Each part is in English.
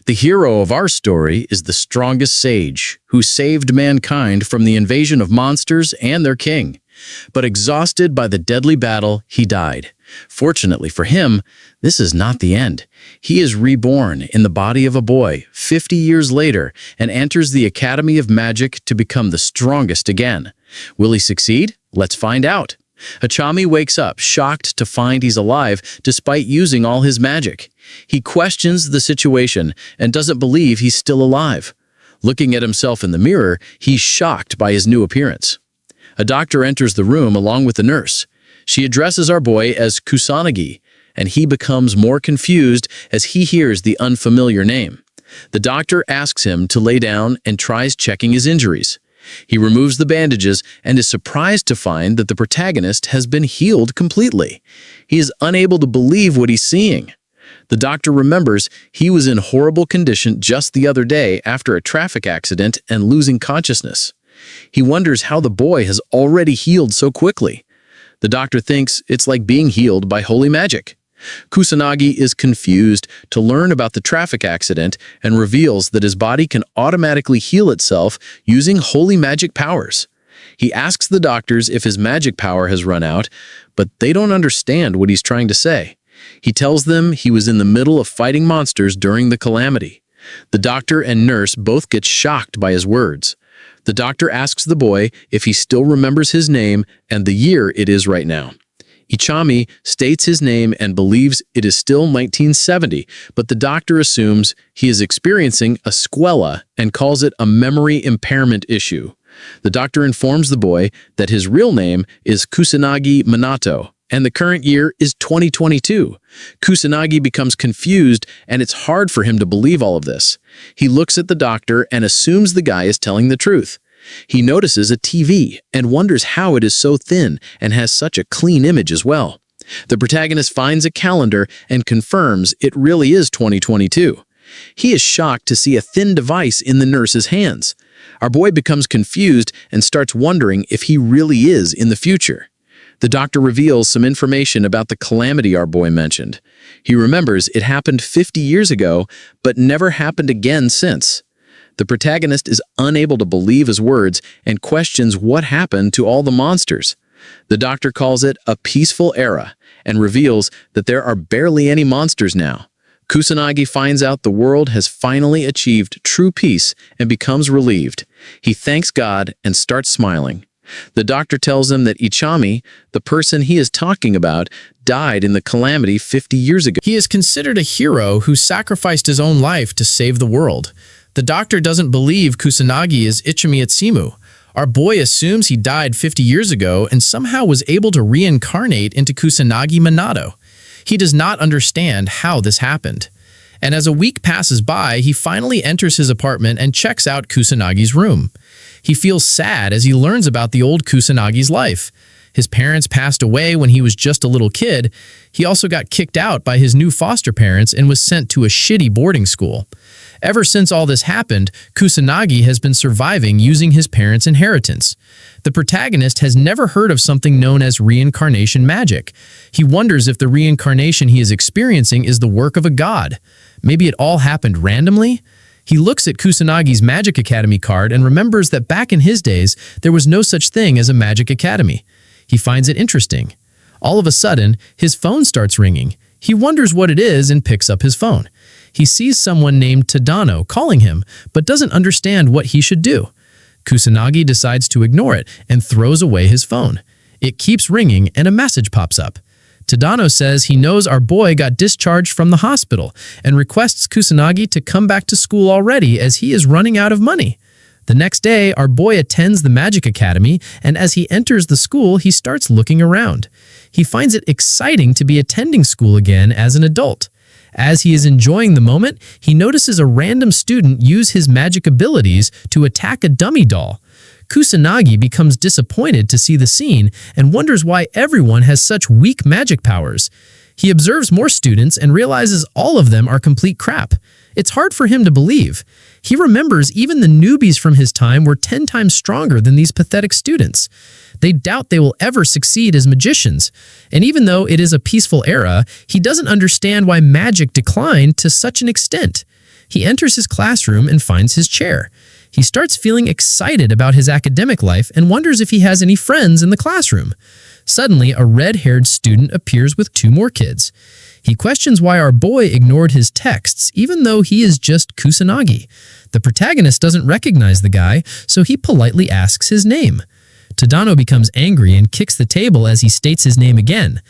The hero of our story is the strongest sage who saved mankind from the invasion of monsters and their king. But exhausted by the deadly battle, he died. Fortunately for him, this is not the end. He is reborn in the body of a boy 50 years later and enters the Academy of Magic to become the strongest again. Will he succeed? Let's find out. Hachami wakes up, shocked to find he's alive despite using all his magic. He questions the situation and doesn't believe he's still alive. Looking at himself in the mirror, he's shocked by his new appearance. A doctor enters the room along with the nurse. She addresses our boy as Kusanagi, and he becomes more confused as he hears the unfamiliar name. The doctor asks him to lay down and tries checking his injuries. He removes the bandages and is surprised to find that the protagonist has been healed completely. He is unable to believe what he's seeing. The doctor remembers he was in horrible condition just the other day after a traffic accident and losing consciousness. He wonders how the boy has already healed so quickly. The doctor thinks it's like being healed by holy magic. Kusanagi is confused to learn about the traffic accident and reveals that his body can automatically heal itself using holy magic powers. He asks the doctors if his magic power has run out, but they don't understand what he's trying to say. He tells them he was in the middle of fighting monsters during the calamity. The doctor and nurse both get shocked by his words. The doctor asks the boy if he still remembers his name and the year it is right now. Ichami states his name and believes it is still 1970, but the doctor assumes he is experiencing a squela and calls it a memory impairment issue. The doctor informs the boy that his real name is Kusanagi Manato, and the current year is 2022. Kusanagi becomes confused, and it's hard for him to believe all of this. He looks at the doctor and assumes the guy is telling the truth. He notices a TV and wonders how it is so thin and has such a clean image as well. The protagonist finds a calendar and confirms it really is 2022. He is shocked to see a thin device in the nurse's hands. Our boy becomes confused and starts wondering if he really is in the future. The doctor reveals some information about the calamity our boy mentioned. He remembers it happened 50 years ago, but never happened again since. The protagonist is unable to believe his words and questions what happened to all the monsters. The doctor calls it a peaceful era and reveals that there are barely any monsters now. Kusanagi finds out the world has finally achieved true peace and becomes relieved. He thanks God and starts smiling. The doctor tells him that Ichami, the person he is talking about, died in the calamity 50 years ago. He is considered a hero who sacrificed his own life to save the world. The doctor doesn't believe Kusanagi is Ichimi Itsumu. Our boy assumes he died 50 years ago and somehow was able to reincarnate into Kusanagi Manato. He does not understand how this happened. And as a week passes by, he finally enters his apartment and checks out Kusanagi's room. He feels sad as he learns about the old Kusanagi's life. His parents passed away when he was just a little kid. He also got kicked out by his new foster parents and was sent to a shitty boarding school. Ever since all this happened, Kusanagi has been surviving using his parents' inheritance. The protagonist has never heard of something known as reincarnation magic. He wonders if the reincarnation he is experiencing is the work of a god. Maybe it all happened randomly? He looks at Kusanagi's Magic Academy card and remembers that back in his days, there was no such thing as a Magic Academy. He finds it interesting. All of a sudden, his phone starts ringing. He wonders what it is and picks up his phone. He sees someone named Tadano calling him, but doesn't understand what he should do. Kusanagi decides to ignore it and throws away his phone. It keeps ringing and a message pops up. Tadano says he knows our boy got discharged from the hospital and requests Kusanagi to come back to school already as he is running out of money. The next day, our boy attends the Magic Academy, and as he enters the school, he starts looking around. He finds it exciting to be attending school again as an adult. As he is enjoying the moment, he notices a random student use his magic abilities to attack a dummy doll. Kusanagi becomes disappointed to see the scene and wonders why everyone has such weak magic powers. He observes more students and realizes all of them are complete crap. It's hard for him to believe. He remembers even the newbies from his time were 10 times stronger than these pathetic students. They doubt they will ever succeed as magicians. And even though it is a peaceful era, he doesn't understand why magic declined to such an extent. He enters his classroom and finds his chair. He starts feeling excited about his academic life and wonders if he has any friends in the classroom. Suddenly, a red-haired student appears with 2 more kids. He questions why our boy ignored his texts, even though he is just Kusanagi. The protagonist doesn't recognize the guy, so he politely asks his name. Tadano becomes angry and kicks the table as he states his name again.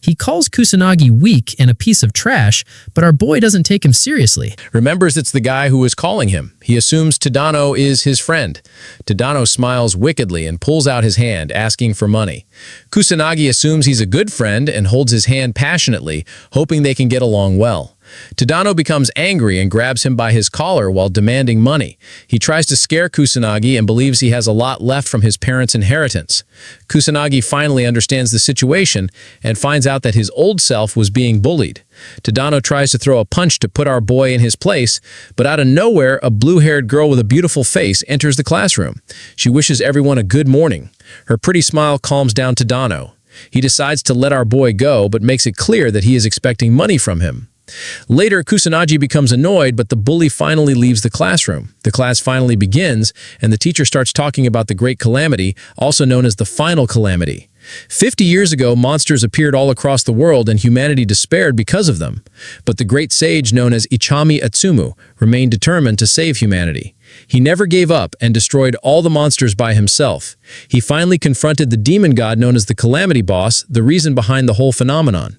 He calls Kusanagi weak and a piece of trash, but our boy doesn't take him seriously. Remembers it's the guy who was calling him. He assumes Tadano is his friend. Tadano smiles wickedly and pulls out his hand, asking for money. Kusanagi assumes he's a good friend and holds his hand passionately, hoping they can get along well. Tadano becomes angry and grabs him by his collar while demanding money. He tries to scare Kusanagi and believes he has a lot left from his parents' inheritance. Kusanagi finally understands the situation and finds out that his old self was being bullied. Tadano tries to throw a punch to put our boy in his place, but out of nowhere, a blue-haired girl with a beautiful face enters the classroom. She wishes everyone a good morning. Her pretty smile calms down Tadano. He decides to let our boy go, but makes it clear that he is expecting money from him. Later, Kusanagi becomes annoyed, but the bully finally leaves the classroom. The class finally begins, and the teacher starts talking about the Great Calamity, also known as the Final Calamity. 50 years ago, monsters appeared all across the world and humanity despaired because of them. But the great sage known as Ichami Atsumu remained determined to save humanity. He never gave up and destroyed all the monsters by himself. He finally confronted the demon god known as the Calamity Boss, the reason behind the whole phenomenon.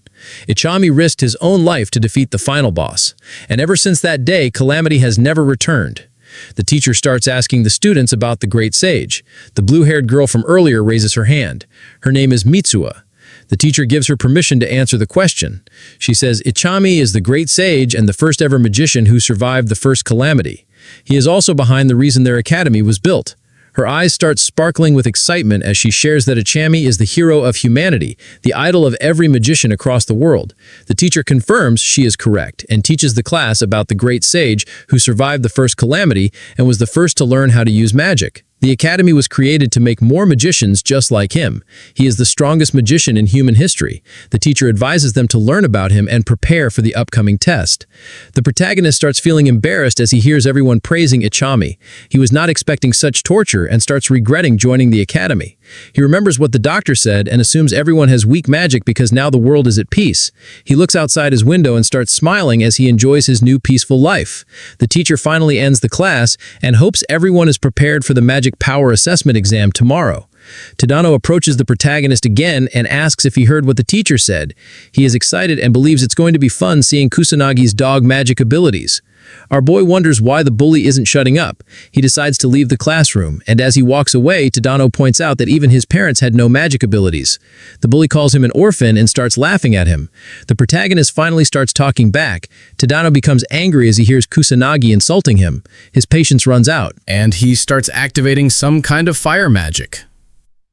Ichami risked his own life to defeat the final boss, and ever since that day, Calamity has never returned. The teacher starts asking the students about the great sage. The blue-haired girl from earlier raises her hand. Her name is Mitsuha. The teacher gives her permission to answer the question. She says Ichami is the great sage and the first ever magician who survived the first calamity. He is also behind the reason their academy was built. Her eyes start sparkling with excitement as she shares that Ichami is the hero of humanity, the idol of every magician across the world. The teacher confirms she is correct and teaches the class about the great sage who survived the first calamity and was the first to learn how to use magic. The academy was created to make more magicians just like him. He is the strongest magician in human history. The teacher advises them to learn about him and prepare for the upcoming test. The protagonist starts feeling embarrassed as he hears everyone praising Ichami. He was not expecting such torture and starts regretting joining the academy. He remembers what the doctor said and assumes everyone has weak magic because now the world is at peace. He looks outside his window and starts smiling as he enjoys his new peaceful life. The teacher finally ends the class and hopes everyone is prepared for the magic power assessment exam tomorrow. Tadano approaches the protagonist again and asks if he heard what the teacher said. He is excited and believes it's going to be fun seeing Kusanagi's dog magic abilities. Our boy wonders why the bully isn't shutting up. He decides to leave the classroom, and as he walks away, Tadano points out that even his parents had no magic abilities. The bully calls him an orphan and starts laughing at him. The protagonist finally starts talking back. Tadano becomes angry as he hears Kusanagi insulting him. His patience runs out, and he starts activating some kind of fire magic.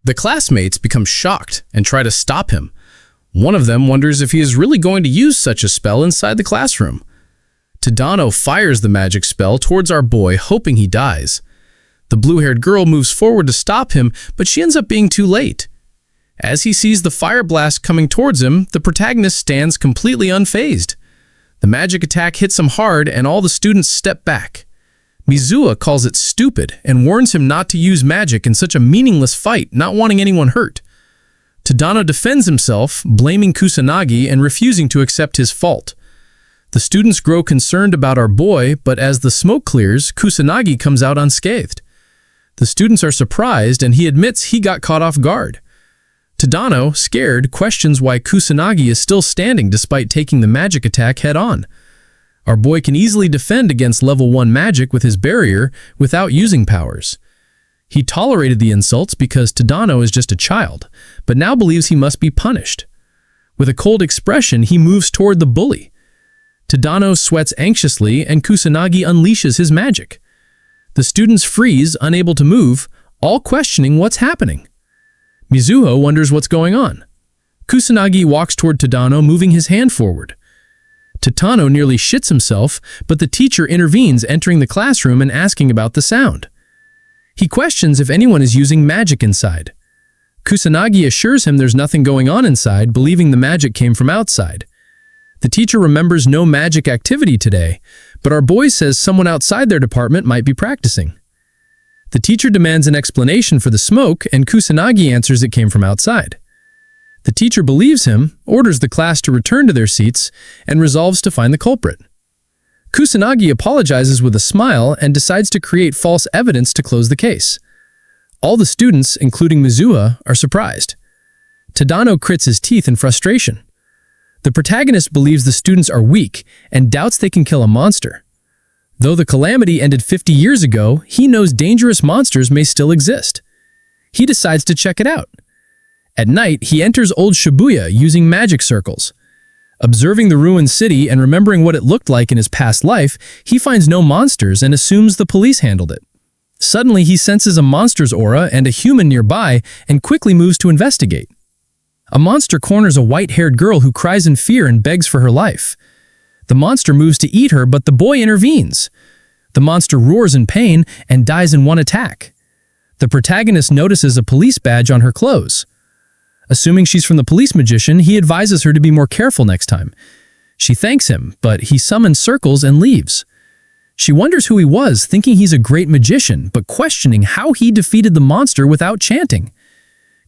The classmates become shocked and try to stop him. One of them wonders if he is really going to use such a spell inside the classroom. Tadano fires the magic spell towards our boy, hoping he dies. The blue-haired girl moves forward to stop him, but she ends up being too late. As he sees the fire blast coming towards him, the protagonist stands completely unfazed. The magic attack hits him hard, and all the students step back. Mizuha calls it stupid and warns him not to use magic in such a meaningless fight, not wanting anyone hurt. Tadano defends himself, blaming Kusanagi and refusing to accept his fault. The students grow concerned about our boy, but as the smoke clears, Kusanagi comes out unscathed. The students are surprised and he admits he got caught off guard. Tadano, scared, questions why Kusanagi is still standing despite taking the magic attack head-on. Our boy can easily defend against level 1 magic with his barrier without using powers. He tolerated the insults because Tadano is just a child, but now believes he must be punished. With a cold expression, he moves toward the bully. Tadano sweats anxiously and Kusanagi unleashes his magic. The students freeze, unable to move, all questioning what's happening. Mizuha wonders what's going on. Kusanagi walks toward Tadano, moving his hand forward. Tadano nearly shits himself, but the teacher intervenes, entering the classroom and asking about the sound. He questions if anyone is using magic inside. Kusanagi assures him there's nothing going on inside, believing the magic came from outside. The teacher remembers no magic activity today, but our boy says someone outside their department might be practicing. The teacher demands an explanation for the smoke, and Kusanagi answers it came from outside. The teacher believes him, orders the class to return to their seats, and resolves to find the culprit. Kusanagi apologizes with a smile and decides to create false evidence to close the case. All the students, including Mizuha, are surprised. Tadano grits his teeth in frustration. The protagonist believes the students are weak and doubts they can kill a monster. Though the calamity ended 50 years ago, he knows dangerous monsters may still exist. He decides to check it out. At night, he enters old Shibuya using magic circles. Observing the ruined city and remembering what it looked like in his past life, he finds no monsters and assumes the police handled it. Suddenly, he senses a monster's aura and a human nearby and quickly moves to investigate. A monster corners a white-haired girl who cries in fear and begs for her life. The monster moves to eat her, but the boy intervenes. The monster roars in pain and dies in one attack. The protagonist notices a police badge on her clothes. Assuming she's from the police magician, he advises her to be more careful next time. She thanks him, but he summons circles and leaves. She wonders who he was, thinking he's a great magician, but questioning how he defeated the monster without chanting.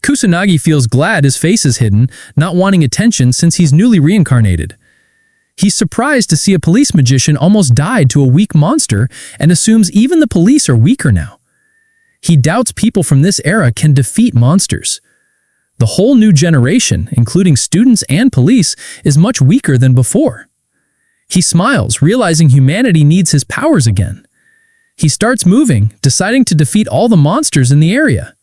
Kusanagi feels glad his face is hidden, not wanting attention since he's newly reincarnated. He's surprised to see a police magician almost died to a weak monster and assumes even the police are weaker now. He doubts people from this era can defeat monsters. The whole new generation, including students and police, is much weaker than before. He smiles, realizing humanity needs his powers again. He starts moving, deciding to defeat all the monsters in the area.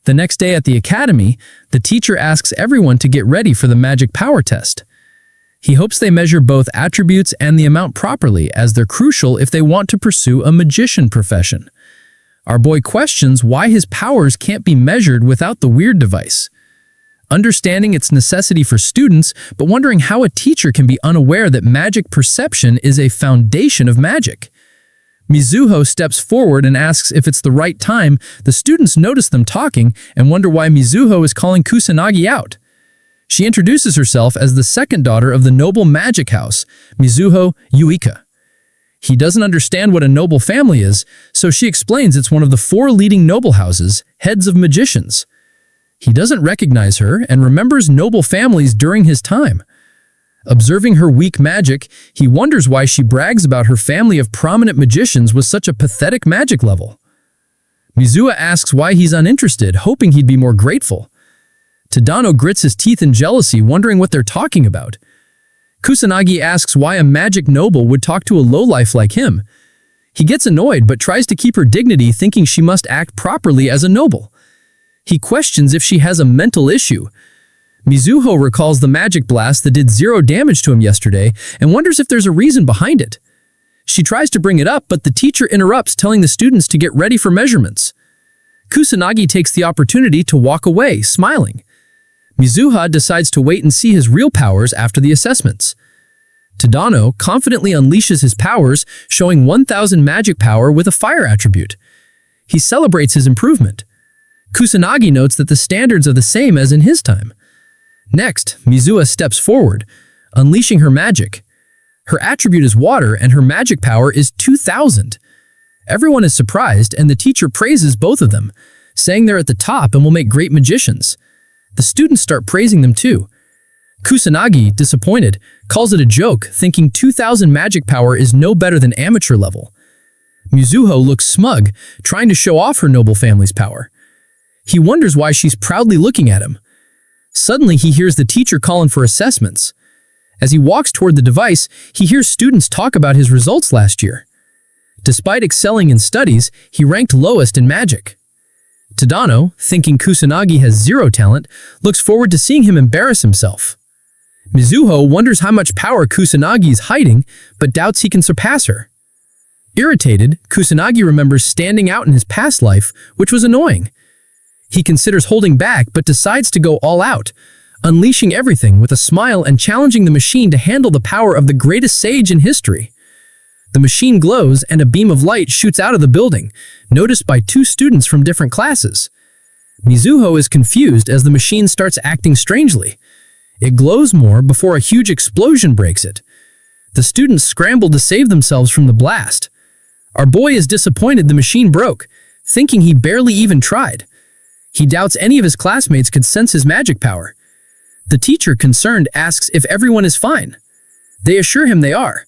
The next day at the academy, the teacher asks everyone to get ready for the magic power test. He hopes they measure both attributes and the amount properly, as they're crucial if they want to pursue a magician profession. Our boy questions why his powers can't be measured without the weird device. Understanding its necessity for students, but wondering how a teacher can be unaware that magic perception is a foundation of magic. Mizuho steps forward and asks if it's the right time. The students notice them talking and wonder why Mizuho is calling Kusanagi out. She introduces herself as the second daughter of the noble magic house, Mizuho Yuika. He doesn't understand what a noble family is, so she explains it's one of the 4 leading noble houses, heads of magicians. He doesn't recognize her and remembers noble families during his time. Observing her weak magic, he wonders why she brags about her family of prominent magicians with such a pathetic magic level. Mizuha asks why he's uninterested, hoping he'd be more grateful. Tadano grits his teeth in jealousy, wondering what they're talking about. Kusanagi asks why a magic noble would talk to a lowlife like him. He gets annoyed but tries to keep her dignity, thinking she must act properly as a noble. He questions if she has a mental issue. Mizuho recalls the magic blast that did 0 damage to him yesterday and wonders if there's a reason behind it. She tries to bring it up, but the teacher interrupts, telling the students to get ready for measurements. Kusanagi takes the opportunity to walk away, smiling. Mizuha decides to wait and see his real powers after the assessments. Tadano confidently unleashes his powers, showing 1000 magic power with a fire attribute. He celebrates his improvement. Kusanagi notes that the standards are the same as in his time. Next, Mizuha steps forward, unleashing her magic. Her attribute is water and her magic power is 2000. Everyone is surprised and the teacher praises both of them, saying they're at the top and will make great magicians. The students start praising them too. Kusanagi, disappointed, calls it a joke, thinking 2000 magic power is no better than amateur level. Mizuho looks smug, trying to show off her noble family's power. He wonders why she's proudly looking at him. Suddenly, he hears the teacher calling for assessments. As he walks toward the device, he hears students talk about his results last year. Despite excelling in studies, he ranked lowest in magic. Tadano, thinking Kusanagi has 0 talent, looks forward to seeing him embarrass himself. Mizuho wonders how much power Kusanagi is hiding, but doubts he can surpass her. Irritated, Kusanagi remembers standing out in his past life, which was annoying. He considers holding back but decides to go all out, unleashing everything with a smile and challenging the machine to handle the power of the greatest sage in history. The machine glows and a beam of light shoots out of the building, noticed by 2 students from different classes. Mizuho is confused as the machine starts acting strangely. It glows more before a huge explosion breaks it. The students scrambled to save themselves from the blast. Our boy is disappointed the machine broke, thinking he barely even tried. He doubts any of his classmates could sense his magic power. The teacher, concerned, asks if everyone is fine. They assure him they are.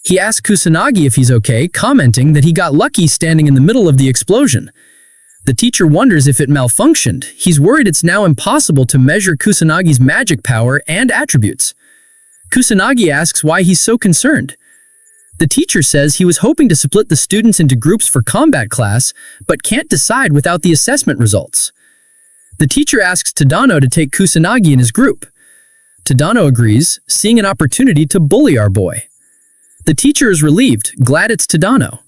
He asks Kusanagi if he's okay, commenting that he got lucky standing in the middle of the explosion. The teacher wonders if it malfunctioned. He's worried it's now impossible to measure Kusanagi's magic power and attributes. Kusanagi asks why he's so concerned. The teacher says he was hoping to split the students into groups for combat class, but can't decide without the assessment results. The teacher asks Tadano to take Kusanagi in his group. Tadano agrees, seeing an opportunity to bully our boy. The teacher is relieved, glad it's Tadano.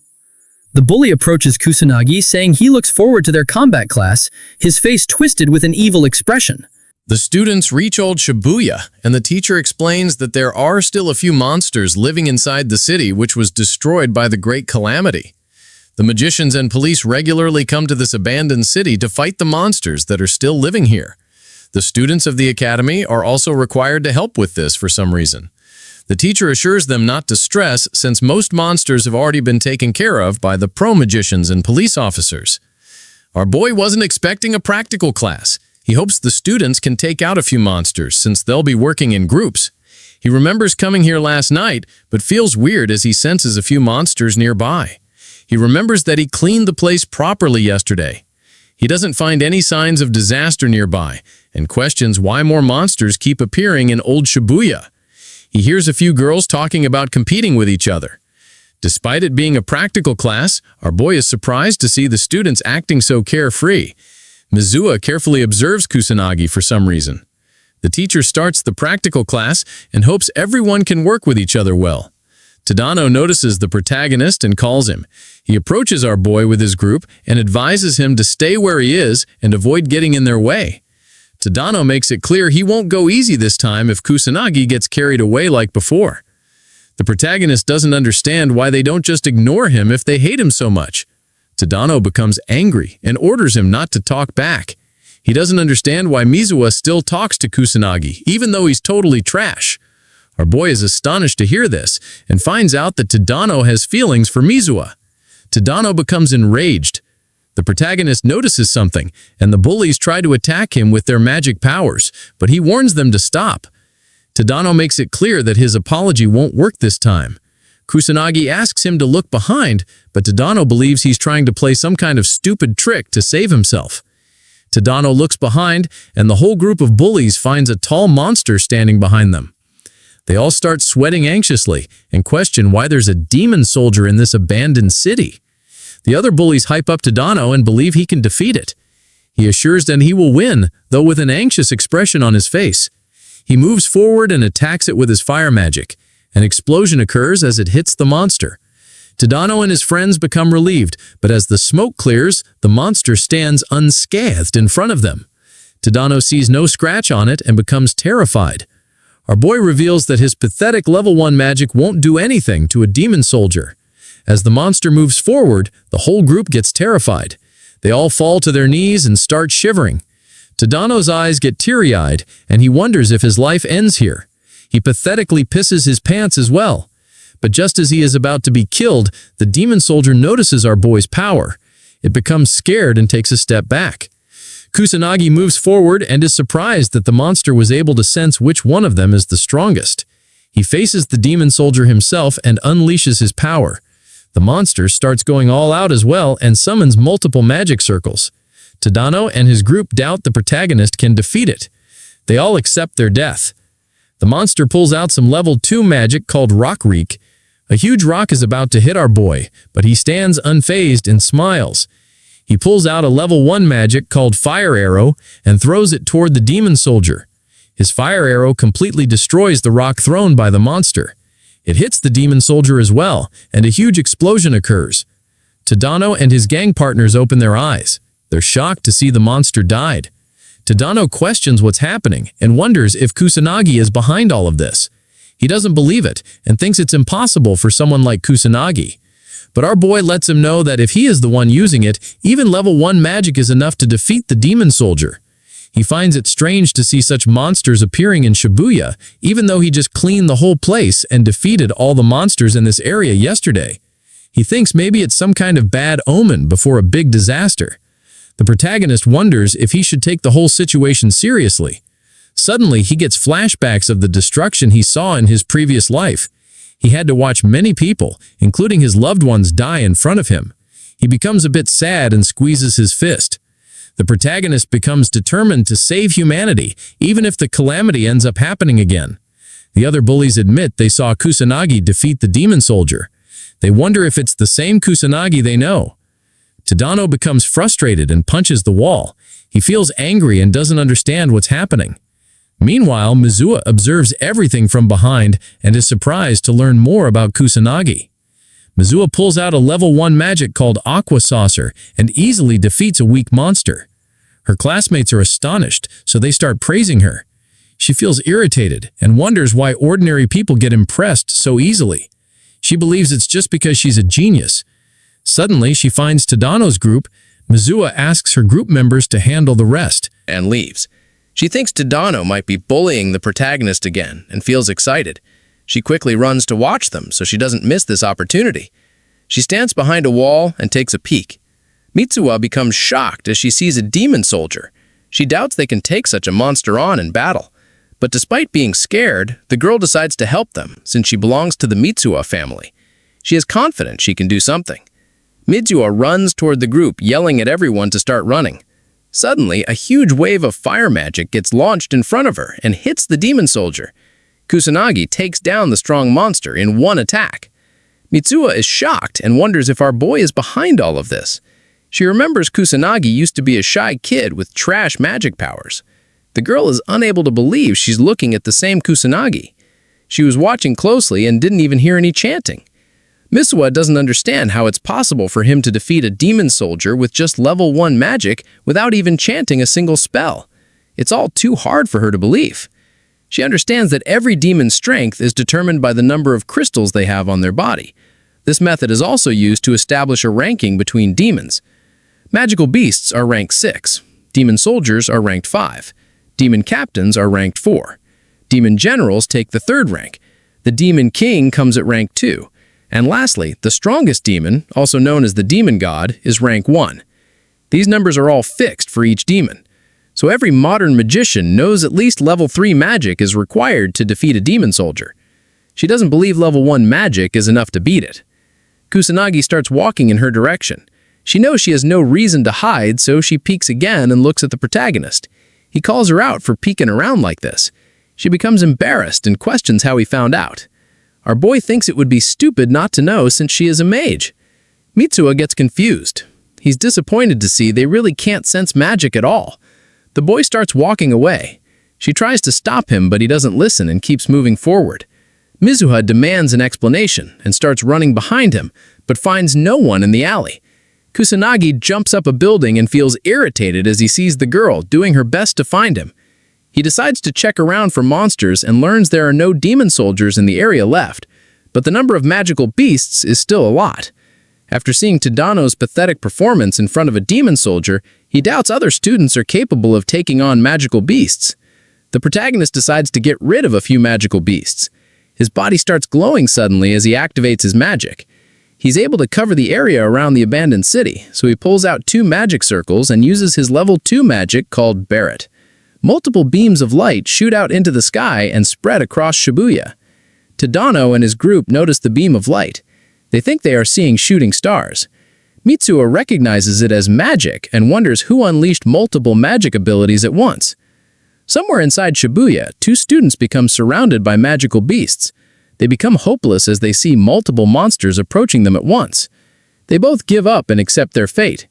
The bully approaches Kusanagi, saying he looks forward to their combat class, his face twisted with an evil expression. The students reach Old Shibuya, and the teacher explains that there are still a few monsters living inside the city which was destroyed by the Great Calamity. The magicians and police regularly come to this abandoned city to fight the monsters that are still living here. The students of the academy are also required to help with this for some reason. The teacher assures them not to stress since most monsters have already been taken care of by the pro-magicians and police officers. Our boy wasn't expecting a practical class. He hopes the students can take out a few monsters since they'll be working in groups. He remembers coming here last night, but feels weird as he senses a few monsters nearby. He remembers that he cleaned the place properly yesterday. He doesn't find any signs of disaster nearby and questions why more monsters keep appearing in Old Shibuya. He hears a few girls talking about competing with each other. Despite it being a practical class, our boy is surprised to see the students acting so carefree. Mizuha carefully observes Kusanagi for some reason. The teacher starts the practical class and hopes everyone can work with each other well. Tadano notices the protagonist and calls him. He approaches our boy with his group and advises him to stay where he is and avoid getting in their way. Tadano makes it clear he won't go easy this time if Kusanagi gets carried away like before. The protagonist doesn't understand why they don't just ignore him if they hate him so much. Tadano becomes angry and orders him not to talk back. He doesn't understand why Mizuha still talks to Kusanagi, even though he's totally trash. Our boy is astonished to hear this and finds out that Tadano has feelings for Mizuha. Tadano becomes enraged. The protagonist notices something, and the bullies try to attack him with their magic powers, but he warns them to stop. Tadano makes it clear that his apology won't work this time. Kusanagi asks him to look behind, but Tadano believes he's trying to play some kind of stupid trick to save himself. Tadano looks behind, and the whole group of bullies finds a tall monster standing behind them. They all start sweating anxiously and question why there's a demon soldier in this abandoned city. The other bullies hype up Tadano and believe he can defeat it. He assures them he will win, though with an anxious expression on his face. He moves forward and attacks it with his fire magic. An explosion occurs as it hits the monster. Tadano and his friends become relieved, but as the smoke clears, the monster stands unscathed in front of them. Tadano sees no scratch on it and becomes terrified. Our boy reveals that his pathetic level 1 magic won't do anything to a demon soldier. As the monster moves forward, the whole group gets terrified. They all fall to their knees and start shivering. Tadano's eyes get teary-eyed, and he wonders if his life ends here. He pathetically pisses his pants as well. But just as he is about to be killed, the demon soldier notices our boy's power. It becomes scared and takes a step back. Kusanagi moves forward and is surprised that the monster was able to sense which one of them is the strongest. He faces the demon soldier himself and unleashes his power. The monster starts going all out as well and summons multiple magic circles. Tadano and his group doubt the protagonist can defeat it. They all accept their death. The monster pulls out some level 2 magic called Rock Reek. A huge rock is about to hit our boy, but he stands unfazed and smiles. He pulls out a level 1 magic called Fire Arrow and throws it toward the demon soldier. His fire arrow completely destroys the rock thrown by the monster. It hits the demon soldier as well, and a huge explosion occurs. Tadano and his gang partners open their eyes. They're shocked to see the monster died. Tadano questions what's happening and wonders if Kusanagi is behind all of this. He doesn't believe it and thinks it's impossible for someone like Kusanagi. But our boy lets him know that if he is the one using it, even level 1 magic is enough to defeat the demon soldier. He finds it strange to see such monsters appearing in Shibuya, even though he just cleaned the whole place and defeated all the monsters in this area yesterday. He thinks maybe it's some kind of bad omen before a big disaster. The protagonist wonders if he should take the whole situation seriously. Suddenly, he gets flashbacks of the destruction he saw in his previous life. He had to watch many people, including his loved ones, die in front of him. He becomes a bit sad and squeezes his fist. The protagonist becomes determined to save humanity, even if the calamity ends up happening again. The other bullies admit they saw Kusanagi defeat the demon soldier. They wonder if it's the same Kusanagi they know. Tadano becomes frustrated and punches the wall. He feels angry and doesn't understand what's happening. Meanwhile, Mizuha observes everything from behind and is surprised to learn more about Kusanagi. Mizuha pulls out a level 1 magic called Aqua Saucer and easily defeats a weak monster. Her classmates are astonished, so they start praising her. She feels irritated and wonders why ordinary people get impressed so easily. She believes it's just because she's a genius. Suddenly, she finds Tadano's group. Mizuha asks her group members to handle the rest and leaves. She thinks Tadano might be bullying the protagonist again and feels excited. She quickly runs to watch them so she doesn't miss this opportunity. She stands behind a wall and takes a peek. Mitsuha becomes shocked as she sees a demon soldier. She doubts they can take such a monster on in battle. But despite being scared, the girl decides to help them since she belongs to the Mitsuha family. She is confident she can do something. Mitsuha runs toward the group, yelling at everyone to start running. Suddenly, a huge wave of fire magic gets launched in front of her and hits the demon soldier. Kusanagi takes down the strong monster in one attack. Mitsuha is shocked and wonders if our boy is behind all of this. She remembers Kusanagi used to be a shy kid with trash magic powers. The girl is unable to believe she's looking at the same Kusanagi. She was watching closely and didn't even hear any chanting. Mitsuha doesn't understand how it's possible for him to defeat a demon soldier with just level 1 magic without even chanting a single spell. It's all too hard for her to believe. She understands that every demon's strength is determined by the number of crystals they have on their body. This method is also used to establish a ranking between demons. Magical beasts are ranked 6. Demon soldiers are ranked 5. Demon captains are ranked 4. Demon generals take the 3rd rank. The demon king comes at rank 2. And lastly, the strongest demon, also known as the demon god, is rank 1. These numbers are all fixed for each demon. So every modern magician knows at least level 3 magic is required to defeat a demon soldier. She doesn't believe level 1 magic is enough to beat it. Kusanagi starts walking in her direction. She knows she has no reason to hide, so she peeks again and looks at the protagonist. He calls her out for peeking around like this. She becomes embarrassed and questions how he found out. Our boy thinks it would be stupid not to know since she is a mage. Mitsuha gets confused. He's disappointed to see they really can't sense magic at all. The boy starts walking away. She tries to stop him, but he doesn't listen and keeps moving forward. Mizuha demands an explanation and starts running behind him, but finds no one in the alley. Kusanagi jumps up a building and feels irritated as he sees the girl doing her best to find him. He decides to check around for monsters and learns there are no demon soldiers in the area left, but the number of magical beasts is still a lot. After seeing Tadano's pathetic performance in front of a demon soldier, he doubts other students are capable of taking on magical beasts. The protagonist decides to get rid of a few magical beasts. His body starts glowing suddenly as he activates his magic. He's able to cover the area around the abandoned city, so he pulls out 2 magic circles and uses his level 2 magic called Barret. Multiple beams of light shoot out into the sky and spread across Shibuya. Tadano and his group notice the beam of light. They think they are seeing shooting stars. Mitsuha recognizes it as magic and wonders who unleashed multiple magic abilities at once. Somewhere inside Shibuya, 2 students become surrounded by magical beasts. They become hopeless as they see multiple monsters approaching them at once. They both give up and accept their fate.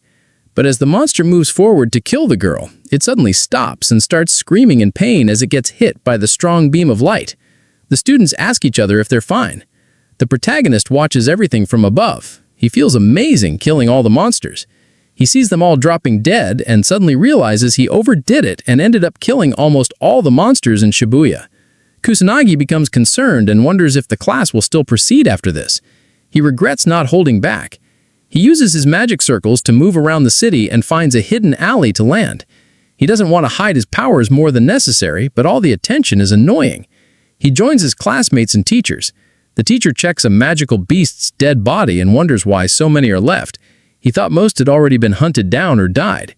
But as the monster moves forward to kill the girl, it suddenly stops and starts screaming in pain as it gets hit by the strong beam of light. The students ask each other if they're fine. The protagonist watches everything from above. He feels amazing killing all the monsters. He sees them all dropping dead and suddenly realizes he overdid it and ended up killing almost all the monsters in Shibuya. Kusanagi becomes concerned and wonders if the class will still proceed after this. He regrets not holding back. He uses his magic circles to move around the city and finds a hidden alley to land. He He doesn't want to hide his powers more than necessary, but all the attention is annoying. He joins his classmates and teachers. The teacher checks a magical beast's dead body and wonders why so many are left. He thought most had already been hunted down or died.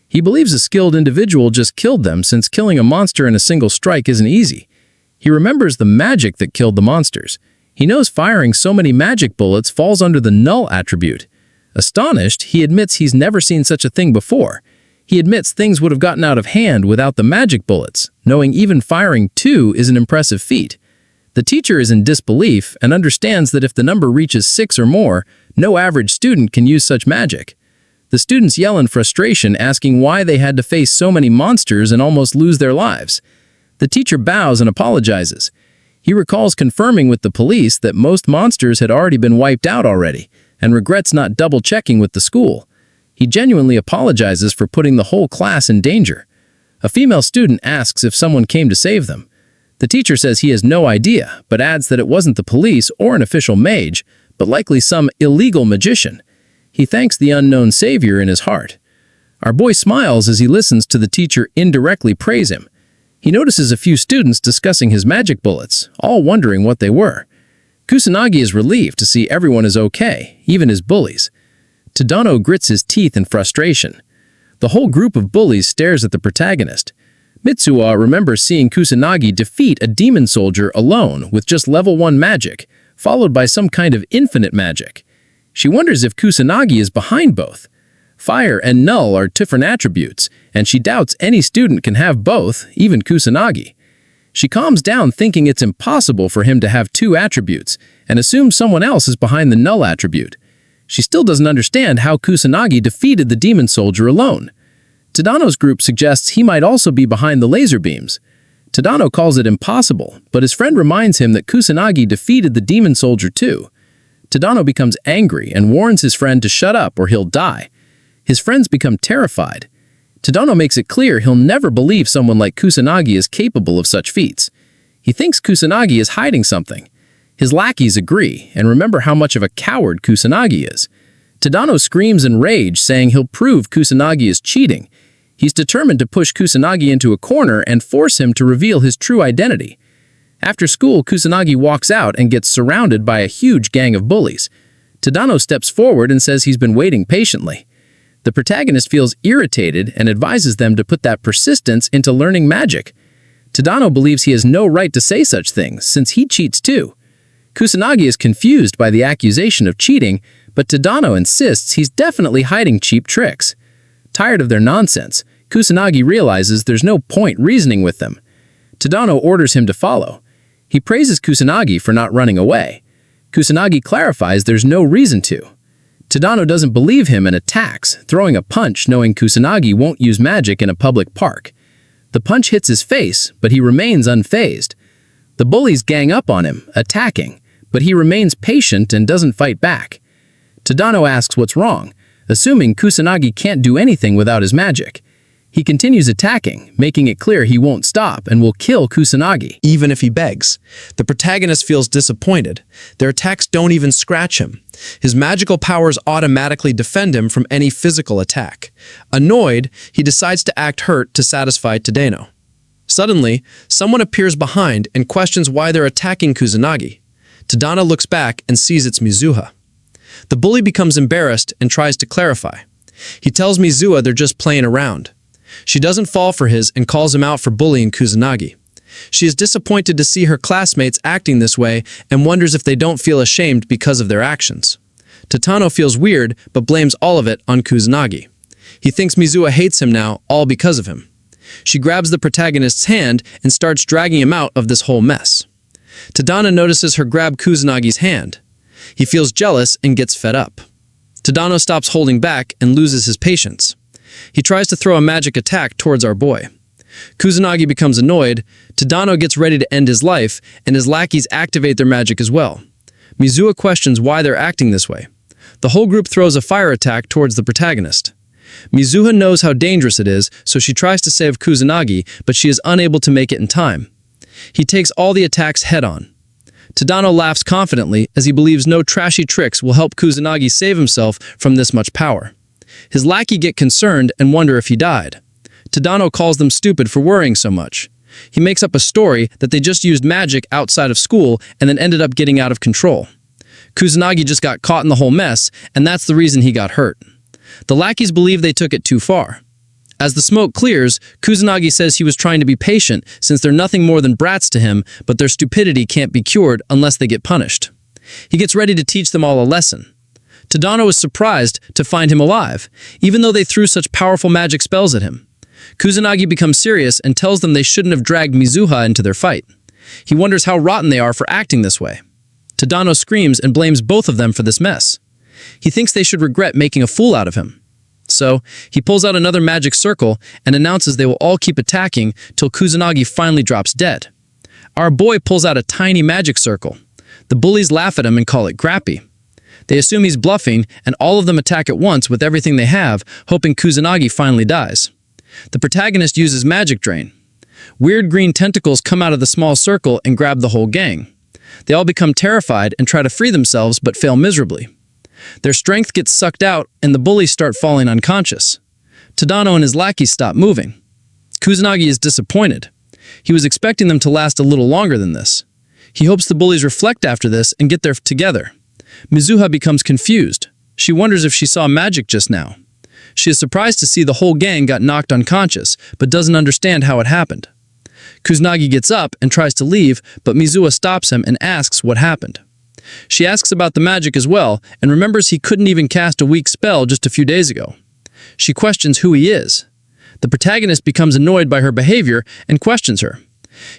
He believes a skilled individual just killed them, since killing a monster in a single strike isn't easy. He remembers the magic that killed the monsters. He knows firing so many magic bullets falls under the null attribute. Astonished, he admits he's never seen such a thing before. He admits things would have gotten out of hand without the magic bullets, knowing even firing 2 is an impressive feat. The teacher is in disbelief and understands that if the number reaches 6 or more, no average student can use such magic. The students yell in frustration, asking why they had to face so many monsters and almost lose their lives. The teacher bows and apologizes. He recalls confirming with the police that most monsters had already been wiped out already, and regrets not double-checking with the school. He genuinely apologizes for putting the whole class in danger. A female student asks if someone came to save them. The teacher says he has no idea, but adds that it wasn't the police or an official mage, but likely some illegal magician. He thanks the unknown savior in his heart. Our boy smiles as he listens to the teacher indirectly praise him. He notices a few students discussing his magic bullets, all wondering what they were. Kusanagi is relieved to see everyone is okay, even his bullies. Tadano grits his teeth in frustration. The whole group of bullies stares at the protagonist. Mitsuha remembers seeing Kusanagi defeat a demon soldier alone with just level 1 magic, followed by some kind of infinite magic. She wonders if Kusanagi is behind both. Fire and null are different attributes, and she doubts any student can have both, even Kusanagi. She calms down, thinking it's impossible for him to have 2 attributes, and assumes someone else is behind the null attribute. She still doesn't understand how Kusanagi defeated the demon soldier alone. Tadano's group suggests he might also be behind the laser beams. Tadano calls it impossible, but his friend reminds him that Kusanagi defeated the demon soldier too. Tadano becomes angry and warns his friend to shut up or he'll die. His friends become terrified. Tadano makes it clear he'll never believe someone like Kusanagi is capable of such feats. He thinks Kusanagi is hiding something. His lackeys agree and remember how much of a coward Kusanagi is. Tadano screams in rage, saying he'll prove Kusanagi is cheating. He's determined to push Kusanagi into a corner and force him to reveal his true identity. After school, Kusanagi walks out and gets surrounded by a huge gang of bullies. Tadano steps forward and says he's been waiting patiently. The protagonist feels irritated and advises them to put that persistence into learning magic. Tadano believes he has no right to say such things, since he cheats too. Kusanagi is confused by the accusation of cheating, but Tadano insists he's definitely hiding cheap tricks. Tired of their nonsense, Kusanagi realizes there's no point reasoning with them. Tadano orders him to follow. He praises Kusanagi for not running away. Kusanagi clarifies there's no reason to. Tadano doesn't believe him and attacks, throwing a punch knowing Kusanagi won't use magic in a public park. The punch hits his face, but he remains unfazed. The bullies gang up on him, attacking, but he remains patient and doesn't fight back. Tadano asks what's wrong, assuming Kusanagi can't do anything without his magic. He continues attacking, making it clear he won't stop and will kill Kusanagi. Even if he begs. The protagonist feels disappointed. Their attacks don't even scratch him. His magical powers automatically defend him from any physical attack. Annoyed, he decides to act hurt to satisfy Tadano. Suddenly, someone appears behind and questions why they're attacking Kusanagi. Tadano looks back and sees it's Mizuha. The bully becomes embarrassed and tries to clarify. He tells Mizuha they're just playing around. She doesn't fall for his and calls him out for bullying Kusanagi. She is disappointed to see her classmates acting this way and wonders if they don't feel ashamed because of their actions. Tadano feels weird but blames all of it on Kusanagi. He thinks Mizuha hates him now, all because of him. She grabs the protagonist's hand and starts dragging him out of this whole mess. Tadano notices her grab Kusanagi's hand. He feels jealous and gets fed up. Tadano stops holding back and loses his patience. He tries to throw a magic attack towards our boy. Kusanagi becomes annoyed, Tadano gets ready to end his life, and his lackeys activate their magic as well. Mizuha questions why they're acting this way. The whole group throws a fire attack towards the protagonist. Mizuha knows how dangerous it is, so she tries to save Kusanagi, but she is unable to make it in time. He takes all the attacks head-on. Tadano laughs confidently as he believes no trashy tricks will help Kusanagi save himself from this much power. His lackey get concerned and wonder if he died. Tadano calls them stupid for worrying so much. He makes up a story that they just used magic outside of school and then ended up getting out of control. Kusanagi just got caught in the whole mess, and that's the reason he got hurt. The lackeys believe they took it too far. As the smoke clears, Kusanagi says he was trying to be patient since they're nothing more than brats to him, but their stupidity can't be cured unless they get punished. He gets ready to teach them all a lesson. Tadano is surprised to find him alive, even though they threw such powerful magic spells at him. Kusanagi becomes serious and tells them they shouldn't have dragged Mizuha into their fight. He wonders how rotten they are for acting this way. Tadano screams and blames both of them for this mess. He thinks they should regret making a fool out of him. So, he pulls out another magic circle and announces they will all keep attacking till Kusanagi finally drops dead. Our boy pulls out a tiny magic circle. The bullies laugh at him and call it Grappy. They assume he's bluffing, and all of them attack at once with everything they have, hoping Kusanagi finally dies. The protagonist uses Magic Drain. Weird green tentacles come out of the small circle and grab the whole gang. They all become terrified and try to free themselves but fail miserably. Their strength gets sucked out and the bullies start falling unconscious. Tadano and his lackeys stop moving. Kusanagi is disappointed. He was expecting them to last a little longer than this. He hopes the bullies reflect after this and get there together. Mizuha becomes confused. She wonders if she saw magic just now. She is surprised to see the whole gang got knocked unconscious, but doesn't understand how it happened. Kusanagi gets up and tries to leave, but Mizuha stops him and asks what happened. She asks about the magic as well, and remembers he couldn't even cast a weak spell just a few days ago. She questions who he is. The protagonist becomes annoyed by her behavior and questions her.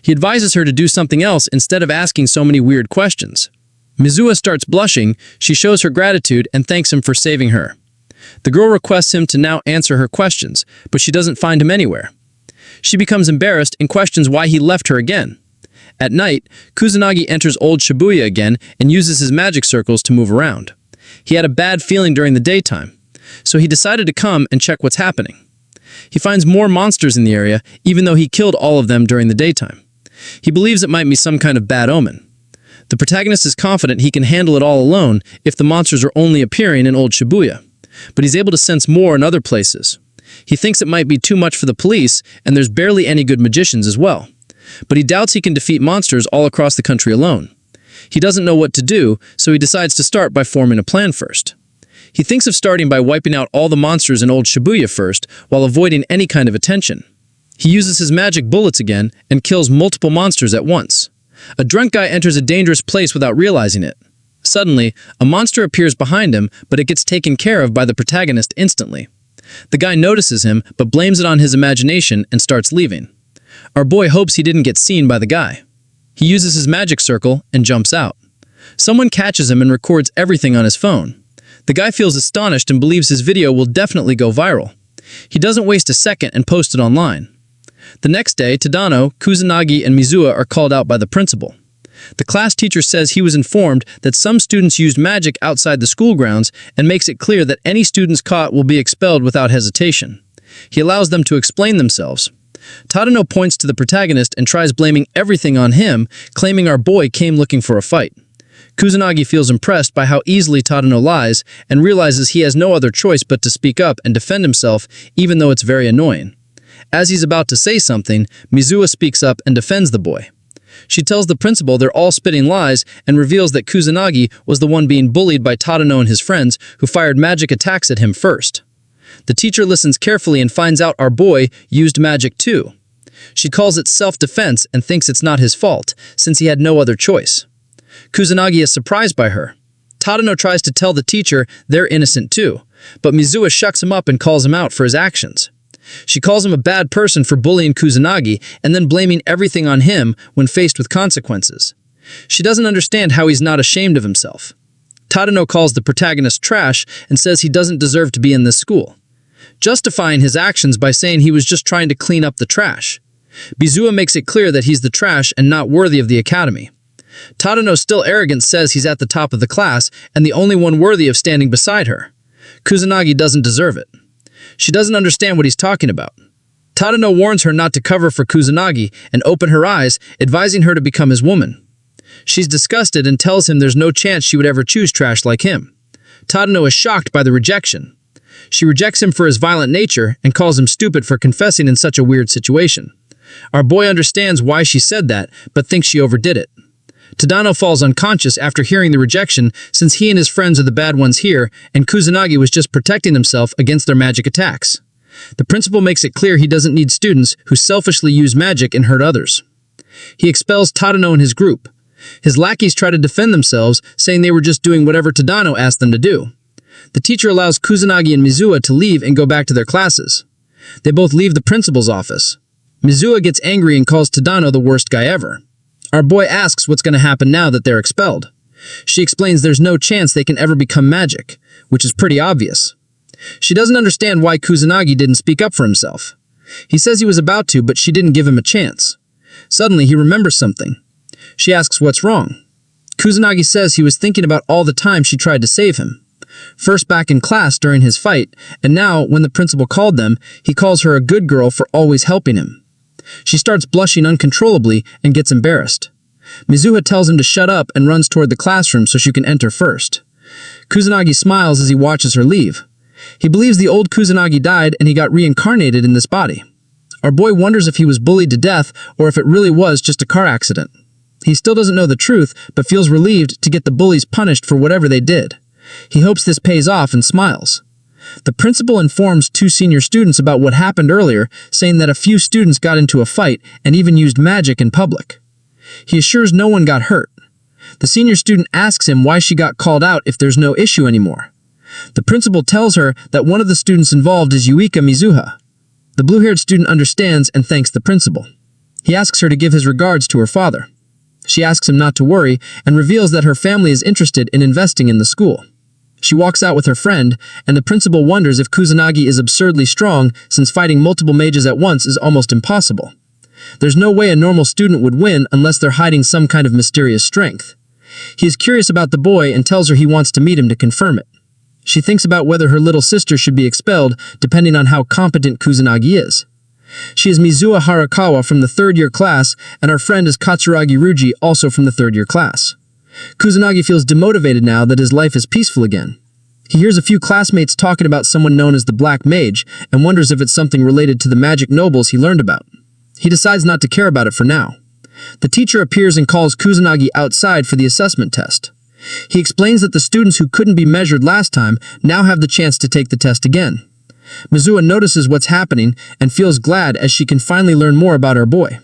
He advises her to do something else instead of asking so many weird questions. Mizuha starts blushing, she shows her gratitude and thanks him for saving her. The girl requests him to now answer her questions, but she doesn't find him anywhere. She becomes embarrassed and questions why he left her again. At night, Kusanagi enters Old Shibuya again and uses his magic circles to move around. He had a bad feeling during the daytime, so he decided to come and check what's happening. He finds more monsters in the area, even though he killed all of them during the daytime. He believes it might be some kind of bad omen. The protagonist is confident he can handle it all alone if the monsters are only appearing in Old Shibuya, but he's able to sense more in other places. He thinks it might be too much for the police, and there's barely any good magicians as well. But he doubts he can defeat monsters all across the country alone. He doesn't know what to do, so he decides to start by forming a plan first. He thinks of starting by wiping out all the monsters in Old Shibuya first, while avoiding any kind of attention. He uses his magic bullets again and kills multiple monsters at once. A drunk guy enters a dangerous place without realizing it. Suddenly, a monster appears behind him, but it gets taken care of by the protagonist instantly. The guy notices him, but blames it on his imagination and starts leaving. Our boy hopes he didn't get seen by the guy. He uses his magic circle and jumps out. Someone catches him and records everything on his phone. The guy feels astonished and believes his video will definitely go viral. He doesn't waste a second and posts it online. The next day, Tadano, Kusanagi, and Mizuha are called out by the principal. The class teacher says he was informed that some students used magic outside the school grounds and makes it clear that any students caught will be expelled without hesitation. He allows them to explain themselves. Tadano points to the protagonist and tries blaming everything on him, claiming our boy came looking for a fight. Kusanagi feels impressed by how easily Tadano lies and realizes he has no other choice but to speak up and defend himself, even though it's very annoying. As he's about to say something, Mizuha speaks up and defends the boy. She tells the principal they're all spitting lies and reveals that Kusanagi was the one being bullied by Tadano and his friends who fired magic attacks at him first. The teacher listens carefully and finds out our boy used magic too. She calls it self-defense and thinks it's not his fault, since he had no other choice. Kusanagi is surprised by her. Tadano tries to tell the teacher they're innocent too, but Mizuha shucks him up and calls him out for his actions. She calls him a bad person for bullying Kusanagi and then blaming everything on him when faced with consequences. She doesn't understand how he's not ashamed of himself. Tadano calls the protagonist trash and says he doesn't deserve to be in this school, justifying his actions by saying he was just trying to clean up the trash. Mizuha makes it clear that he's the trash and not worthy of the academy. Tadano, still arrogant, says he's at the top of the class and the only one worthy of standing beside her. Kusanagi doesn't deserve it. She doesn't understand what he's talking about. Tadano warns her not to cover for Kusanagi and open her eyes, advising her to become his woman. She's disgusted and tells him there's no chance she would ever choose trash like him. Tadano is shocked by the rejection. She rejects him for his violent nature and calls him stupid for confessing in such a weird situation. Our boy understands why she said that, but thinks she overdid it. Tadano falls unconscious after hearing the rejection since he and his friends are the bad ones here, and Kusanagi was just protecting himself against their magic attacks. The principal makes it clear he doesn't need students who selfishly use magic and hurt others. He expels Tadano and his group. His lackeys try to defend themselves, saying they were just doing whatever Tadano asked them to do. The teacher allows Kusanagi and Mizuha to leave and go back to their classes. They both leave the principal's office. Mizuha gets angry and calls Tadano the worst guy ever. Our boy asks what's going to happen now that they're expelled. She explains there's no chance they can ever become magic, which is pretty obvious. She doesn't understand why Kusanagi didn't speak up for himself. He says he was about to, but she didn't give him a chance. Suddenly, he remembers something. She asks what's wrong. Kusanagi says he was thinking about all the time she tried to save him. First back in class during his fight, and now, when the principal called them, he calls her a good girl for always helping him. She starts blushing uncontrollably and gets embarrassed. Mizuha tells him to shut up and runs toward the classroom so she can enter first. Kusanagi smiles as he watches her leave. He believes the old Kusanagi died and he got reincarnated in this body. Our boy wonders if he was bullied to death or if it really was just a car accident. He still doesn't know the truth, but feels relieved to get the bullies punished for whatever they did. He hopes this pays off and smiles. The principal informs 2 senior students about what happened earlier, saying that a few students got into a fight and even used magic in public. He assures no one got hurt. The senior student asks him why she got called out if there's no issue anymore. The principal tells her that one of the students involved is Yuika Mizuha. The blue-haired student understands and thanks the principal. He asks her to give his regards to her father. She asks him not to worry and reveals that her family is interested in investing in the school. She walks out with her friend, and the principal wonders if Kusanagi is absurdly strong since fighting multiple mages at once is almost impossible. There's no way a normal student would win unless they're hiding some kind of mysterious strength. He is curious about the boy and tells her he wants to meet him to confirm it. She thinks about whether her little sister should be expelled depending on how competent Kusanagi is. She is Mizuha Harakawa from the 3rd year class, and our friend is Katsuragi Ruji, also from the 3rd year class. Kusanagi feels demotivated now that his life is peaceful again. He hears a few classmates talking about someone known as the Black Mage and wonders if it's something related to the magic nobles he learned about. He decides not to care about it for now. The teacher appears and calls Kusanagi outside for the assessment test. He explains that the students who couldn't be measured last time now have the chance to take the test again. Mizuha notices what's happening and feels glad as she can finally learn more about her boy.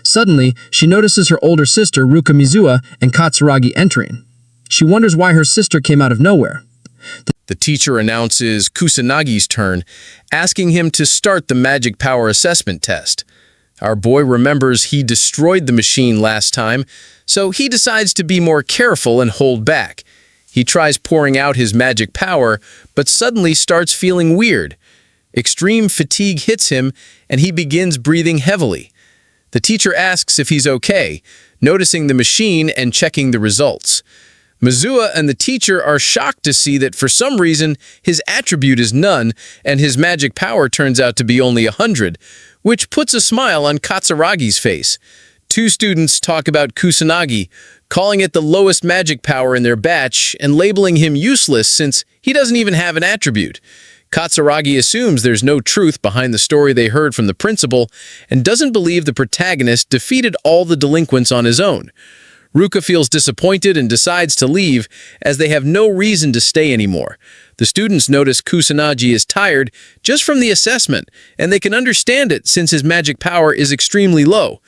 Suddenly, she notices her older sister, Ruka Mizuha, and Katsuragi entering. She wonders why her sister came out of nowhere. The teacher announces Kusanagi's turn, asking him to start the magic power assessment test. Our boy remembers he destroyed the machine last time, so he decides to be more careful and hold back. He tries pouring out his magic power, but suddenly starts feeling weird. Extreme fatigue hits him, and he begins breathing heavily. The teacher asks if he's okay, noticing the machine and checking the results. Mizuha and the teacher are shocked to see that for some reason his attribute is none and his magic power turns out to be only 100, which puts a smile on Katsuragi's face. 2 students talk about Kusanagi, calling it the lowest magic power in their batch and labeling him useless since he doesn't even have an attribute. Katsuragi assumes there's no truth behind the story they heard from the principal and doesn't believe the protagonist defeated all the delinquents on his own. Ruka feels disappointed and decides to leave as they have no reason to stay anymore. The students notice Kusanagi is tired just from the assessment, and they can understand it since his magic power is extremely low.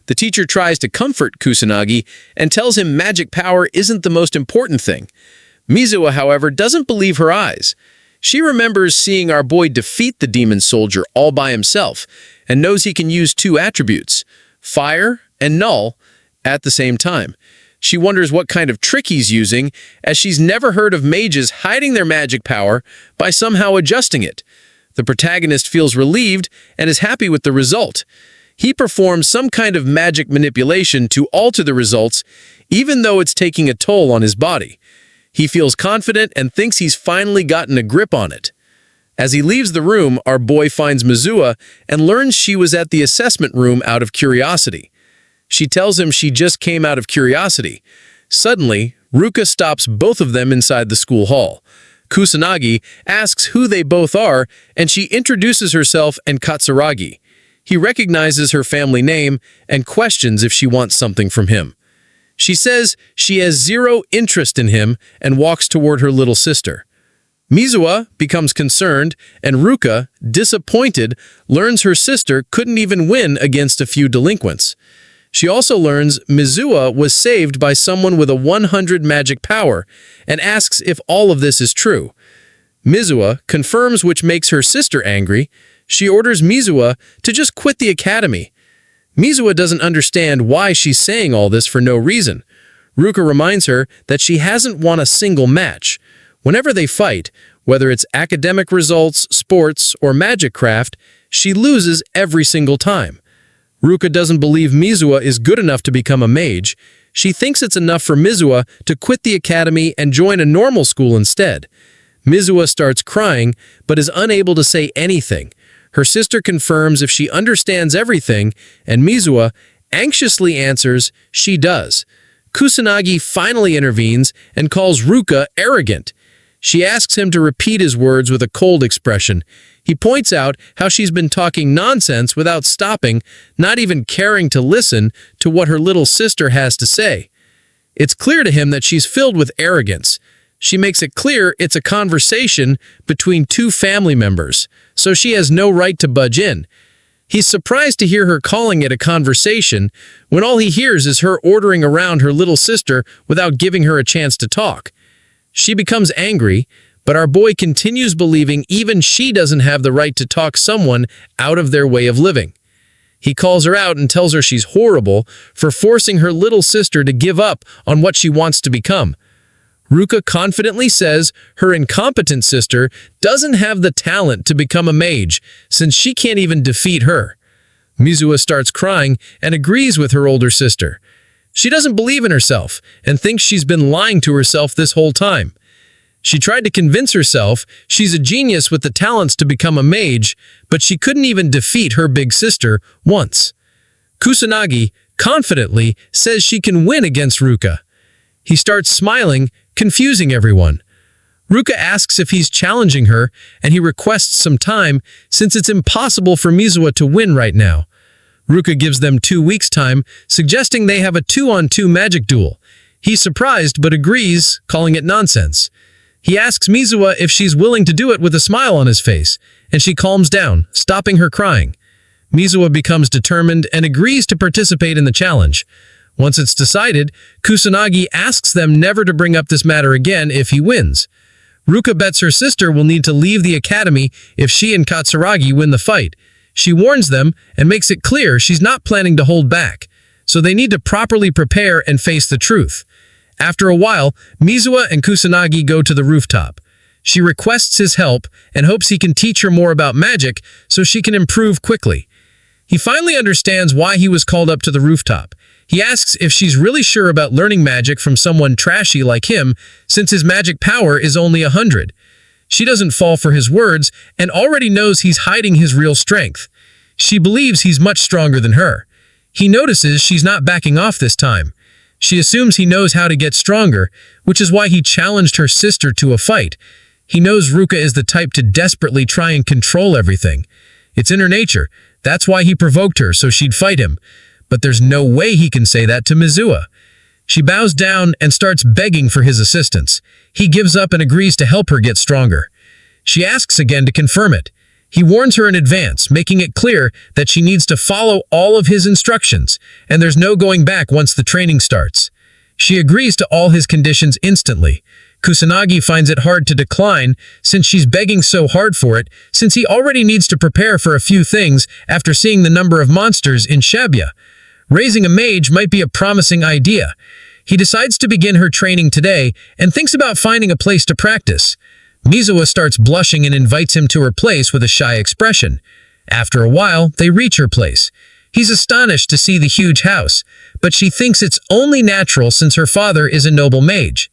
The teacher tries to comfort Kusanagi and tells him magic power isn't the most important thing. Mizuha, however, doesn't believe her eyes. She remembers seeing our boy defeat the demon soldier all by himself and knows he can use 2 attributes, fire and null, at the same time. She wonders what kind of trick he's using, as she's never heard of mages hiding their magic power by somehow adjusting it. The protagonist feels relieved and is happy with the result. He performs some kind of magic manipulation to alter the results, even though it's taking a toll on his body. He feels confident and thinks he's finally gotten a grip on it. As he leaves the room, our boy finds Mizuha and learns she was at the assessment room out of curiosity. She tells him she just came out of curiosity. Suddenly, Ruka stops both of them inside the school hall. Kusanagi asks who they both are, and she introduces herself and Katsuragi. He recognizes her family name and questions if she wants something from him. She says she has zero interest in him and walks toward her little sister. Mizuwa becomes concerned, and Ruka, disappointed, learns her sister couldn't even win against a few delinquents. She also learns Mizuwa was saved by someone with a 100 magic power and asks if all of this is true. Mizuwa confirms, which makes her sister angry. She orders Mizuwa to just quit the academy. Mizuwa doesn't understand why she's saying all this for no reason. Ruka reminds her that she hasn't won a single match. Whenever they fight, whether it's academic results, sports, or magic craft, she loses every single time. Ruka doesn't believe Mizuwa is good enough to become a mage. She thinks it's enough for Mizuwa to quit the academy and join a normal school instead. Mizuwa starts crying, but is unable to say anything. Her sister confirms if she understands everything, and Mizuwa anxiously answers she does. Kusanagi finally intervenes and calls Ruka arrogant. She asks him to repeat his words with a cold expression. He points out how she's been talking nonsense without stopping, not even caring to listen to what her little sister has to say. It's clear to him that she's filled with arrogance. She makes it clear it's a conversation between two family members, so she has no right to budge in. He's surprised to hear her calling it a conversation when all he hears is her ordering around her little sister without giving her a chance to talk. She becomes angry, but our boy continues believing even she doesn't have the right to talk someone out of their way of living. He calls her out and tells her she's horrible for forcing her little sister to give up on what she wants to become. Ruka confidently says her incompetent sister doesn't have the talent to become a mage since she can't even defeat her. Mizuwa starts crying and agrees with her older sister. She doesn't believe in herself and thinks she's been lying to herself this whole time. She tried to convince herself she's a genius with the talents to become a mage, but she couldn't even defeat her big sister once. Kusanagi confidently says she can win against Ruka. He starts smiling, confusing everyone. Ruka asks if he's challenging her, and he requests some time since it's impossible for Mizuwa to win right now. Ruka gives them 2 weeks' time, suggesting they have a 2-on-2 magic duel. He's surprised but agrees, calling it nonsense. He asks Mizuwa if she's willing to do it with a smile on his face, and she calms down, stopping her crying. Mizuwa becomes determined and agrees to participate in the challenge. Once it's decided, Kusanagi asks them never to bring up this matter again if he wins. Ruka bets her sister will need to leave the academy if she and Katsuragi win the fight. She warns them and makes it clear she's not planning to hold back, so they need to properly prepare and face the truth. After a while, Mizuwa and Kusanagi go to the rooftop. She requests his help and hopes he can teach her more about magic so she can improve quickly. He finally understands why he was called up to the rooftop. He asks if she's really sure about learning magic from someone trashy like him, since his magic power is only 100. She doesn't fall for his words and already knows he's hiding his real strength. She believes he's much stronger than her. He notices she's not backing off this time. She assumes he knows how to get stronger, which is why he challenged her sister to a fight. He knows Ruka is the type to desperately try and control everything. It's in her nature. That's why he provoked her, so she'd fight him. But there's no way he can say that to Mizuwa. She bows down and starts begging for his assistance. He gives up and agrees to help her get stronger. She asks again to confirm it. He warns her in advance, making it clear that she needs to follow all of his instructions, and there's no going back once the training starts. She agrees to all his conditions instantly. Kusanagi finds it hard to decline since she's begging so hard for it, since he already needs to prepare for a few things after seeing the number of monsters in Shibuya. Raising a mage might be a promising idea. He decides to begin her training today and thinks about finding a place to practice. Mizuwa starts blushing and invites him to her place with a shy expression. After a while, they reach her place. He's astonished to see the huge house, but she thinks it's only natural since her father is a noble mage.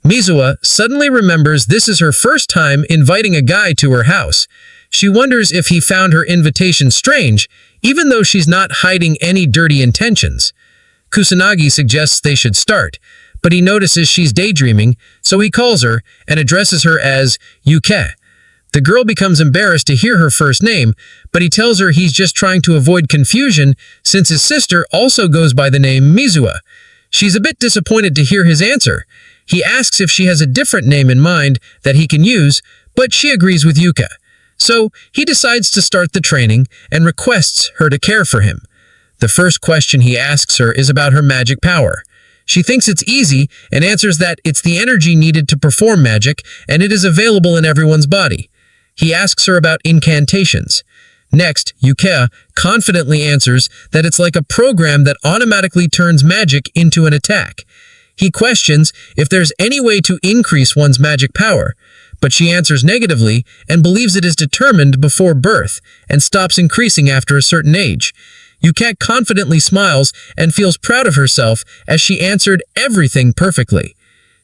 Mizuwa suddenly remembers this is her first time inviting a guy to her house. She wonders if he found her invitation strange, even though she's not hiding any dirty intentions. Kusanagi suggests they should start, but he notices she's daydreaming, so he calls her and addresses her as Yuke. The girl becomes embarrassed to hear her first name, but he tells her he's just trying to avoid confusion since his sister also goes by the name Mizuha. She's a bit disappointed to hear his answer. He asks if she has a different name in mind that he can use, but she agrees with Yuka. So he decides to start the training and requests her to care for him. The first question he asks her is about her magic power. She thinks it's easy and answers that it's the energy needed to perform magic and it is available in everyone's body. He asks her about incantations. Next, Yuka confidently answers that it's like a program that automatically turns magic into an attack. He questions if there's any way to increase one's magic power, but she answers negatively and believes it is determined before birth and stops increasing after a certain age. Yuka confidently smiles and feels proud of herself as she answered everything perfectly.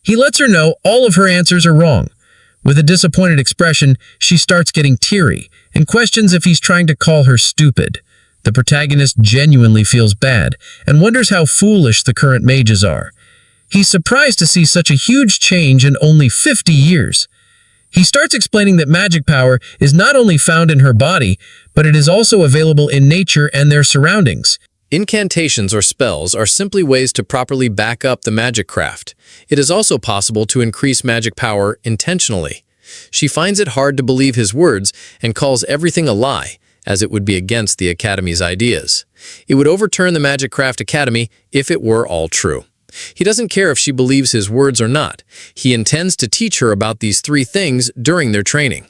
He lets her know all of her answers are wrong. With a disappointed expression, she starts getting teary and questions if he's trying to call her stupid. The protagonist genuinely feels bad and wonders how foolish the current mages are. He's surprised to see such a huge change in only 50 years. He starts explaining that magic power is not only found in her body, but it is also available in nature and their surroundings. Incantations or spells are simply ways to properly back up the magic craft. It is also possible to increase magic power intentionally. She finds it hard to believe his words and calls everything a lie, as it would be against the Academy's ideas. It would overturn the Magic Craft Academy if it were all true. He doesn't care if she believes his words or not. He intends to teach her about these 3 things during their training.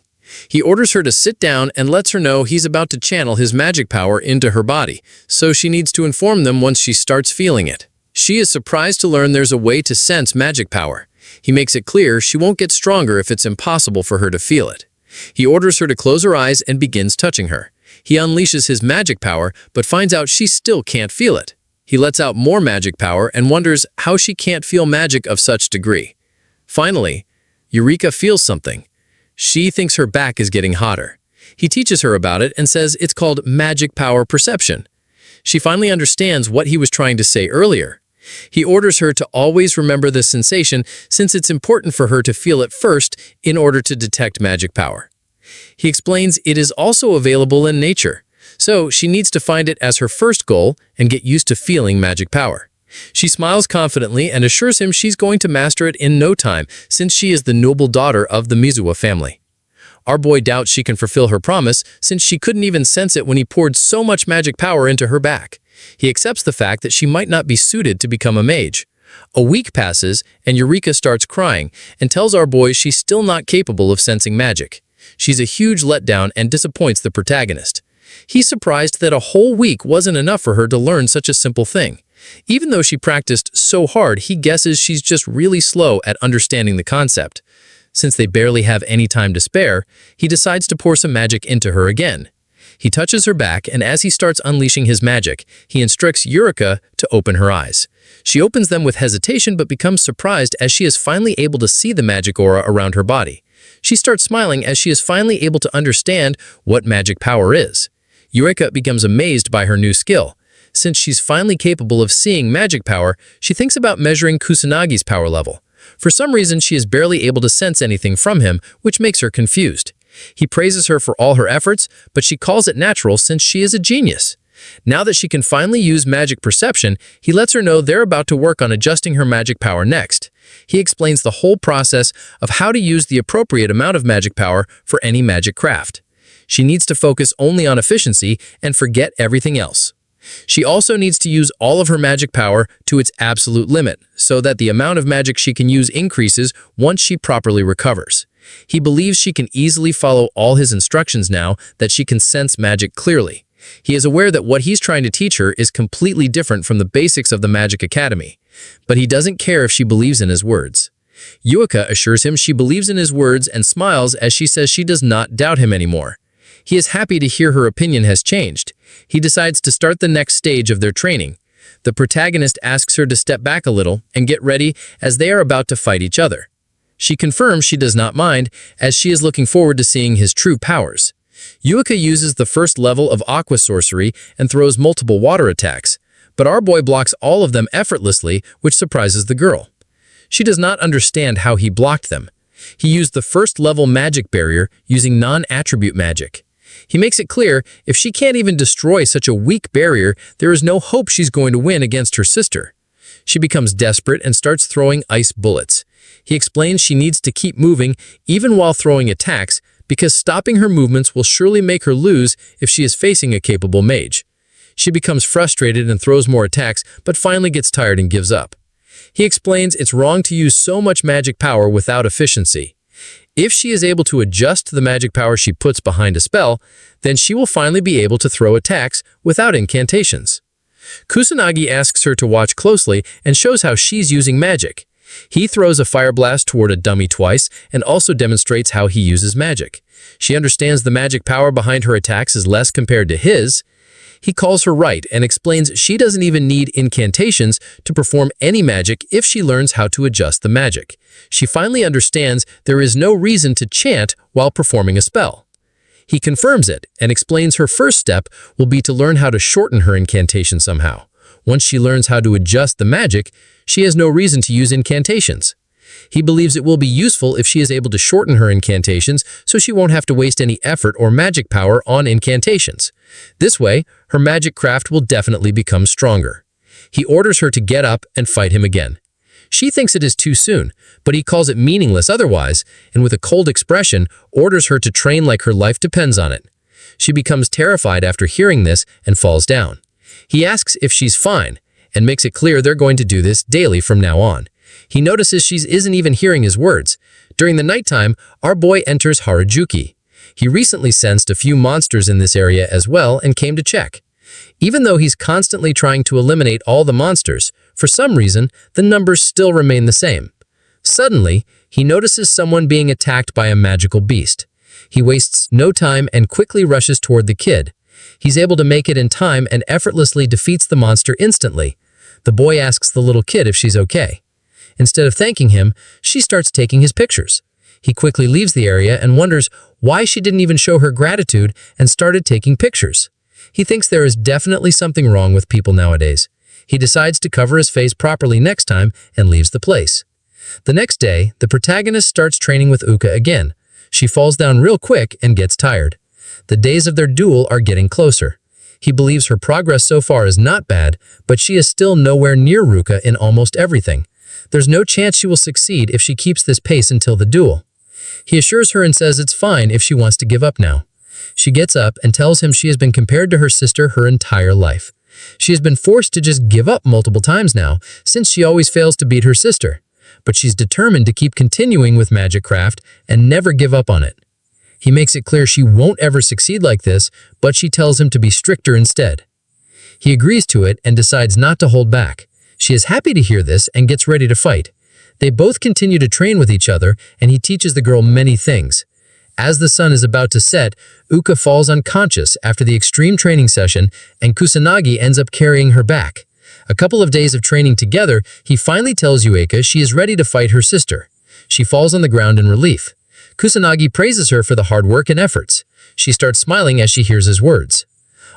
He orders her to sit down and lets her know he's about to channel his magic power into her body, so she needs to inform them once she starts feeling it. She is surprised to learn there's a way to sense magic power. He makes it clear she won't get stronger if it's impossible for her to feel it. He orders her to close her eyes and begins touching her. He unleashes his magic power, but finds out she still can't feel it. He lets out more magic power and wonders how she can't feel magic of such degree. Finally, Eureka feels something. She thinks her back is getting hotter. He teaches her about it and says it's called magic power perception. She finally understands what he was trying to say earlier. He orders her to always remember this sensation since it's important for her to feel it first in order to detect magic power. He explains it is also available in nature, so she needs to find it as her first goal and get used to feeling magic power. She smiles confidently and assures him she's going to master it in no time since she is the noble daughter of the Mizuha family. Our boy doubts she can fulfill her promise since she couldn't even sense it when he poured so much magic power into her back. He accepts the fact that she might not be suited to become a mage. A week passes and Eureka starts crying and tells our boy she's still not capable of sensing magic. She's a huge letdown and disappoints the protagonist. He's surprised that a whole week wasn't enough for her to learn such a simple thing. Even though she practiced so hard, he guesses she's just really slow at understanding the concept. Since they barely have any time to spare, he decides to pour some magic into her again. He touches her back, and as he starts unleashing his magic, he instructs Eureka to open her eyes. She opens them with hesitation but becomes surprised as she is finally able to see the magic aura around her body. She starts smiling as she is finally able to understand what magic power is. Eureka becomes amazed by her new skill. Since she's finally capable of seeing magic power, she thinks about measuring Kusanagi's power level. For some reason, she is barely able to sense anything from him, which makes her confused. He praises her for all her efforts, but she calls it natural since she is a genius. Now that she can finally use magic perception, he lets her know they're about to work on adjusting her magic power next. He explains the whole process of how to use the appropriate amount of magic power for any magic craft. She needs to focus only on efficiency and forget everything else. She also needs to use all of her magic power to its absolute limit, so that the amount of magic she can use increases once she properly recovers. He believes she can easily follow all his instructions now that she can sense magic clearly. He is aware that what he's trying to teach her is completely different from the basics of the Magic Academy, but he doesn't care if she believes in his words. Eureka assures him she believes in his words and smiles as she says she does not doubt him anymore. He is happy to hear her opinion has changed. He decides to start the next stage of their training. The protagonist asks her to step back a little and get ready as they are about to fight each other. She confirms she does not mind as she is looking forward to seeing his true powers. Eureka uses the first level of aqua sorcery and throws multiple water attacks, but our boy blocks all of them effortlessly, which surprises the girl. She does not understand how he blocked them. He used the first-level magic barrier using non-attribute magic. He makes it clear if she can't even destroy such a weak barrier, there is no hope she's going to win against her sister. She becomes desperate and starts throwing ice bullets. He explains she needs to keep moving even while throwing attacks because stopping her movements will surely make her lose if she is facing a capable mage. She becomes frustrated and throws more attacks, but finally gets tired and gives up. He explains it's wrong to use so much magic power without efficiency. If she is able to adjust the magic power she puts behind a spell, then she will finally be able to throw attacks without incantations. Kusanagi asks her to watch closely and shows how she's using magic. He throws a fire blast toward a dummy twice and also demonstrates how he uses magic. She understands the magic power behind her attacks is less compared to his. He calls her right and explains she doesn't even need incantations to perform any magic if she learns how to adjust the magic. She finally understands there is no reason to chant while performing a spell. He confirms it and explains her first step will be to learn how to shorten her incantation somehow. Once she learns how to adjust the magic, she has no reason to use incantations. He believes it will be useful if she is able to shorten her incantations so she won't have to waste any effort or magic power on incantations. This way, her magic craft will definitely become stronger. He orders her to get up and fight him again. She thinks it is too soon, but he calls it meaningless otherwise, and with a cold expression, orders her to train like her life depends on it. She becomes terrified after hearing this and falls down. He asks if she's fine, and makes it clear they're going to do this daily from now on. He notices she isn't even hearing his words. During the nighttime, our boy enters Harajuki. He recently sensed a few monsters in this area as well and came to check. Even though he's constantly trying to eliminate all the monsters, for some reason, the numbers still remain the same. Suddenly, he notices someone being attacked by a magical beast. He wastes no time and quickly rushes toward the kid. He's able to make it in time and effortlessly defeats the monster instantly. The boy asks the little kid if she's okay. Instead of thanking him, she starts taking his pictures. He quickly leaves the area and wonders why she didn't even show her gratitude and started taking pictures. He thinks there is definitely something wrong with people nowadays. He decides to cover his face properly next time and leaves the place. The next day, the protagonist starts training with Uka again. She falls down real quick and gets tired. The days of their duel are getting closer. He believes her progress so far is not bad, but she is still nowhere near Ruka in almost everything. There's no chance she will succeed if she keeps this pace until the duel. He assures her and says it's fine if she wants to give up now. She gets up and tells him she has been compared to her sister her entire life. She has been forced to just give up multiple times now, since she always fails to beat her sister. But she's determined to keep continuing with magic craft and never give up on it. He makes it clear she won't ever succeed like this, but she tells him to be stricter instead. He agrees to it and decides not to hold back. She is happy to hear this and gets ready to fight. They both continue to train with each other, and he teaches the girl many things. As the sun is about to set, Uka falls unconscious after the extreme training session, and Kusanagi ends up carrying her back. A couple of days of training together, he finally tells Yueka she is ready to fight her sister. She falls on the ground in relief. Kusanagi praises her for the hard work and efforts. She starts smiling as she hears his words.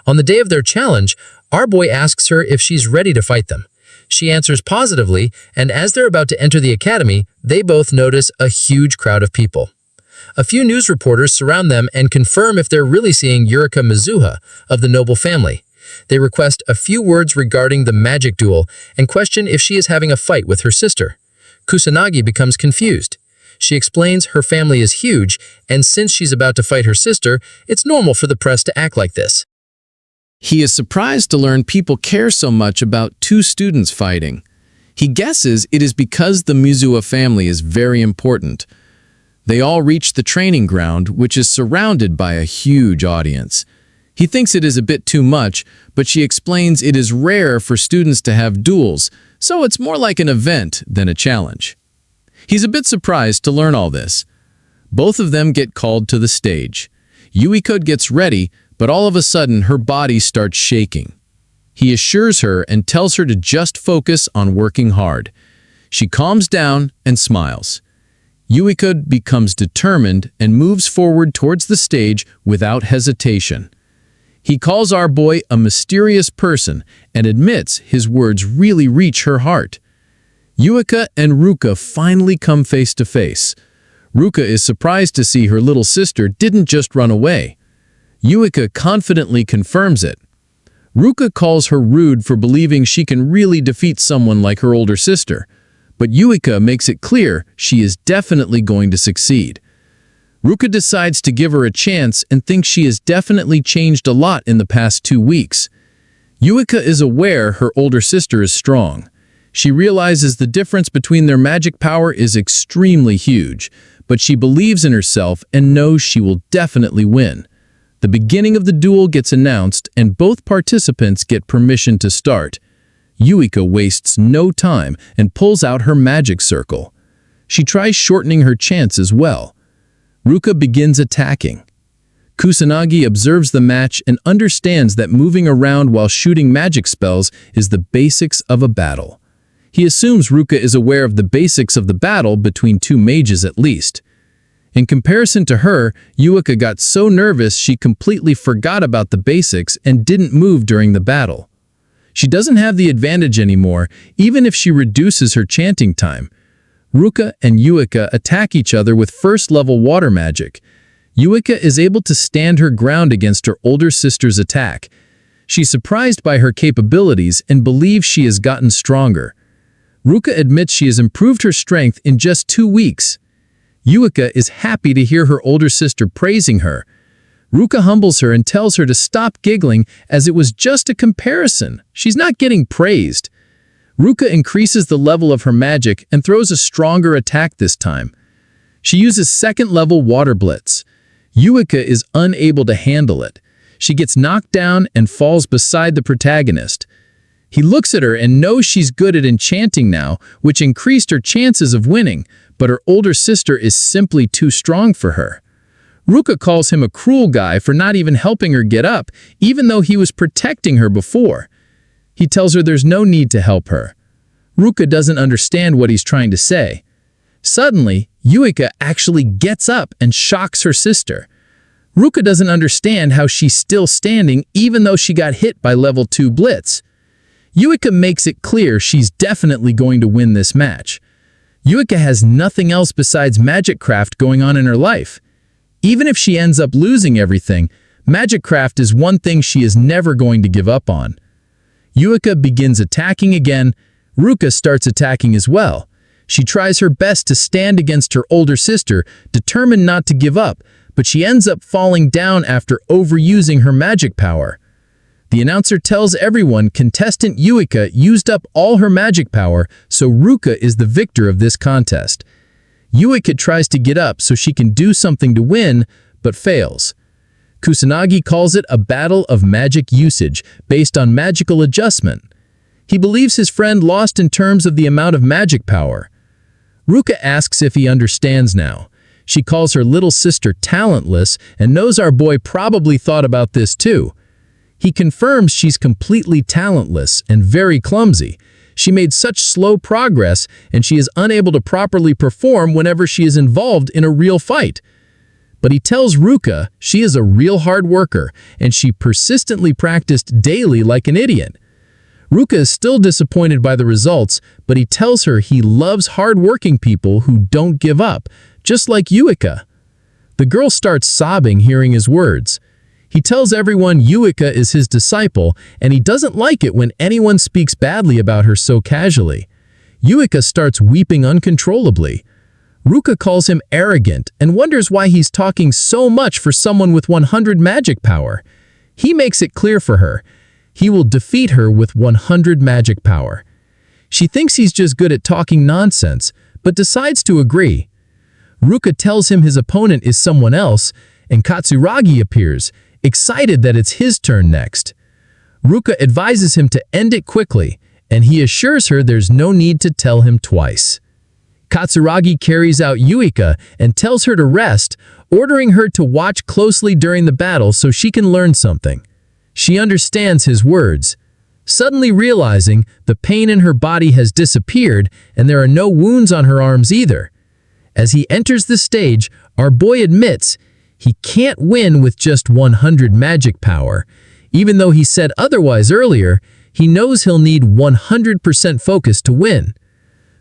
On the day of their challenge, our boy asks her if she's ready to fight them. She answers positively, and as they're about to enter the academy, they both notice a huge crowd of people. A few news reporters surround them and confirm if they're really seeing Yurika Mizuha of the noble family. They request a few words regarding the magic duel and question if she is having a fight with her sister. Kusanagi becomes confused. She explains her family is huge, and since she's about to fight her sister, it's normal for the press to act like this. He is surprised to learn people care so much about two students fighting. He guesses it is because the Mizuha family is very important. They all reach the training ground, which is surrounded by a huge audience. He thinks it is a bit too much, but she explains it is rare for students to have duels, so it's more like an event than a challenge. He's a bit surprised to learn all this. Both of them get called to the stage. Yuiko gets ready, but all of a sudden her body starts shaking. He assures her and tells her to just focus on working hard. She calms down and smiles. Yuiko becomes determined and moves forward towards the stage without hesitation. He calls our boy a mysterious person and admits his words really reach her heart. Yuika and Ruka finally come face to face. Ruka is surprised to see her little sister didn't just run away. Yuika confidently confirms it. Ruka calls her rude for believing she can really defeat someone like her older sister, but Yuika makes it clear she is definitely going to succeed. Ruka decides to give her a chance and thinks she has definitely changed a lot in the past 2 weeks. Yuika is aware her older sister is strong. She realizes the difference between their magic power is extremely huge, but she believes in herself and knows she will definitely win. The beginning of the duel gets announced and both participants get permission to start. Yuika wastes no time and pulls out her magic circle. She tries shortening her chance as well. Ruka begins attacking. Kusanagi observes the match and understands that moving around while shooting magic spells is the basics of a battle. He assumes Ruka is aware of the basics of the battle between two mages at least. In comparison to her, Yuika got so nervous she completely forgot about the basics and didn't move during the battle. She doesn't have the advantage anymore, even if she reduces her chanting time. Ruka and Yuika attack each other with first-level water magic. Yuika is able to stand her ground against her older sister's attack. She's surprised by her capabilities and believes she has gotten stronger. Ruka admits she has improved her strength in just 2 weeks. Yuika is happy to hear her older sister praising her. Ruka humbles her and tells her to stop giggling as it was just a comparison. She's not getting praised. Ruka increases the level of her magic and throws a stronger attack this time. She uses second-level water blitz. Yuika is unable to handle it. She gets knocked down and falls beside the protagonist. He looks at her and knows she's good at enchanting now, which increased her chances of winning, but her older sister is simply too strong for her. Ruka calls him a cruel guy for not even helping her get up, even though he was protecting her before. He tells her there's no need to help her. Ruka doesn't understand what he's trying to say. Suddenly, Yuika actually gets up and shocks her sister. Ruka doesn't understand how she's still standing even though she got hit by level 2 blitz. Yuika makes it clear she's definitely going to win this match. Yuika has nothing else besides magic craft going on in her life. Even if she ends up losing everything, magic craft is one thing she is never going to give up on. Yuika begins attacking again. Ruka starts attacking as well. She tries her best to stand against her older sister, determined not to give up, but she ends up falling down after overusing her magic power. The announcer tells everyone contestant Yuika used up all her magic power, so Ruka is the victor of this contest. Yuika tries to get up so she can do something to win, but fails. Kusanagi calls it a battle of magic usage based on magical adjustment. He believes his friend lost in terms of the amount of magic power. Ruka asks if he understands now. She calls her little sister talentless and knows our boy probably thought about this too. He confirms she's completely talentless and very clumsy. She made such slow progress and she is unable to properly perform whenever she is involved in a real fight. But he tells Ruka she is a real hard worker and she persistently practiced daily like an idiot. Ruka is still disappointed by the results, but he tells her he loves hard-working people who don't give up, just like Yuika. The girl starts sobbing hearing his words. He tells everyone Yuika is his disciple, and he doesn't like it when anyone speaks badly about her so casually. Yuika starts weeping uncontrollably. Ruka calls him arrogant and wonders why he's talking so much for someone with 100 magic power. He makes it clear for her. He will defeat her with 100 magic power. She thinks he's just good at talking nonsense, but decides to agree. Ruka tells him his opponent is someone else, and Katsuragi appears, excited that it's his turn next. Ruka advises him to end it quickly, and he assures her there's no need to tell him twice. Katsuragi carries out Yuika and tells her to rest, ordering her to watch closely during the battle so she can learn something. She understands his words, suddenly realizing the pain in her body has disappeared and there are no wounds on her arms either. As he enters the stage, our boy admits he can't win with just 100 magic power. Even though he said otherwise earlier, he knows he'll need 100% focus to win.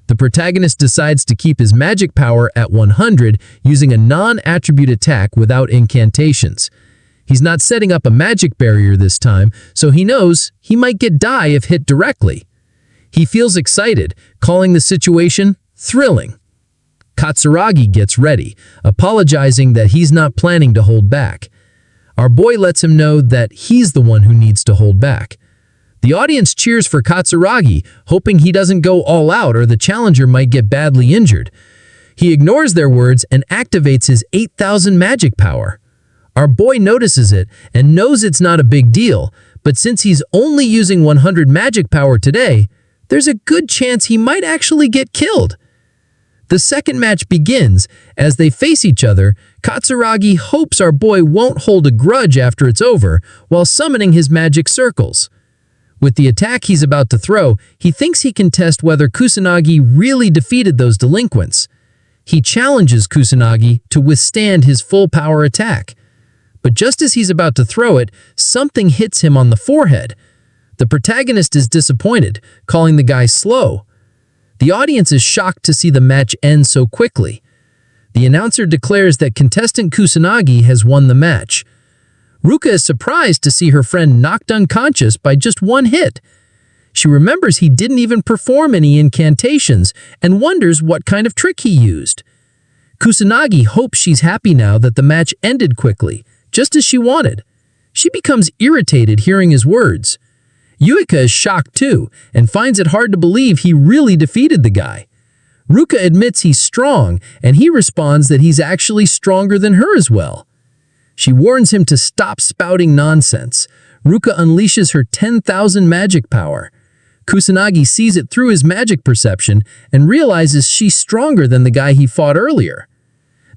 The protagonist decides to keep his magic power at 100 using a non-attribute attack without incantations. He's not setting up a magic barrier this time, so he knows he might get die if hit directly. He feels excited, calling the situation thrilling. Katsuragi gets ready, apologizing that he's not planning to hold back. Our boy lets him know that he's the one who needs to hold back. The audience cheers for Katsuragi, hoping he doesn't go all out or the challenger might get badly injured. He ignores their words and activates his 8,000 magic power. Our boy notices it and knows it's not a big deal, but since he's only using 100 magic power today, there's a good chance he might actually get killed. The second match begins. As they face each other, Katsuragi hopes our boy won't hold a grudge after it's over while summoning his magic circles. With the attack he's about to throw, he thinks he can test whether Kusanagi really defeated those delinquents. He challenges Kusanagi to withstand his full power attack. But just as he's about to throw it, something hits him on the forehead. The protagonist is disappointed, calling the guy slow. The audience is shocked to see the match end so quickly. The announcer declares that contestant Kusanagi has won the match. Ruka is surprised to see her friend knocked unconscious by just one hit. She remembers he didn't even perform any incantations and wonders what kind of trick he used. Kusanagi hopes she's happy now that the match ended quickly, just as she wanted. She becomes irritated hearing his words. Yuika is shocked too and finds it hard to believe he really defeated the guy. Ruka admits he's strong and he responds that he's actually stronger than her as well. She warns him to stop spouting nonsense. Ruka unleashes her 10,000 magic power. Kusanagi sees it through his magic perception and realizes she's stronger than the guy he fought earlier.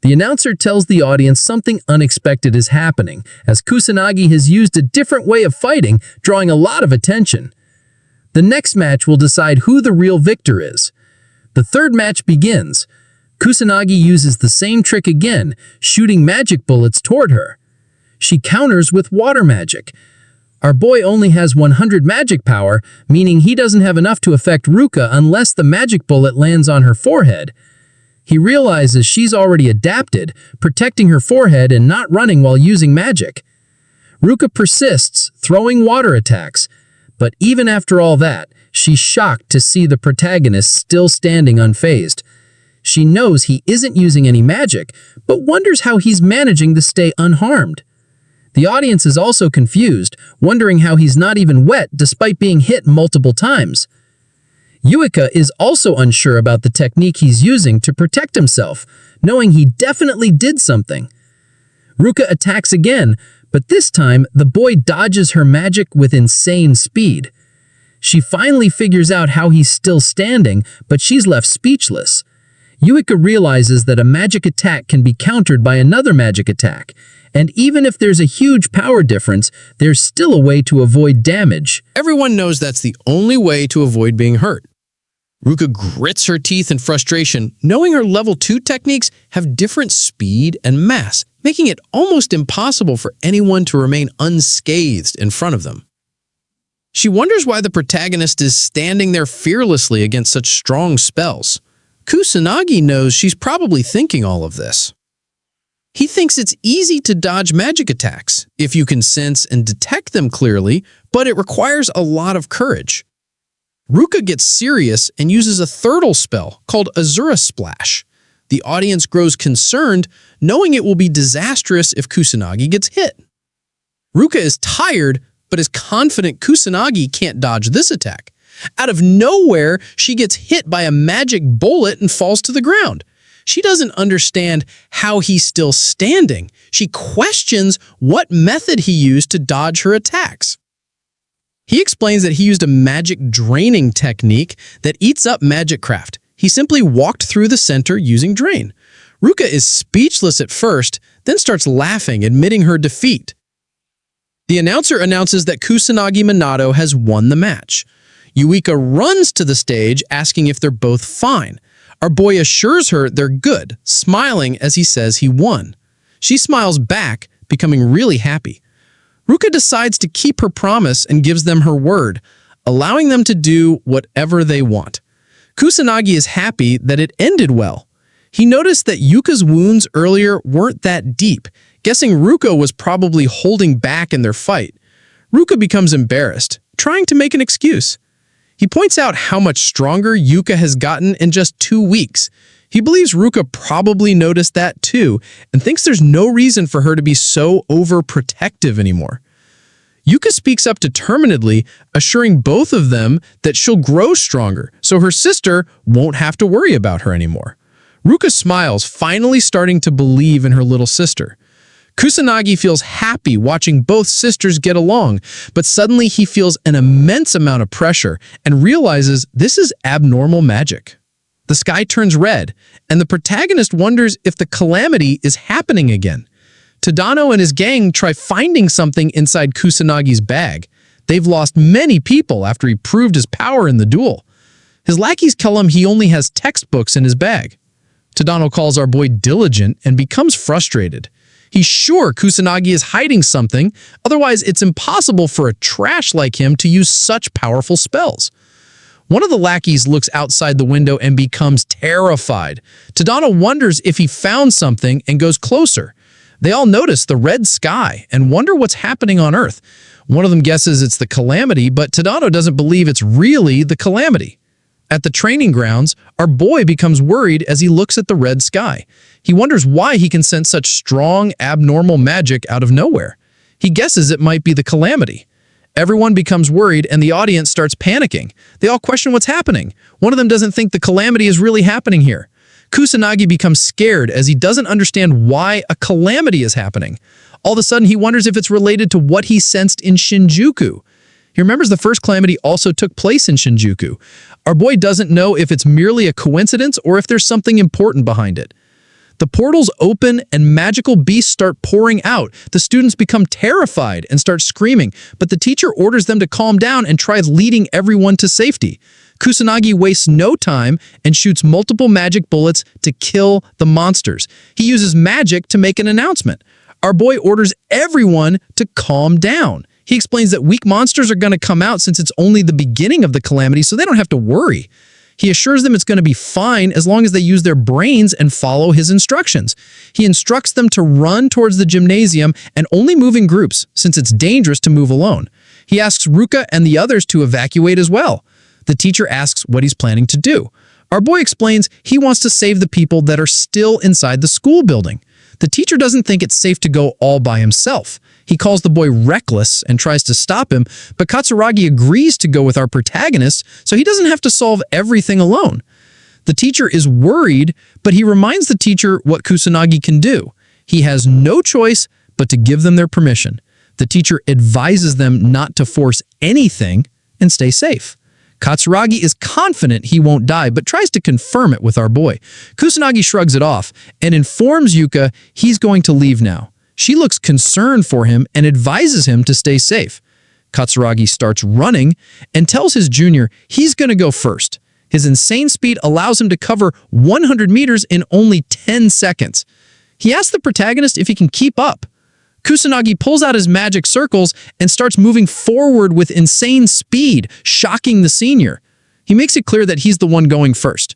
The announcer tells the audience something unexpected is happening, as Kusanagi has used a different way of fighting, drawing a lot of attention. The next match will decide who the real victor is. The third match begins. Kusanagi uses the same trick again, shooting magic bullets toward her. She counters with water magic. Our boy only has 100 magic power, meaning he doesn't have enough to affect Ruka unless the magic bullet lands on her forehead. He realizes she's already adapted, protecting her forehead and not running while using magic. Ruka persists, throwing water attacks, but even after all that, she's shocked to see the protagonist still standing unfazed. She knows he isn't using any magic, but wonders how he's managing to stay unharmed. The audience is also confused, wondering how he's not even wet despite being hit multiple times. Yuika is also unsure about the technique he's using to protect himself, knowing he definitely did something. Ruka attacks again, but this time the boy dodges her magic with insane speed. She finally figures out how he's still standing, but she's left speechless. Yuika realizes that a magic attack can be countered by another magic attack, and even if there's a huge power difference, there's still a way to avoid damage. Everyone knows that's the only way to avoid being hurt. Ruka grits her teeth in frustration, knowing her level 2 techniques have different speed and mass, making it almost impossible for anyone to remain unscathed in front of them. She wonders why the protagonist is standing there fearlessly against such strong spells. Kusanagi knows she's probably thinking all of this. He thinks it's easy to dodge magic attacks if you can sense and detect them clearly, but it requires a lot of courage. Ruka gets serious and uses a Thurtle spell called Azura Splash. The audience grows concerned, knowing it will be disastrous if Kusanagi gets hit. Ruka is tired, but is confident Kusanagi can't dodge this attack. Out of nowhere, she gets hit by a magic bullet and falls to the ground. She doesn't understand how he's still standing. She questions what method he used to dodge her attacks. He explains that he used a magic draining technique that eats up magic craft. He simply walked through the center using drain. Ruka is speechless at first, then starts laughing, admitting her defeat. The announcer announces that Kusanagi Manato has won the match. Yuika runs to the stage, asking if they're both fine. Our boy assures her they're good, smiling as he says he won. She smiles back, becoming really happy. Ruka decides to keep her promise and gives them her word, allowing them to do whatever they want. Kusanagi is happy that it ended well. He noticed that Yuka's wounds earlier weren't that deep, guessing Ruka was probably holding back in their fight. Ruka becomes embarrassed, trying to make an excuse. He points out how much stronger Yuka has gotten in just 2 weeks. He believes Ruka probably noticed that too, and thinks there's no reason for her to be so overprotective anymore. Yuka speaks up determinedly, assuring both of them that she'll grow stronger, so her sister won't have to worry about her anymore. Ruka smiles, finally starting to believe in her little sister. Kusanagi feels happy watching both sisters get along, but suddenly he feels an immense amount of pressure and realizes this is abnormal magic. The sky turns red, and the protagonist wonders if the calamity is happening again. Tadano and his gang try finding something inside Kusanagi's bag. They've lost many people after he proved his power in the duel. His lackeys tell him he only has textbooks in his bag. Tadano calls our boy diligent and becomes frustrated. He's sure Kusanagi is hiding something, otherwise it's impossible for a trash like him to use such powerful spells. One of the lackeys looks outside the window and becomes terrified. Tadano wonders if he found something and goes closer. They all notice the red sky and wonder what's happening on Earth. One of them guesses it's the calamity, but Tadano doesn't believe it's really the calamity. At the training grounds, our boy becomes worried as he looks at the red sky. He wonders why he can sense such strong, abnormal magic out of nowhere. He guesses it might be the calamity. Everyone becomes worried and the audience starts panicking. They all question what's happening. One of them doesn't think the calamity is really happening here. Kusanagi becomes scared as he doesn't understand why a calamity is happening. All of a sudden, he wonders if it's related to what he sensed in Shinjuku. He remembers the first calamity also took place in Shinjuku. Our boy doesn't know if it's merely a coincidence or if there's something important behind it. The portals open and magical beasts start pouring out. The students become terrified and start screaming, but the teacher orders them to calm down and tries leading everyone to safety. Kusanagi wastes no time and shoots multiple magic bullets to kill the monsters. He uses magic to make an announcement. Our boy orders everyone to calm down. He explains that weak monsters are going to come out since it's only the beginning of the calamity, so they don't have to worry. He assures them it's going to be fine as long as they use their brains and follow his instructions. He instructs them to run towards the gymnasium and only move in groups, since it's dangerous to move alone. He asks Ruka and the others to evacuate as well. The teacher asks what he's planning to do. Our boy explains he wants to save the people that are still inside the school building. The teacher doesn't think it's safe to go all by himself. He calls the boy reckless and tries to stop him, but Katsuragi agrees to go with our protagonist so he doesn't have to solve everything alone. The teacher is worried, but he reminds the teacher what Kusanagi can do. He has no choice but to give them their permission. The teacher advises them not to force anything and stay safe. Katsuragi is confident he won't die, but tries to confirm it with our boy. Kusanagi shrugs it off and informs Yuka he's going to leave now. She looks concerned for him and advises him to stay safe. Katsuragi starts running and tells his junior he's going to go first. His insane speed allows him to cover 100 meters in only 10 seconds. He asks the protagonist if he can keep up. Kusanagi pulls out his magic circles and starts moving forward with insane speed, shocking the senior. He makes it clear that he's the one going first.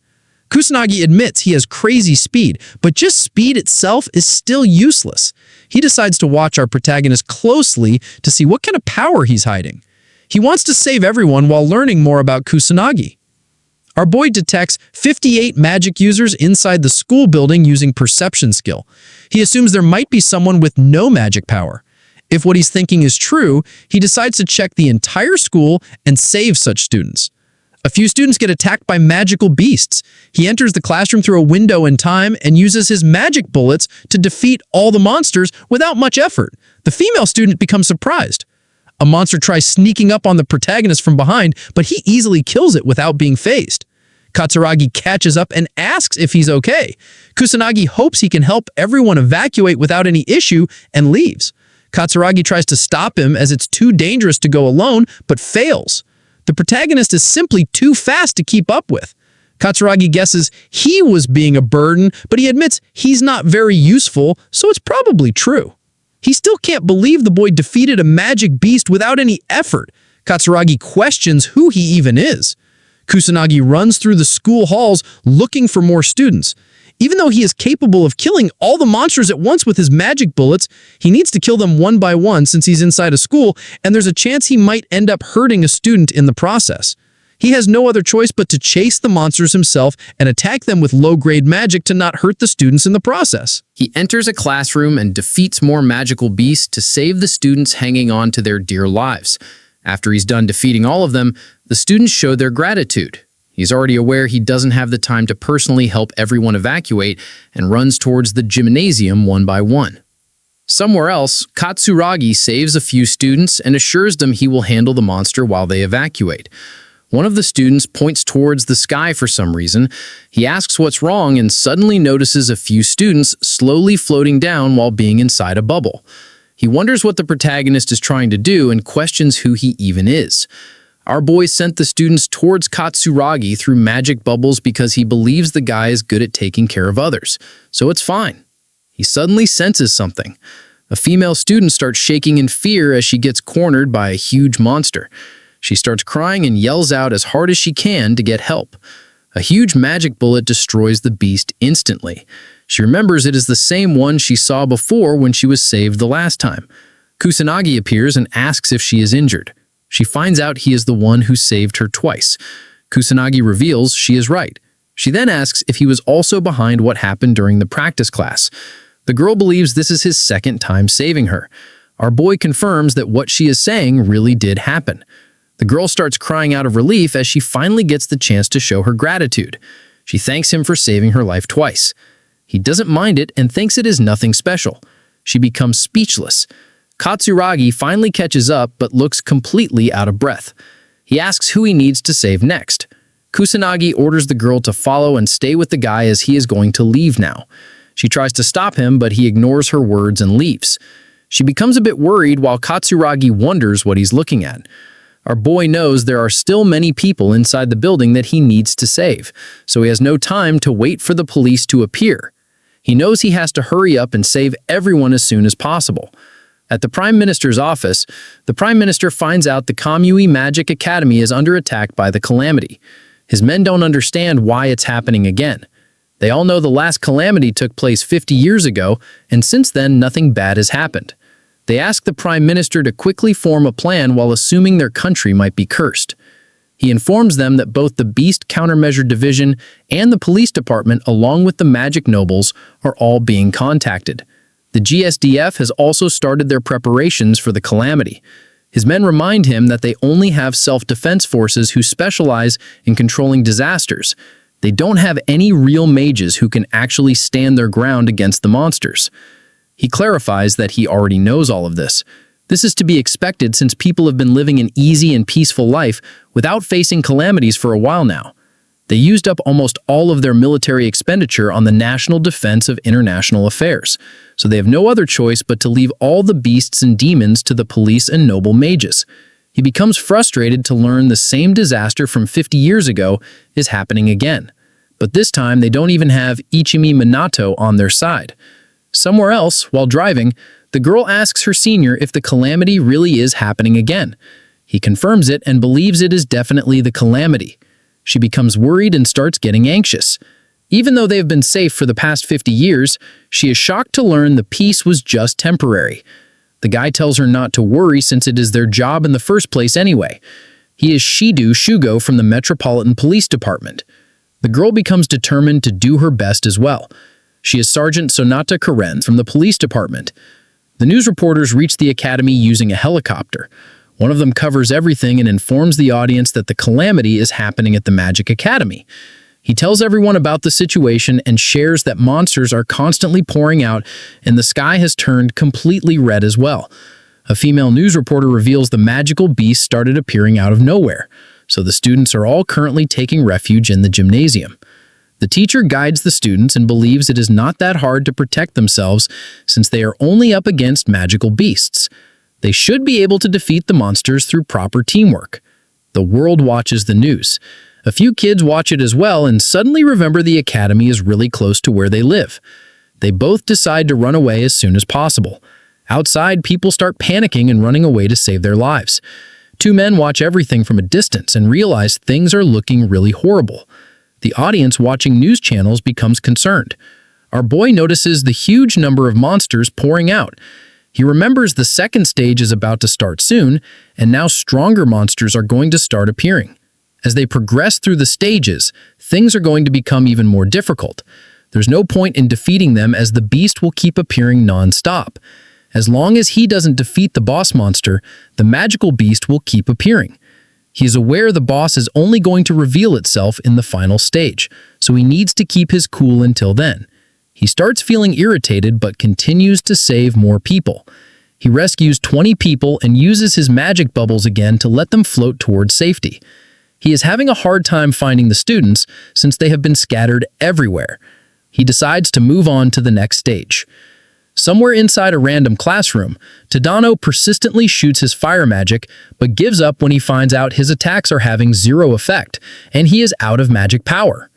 Kusanagi admits he has crazy speed, but just speed itself is still useless. He decides to watch our protagonist closely to see what kind of power he's hiding. He wants to save everyone while learning more about Kusanagi. Our boy detects 58 magic users inside the school building using perception skill. He assumes there might be someone with no magic power. If what he's thinking is true, he decides to check the entire school and save such students. A few students get attacked by magical beasts. He enters the classroom through a window in time and uses his magic bullets to defeat all the monsters without much effort. The female student becomes surprised. A monster tries sneaking up on the protagonist from behind, but he easily kills it without being phased. Katsuragi catches up and asks if he's okay. Kusanagi hopes he can help everyone evacuate without any issue and leaves. Katsuragi tries to stop him as it's too dangerous to go alone, but fails. The protagonist is simply too fast to keep up with. Katsuragi guesses he was being a burden, but he admits he's not very useful, so it's probably true. He still can't believe the boy defeated a magic beast without any effort. Katsuragi questions who he even is. Kusanagi runs through the school halls looking for more students. Even though he is capable of killing all the monsters at once with his magic bullets, he needs to kill them one by one since he's inside a school, and there's a chance he might end up hurting a student in the process. He has no other choice but to chase the monsters himself and attack them with low-grade magic to not hurt the students in the process. He enters a classroom and defeats more magical beasts to save the students hanging on to their dear lives. After he's done defeating all of them, the students show their gratitude. He's already aware he doesn't have the time to personally help everyone evacuate and runs towards the gymnasium one by one. Somewhere else, Katsuragi saves a few students and assures them he will handle the monster while they evacuate. One of the students points towards the sky for some reason. He asks what's wrong and suddenly notices a few students slowly floating down while being inside a bubble. He wonders what the protagonist is trying to do and questions who he even is. Our boy sent the students towards Katsuragi through magic bubbles because he believes the guy is good at taking care of others. So it's fine. He suddenly senses something. A female student starts shaking in fear as she gets cornered by a huge monster. She starts crying and yells out as hard as she can to get help. A huge magic bullet destroys the beast instantly. She remembers it is the same one she saw before when she was saved the last time. Kusanagi appears and asks if she is injured. She finds out he is the one who saved her twice. Kusanagi reveals she is right. She then asks if he was also behind what happened during the practice class. The girl believes this is his second time saving her. Our boy confirms that what she is saying really did happen. The girl starts crying out of relief as she finally gets the chance to show her gratitude. She thanks him for saving her life twice. He doesn't mind it and thinks it is nothing special. She becomes speechless. Katsuragi finally catches up but looks completely out of breath. He asks who he needs to save next. Kusanagi orders the girl to follow and stay with the guy as he is going to leave now. She tries to stop him, but he ignores her words and leaves. She becomes a bit worried while Katsuragi wonders what he's looking at. Our boy knows there are still many people inside the building that he needs to save, so he has no time to wait for the police to appear. He knows he has to hurry up and save everyone as soon as possible. At the Prime Minister's office, the Prime Minister finds out the Kamui Magic Academy is under attack by the calamity. His men don't understand why it's happening again. They all know the last calamity took place 50 years ago, and since then nothing bad has happened. They ask the Prime Minister to quickly form a plan while assuming their country might be cursed. He informs them that both the Beast Countermeasure Division and the Police Department, along with the Magic Nobles, are all being contacted. The GSDF has also started their preparations for the calamity. His men remind him that they only have self-defense forces who specialize in controlling disasters. They don't have any real mages who can actually stand their ground against the monsters. He clarifies that he already knows all of this. This is to be expected since people have been living an easy and peaceful life without facing calamities for a while now. They used up almost all of their military expenditure on the national defense of international affairs, so they have no other choice but to leave all the beasts and demons to the police and noble mages. He becomes frustrated to learn the same disaster from 50 years ago is happening again. But this time they don't even have Ichimi Manato on their side. Somewhere else, while driving, the girl asks her senior if the calamity really is happening again. He confirms it and believes it is definitely the calamity. She becomes worried and starts getting anxious. Even though they have been safe for the past 50 years, she is shocked to learn the peace was just temporary. The guy tells her not to worry since it is their job in the first place anyway. He is Shido Shugo from the Metropolitan Police Department. The girl becomes determined to do her best as well. She is Sergeant Sonata Karen from the police department. The news reporters reach the academy using a helicopter. One of them covers everything and informs the audience that the calamity is happening at the Magic Academy. He tells everyone about the situation and shares that monsters are constantly pouring out and the sky has turned completely red as well. A female news reporter reveals the magical beast started appearing out of nowhere, so the students are all currently taking refuge in the gymnasium. The teacher guides the students and believes it is not that hard to protect themselves since they are only up against magical beasts. They should be able to defeat the monsters through proper teamwork. The world watches the news. A few kids watch it as well and suddenly remember the academy is really close to where they live. They both decide to run away as soon as possible. Outside, people start panicking and running away to save their lives. two men watch everything from a distance and realize things are looking really horrible. The audience watching news channels becomes concerned. Our boy notices the huge number of monsters pouring out. He remembers the second stage is about to start soon, and now stronger monsters are going to start appearing. As they progress through the stages, things are going to become even more difficult. There's no point in defeating them as the beast will keep appearing non-stop. As long as he doesn't defeat the boss monster, the magical beast will keep appearing. He is aware the boss is only going to reveal itself in the final stage, so he needs to keep his cool until then. He starts feeling irritated but continues to save more people. He rescues 20 people and uses his magic bubbles again to let them float towards safety. He is having a hard time finding the students since they have been scattered everywhere. He decides to move on to the next stage. Somewhere inside a random classroom, Tadano persistently shoots his fire magic, but gives up when he finds out his attacks are having zero effect, and he is out of magic power.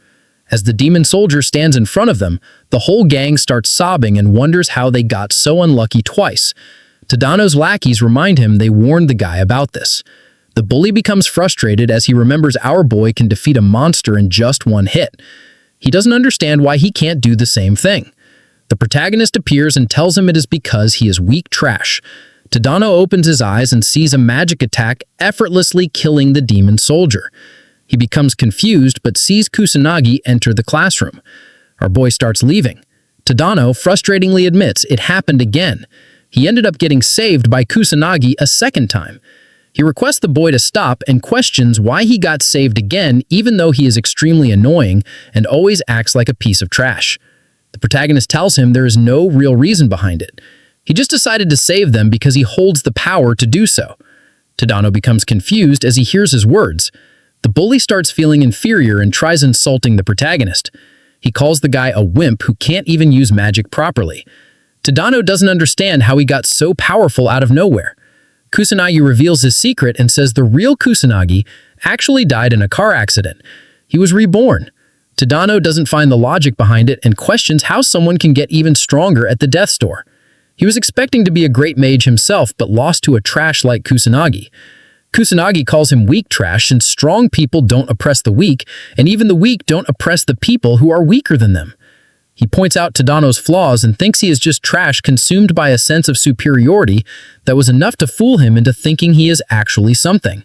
As the demon soldier stands in front of them, the whole gang starts sobbing and wonders how they got so unlucky twice. Tadano's lackeys remind him they warned the guy about this. The bully becomes frustrated as he remembers our boy can defeat a monster in just one hit. He doesn't understand why he can't do the same thing. The protagonist appears and tells him it is because he is weak trash. Tadano opens his eyes and sees a magic attack effortlessly killing the demon soldier. He becomes confused but sees Kusanagi enter the classroom. Our boy starts leaving. Tadano frustratingly admits it happened again. He ended up getting saved by Kusanagi a second time. He requests the boy to stop and questions why he got saved again even though he is extremely annoying and always acts like a piece of trash. The protagonist tells him there is no real reason behind it. He just decided to save them because he holds the power to do so. Tadano becomes confused as he hears his words. The bully starts feeling inferior and tries insulting the protagonist. He calls the guy a wimp who can't even use magic properly. Tadano doesn't understand how he got so powerful out of nowhere. Kusanagi reveals his secret and says the real Kusanagi actually died in a car accident. He was reborn. Tadano doesn't find the logic behind it and questions how someone can get even stronger at the death store. He was expecting to be a great mage himself but lost to a trash like Kusanagi. Kusanagi calls him weak trash since strong people don't oppress the weak, and even the weak don't oppress the people who are weaker than them. He points out Tadano's flaws and thinks he is just trash consumed by a sense of superiority that was enough to fool him into thinking he is actually something.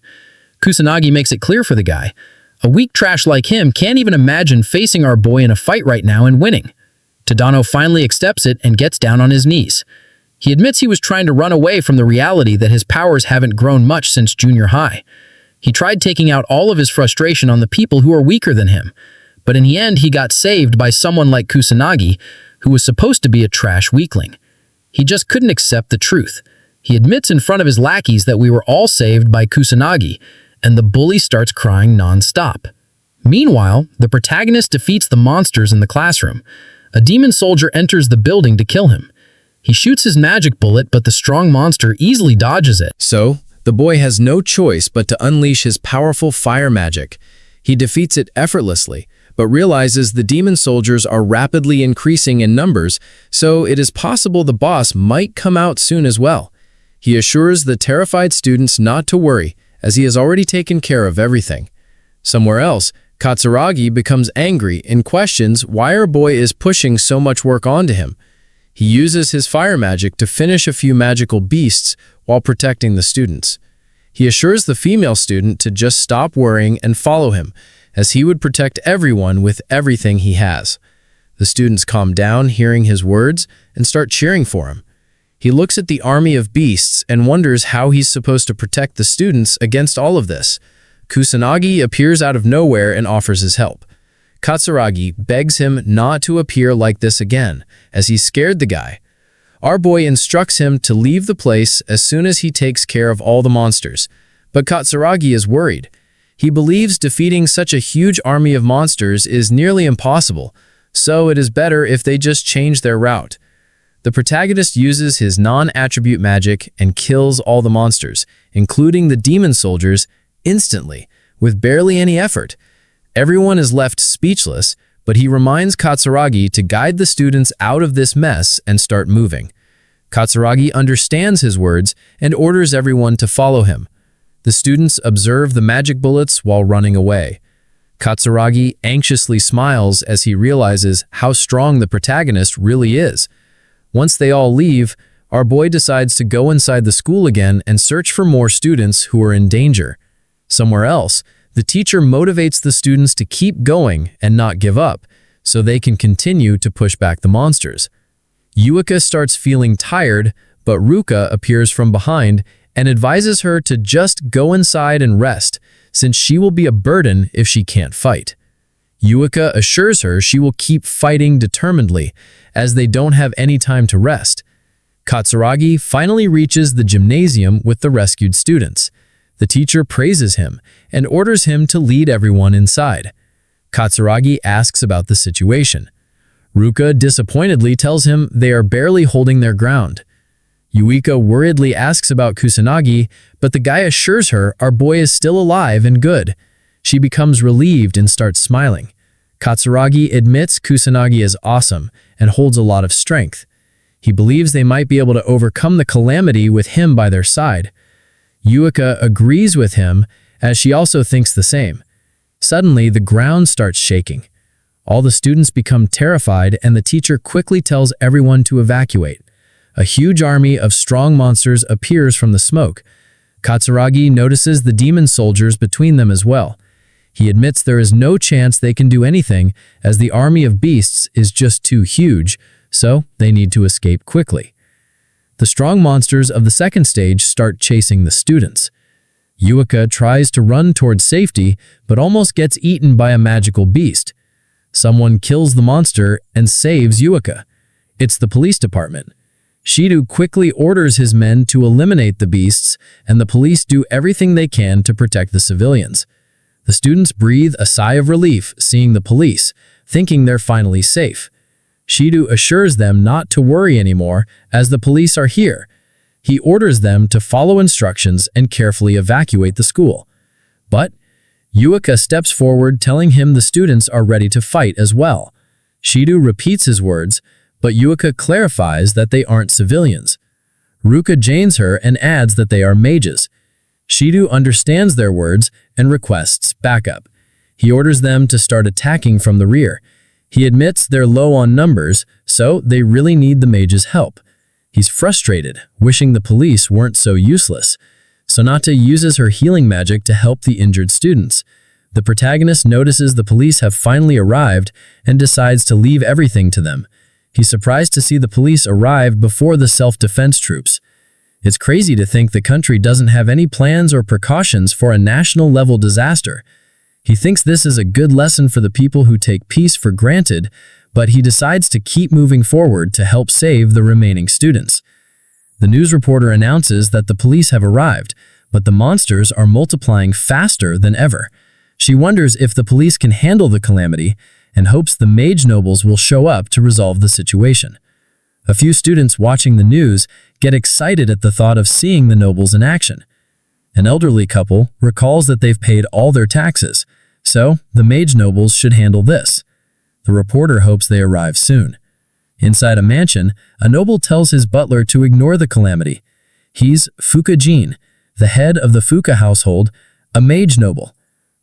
Kusanagi makes it clear for the guy. A weak trash like him can't even imagine facing our boy in a fight right now and winning. Tadano finally accepts it and gets down on his knees. He admits he was trying to run away from the reality that his powers haven't grown much since junior high. He tried taking out all of his frustration on the people who are weaker than him, but in the end he got saved by someone like Kusanagi, who was supposed to be a trash weakling. He just couldn't accept the truth. He admits in front of his lackeys that we were all saved by Kusanagi, and the bully starts crying non-stop. Meanwhile, the protagonist defeats the monsters in the classroom. A demon soldier enters the building to kill him. He shoots his magic bullet, but the strong monster easily dodges it. So, the boy has no choice but to unleash his powerful fire magic. He defeats it effortlessly, but realizes the demon soldiers are rapidly increasing in numbers, so it is possible the boss might come out soon as well. He assures the terrified students not to worry, as he has already taken care of everything. Somewhere else, Katsuragi becomes angry and questions why our boy is pushing so much work onto him. He uses his fire magic to finish a few magical beasts while protecting the students. He assures the female student to just stop worrying and follow him, as he would protect everyone with everything he has. The students calm down hearing his words and start cheering for him. He looks at the army of beasts and wonders how he's supposed to protect the students against all of this. Kusanagi appears out of nowhere and offers his help. Katsuragi begs him not to appear like this again, as he scared the guy. Our boy instructs him to leave the place as soon as he takes care of all the monsters, but Katsuragi is worried. He believes defeating such a huge army of monsters is nearly impossible, so it is better if they just change their route. The protagonist uses his non-attribute magic and kills all the monsters, including the demon soldiers, instantly, with barely any effort. Everyone is left speechless, but he reminds Katsuragi to guide the students out of this mess and start moving. Katsuragi understands his words and orders everyone to follow him. The students observe the magic bullets while running away. Katsuragi anxiously smiles as he realizes how strong the protagonist really is. Once they all leave, our boy decides to go inside the school again and search for more students who are in danger. Somewhere else, the teacher motivates the students to keep going and not give up, so they can continue to push back the monsters. Yuika starts feeling tired, but Ruka appears from behind and advises her to just go inside and rest, since she will be a burden if she can't fight. Yuika assures her she will keep fighting determinedly, as they don't have any time to rest. Katsuragi finally reaches the gymnasium with the rescued students. The teacher praises him and orders him to lead everyone inside. Katsuragi asks about the situation. Ruka disappointedly tells him they are barely holding their ground. Yuika worriedly asks about Kusanagi, but the guy assures her our boy is still alive and good. She becomes relieved and starts smiling. Katsuragi admits Kusanagi is awesome and holds a lot of strength. He believes they might be able to overcome the calamity with him by their side. Yuika agrees with him, as she also thinks the same. Suddenly, the ground starts shaking. All the students become terrified, and the teacher quickly tells everyone to evacuate. A huge army of strong monsters appears from the smoke. Katsuragi notices the demon soldiers between them as well. He admits there is no chance they can do anything, as the army of beasts is just too huge, so they need to escape quickly. The strong monsters of the second stage start chasing the students. Yuika tries to run towards safety, but almost gets eaten by a magical beast. Someone kills the monster and saves Yuika. It's the police department. Shido quickly orders his men to eliminate the beasts, and the police do everything they can to protect the civilians. The students breathe a sigh of relief seeing the police, thinking they're finally safe. Shido assures them not to worry anymore, as the police are here. He orders them to follow instructions and carefully evacuate the school. But Yuika steps forward, telling him the students are ready to fight as well. Shido repeats his words, but Yuika clarifies that they aren't civilians. Ruka jains her and adds that they are mages. Shido understands their words and requests backup. He orders them to start attacking from the rear. He admits they're low on numbers, so they really need the mages' help. He's frustrated, wishing the police weren't so useless. Sonata uses her healing magic to help the injured students. The protagonist notices the police have finally arrived and decides to leave everything to them. He's surprised to see the police arrive before the self-defense troops. It's crazy to think the country doesn't have any plans or precautions for a national-level disaster. He thinks this is a good lesson for the people who take peace for granted, but he decides to keep moving forward to help save the remaining students. The news reporter announces that the police have arrived, but the monsters are multiplying faster than ever. She wonders if the police can handle the calamity and hopes the mage nobles will show up to resolve the situation. A few students watching the news get excited at the thought of seeing the nobles in action. An elderly couple recalls that they've paid all their taxes, so the mage nobles should handle this. The reporter hopes they arrive soon. Inside a mansion, a noble tells his butler to ignore the calamity. He's Fukajin, the head of the Fuka household, a mage noble.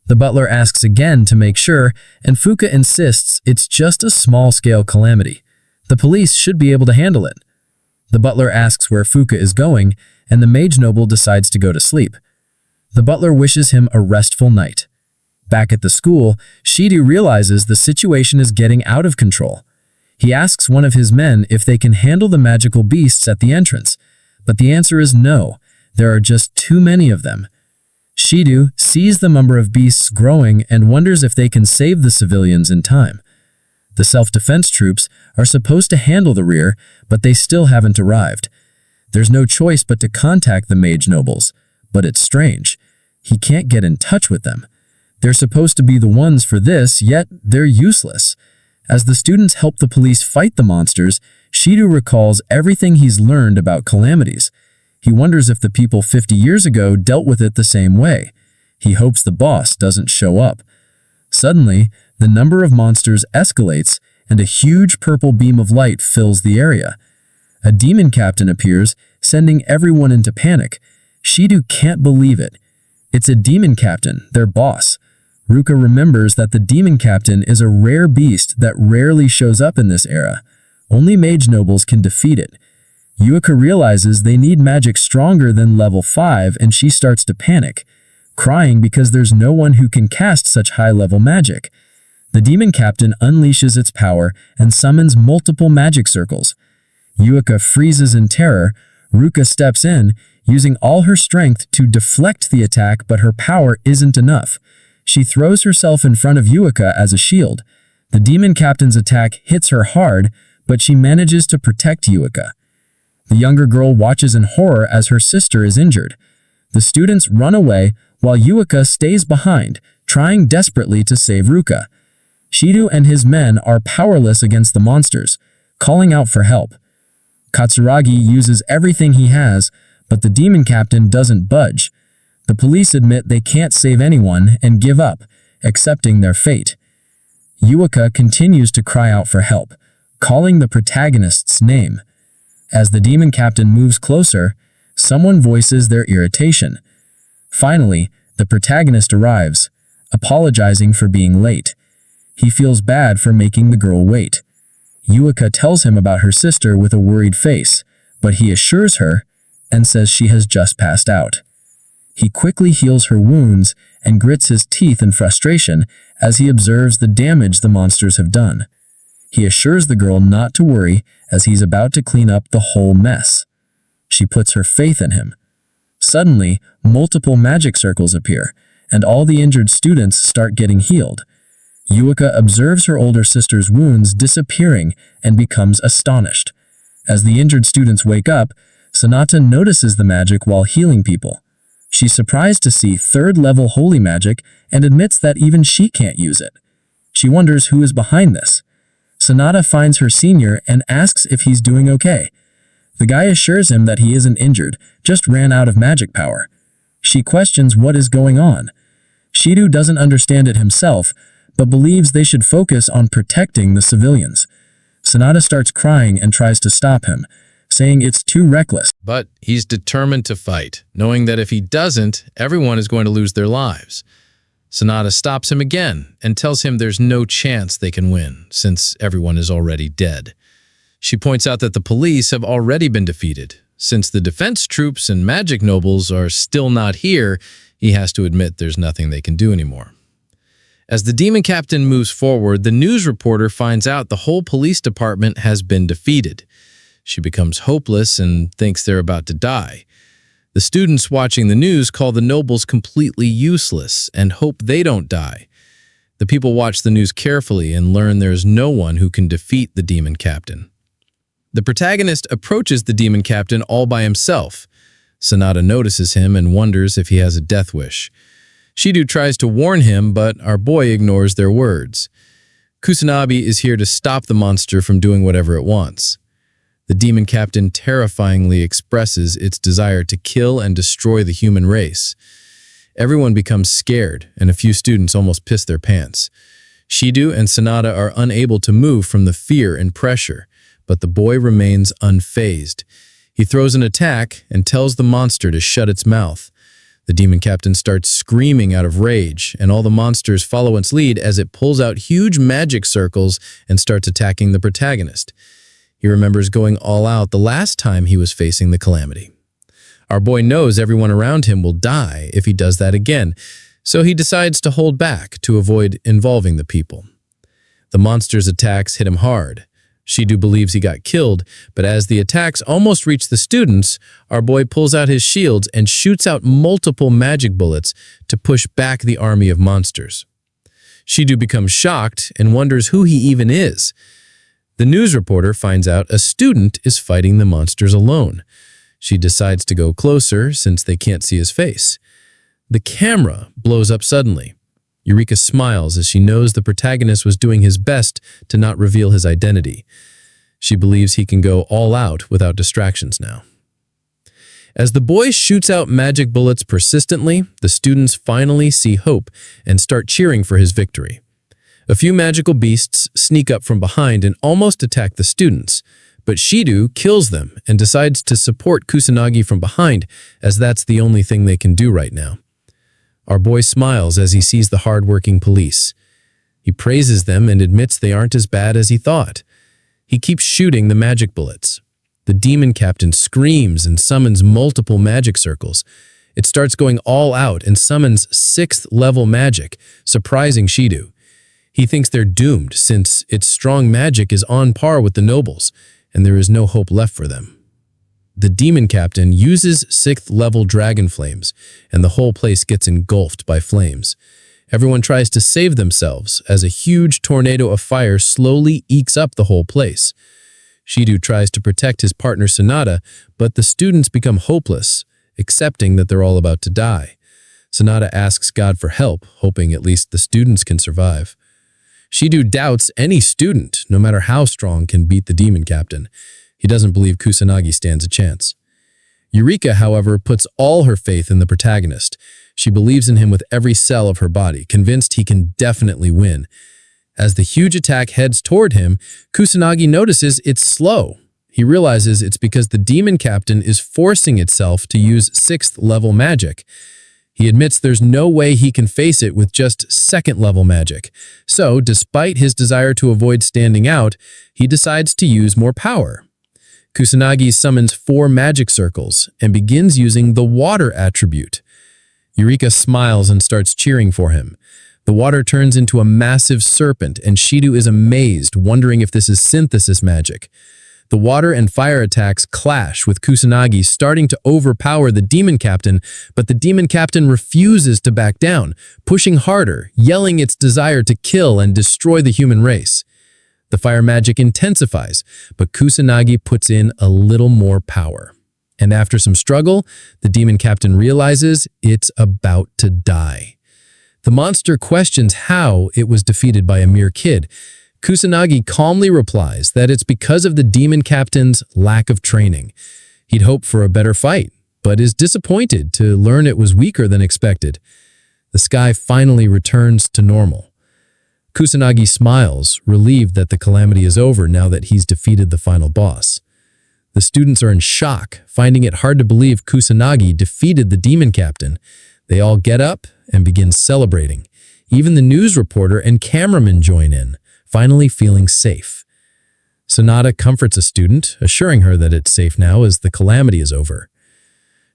The butler asks again to make sure, and Fuka insists it's just a small-scale calamity. The police should be able to handle it. The butler asks where Fuka is going, and the mage noble decides to go to sleep. The butler wishes him a restful night. Back at the school, Shido realizes the situation is getting out of control. He asks one of his men if they can handle the magical beasts at the entrance, but the answer is no, there are just too many of them. Shido sees the number of beasts growing and wonders if they can save the civilians in time. The self-defense troops are supposed to handle the rear, but they still haven't arrived. There's no choice but to contact the mage nobles, but it's strange. He can't get in touch with them. They're supposed to be the ones for this, yet they're useless. As the students help the police fight the monsters, Shido recalls everything he's learned about calamities. He wonders if the people 50 years ago dealt with it the same way. He hopes the boss doesn't show up. Suddenly, the number of monsters escalates and a huge purple beam of light fills the area. A demon captain appears, sending everyone into panic. Shido can't believe it. It's a demon captain, their boss. Ruka remembers that the demon captain is a rare beast that rarely shows up in this era. Only mage nobles can defeat it. Yuika realizes they need magic stronger than level 5 and she starts to panic, crying because there's no one who can cast such high-level magic. The demon captain unleashes its power and summons multiple magic circles. Yuika freezes in terror. Ruka steps in, using all her strength to deflect the attack, but her power isn't enough. She throws herself in front of Yuika as a shield. The demon captain's attack hits her hard, but she manages to protect Yuika. The younger girl watches in horror as her sister is injured. The students run away while Yuika stays behind, trying desperately to save Ruka. Shidou and his men are powerless against the monsters, calling out for help. Katsuragi uses everything he has, but the demon captain doesn't budge. The police admit they can't save anyone and give up, accepting their fate. Yuika continues to cry out for help, calling the protagonist's name. As the demon captain moves closer, someone voices their irritation. Finally, the protagonist arrives, apologizing for being late. He feels bad for making the girl wait. Yuika tells him about her sister with a worried face, but he assures her and says she has just passed out. He quickly heals her wounds and grits his teeth in frustration as he observes the damage the monsters have done. He assures the girl not to worry as he's about to clean up the whole mess. She puts her faith in him. Suddenly, multiple magic circles appear, and all the injured students start getting healed. Yuika observes her older sister's wounds disappearing and becomes astonished. As the injured students wake up, Sonata notices the magic while healing people. She's surprised to see third-level holy magic and admits that even she can't use it. She wonders who is behind this. Sonata finds her senior and asks if he's doing okay. The guy assures him that he isn't injured, just ran out of magic power. She questions what is going on. Shidou doesn't understand it himself, but believes they should focus on protecting the civilians. Sonata starts crying and tries to stop him, saying it's too reckless. But he's determined to fight, knowing that if he doesn't, everyone is going to lose their lives. Sonata stops him again and tells him there's no chance they can win, since everyone is already dead. She points out that the police have already been defeated. Since the defense troops and magic nobles are still not here, he has to admit there's nothing they can do anymore. As the demon captain moves forward, the news reporter finds out the whole police department has been defeated. She becomes hopeless and thinks they're about to die. The students watching the news call the nobles completely useless and hope they don't die. The people watch the news carefully and learn there's no one who can defeat the demon captain. The protagonist approaches the demon captain all by himself. Sonata notices him and wonders if he has a death wish. Shidou tries to warn him, but our boy ignores their words. Kusanagi is here to stop the monster from doing whatever it wants. The demon captain terrifyingly expresses its desire to kill and destroy the human race. Everyone becomes scared, and a few students almost piss their pants. Shidou and Sonata are unable to move from the fear and pressure, but the boy remains unfazed. He throws an attack and tells the monster to shut its mouth. The demon captain starts screaming out of rage, and all the monsters follow its lead as it pulls out huge magic circles and starts attacking the protagonist. He remembers going all out the last time he was facing the calamity. Our boy knows everyone around him will die if he does that again, so he decides to hold back to avoid involving the people. The monster's attacks hit him hard. Shidou believes he got killed, but as the attacks almost reach the students, our boy pulls out his shields and shoots out multiple magic bullets to push back the army of monsters. Shidou becomes shocked and wonders who he even is. The news reporter finds out a student is fighting the monsters alone. She decides to go closer since they can't see his face. The camera blows up suddenly. Eureka smiles as she knows the protagonist was doing his best to not reveal his identity. She believes he can go all out without distractions now. As the boy shoots out magic bullets persistently, the students finally see hope and start cheering for his victory. A few magical beasts sneak up from behind and almost attack the students, but Shidou kills them and decides to support Kusanagi from behind, as that's the only thing they can do right now. Our boy smiles as he sees the hard-working police. He praises them and admits they aren't as bad as he thought. He keeps shooting the magic bullets. The demon captain screams and summons multiple magic circles. It starts going all out and summons 6th-level magic, surprising Shadowbringer. He thinks they're doomed since its strong magic is on par with the nobles, and there is no hope left for them. The demon captain uses 6th-level dragon flames, and the whole place gets engulfed by flames. Everyone tries to save themselves as a huge tornado of fire slowly ekes up the whole place. Shadowbringer tries to protect his partner Sonata, but the students become hopeless, accepting that they're all about to die. Sonata asks God for help, hoping at least the students can survive. Shadowbringer doubts any student, no matter how strong, can beat the demon captain. He doesn't believe Kusanagi stands a chance. Eureka, however, puts all her faith in the protagonist. She believes in him with every cell of her body, convinced he can definitely win. As the huge attack heads toward him, Kusanagi notices it's slow. He realizes it's because the demon captain is forcing itself to use 6th-level magic. He admits there's no way he can face it with just 2nd-level magic. So, despite his desire to avoid standing out, he decides to use more power. Kusanagi summons 4 magic circles and begins using the water attribute. Eureka smiles and starts cheering for him. The water turns into a massive serpent, and Shadowbringer is amazed, wondering if this is synthesis magic. The water and fire attacks clash, with Kusanagi starting to overpower the demon captain, but the demon captain refuses to back down, pushing harder, yelling its desire to kill and destroy the human race. The fire magic intensifies, but Kusanagi puts in a little more power. And after some struggle, the demon captain realizes it's about to die. The monster questions how it was defeated by a mere kid. Kusanagi calmly replies that it's because of the demon captain's lack of training. He'd hoped for a better fight, but is disappointed to learn it was weaker than expected. The sky finally returns to normal. Kusanagi smiles, relieved that the calamity is over now that he's defeated the final boss. The students are in shock, finding it hard to believe Kusanagi defeated the demon captain. They all get up and begin celebrating. Even the news reporter and cameraman join in, finally feeling safe. Sonata comforts a student, assuring her that it's safe now as the calamity is over.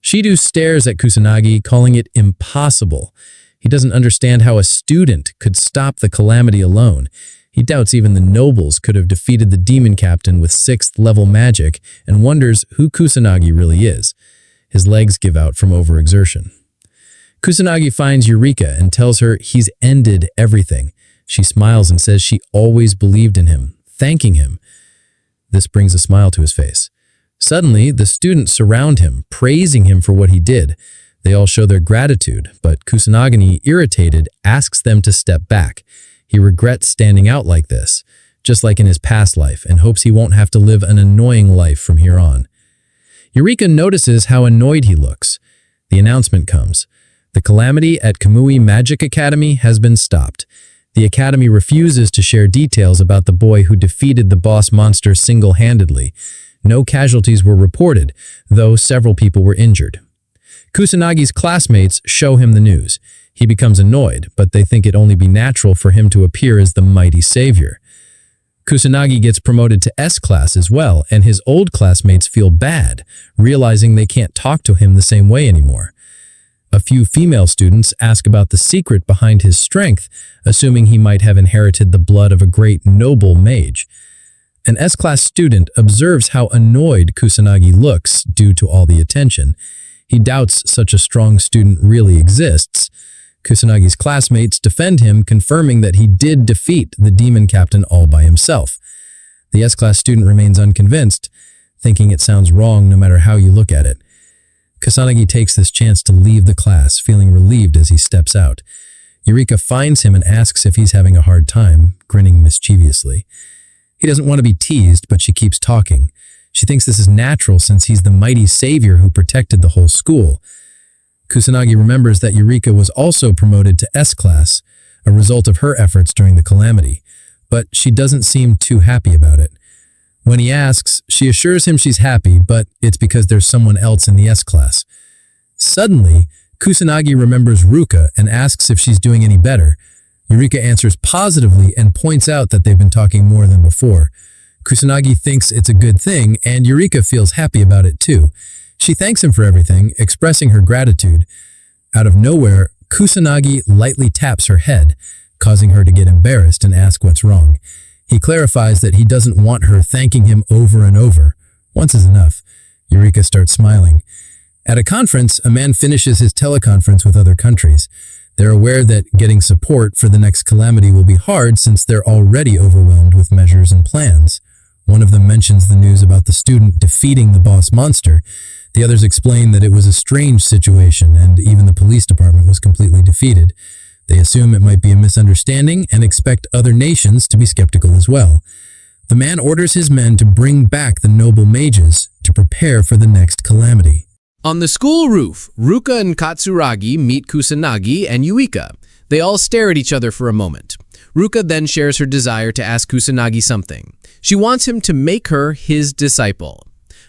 Shadowbringer stares at Kusanagi, calling it impossible. He doesn't understand how a student could stop the calamity alone. He doubts even the nobles could have defeated the demon captain with 6th-level magic and wonders who Kusanagi really is. His legs give out from overexertion. Kusanagi finds Eureka and tells her he's ended everything. She smiles and says she always believed in him, thanking him. This brings a smile to his face. Suddenly, the students surround him, praising him for what he did. They all show their gratitude, but Kusanagi, irritated, asks them to step back. He regrets standing out like this, just like in his past life, and hopes he won't have to live an annoying life from here on. Eureka notices how annoyed he looks. The announcement comes. The calamity at Kamui Magic Academy has been stopped. The academy refuses to share details about the boy who defeated the boss monster single-handedly. No casualties were reported, though several people were injured. Kusanagi's classmates show him the news. He becomes annoyed, but they think it only be natural for him to appear as the mighty savior. Kusanagi gets promoted to S-class as well, and his old classmates feel bad, realizing they can't talk to him the same way anymore. A few female students ask about the secret behind his strength, assuming he might have inherited the blood of a great noble mage. An S-class student observes how annoyed Kusanagi looks due to all the attention. He doubts such a strong student really exists. Kusanagi's classmates defend him, confirming that he did defeat the demon captain all by himself. The S-class student remains unconvinced, thinking it sounds wrong no matter how you look at it. Kusanagi takes this chance to leave the class, feeling relieved as he steps out. Eureka finds him and asks if he's having a hard time, grinning mischievously. He doesn't want to be teased, but she keeps talking. She thinks this is natural since he's the mighty savior who protected the whole school. Kusanagi remembers that Eureka was also promoted to S-class, a result of her efforts during the calamity, but she doesn't seem too happy about it. When he asks, she assures him she's happy, but it's because there's someone else in the S-class. Suddenly, Kusanagi remembers Ruka and asks if she's doing any better. Eureka answers positively and points out that they've been talking more than before. Kusanagi thinks it's a good thing, and Eureka feels happy about it too. She thanks him for everything, expressing her gratitude. Out of nowhere, Kusanagi lightly taps her head, causing her to get embarrassed and ask what's wrong. He clarifies that he doesn't want her thanking him over and over. Once is enough. Eureka starts smiling. At a conference, a man finishes his teleconference with other countries. They're aware that getting support for the next calamity will be hard since they're already overwhelmed with measures and plans. One of them mentions the news about the student defeating the boss monster. The others explain that it was a strange situation and even the police department was completely defeated. They assume it might be a misunderstanding and expect other nations to be skeptical as well. The man orders his men to bring back the noble mages to prepare for the next calamity. On the school roof, Ruka and Katsuragi meet Kusanagi and Yuika. They all stare at each other for a moment. Ruka then shares her desire to ask Kusanagi something. She wants him to make her his disciple.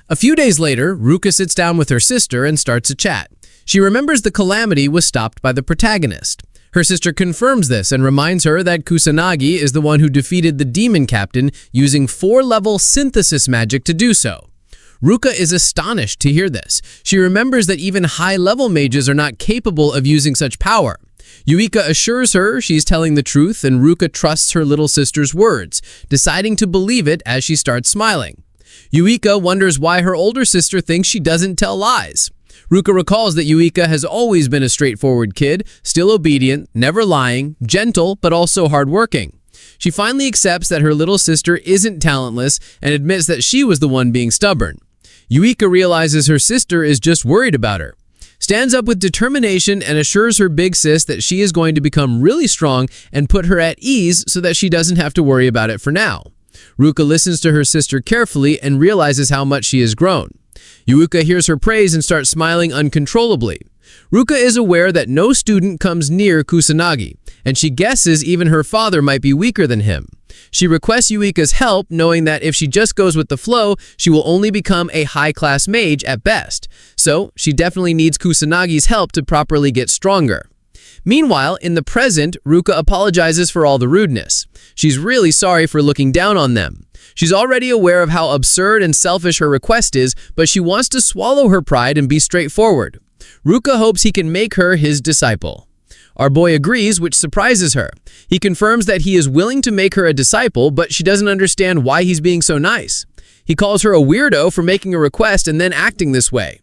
A few days later, Ruka sits down with her sister and starts a chat. She remembers the calamity was stopped by the protagonist. Her sister confirms this and reminds her that Kusanagi is the one who defeated the demon captain using 4-level synthesis magic to do so. Ruka is astonished to hear this. She remembers that even high-level mages are not capable of using such power. Yuika assures her she's telling the truth, and Ruka trusts her little sister's words, deciding to believe it as she starts smiling. Yuika wonders why her older sister thinks she doesn't tell lies. Ruka recalls that Yuika has always been a straightforward kid, still obedient, never lying, gentle, but also hardworking. She finally accepts that her little sister isn't talentless and admits that she was the one being stubborn. Yuika realizes her sister is just worried about her, stands up with determination and assures her big sis that she is going to become really strong and put her at ease so that she doesn't have to worry about it for now. Ruka listens to her sister carefully and realizes how much she has grown. Yuika hears her praise and starts smiling uncontrollably. Ruka is aware that no student comes near Kusanagi, and she guesses even her father might be weaker than him. She requests Yuika's help, knowing that if she just goes with the flow, she will only become a high-class mage at best. So, she definitely needs Kusanagi's help to properly get stronger. Meanwhile, in the present, Ruka apologizes for all the rudeness. She's really sorry for looking down on them. She's already aware of how absurd and selfish her request is, but she wants to swallow her pride and be straightforward. Ruka hopes he can make her his disciple. Our boy agrees, which surprises her. He confirms that he is willing to make her a disciple, but she doesn't understand why he's being so nice. He calls her a weirdo for making a request and then acting this way.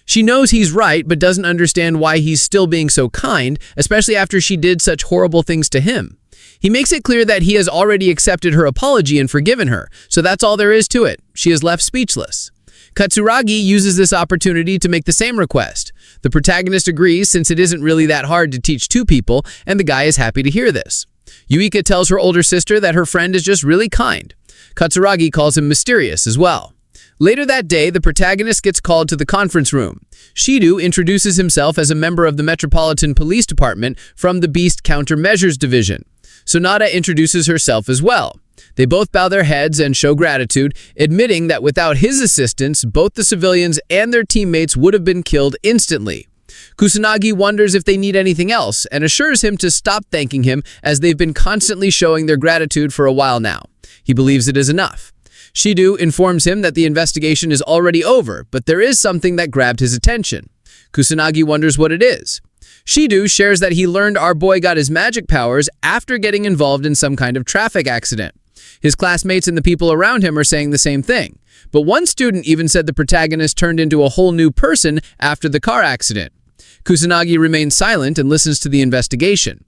She knows he's right, but doesn't understand why he's still being so kind, especially after she did such horrible things to him. He makes it clear that he has already accepted her apology and forgiven her, so that's all there is to it. She is left speechless. Katsuragi uses this opportunity to make the same request. The protagonist agrees since it isn't really that hard to teach two people, and the guy is happy to hear this. Yuika tells her older sister that her friend is just really kind. Katsuragi calls him mysterious as well. Later that day, the protagonist gets called to the conference room. Shido introduces himself as a member of the Metropolitan Police Department from the Beast Countermeasures Division. Sonata introduces herself as well. They both bow their heads and show gratitude, admitting that without his assistance, both the civilians and their teammates would have been killed instantly. Kusanagi wonders if they need anything else and assures him to stop thanking him as they've been constantly showing their gratitude for a while now. He believes it is enough. Shido informs him that the investigation is already over, but there is something that grabbed his attention. Kusanagi wonders what it is. Shido shares that he learned our boy got his magic powers after getting involved in some kind of traffic accident. His classmates and the people around him are saying the same thing. But one student even said the protagonist turned into a whole new person after the car accident. Kusanagi remains silent and listens to the investigation.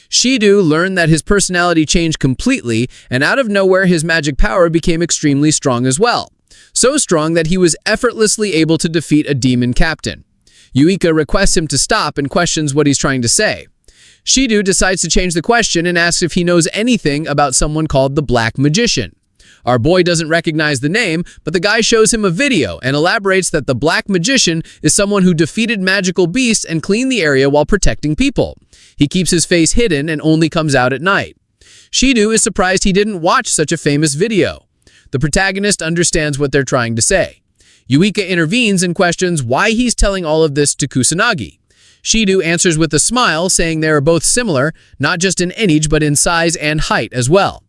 Shido learned that his personality changed completely, and out of nowhere his magic power became extremely strong as well. So strong that he was effortlessly able to defeat a demon captain. Yuika requests him to stop and questions what he's trying to say. Shido decides to change the question and asks if he knows anything about someone called the Black Magician. Our boy doesn't recognize the name, but the guy shows him a video and elaborates that the Black Magician is someone who defeated magical beasts and cleaned the area while protecting people. He keeps his face hidden and only comes out at night. Shido is surprised he didn't watch such a famous video. The protagonist understands what they're trying to say. Yuika intervenes and questions why he's telling all of this to Kusanagi. Shido answers with a smile, saying they are both similar, not just in age but in size and height as well.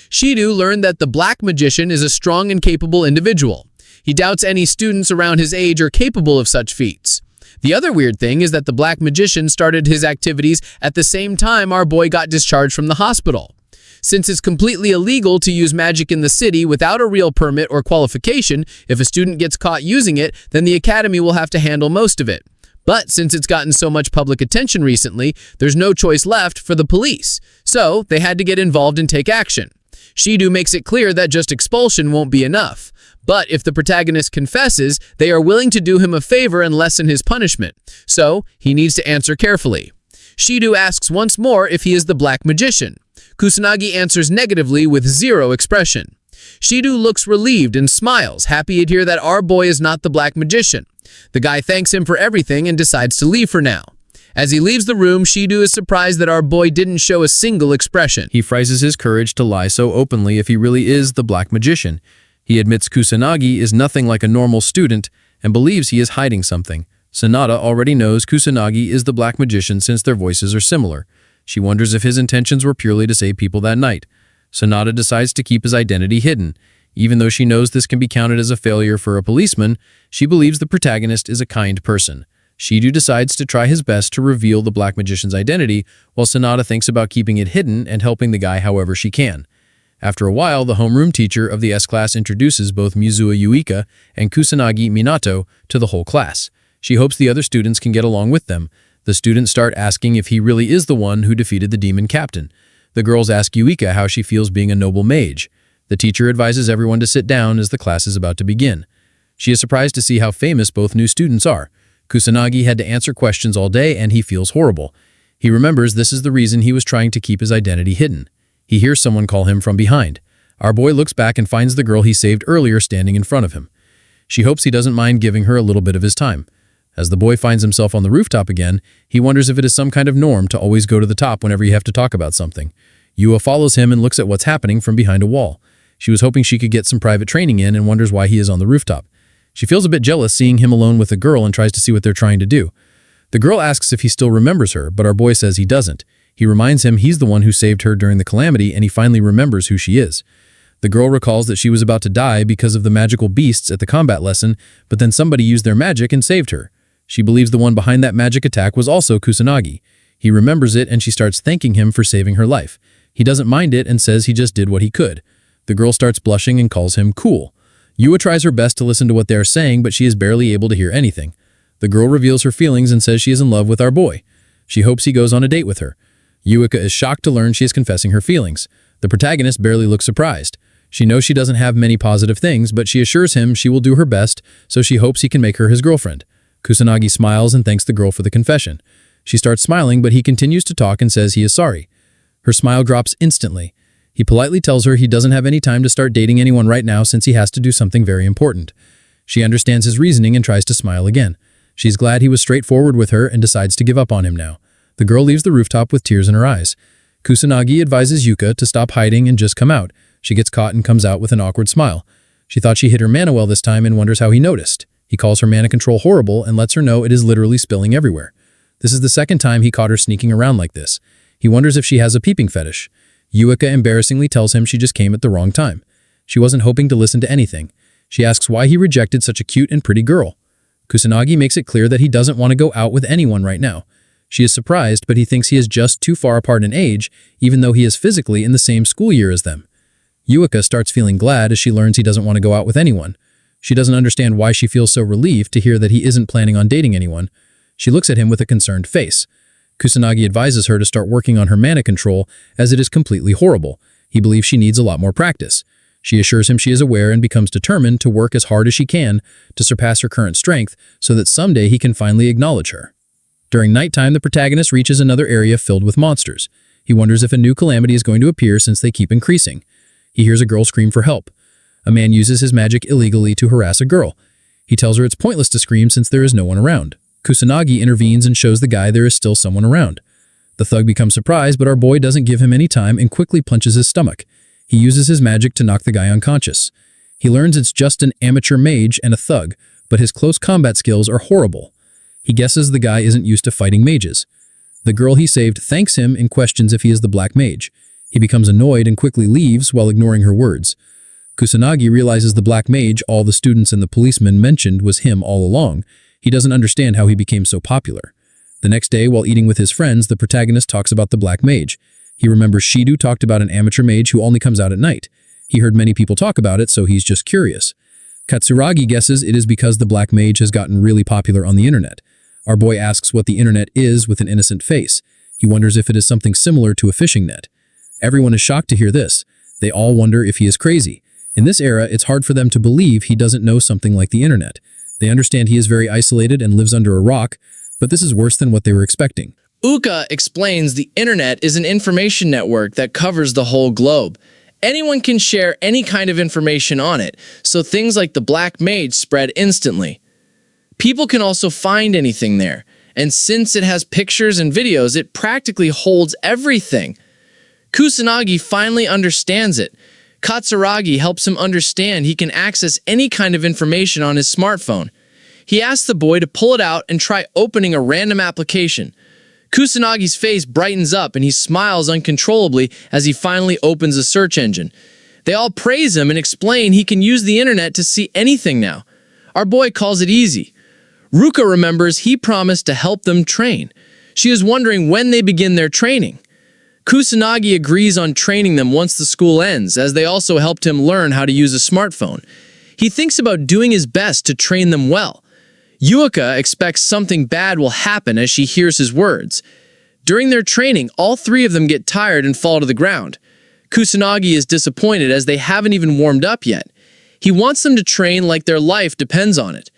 Shido learned that the Black Magician is a strong and capable individual. He doubts any students around his age are capable of such feats. The other weird thing is that the Black Magician started his activities at the same time our boy got discharged from the hospital. Since it's completely illegal to use magic in the city without a real permit or qualification, if a student gets caught using it, then the academy will have to handle most of it. But since it's gotten so much public attention recently, there's no choice left for the police. So they had to get involved and take action. Shido makes it clear that just expulsion won't be enough. But if the protagonist confesses, they are willing to do him a favor and lessen his punishment. So he needs to answer carefully. Shido asks once more if he is the Black Magician. Kusanagi answers negatively with zero expression. Shido looks relieved and smiles, happy to hear that our boy is not the Black Magician. The guy thanks him for everything and decides to leave for now. As he leaves the room, Shido is surprised that our boy didn't show a single expression. He phrases his courage to lie so openly if he really is the Black Magician. He admits Kusanagi is nothing like a normal student and believes he is hiding something. Sanada already knows Kusanagi is the Black Magician since their voices are similar. She wonders if his intentions were purely to save people that night. Sanada decides to keep his identity hidden. Even though she knows this can be counted as a failure for a policeman, she believes the protagonist is a kind person. Shido decides to try his best to reveal the Black Magician's identity, while Sanada thinks about keeping it hidden and helping the guy however she can. After a while, the homeroom teacher of the S-class introduces both Mizuo Yuika and Kusanagi Minato to the whole class. She hopes the other students can get along with them. The students start asking if he really is the one who defeated the demon captain. The girls ask Yuika how she feels being a noble mage. The teacher advises everyone to sit down as the class is about to begin. She is surprised to see how famous both new students are. Kusanagi had to answer questions all day and he feels horrible. He remembers this is the reason he was trying to keep his identity hidden. He hears someone call him from behind. Our boy looks back and finds the girl he saved earlier standing in front of him. She hopes he doesn't mind giving her a little bit of his time. As the boy finds himself on the rooftop again, he wonders if it is some kind of norm to always go to the top whenever you have to talk about something. Yua follows him and looks at what's happening from behind a wall. She was hoping she could get some private training in and wonders why he is on the rooftop. She feels a bit jealous seeing him alone with a girl and tries to see what they're trying to do. The girl asks if he still remembers her, but our boy says he doesn't. He reminds him he's the one who saved her during the calamity and he finally remembers who she is. The girl recalls that she was about to die because of the magical beasts at the combat lesson, but then somebody used their magic and saved her. She believes the one behind that magic attack was also Kusanagi. He remembers it and she starts thanking him for saving her life. He doesn't mind it and says he just did what he could. The girl starts blushing and calls him cool. Yua tries her best to listen to what they are saying, but she is barely able to hear anything. The girl reveals her feelings and says she is in love with our boy. She hopes he goes on a date with her. Yuika is shocked to learn she is confessing her feelings. The protagonist barely looks surprised. She knows she doesn't have many positive things, but she assures him she will do her best, so she hopes he can make her his girlfriend. Kusanagi smiles and thanks the girl for the confession. She starts smiling, but he continues to talk and says he is sorry. Her smile drops instantly. He politely tells her he doesn't have any time to start dating anyone right now since he has to do something very important. She understands his reasoning and tries to smile again. She's glad he was straightforward with her and decides to give up on him now. The girl leaves the rooftop with tears in her eyes. Kusanagi advises Yuka to stop hiding and just come out. She gets caught and comes out with an awkward smile. She thought she hit her mana well this time and wonders how he noticed. He calls her mana control horrible and lets her know it is literally spilling everywhere. This is the second time he caught her sneaking around like this. He wonders if she has a peeping fetish. Yuika embarrassingly tells him she just came at the wrong time. She wasn't hoping to listen to anything. She asks why he rejected such a cute and pretty girl. Kusanagi makes it clear that he doesn't want to go out with anyone right now. She is surprised, but he thinks he is just too far apart in age, even though he is physically in the same school year as them. Yuika starts feeling glad as she learns he doesn't want to go out with anyone. She doesn't understand why she feels so relieved to hear that he isn't planning on dating anyone. She looks at him with a concerned face. Kusanagi advises her to start working on her mana control as it is completely horrible. He believes she needs a lot more practice. She assures him she is aware and becomes determined to work as hard as she can to surpass her current strength so that someday he can finally acknowledge her. During nighttime, the protagonist reaches another area filled with monsters. He wonders if a new calamity is going to appear since they keep increasing. He hears a girl scream for help. A man uses his magic illegally to harass a girl. He tells her it's pointless to scream since there is no one around. Kusanagi intervenes and shows the guy there is still someone around. The thug becomes surprised, but our boy doesn't give him any time and quickly punches his stomach. He uses his magic to knock the guy unconscious. He learns it's just an amateur mage and a thug, but his close combat skills are horrible. He guesses the guy isn't used to fighting mages. The girl he saved thanks him and questions if he is the Black Mage. He becomes annoyed and quickly leaves while ignoring her words. Kusanagi realizes the Black Mage all the students and the policemen mentioned was him all along. He doesn't understand how he became so popular. The next day, while eating with his friends, the protagonist talks about the Black Mage. He remembers Shido talked about an amateur mage who only comes out at night. He heard many people talk about it, so he's just curious. Katsuragi guesses it is because the Black Mage has gotten really popular on the internet. Our boy asks what the internet is with an innocent face. He wonders if it is something similar to a fishing net. Everyone is shocked to hear this. They all wonder if he is crazy. In this era, it's hard for them to believe he doesn't know something like the internet. They understand he is very isolated and lives under a rock, but this is worse than what they were expecting. Uka explains the internet is an information network that covers the whole globe. Anyone can share any kind of information on it, so things like the Black Mage spread instantly. People can also find anything there, and since it has pictures and videos, it practically holds everything. Kusanagi finally understands it. Katsuragi helps him understand he can access any kind of information on his smartphone. He asks the boy to pull it out and try opening a random application. Kusanagi's face brightens up and he smiles uncontrollably as he finally opens a search engine. They all praise him and explain he can use the internet to see anything now. Our boy calls it easy. Ruka remembers he promised to help them train. She is wondering when they begin their training. Kusanagi agrees on training them once the school ends, as they also helped him learn how to use a smartphone. He thinks about doing his best to train them well. Yuika expects something bad will happen as she hears his words. During their training, all three of them get tired and fall to the ground. Kusanagi is disappointed as they haven't even warmed up yet. He wants them to train like their life depends on it.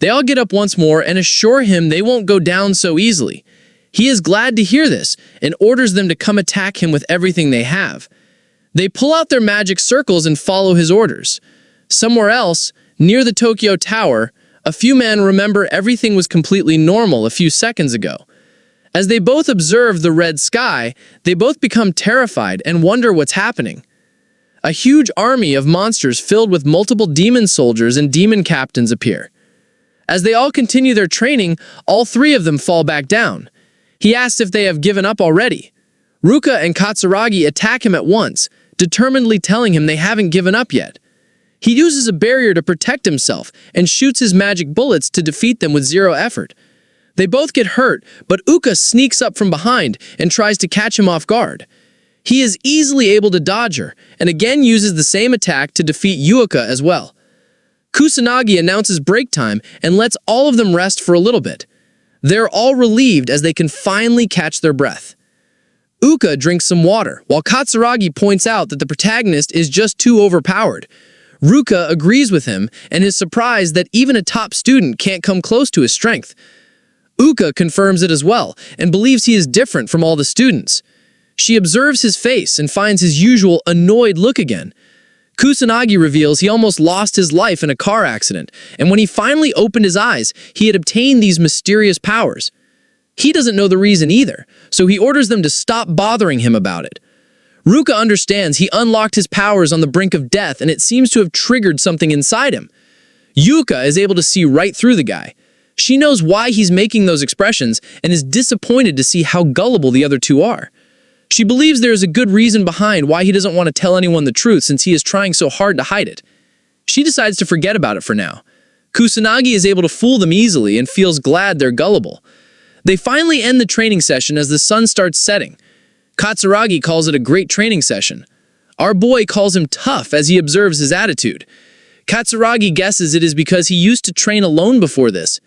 They all get up once more and assure him they won't go down so easily. He is glad to hear this and orders them to come attack him with everything they have. They pull out their magic circles and follow his orders. Somewhere else, near the Tokyo Tower, a few men remember everything was completely normal a few seconds ago. As they both observe the red sky, they both become terrified and wonder what's happening. A huge army of monsters filled with multiple demon soldiers and demon captains appear. As they all continue their training, all three of them fall back down. He asks if they have given up already. Ruka and Katsuragi attack him at once, determinedly telling him they haven't given up yet. He uses a barrier to protect himself and shoots his magic bullets to defeat them with zero effort. They both get hurt, but Uka sneaks up from behind and tries to catch him off guard. He is easily able to dodge her, and again uses the same attack to defeat Yuika as well. Kusanagi announces break time and lets all of them rest for a little bit. They're all relieved as they can finally catch their breath. Uka drinks some water, while Katsuragi points out that the protagonist is just too overpowered. Ruka agrees with him and is surprised that even a top student can't come close to his strength. Uka confirms it as well and believes he is different from all the students. She observes his face and finds his usual annoyed look again. Kusanagi reveals he almost lost his life in a car accident, and when he finally opened his eyes, he had obtained these mysterious powers. He doesn't know the reason either, so he orders them to stop bothering him about it. Ruka understands he unlocked his powers on the brink of death, and it seems to have triggered something inside him. Yuka is able to see right through the guy. She knows why he's making those expressions and is disappointed to see how gullible the other two are. She believes there is a good reason behind why he doesn't want to tell anyone the truth since he is trying so hard to hide it. She decides to forget about it for now. Kusanagi is able to fool them easily and feels glad they're gullible. They finally end the training session as the sun starts setting. Katsuragi calls it a great training session. Our boy calls him tough as he observes his attitude. Katsuragi guesses it is because he used to train alone before this.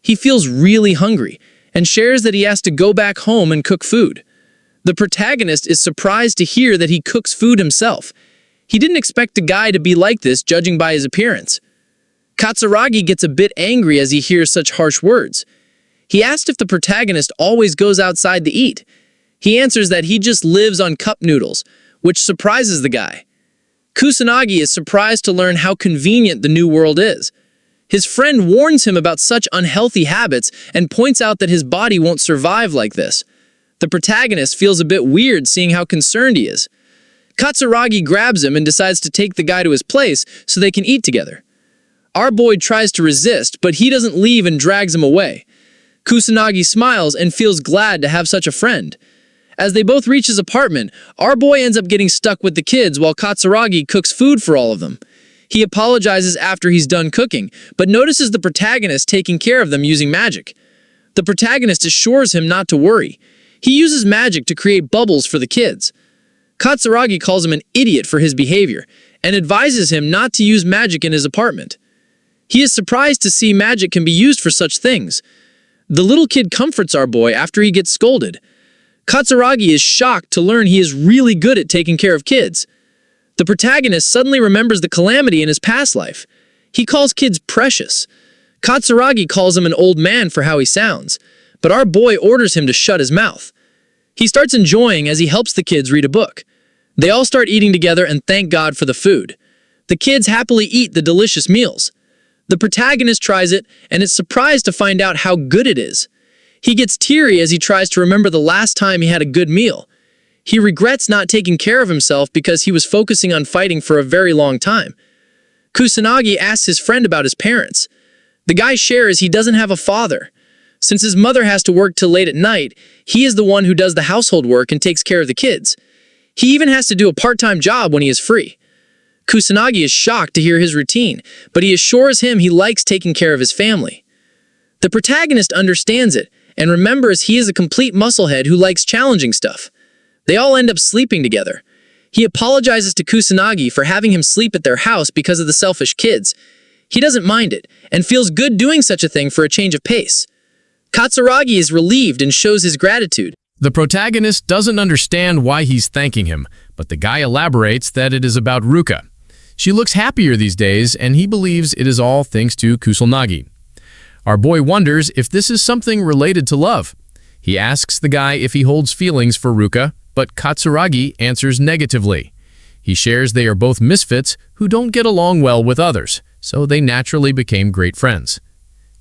He feels really hungry and shares that he has to go back home and cook food. The protagonist is surprised to hear that he cooks food himself. He didn't expect the guy to be like this, judging by his appearance. Katsuragi gets a bit angry as he hears such harsh words. He asks if the protagonist always goes outside to eat. He answers that he just lives on cup noodles, which surprises the guy. Kusanagi is surprised to learn how convenient the new world is. His friend warns him about such unhealthy habits and points out that his body won't survive like this. The protagonist feels a bit weird seeing how concerned he is. Katsuragi grabs him and decides to take the guy to his place so they can eat together. Our boy tries to resist, but he doesn't leave and drags him away. Kusanagi smiles and feels glad to have such a friend. As they both reach his apartment, our boy ends up getting stuck with the kids while Katsuragi cooks food for all of them. He apologizes after he's done cooking, but notices the protagonist taking care of them using magic. The protagonist assures him not to worry. He uses magic to create bubbles for the kids. Katsuragi calls him an idiot for his behavior and advises him not to use magic in his apartment. He is surprised to see magic can be used for such things. The little kid comforts our boy after he gets scolded. Katsuragi is shocked to learn he is really good at taking care of kids. The protagonist suddenly remembers the calamity in his past life. He calls kids precious. Katsuragi calls him an old man for how he sounds, but our boy orders him to shut his mouth. He starts enjoying as he helps the kids read a book. They all start eating together and thank God for the food. The kids happily eat the delicious meals. The protagonist tries it and is surprised to find out how good it is. He gets teary as he tries to remember the last time he had a good meal. He regrets not taking care of himself because he was focusing on fighting for a very long time. Kusanagi asks his friend about his parents. The guy shares he doesn't have a father. Since his mother has to work till late at night, he is the one who does the household work and takes care of the kids. He even has to do a part-time job when he is free. Kusanagi is shocked to hear his routine, but he assures him he likes taking care of his family. The protagonist understands it and remembers he is a complete musclehead who likes challenging stuff. They all end up sleeping together. He apologizes to Kusanagi for having him sleep at their house because of the selfish kids. He doesn't mind it and feels good doing such a thing for a change of pace. Katsuragi is relieved and shows his gratitude. The protagonist doesn't understand why he's thanking him, but the guy elaborates that it is about Ruka. She looks happier these days, and he believes it is all thanks to Kusanagi. Our boy wonders if this is something related to love. He asks the guy if he holds feelings for Ruka, but Katsuragi answers negatively. He shares they are both misfits who don't get along well with others, so they naturally became great friends.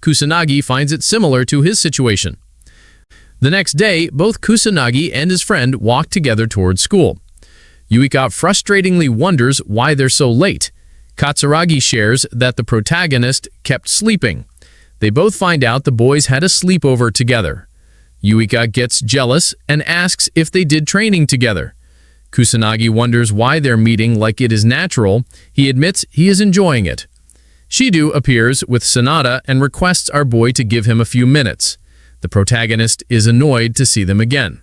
Kusanagi finds it similar to his situation. The next day, both Kusanagi and his friend walk together towards school. Yuika frustratingly wonders why they're so late. Katsuragi shares that the protagonist kept sleeping. They both find out the boys had a sleepover together. Yuika gets jealous and asks if they did training together. Kusanagi wonders why they're meeting like it is natural. He admits he is enjoying it. Shidu appears with Sanada and requests our boy to give him a few minutes. The protagonist is annoyed to see them again.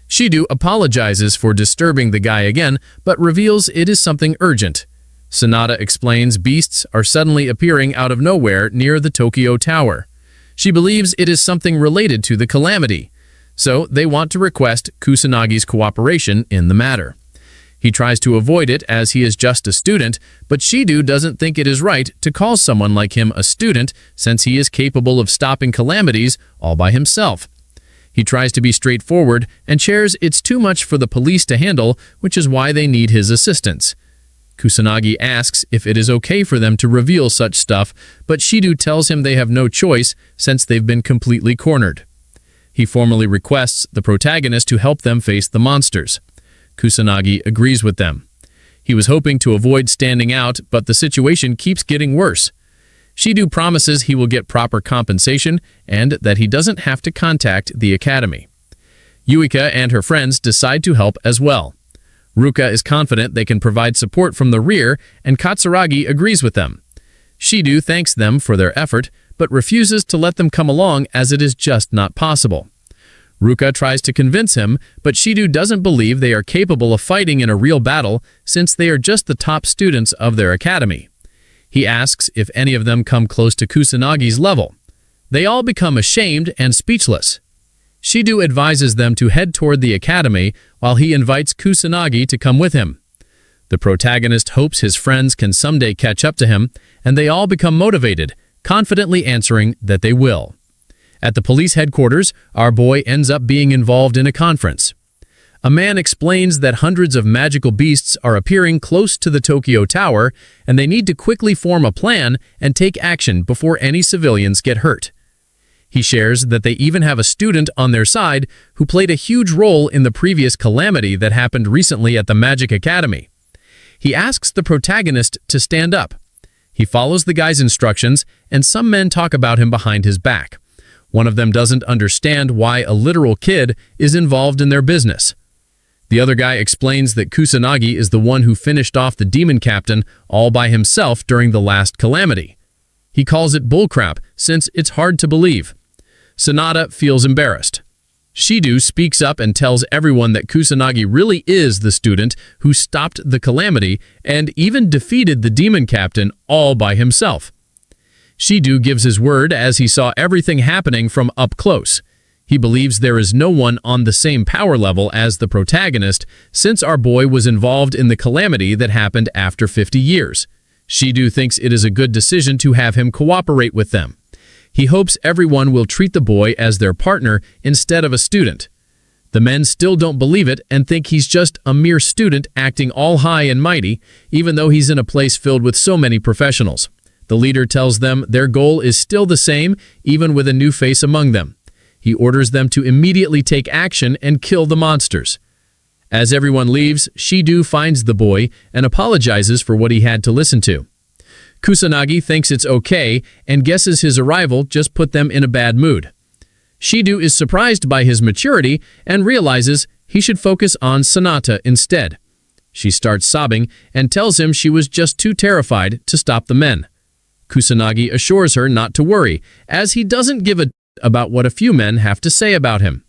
Shidu apologizes for disturbing the guy again, but reveals it is something urgent. Sanada explains beasts are suddenly appearing out of nowhere near the Tokyo Tower. She believes it is something related to the calamity, so they want to request Kusanagi's cooperation in the matter. He tries to avoid it as he is just a student, but Shidu doesn't think it is right to call someone like him a student since he is capable of stopping calamities all by himself. He tries to be straightforward and shares it's too much for the police to handle, which is why they need his assistance. Kusanagi asks if it is okay for them to reveal such stuff, but Shidu tells him they have no choice since they've been completely cornered. He formally requests the protagonist to help them face the monsters. Kusanagi agrees with them. He was hoping to avoid standing out, but the situation keeps getting worse. Shidu promises he will get proper compensation and that he doesn't have to contact the academy. Yuika and her friends decide to help as well. Ruka is confident they can provide support from the rear, and Katsuragi agrees with them. Shidu thanks them for their effort, but refuses to let them come along as it is just not possible. Ruka tries to convince him, but Shidu doesn't believe they are capable of fighting in a real battle since they are just the top students of their academy. He asks if any of them come close to Kusanagi's level. They all become ashamed and speechless. Shidu advises them to head toward the academy while he invites Kusanagi to come with him. The protagonist hopes his friends can someday catch up to him, and they all become motivated, confidently answering that they will. At the police headquarters, our boy ends up being involved in a conference. A man explains that hundreds of magical beasts are appearing close to the Tokyo Tower, and they need to quickly form a plan and take action before any civilians get hurt. He shares that they even have a student on their side who played a huge role in the previous calamity that happened recently at the Magic Academy. He asks the protagonist to stand up. He follows the guy's instructions, and some men talk about him behind his back. One of them doesn't understand why a literal kid is involved in their business. The other guy explains that Kusanagi is the one who finished off the demon captain all by himself during the last calamity. He calls it bullcrap, since it's hard to believe. Sanada feels embarrassed. Shido speaks up and tells everyone that Kusanagi really is the student who stopped the calamity and even defeated the demon captain all by himself. Shido gives his word as he saw everything happening from up close. He believes there is no one on the same power level as the protagonist since our boy was involved in the calamity that happened after 50 years. Shido thinks it is a good decision to have him cooperate with them. He hopes everyone will treat the boy as their partner instead of a student. The men still don't believe it and think he's just a mere student acting all high and mighty, even though he's in a place filled with so many professionals. The leader tells them their goal is still the same, even with a new face among them. He orders them to immediately take action and kill the monsters. As everyone leaves, Shido finds the boy and apologizes for what he had to listen to. Kusanagi thinks it's okay and guesses his arrival just put them in a bad mood. Shido is surprised by his maturity and realizes he should focus on Sanata instead. She starts sobbing and tells him she was just too terrified to stop the men. Kusanagi assures her not to worry, as he doesn't give a about what a few men have to say about him.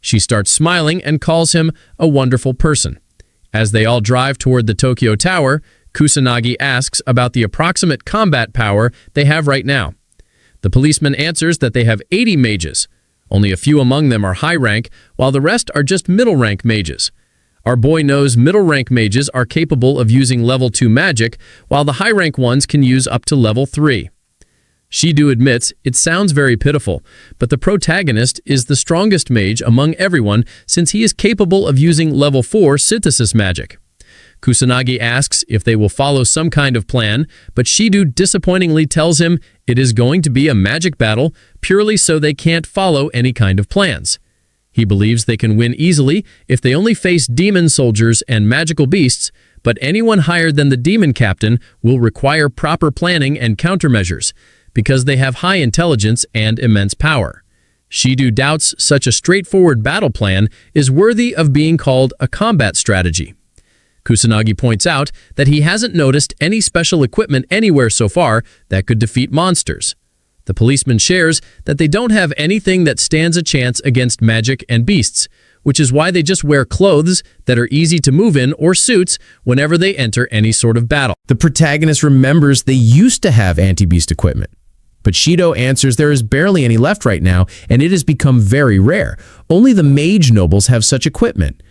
She starts smiling and calls him a wonderful person. As they all drive toward the Tokyo Tower, Kusanagi asks about the approximate combat power they have right now. The policeman answers that they have 80 mages. Only a few among them are high rank, while the rest are just middle rank mages. Our boy knows middle rank mages are capable of using level 2 magic, while the high rank ones can use up to level 3. Shido admits it sounds very pitiful, but the protagonist is the strongest mage among everyone since he is capable of using level 4 synthesis magic. Kusanagi asks if they will follow some kind of plan, but Shido disappointingly tells him it is going to be a magic battle purely so they can't follow any kind of plans. He believes they can win easily if they only face demon soldiers and magical beasts, but anyone higher than the demon captain will require proper planning and countermeasures, because they have high intelligence and immense power. Shido doubts such a straightforward battle plan is worthy of being called a combat strategy. Kusanagi points out that he hasn't noticed any special equipment anywhere so far that could defeat monsters. The policeman shares that they don't have anything that stands a chance against magic and beasts, which is why they just wear clothes that are easy to move in or suits whenever they enter any sort of battle. The protagonist remembers they used to have anti-beast equipment. But Shido answers there is barely any left right now, and it has become very rare. Only the mage nobles have such equipment.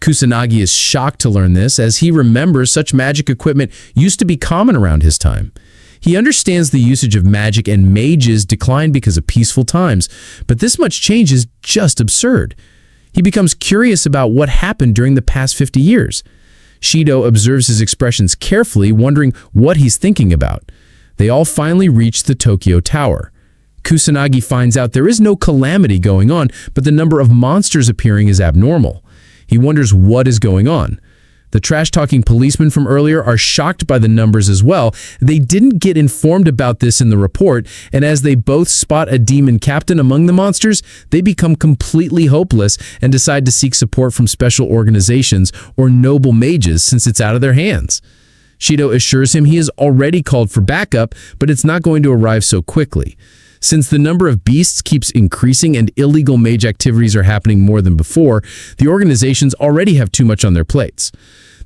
Kusanagi is shocked to learn this, as he remembers such magic equipment used to be common around his time. He understands the usage of magic and mages declined because of peaceful times, but this much change is just absurd. He becomes curious about what happened during the past 50 years. Shido observes his expressions carefully, wondering what he's thinking about. They all finally reach the Tokyo Tower. Kusanagi finds out there is no calamity going on, but the number of monsters appearing is abnormal. He wonders what is going on. The trash-talking policemen from earlier are shocked by the numbers as well. They didn't get informed about this in the report, and as they both spot a demon captain among the monsters, they become completely hopeless and decide to seek support from special organizations or noble mages since it's out of their hands. Shido assures him he has already called for backup, but it's not going to arrive so quickly. Since the number of beasts keeps increasing and illegal mage activities are happening more than before, the organizations already have too much on their plates.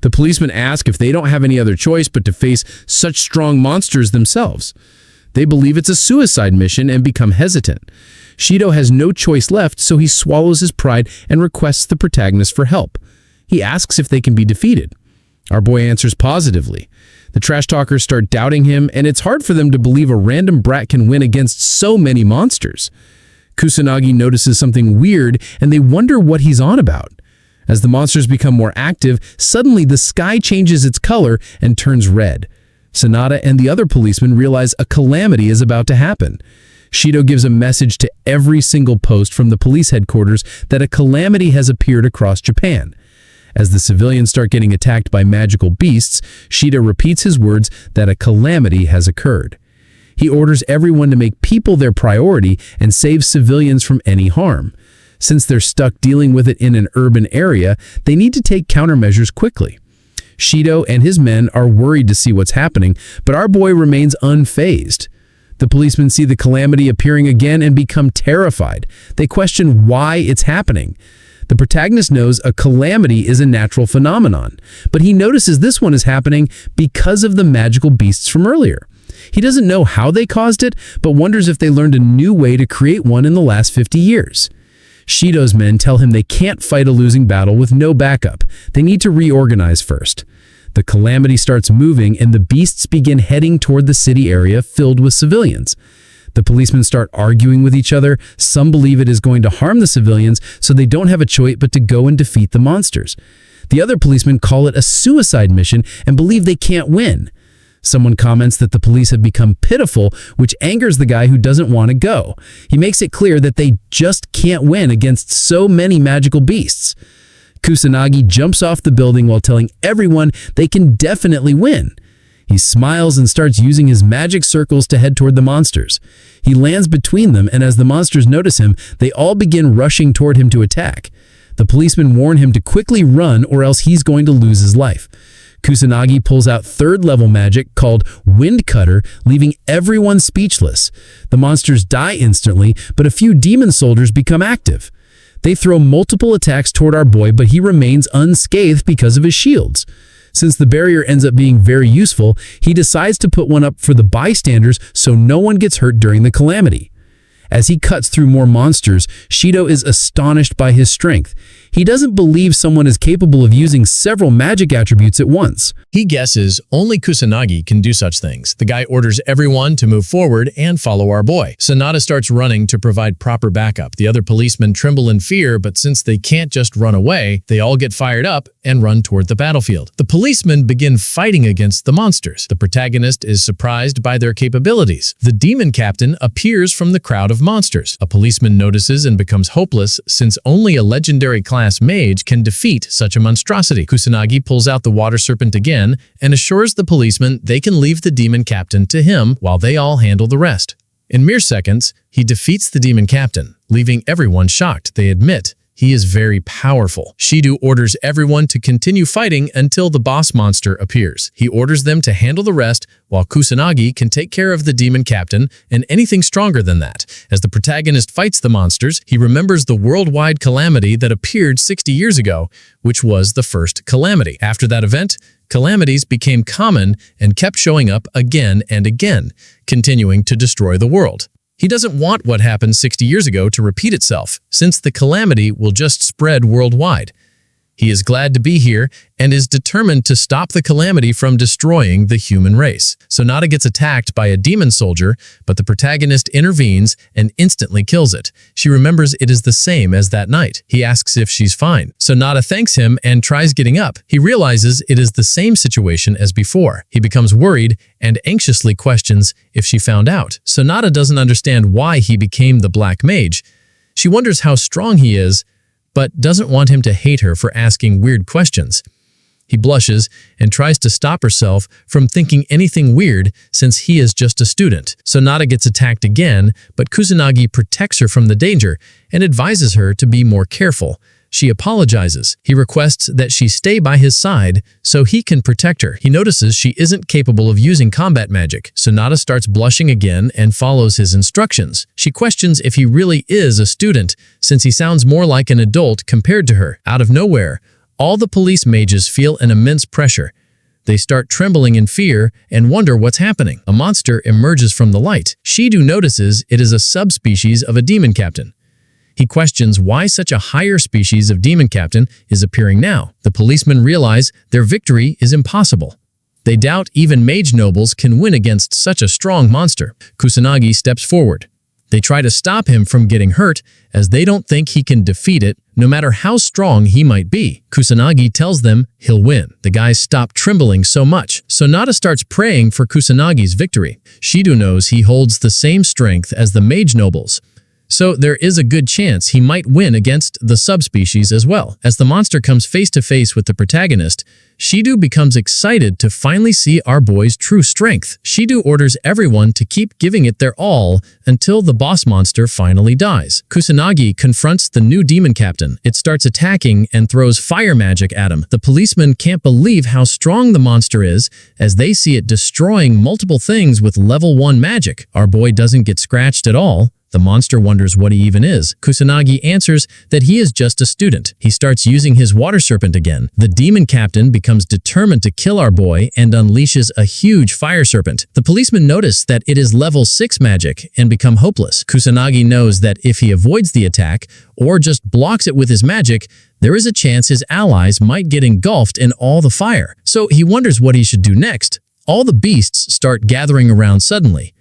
The policemen ask if they don't have any other choice but to face such strong monsters themselves. They believe it's a suicide mission and become hesitant. Shido has no choice left, so he swallows his pride and requests the protagonist for help. He asks if they can be defeated. Our boy answers positively. The trash talkers start doubting him, and it's hard for them to believe a random brat can win against so many monsters. Kusanagi notices something weird, and they wonder what he's on about. As the monsters become more active, suddenly the sky changes its color and turns red. Sanada and the other policemen realize a calamity is about to happen. Shido gives a message to every single post from the police headquarters that a calamity has appeared across Japan. As the civilians start getting attacked by magical beasts, Shido repeats his words that a calamity has occurred. He orders everyone to make people their priority and save civilians from any harm. Since they're stuck dealing with it in an urban area, they need to take countermeasures quickly. Shido and his men are worried to see what's happening, but our boy remains unfazed. The policemen see the calamity appearing again and become terrified. They question why it's happening. The protagonist knows a calamity is a natural phenomenon, but he notices this one is happening because of the magical beasts from earlier. He doesn't know how they caused it, but wonders if they learned a new way to create one in the last 50 years. Shido's men tell him they can't fight a losing battle with no backup. They need to reorganize first. The calamity starts moving and the beasts begin heading toward the city area filled with civilians. The policemen start arguing with each other. Some believe it is going to harm the civilians, so they don't have a choice but to go and defeat the monsters. The other policemen call it a suicide mission and believe they can't win. Someone comments that the police have become pitiful, which angers the guy who doesn't want to go. He makes it clear that they just can't win against so many magical beasts. Kusanagi jumps off the building while telling everyone they can definitely win. He smiles and starts using his magic circles to head toward the monsters. He lands between them, and as the monsters notice him, they all begin rushing toward him to attack. The policemen warn him to quickly run or else he's going to lose his life. Kusanagi pulls out third-level magic called Wind Cutter, leaving everyone speechless. The monsters die instantly, but a few demon soldiers become active. They throw multiple attacks toward our boy, but he remains unscathed because of his shields. Since the barrier ends up being very useful, he decides to put one up for the bystanders so no one gets hurt during the calamity. As he cuts through more monsters, Shido is astonished by his strength. He doesn't believe someone is capable of using several magic attributes at once. He guesses only Kusanagi can do such things. The guy orders everyone to move forward and follow our boy. Sanada starts running to provide proper backup. The other policemen tremble in fear, but since they can't just run away, they all get fired up and run toward the battlefield. The policemen begin fighting against the monsters. The protagonist is surprised by their capabilities. The demon captain appears from the crowd of monsters. A policeman notices and becomes hopeless since only a legendary class mage can defeat such a monstrosity. Kusanagi pulls out the water serpent again and assures the policeman they can leave the demon captain to him while they all handle the rest. In mere seconds, he defeats the demon captain, leaving everyone shocked. They admit he is very powerful. Shido orders everyone to continue fighting until the boss monster appears. He orders them to handle the rest while Kusanagi can take care of the demon captain and anything stronger than that. As the protagonist fights the monsters, he remembers the worldwide calamity that appeared 60 years ago, which was the first calamity. After that event, calamities became common and kept showing up again and again, continuing to destroy the world. He doesn't want what happened 60 years ago to repeat itself, since the calamity will just spread worldwide. He is glad to be here and is determined to stop the calamity from destroying the human race. Sonata gets attacked by a demon soldier, but the protagonist intervenes and instantly kills it. She remembers it is the same as that night. He asks if she's fine. Sonata thanks him and tries getting up. He realizes it is the same situation as before. He becomes worried and anxiously questions if she found out. Sonata doesn't understand why he became the Black Mage. She wonders how strong he is, but doesn't want him to hate her for asking weird questions. He blushes and tries to stop herself from thinking anything weird since he is just a student. Sonata gets attacked again, but Kusanagi protects her from the danger and advises her to be more careful. She apologizes. He requests that she stay by his side so he can protect her. He notices she isn't capable of using combat magic. Sonata starts blushing again and follows his instructions. She questions if he really is a student, since he sounds more like an adult compared to her. Out of nowhere, all the police mages feel an immense pressure. They start trembling in fear and wonder what's happening. A monster emerges from the light. Shido notices it is a subspecies of a demon captain. He questions why such a higher species of demon captain is appearing now. The policemen realize their victory is impossible. They doubt even mage nobles can win against such a strong monster. Kusanagi steps forward. They try to stop him from getting hurt, as they don't think he can defeat it, no matter how strong he might be. Kusanagi tells them he'll win. The guys stop trembling so much. Sonata starts praying for Kusanagi's victory. Shido knows he holds the same strength as the mage nobles, so there is a good chance he might win against the subspecies as well. As the monster comes face to face with the protagonist, Shido becomes excited to finally see our boy's true strength. Shido orders everyone to keep giving it their all until the boss monster finally dies. Kusanagi confronts the new demon captain. It starts attacking and throws fire magic at him. The policemen can't believe how strong the monster is as they see it destroying multiple things with level 1 magic. Our boy doesn't get scratched at all. The monster wonders what he even is. Kusanagi answers that he is just a student. He starts using his water serpent again. The demon captain becomes determined to kill our boy and unleashes a huge fire serpent. The policemen notice that it is level 6 magic and become hopeless. Kusanagi knows that if he avoids the attack or just blocks it with his magic, there is a chance his allies might get engulfed in all the fire. So he wonders what he should do next. All the beasts start gathering around suddenly.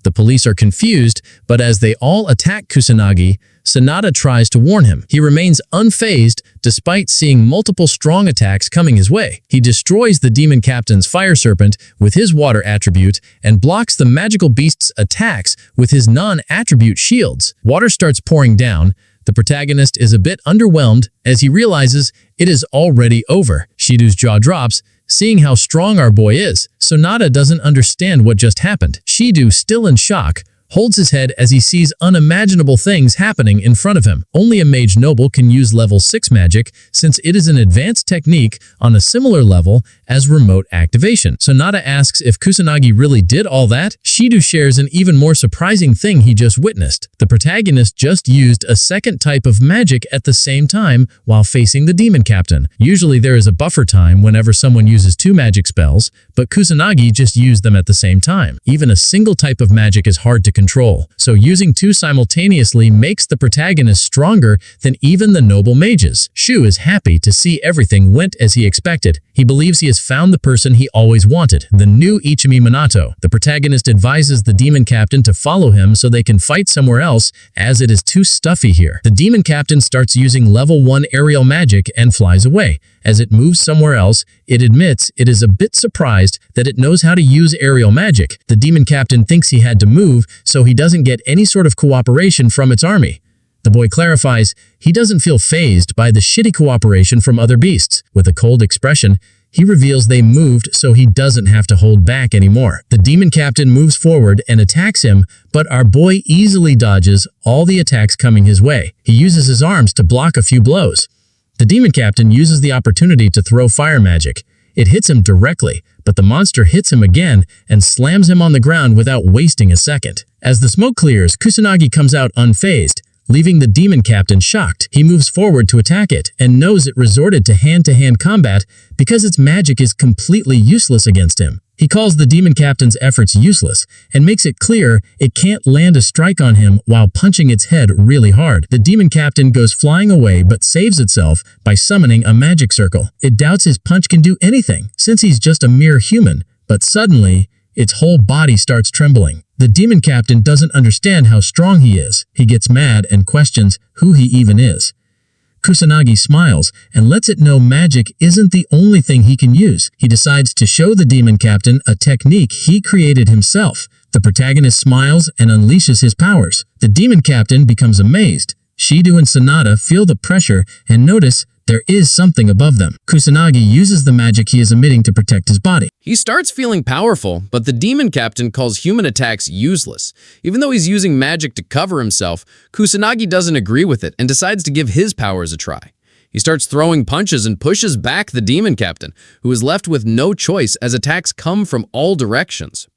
The police are confused, but as they all attack Kusanagi, Sanada tries to warn him. He remains unfazed despite seeing multiple strong attacks coming his way. He destroys the demon captain's fire serpent with his water attribute and blocks the magical beast's attacks with his non-attribute shields. Water starts pouring down. The protagonist is a bit underwhelmed as he realizes it is already over. Shido's jaw drops, seeing how strong our boy is. Sanada doesn't understand what just happened. Shido, still in shock, holds his head as he sees unimaginable things happening in front of him. Only a mage noble can use level 6 magic since it is an advanced technique on a similar level as remote activation. Sanada asks if Kusanagi really did all that. Shido shares an even more surprising thing he just witnessed. The protagonist just used a second type of magic at the same time while facing the demon captain. Usually there is a buffer time whenever someone uses 2 magic spells, but Kusanagi just used them at the same time. Even a single type of magic is hard to control, so using 2 simultaneously makes the protagonist stronger than even the noble mages. Shu is happy to see everything went as he expected. He believes he has found the person he always wanted, the new Ichimi Manato. The protagonist advises the demon captain to follow him so they can fight somewhere else as it is too stuffy here. The demon captain starts using level 1 aerial magic and flies away. As it moves somewhere else, it admits it is a bit surprised that it knows how to use aerial magic. The demon captain thinks he had to move so he doesn't get any sort of cooperation from its army. The boy clarifies he doesn't feel fazed by the shitty cooperation from other beasts. With a cold expression, he reveals they moved so he doesn't have to hold back anymore. The demon captain moves forward and attacks him, but our boy easily dodges all the attacks coming his way. He uses his arms to block a few blows. The demon captain uses the opportunity to throw fire magic. It hits him directly, but the monster hits him again and slams him on the ground without wasting a second. As the smoke clears, Kusanagi comes out unfazed, leaving the demon captain shocked. He moves forward to attack it and knows it resorted to hand-to-hand combat because its magic is completely useless against him. He calls the demon captain's efforts useless and makes it clear it can't land a strike on him while punching its head really hard. The demon captain goes flying away but saves itself by summoning a magic circle. It doubts his punch can do anything since he's just a mere human, but suddenly, its whole body starts trembling. The demon captain doesn't understand how strong he is. He gets mad and questions who he even is. Kusanagi smiles and lets it know magic isn't the only thing he can use. He decides to show the demon captain a technique he created himself. The protagonist smiles and unleashes his powers. The demon captain becomes amazed. Shido and Sanada feel the pressure and notice there is something above them. Kusanagi uses the magic he is emitting to protect his body. He starts feeling powerful, but the demon captain calls human attacks useless. Even though he's using magic to cover himself, Kusanagi doesn't agree with it and decides to give his powers a try. He starts throwing punches and pushes back the demon captain, who is left with no choice as attacks come from all directions.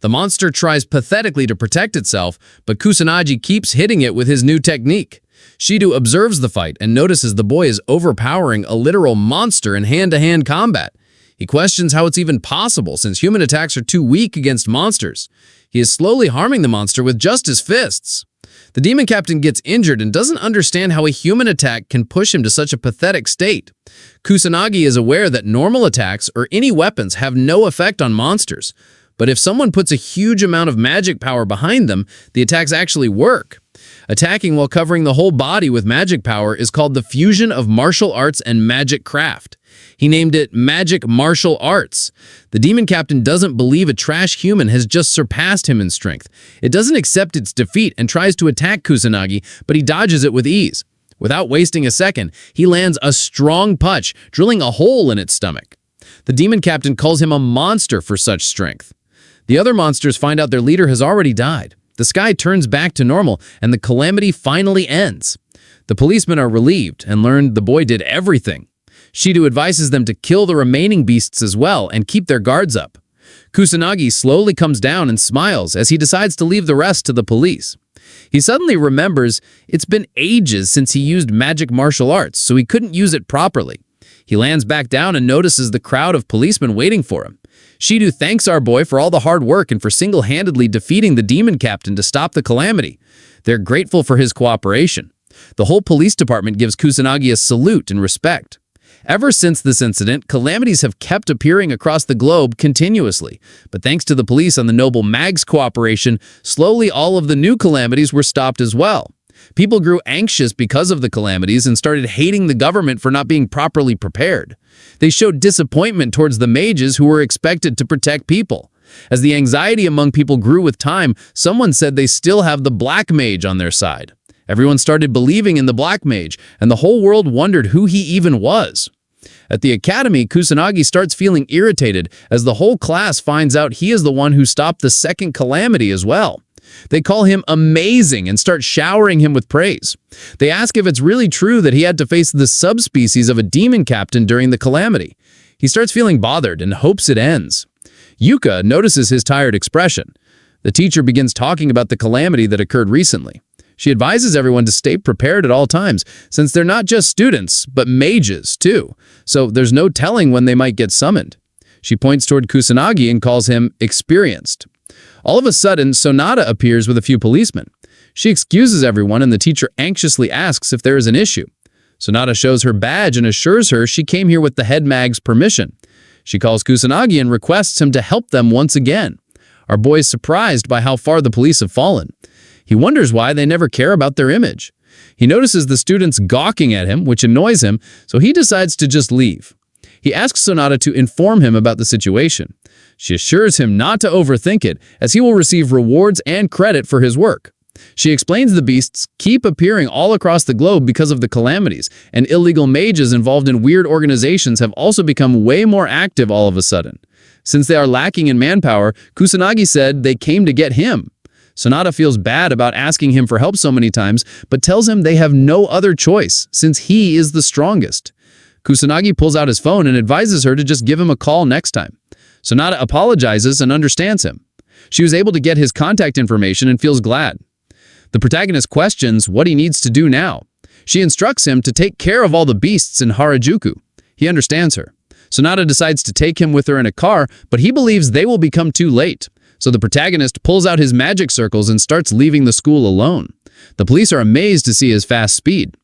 The monster tries pathetically to protect itself, but Kusanagi keeps hitting it with his new technique. Shido observes the fight and notices the boy is overpowering a literal monster in hand-to-hand combat. He questions how it's even possible since human attacks are too weak against monsters. He is slowly harming the monster with just his fists. The demon captain gets injured and doesn't understand how a human attack can push him to such a pathetic state. Kusanagi is aware that normal attacks or any weapons have no effect on monsters. But if someone puts a huge amount of magic power behind them, the attacks actually work. Attacking while covering the whole body with magic power is called the fusion of martial arts and magic craft. He named it Magic Martial Arts. The demon captain doesn't believe a trash human has just surpassed him in strength. It doesn't accept its defeat and tries to attack Kusanagi, but he dodges it with ease. Without wasting a second, he lands a strong punch, drilling a hole in its stomach. The demon captain calls him a monster for such strength. The other monsters find out their leader has already died. The sky turns back to normal, and the calamity finally ends. The policemen are relieved and learn the boy did everything. Shidou advises them to kill the remaining beasts as well and keep their guards up. Kusanagi slowly comes down and smiles as he decides to leave the rest to the police. He suddenly remembers it's been ages since he used magic martial arts, so he couldn't use it properly. He lands back down and notices the crowd of policemen waiting for him. Shidou thanks our boy for all the hard work and for single-handedly defeating the demon captain to stop the calamity. They're grateful for his cooperation. The whole police department gives Kusanagi a salute and respect. Ever since this incident, calamities have kept appearing across the globe continuously. But thanks to the police and the noble Mage's cooperation, slowly all of the new calamities were stopped as well. People grew anxious because of the calamities and started hating the government for not being properly prepared. They showed disappointment towards the mages who were expected to protect people. As the anxiety among people grew with time, someone said they still have the black mage on their side. Everyone started believing in the black mage, and the whole world wondered who he even was. At the academy, Kusanagi starts feeling irritated as the whole class finds out he is the one who stopped the second calamity as well. They call him amazing and start showering him with praise. They ask if it's really true that he had to face the subspecies of a demon captain during the calamity. He starts feeling bothered and hopes it ends. Yuka notices his tired expression. The teacher begins talking about the calamity that occurred recently. She advises everyone to stay prepared at all times, since they're not just students, but mages too, so there's no telling when they might get summoned. She points toward Kusanagi and calls him experienced. All of a sudden, Sonata appears with a few policemen. She excuses everyone and the teacher anxiously asks if there is an issue. Sonata shows her badge and assures her she came here with the head mag's permission. She calls Kusanagi and requests him to help them once again. Our boy is surprised by how far the police have fallen. He wonders why they never care about their image. He notices the students gawking at him, which annoys him, so he decides to just leave. He asks Sonata to inform him about the situation. She assures him not to overthink it, as he will receive rewards and credit for his work. She explains the beasts keep appearing all across the globe because of the calamities, and illegal mages involved in weird organizations have also become way more active all of a sudden. Since they are lacking in manpower, Kusanagi said they came to get him. Sonata feels bad about asking him for help so many times, but tells him they have no other choice, since he is the strongest. Kusanagi pulls out his phone and advises her to just give him a call next time. Sonata apologizes and understands him. She was able to get his contact information and feels glad. The protagonist questions what he needs to do now. She instructs him to take care of all the beasts in Harajuku. He understands her. Sonata decides to take him with her in a car, but he believes they will become too late. So the protagonist pulls out his magic circles and starts leaving the school alone. The police are amazed to see his fast speed.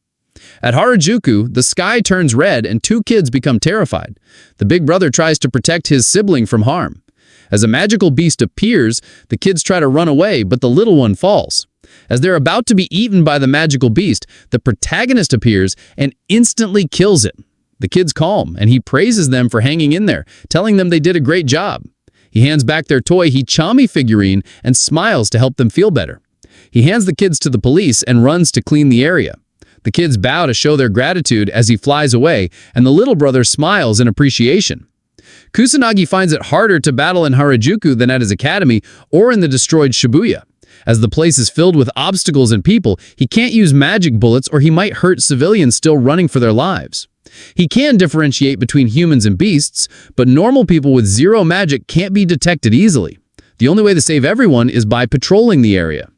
At Harajuku, the sky turns red and two kids become terrified. The big brother tries to protect his sibling from harm. As a magical beast appears, the kids try to run away, but the little one falls. As they're about to be eaten by the magical beast, the protagonist appears and instantly kills it. The kids calm, and he praises them for hanging in there, telling them they did a great job. He hands back their toy Hichami figurine and smiles to help them feel better. He hands the kids to the police and runs to clean the area. The kids bow to show their gratitude as he flies away, and the little brother smiles in appreciation. Kusanagi finds it harder to battle in Harajuku than at his academy or in the destroyed Shibuya. As the place is filled with obstacles and people, he can't use magic bullets or he might hurt civilians still running for their lives. He can differentiate between humans and beasts, but normal people with zero magic can't be detected easily. The only way to save everyone is by patrolling the area.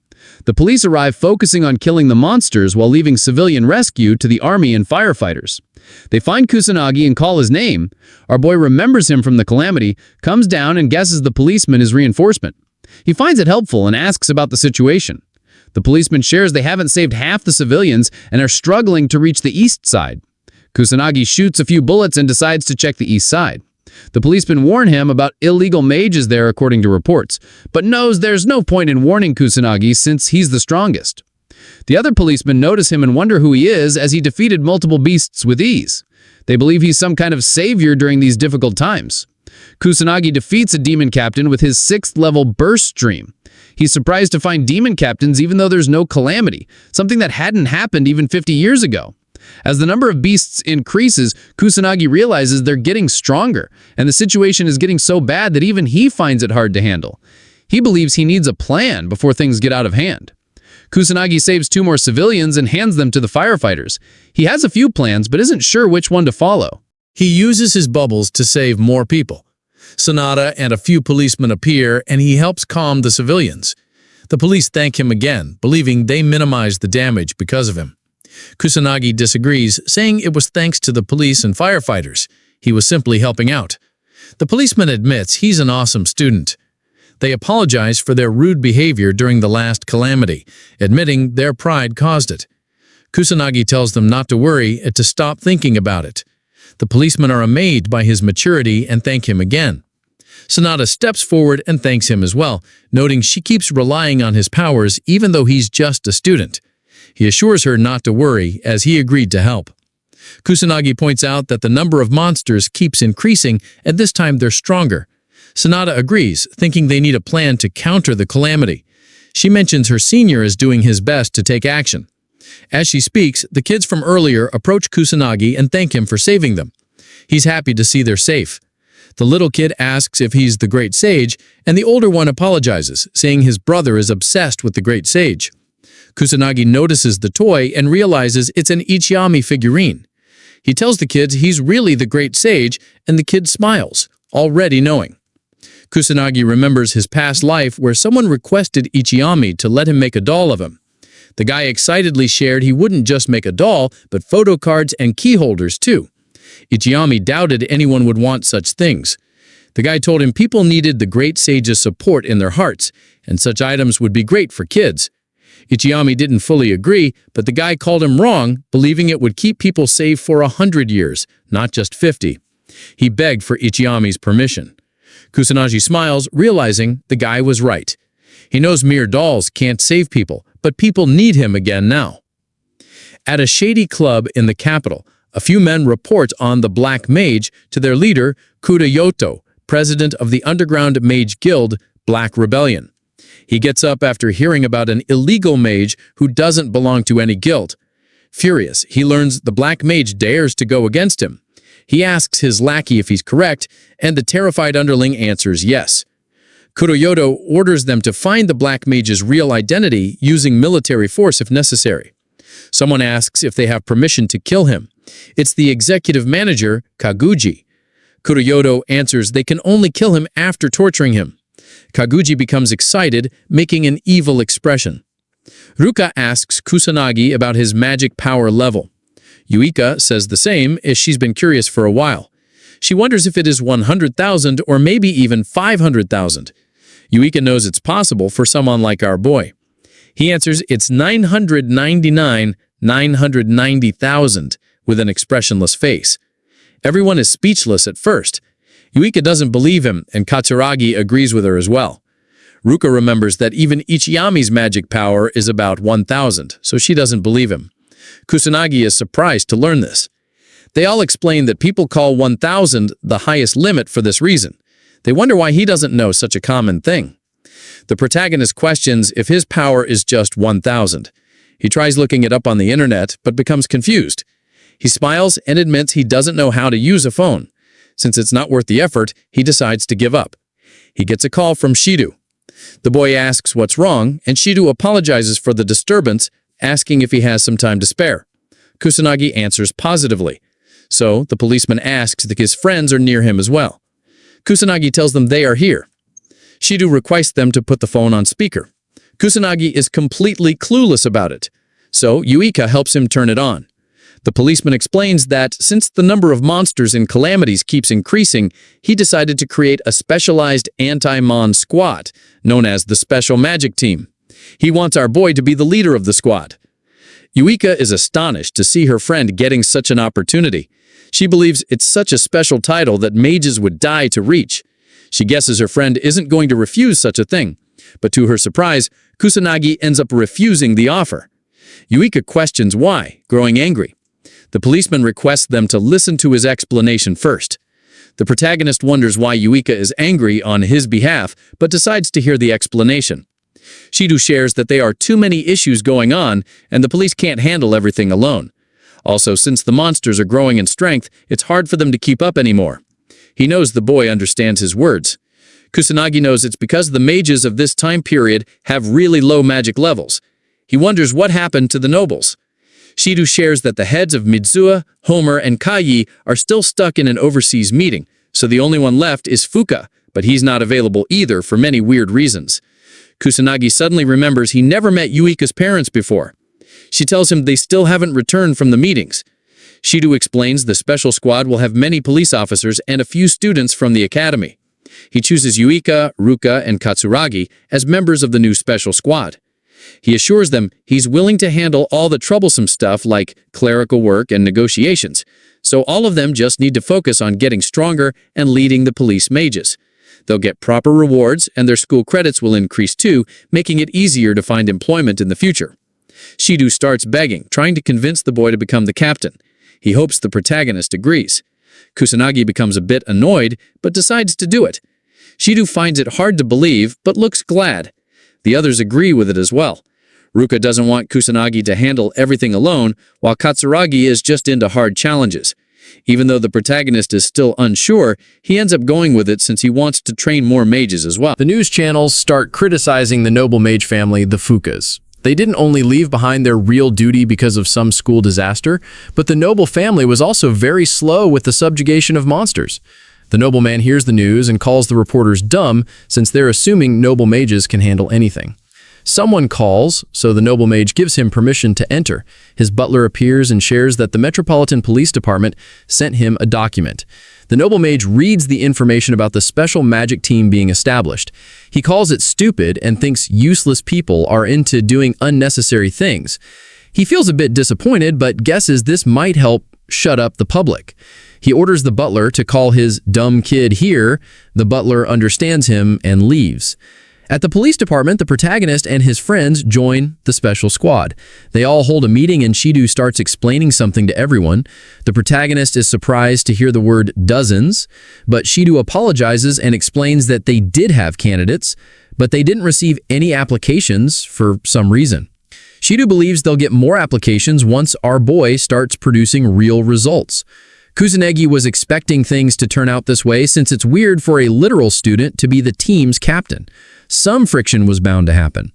The police arrive focusing on killing the monsters while leaving civilian rescue to the army and firefighters. They find Kusanagi and call his name. Our boy remembers him from the calamity, comes down and guesses the policeman is reinforcement. He finds it helpful and asks about the situation. The policeman shares they haven't saved half the civilians and are struggling to reach the east side. Kusanagi shoots a few bullets and decides to check the east side. The policemen warn him about illegal mages there according to reports, but knows there's no point in warning Kusanagi since he's the strongest. The other policemen notice him and wonder who he is as he defeated multiple beasts with ease. They believe he's some kind of savior during these difficult times. Kusanagi defeats a demon captain with his 6th level burst stream. He's surprised to find demon captains even though there's no calamity, something that hadn't happened even 50 years ago. As the number of beasts increases, Kusanagi realizes they're getting stronger, and the situation is getting so bad that even he finds it hard to handle. He believes he needs a plan before things get out of hand. Kusanagi saves 2 more civilians and hands them to the firefighters. He has a few plans, but isn't sure which one to follow. He uses his bubbles to save more people. Sanada and a few policemen appear, and he helps calm the civilians. The police thank him again, believing they minimized the damage because of him. Kusanagi disagrees, saying it was thanks to the police and firefighters. He was simply helping out. The policeman admits he's an awesome student. They apologize for their rude behavior during the last calamity, admitting their pride caused it. Kusanagi tells them not to worry and to stop thinking about it. The policemen are amazed by his maturity and thank him again. Sanada steps forward and thanks him as well, noting she keeps relying on his powers even though he's just a student. He assures her not to worry, as he agreed to help. Kusanagi points out that the number of monsters keeps increasing, and this time they're stronger. Sanada agrees, thinking they need a plan to counter the calamity. She mentions her senior is doing his best to take action. As she speaks, the kids from earlier approach Kusanagi and thank him for saving them. He's happy to see they're safe. The little kid asks if he's the Great Sage, and the older one apologizes, saying his brother is obsessed with the Great Sage. Kusanagi notices the toy and realizes it's an Ichiyami figurine. He tells the kids he's really the Great Sage, and the kid smiles, already knowing. Kusanagi remembers his past life where someone requested Ichiyami to let him make a doll of him. The guy excitedly shared he wouldn't just make a doll, but photo cards and key holders too. Ichiyami doubted anyone would want such things. The guy told him people needed the Great Sage's support in their hearts, and such items would be great for kids. Ichiyami didn't fully agree, but the guy called him wrong, believing it would keep people safe for 100 years, not just 50. He begged for Ichiyami's permission. Kusanagi smiles, realizing the guy was right. He knows mere dolls can't save people, but people need him again now. At a shady club in the capital, a few men report on the Black Mage to their leader, Kudayoto, president of the underground mage guild, Black Rebellion. He gets up after hearing about an illegal mage who doesn't belong to any guild. Furious, he learns the Black Mage dares to go against him. He asks his lackey if he's correct, and the terrified underling answers yes. Kuroyoto orders them to find the Black Mage's real identity using military force if necessary. Someone asks if they have permission to kill him. It's the executive manager, Kaguji. Kuroyoto answers they can only kill him after torturing him. Kaguji becomes excited, making an evil expression. Ruka asks Kusanagi about his magic power level. Yuika says the same, as she's been curious for a while. She wonders if it is 100,000 or maybe even 500,000. Yuika knows it's possible for someone like our boy. He answers it's 990,000 with an expressionless face. Everyone is speechless at first. Yuika doesn't believe him, and Katsuragi agrees with her as well. Ruka remembers that even Ichiyami's magic power is about 1,000, so she doesn't believe him. Kusanagi is surprised to learn this. They all explain that people call 1,000 the highest limit for this reason. They wonder why he doesn't know such a common thing. The protagonist questions if his power is just 1,000. He tries looking it up on the internet, but becomes confused. He smiles and admits he doesn't know how to use a phone. Since it's not worth the effort, he decides to give up. He gets a call from Shido. The boy asks what's wrong, and Shido apologizes for the disturbance, asking if he has some time to spare. Kusanagi answers positively. So, the policeman asks if his friends are near him as well. Kusanagi tells them they are here. Shido requests them to put the phone on speaker. Kusanagi is completely clueless about it. So, Yuika helps him turn it on. The policeman explains that since the number of monsters and calamities keeps increasing, he decided to create a specialized anti-mon squad, known as the Special Magic Team. He wants our boy to be the leader of the squad. Yuika is astonished to see her friend getting such an opportunity. She believes it's such a special title that mages would die to reach. She guesses her friend isn't going to refuse such a thing, but to her surprise, Kusanagi ends up refusing the offer. Yuika questions why, growing angry. The policeman requests them to listen to his explanation first. The protagonist wonders why Yuika is angry on his behalf, but decides to hear the explanation. Shido shares that there are too many issues going on, and the police can't handle everything alone. Also, since the monsters are growing in strength, it's hard for them to keep up anymore. He knows the boy understands his words. Kusanagi knows it's because the mages of this time period have really low magic levels. He wonders what happened to the nobles. Shido shares that the heads of Midzuya, Homer, and Kayi are still stuck in an overseas meeting, so the only one left is Fuka, but he's not available either for many weird reasons. Kusanagi suddenly remembers he never met Yuika's parents before. She tells him they still haven't returned from the meetings. Shido explains the special squad will have many police officers and a few students from the academy. He chooses Yuika, Ruka, and Katsuragi as members of the new special squad. He assures them he's willing to handle all the troublesome stuff like clerical work and negotiations, so all of them just need to focus on getting stronger and leading the police mages. They'll get proper rewards and their school credits will increase too, making it easier to find employment in the future. Shido starts begging, trying to convince the boy to become the captain. He hopes the protagonist agrees. Kusanagi becomes a bit annoyed, but decides to do it. Shido finds it hard to believe, but looks glad. The others agree with it as well. Ruka doesn't want Kusanagi to handle everything alone, while Katsuragi is just into hard challenges. Even though the protagonist is still unsure, he ends up going with it since he wants to train more mages as well. The news channels start criticizing the noble mage family, the Fukas. They didn't only leave behind their real duty because of some school disaster, but the noble family was also very slow with the subjugation of monsters. The nobleman hears the news and calls the reporters dumb since they're assuming noble mages can handle anything. Someone calls, so the noble mage gives him permission to enter. His butler appears and shares that the Metropolitan Police Department sent him a document. The noble mage reads the information about the special magic team being established. He calls it stupid and thinks useless people are into doing unnecessary things. He feels a bit disappointed, but guesses this might help shut up the public. He orders the butler to call his dumb kid here. The butler understands him and leaves. At the police department, the protagonist and his friends join the special squad. They all hold a meeting and Shido starts explaining something to everyone. The protagonist is surprised to hear the word dozens, but Shido apologizes and explains that they did have candidates, but they didn't receive any applications for some reason. Shido believes they'll get more applications once our boy starts producing real results. Kusanagi was expecting things to turn out this way since it's weird for a literal student to be the team's captain. Some friction was bound to happen.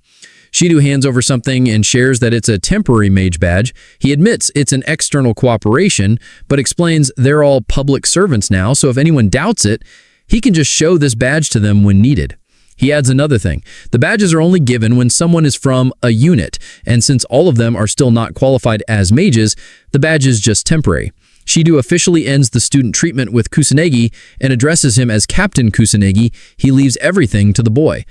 Shido hands over something and shares that it's a temporary mage badge. He admits it's an external cooperation, but explains they're all public servants now, so if anyone doubts it, he can just show this badge to them when needed. He adds another thing. The badges are only given when someone is from a unit, and since all of them are still not qualified as mages, the badge is just temporary. Shido officially ends the student treatment with Kusanagi and addresses him as Captain Kusanagi. He leaves everything to the boy.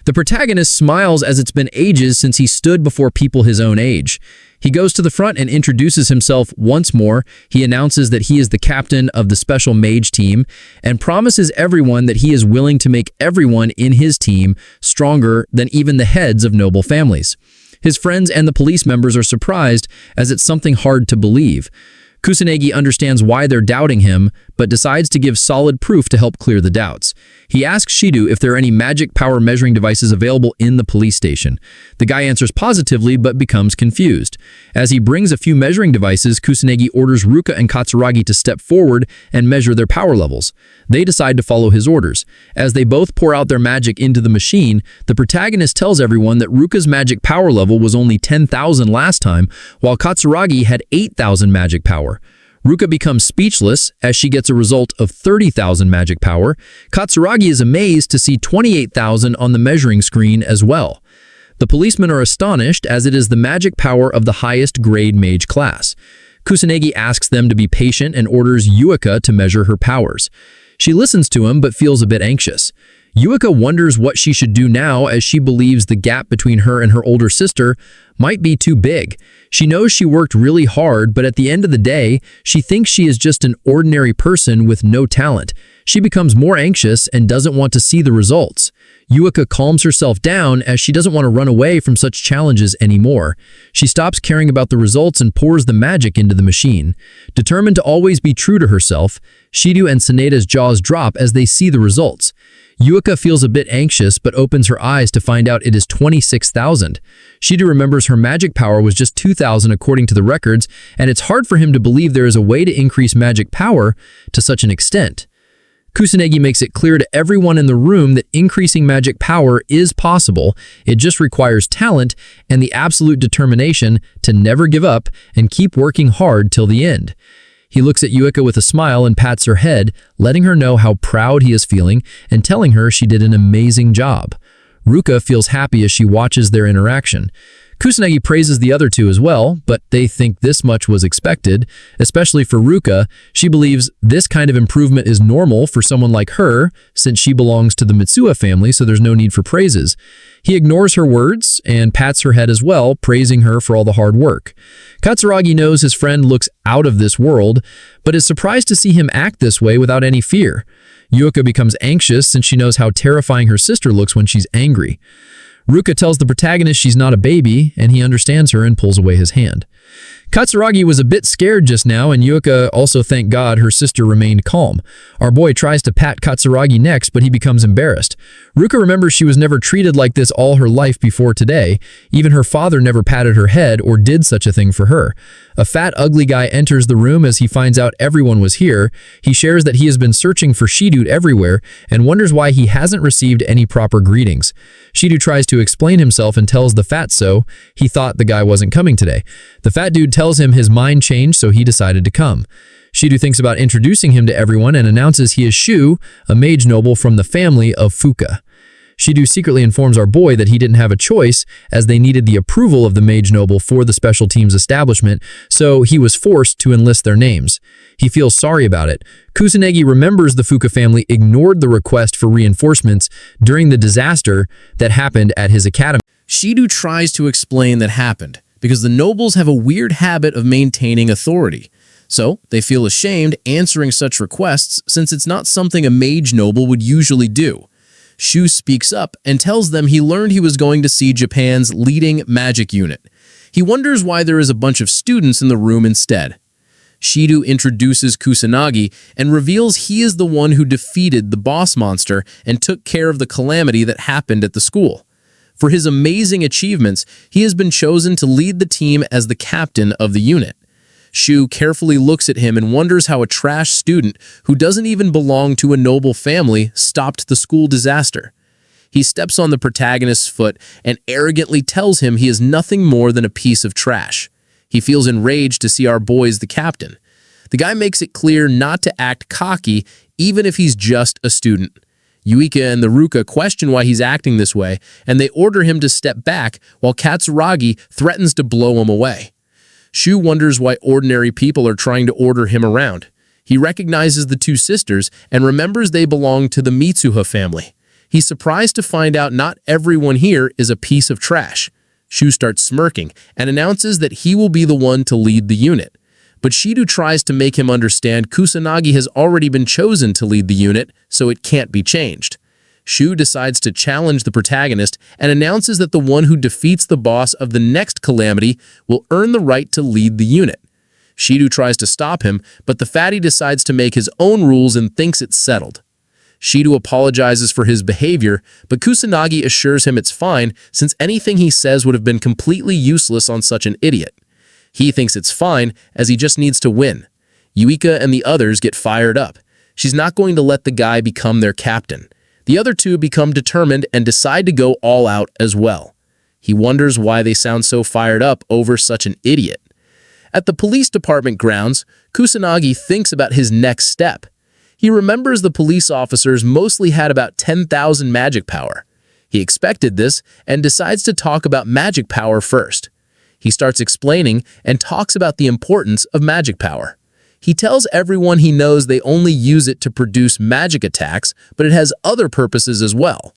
The protagonist smiles as it's been ages since he stood before people his own age. He goes to the front and introduces himself once more. He announces that he is the captain of the special mage team and promises everyone that he is willing to make everyone in his team stronger than even the heads of noble families. His friends and the police members are surprised as it's something hard to believe. Kusanagi understands why they're doubting him, but decides to give solid proof to help clear the doubts. He asks Shido if there are any magic power measuring devices available in the police station. The guy answers positively, but becomes confused. As he brings a few measuring devices, Kusanagi orders Ruka and Katsuragi to step forward and measure their power levels. They decide to follow his orders. As they both pour out their magic into the machine, the protagonist tells everyone that Ruka's magic power level was only 10,000 last time, while Katsuragi had 8,000 magic power. Ruka becomes speechless as she gets a result of 30,000 magic power. Katsuragi is amazed to see 28,000 on the measuring screen as well. The policemen are astonished as it is the magic power of the highest grade mage class. Kusanagi asks them to be patient and orders Yuika to measure her powers. She listens to him but feels a bit anxious. Yuika wonders what she should do now as she believes the gap between her and her older sister might be too big. She knows she worked really hard, but at the end of the day, she thinks she is just an ordinary person with no talent. She becomes more anxious and doesn't want to see the results. Yuika calms herself down as she doesn't want to run away from such challenges anymore. She stops caring about the results and pours the magic into the machine. Determined to always be true to herself, Shido and Saneda's jaws drop as they see the results. Yuika feels a bit anxious but opens her eyes to find out it is 26,000. Shidou remembers her magic power was just 2,000 according to the records, and it's hard for him to believe there is a way to increase magic power to such an extent. Kusanagi makes it clear to everyone in the room that increasing magic power is possible. It just requires talent and the absolute determination to never give up and keep working hard till the end. He looks at Yuika with a smile and pats her head, letting her know how proud he is feeling and telling her she did an amazing job. Ruka feels happy as she watches their interaction. Kusanagi praises the other two as well, but they think this much was expected, especially for Ruka. She believes this kind of improvement is normal for someone like her, since she belongs to the Mitsuha family, so there's no need for praises. He ignores her words and pats her head as well, praising her for all the hard work. Katsuragi knows his friend looks out of this world, but is surprised to see him act this way without any fear. Yuika becomes anxious since she knows how terrifying her sister looks when she's angry. Ruka tells the protagonist she's not a baby, and he understands her and pulls away his hand. Katsuragi was a bit scared just now, and Yuika also thanked God her sister remained calm. Our boy tries to pat Katsuragi next, but he becomes embarrassed. Ruka remembers she was never treated like this all her life before today. Even her father never patted her head or did such a thing for her. A fat, ugly guy enters the room as he finds out everyone was here. He shares that he has been searching for Shidou everywhere and wonders why he hasn't received any proper greetings. Shidou tries to explain himself and tells the fatso he thought the guy wasn't coming today. The fat dude tells him his mind changed, so he decided to come. Shidou thinks about introducing him to everyone and announces he is Shu, a mage noble from the family of Fuka. Shidou secretly informs our boy that he didn't have a choice as they needed the approval of the mage noble for the special team's establishment, so he was forced to enlist their names. He feels sorry about it. Kusanagi remembers the Fuka family ignored the request for reinforcements during the disaster that happened at his academy. Shidou tries to explain that happened because the nobles have a weird habit of maintaining authority. So they feel ashamed answering such requests since it's not something a mage noble would usually do. Shu speaks up and tells them he learned he was going to see Japan's leading magic unit. He wonders why there is a bunch of students in the room instead. Shidou introduces Kusanagi and reveals he is the one who defeated the boss monster and took care of the calamity that happened at the school. For his amazing achievements, he has been chosen to lead the team as the captain of the unit. Shu carefully looks at him and wonders how a trash student who doesn't even belong to a noble family stopped the school disaster. He steps on the protagonist's foot and arrogantly tells him he is nothing more than a piece of trash. He feels enraged to see our boys the captain. The guy makes it clear not to act cocky even if he's just a student. Yuika and the Ruka question why he's acting this way, and they order him to step back while Katsuragi threatens to blow him away. Shu wonders why ordinary people are trying to order him around. He recognizes the two sisters and remembers they belong to the Mitsuha family. He's surprised to find out not everyone here is a piece of trash. Shu starts smirking and announces that he will be the one to lead the unit. But Shidou tries to make him understand Kusanagi has already been chosen to lead the unit, so it can't be changed. Shu decides to challenge the protagonist and announces that the one who defeats the boss of the next calamity will earn the right to lead the unit. Shidou tries to stop him, but the fatty decides to make his own rules and thinks it's settled. Shidou apologizes for his behavior, but Kusanagi assures him it's fine since anything he says would have been completely useless on such an idiot. He thinks it's fine as he just needs to win. Yuika and the others get fired up. She's not going to let the guy become their captain. The other two become determined and decide to go all out as well. He wonders why they sound so fired up over such an idiot. At the police department grounds, Kusanagi thinks about his next step. He remembers the police officers mostly had about 10,000 magic power. He expected this and decides to talk about magic power first. He starts explaining and talks about the importance of magic power. He tells everyone he knows they only use it to produce magic attacks, but it has other purposes as well.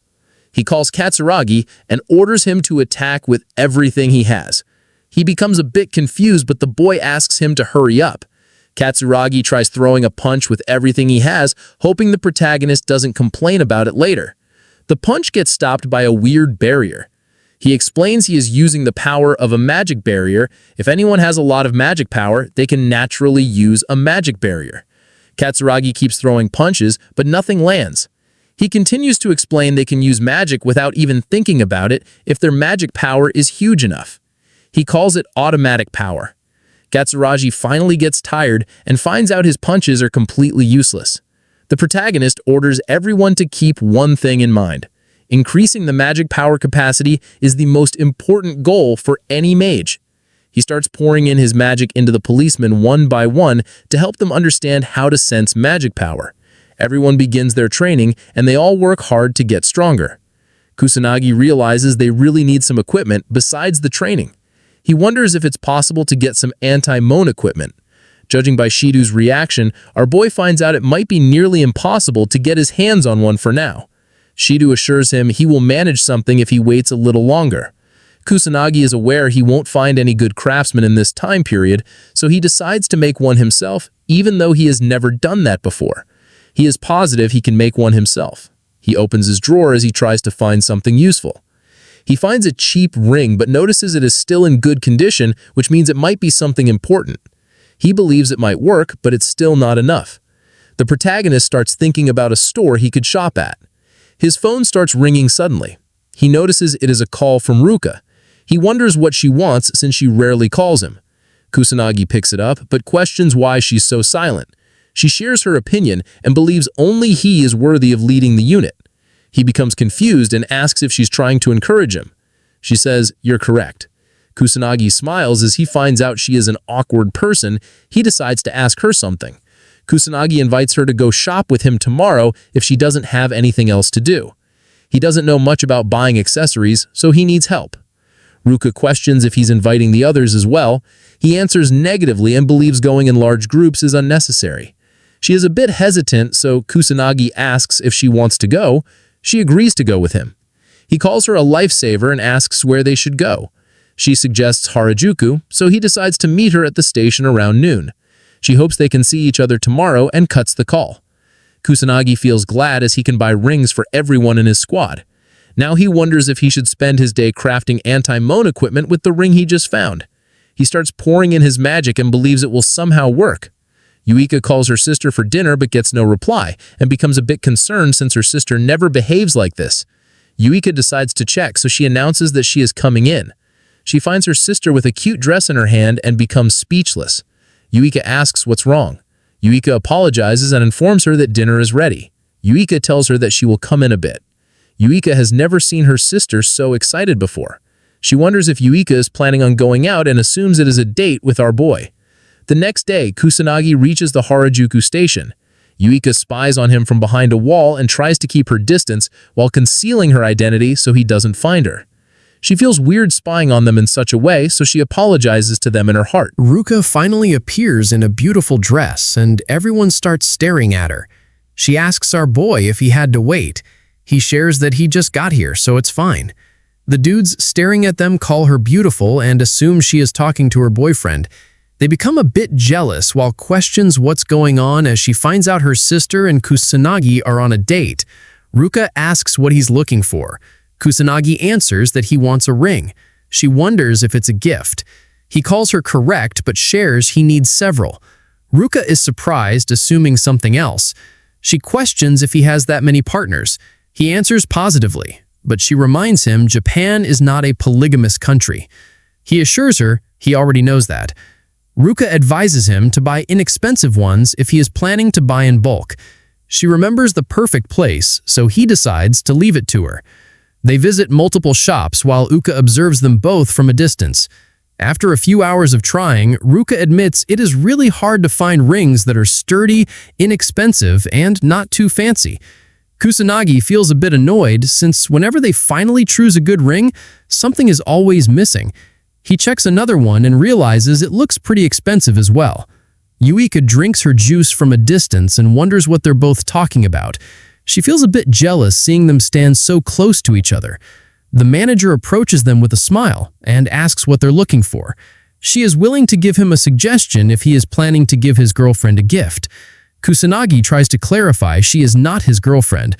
He calls Katsuragi and orders him to attack with everything he has. He becomes a bit confused, but the boy asks him to hurry up. Katsuragi tries throwing a punch with everything he has, hoping the protagonist doesn't complain about it later. The punch gets stopped by a weird barrier. He explains he is using the power of a magic barrier. If anyone has a lot of magic power, they can naturally use a magic barrier. Katsuragi keeps throwing punches, but nothing lands. He continues to explain they can use magic without even thinking about it if their magic power is huge enough. He calls it automatic power. Gatsuragi finally gets tired and finds out his punches are completely useless. The protagonist orders everyone to keep one thing in mind. Increasing the magic power capacity is the most important goal for any mage. He starts pouring in his magic into the policemen one by one to help them understand how to sense magic power. Everyone begins their training, and they all work hard to get stronger. Kusanagi realizes they really need some equipment besides the training. He wonders if it's possible to get some anti-moan equipment. Judging by Shido's reaction, our boy finds out it might be nearly impossible to get his hands on one for now. Shido assures him he will manage something if he waits a little longer. Kusanagi is aware he won't find any good craftsmen in this time period, so he decides to make one himself, even though he has never done that before. He is positive he can make one himself. He opens his drawer as he tries to find something useful. He finds a cheap ring but notices it is still in good condition, which means it might be something important. He believes it might work, but it's still not enough. The protagonist starts thinking about a store he could shop at. His phone starts ringing suddenly. He notices it is a call from Ruka. He wonders what she wants since she rarely calls him. Kusanagi picks it up, but questions why she's so silent. She shares her opinion and believes only he is worthy of leading the unit. He becomes confused and asks if she's trying to encourage him. She says, "You're correct." Kusanagi smiles as he finds out she is an awkward person. He decides to ask her something. Kusanagi invites her to go shop with him tomorrow if she doesn't have anything else to do. He doesn't know much about buying accessories, so he needs help. Ruka questions if he's inviting the others as well. He answers negatively and believes going in large groups is unnecessary. She is a bit hesitant, so Kusanagi asks if she wants to go. She agrees to go with him. He calls her a lifesaver and asks where they should go. She suggests Harajuku, so he decides to meet her at the station around noon. She hopes they can see each other tomorrow and cuts the call. Kusanagi feels glad as he can buy rings for everyone in his squad. Now he wonders if he should spend his day crafting anti-moan equipment with the ring he just found. He starts pouring in his magic and believes it will somehow work. Yuika calls her sister for dinner but gets no reply and becomes a bit concerned since her sister never behaves like this. Yuika decides to check, so she announces that she is coming in. She finds her sister with a cute dress in her hand and becomes speechless. Yuika asks what's wrong. Yuika apologizes and informs her that dinner is ready. Yuika tells her that she will come in a bit. Yuika has never seen her sister so excited before. She wonders if Yuika is planning on going out and assumes it is a date with our boy. The next day, Kusanagi reaches the Harajuku station. Yuika spies on him from behind a wall and tries to keep her distance while concealing her identity so he doesn't find her. She feels weird spying on them in such a way, so she apologizes to them in her heart. Ruka finally appears in a beautiful dress, and everyone starts staring at her. She asks our boy if he had to wait. He shares that he just got here, so it's fine. The dudes staring at them call her beautiful and assume she is talking to her boyfriend. They become a bit jealous while questions what's going on as she finds out her sister and Kusanagi are on a date. Ruka asks what he's looking for. Kusanagi answers that he wants a ring. She wonders if it's a gift. He calls her correct but shares he needs several. Ruka is surprised, assuming something else. She questions if he has that many partners. He answers positively, but she reminds him Japan is not a polygamous country. He assures her he already knows that. Ruka advises him to buy inexpensive ones if he is planning to buy in bulk. She remembers the perfect place, so he decides to leave it to her. They visit multiple shops while Uka observes them both from a distance. After a few hours of trying, Ruka admits it is really hard to find rings that are sturdy, inexpensive, and not too fancy. Kusanagi feels a bit annoyed since whenever they finally choose a good ring, something is always missing. He checks another one and realizes it looks pretty expensive as well. Yuika drinks her juice from a distance and wonders what they're both talking about. She feels a bit jealous seeing them stand so close to each other. The manager approaches them with a smile and asks what they're looking for. She is willing to give him a suggestion if he is planning to give his girlfriend a gift. Kusanagi tries to clarify she is not his girlfriend,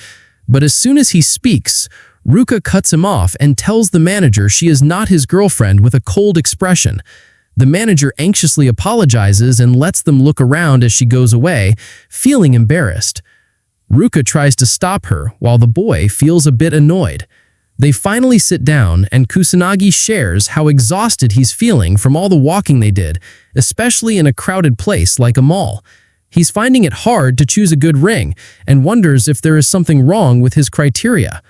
but as soon as he speaks, Ruka cuts him off and tells the manager she is not his girlfriend with a cold expression. The manager anxiously apologizes and lets them look around as she goes away, feeling embarrassed. Ruka tries to stop her while the boy feels a bit annoyed. They finally sit down and Kusanagi shares how exhausted he's feeling from all the walking they did, especially in a crowded place like a mall. He's finding it hard to choose a good ring and wonders if there is something wrong with his criteria.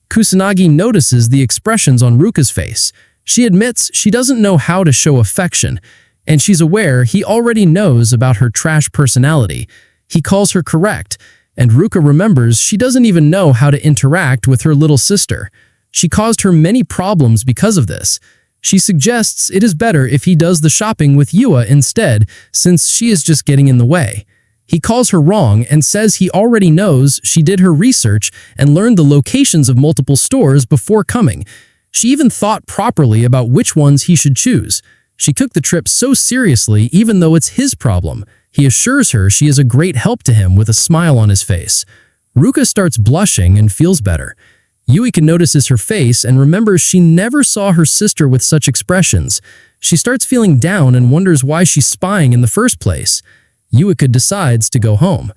Kusanagi notices the expressions on Ruka's face. She admits she doesn't know how to show affection, and she's aware he already knows about her trash personality. He calls her correct, and Ruka remembers she doesn't even know how to interact with her little sister. She caused her many problems because of this. She suggests it is better if he does the shopping with Yua instead, since she is just getting in the way. He calls her wrong and says he already knows she did her research and learned the locations of multiple stores before coming. She even thought properly about which ones he should choose. She took the trip so seriously even though it's his problem. He assures her she is a great help to him with a smile on his face. Ruka starts blushing and feels better. Yuika notices her face and remembers she never saw her sister with such expressions. She starts feeling down and wonders why she's spying in the first place. Yuika decides to go home.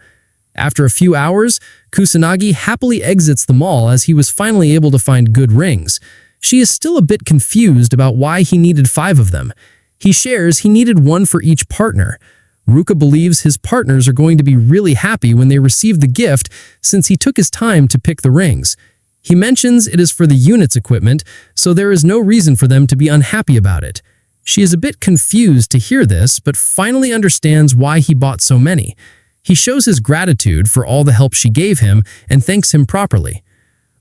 After a few hours, Kusanagi happily exits the mall as he was finally able to find good rings. She is still a bit confused about why he needed 5 of them. He shares he needed 1 for each partner. Ruka believes his partners are going to be really happy when they receive the gift since he took his time to pick the rings. He mentions it is for the unit's equipment, so there is no reason for them to be unhappy about it. She is a bit confused to hear this, but finally understands why he bought so many. He shows his gratitude for all the help she gave him and thanks him properly.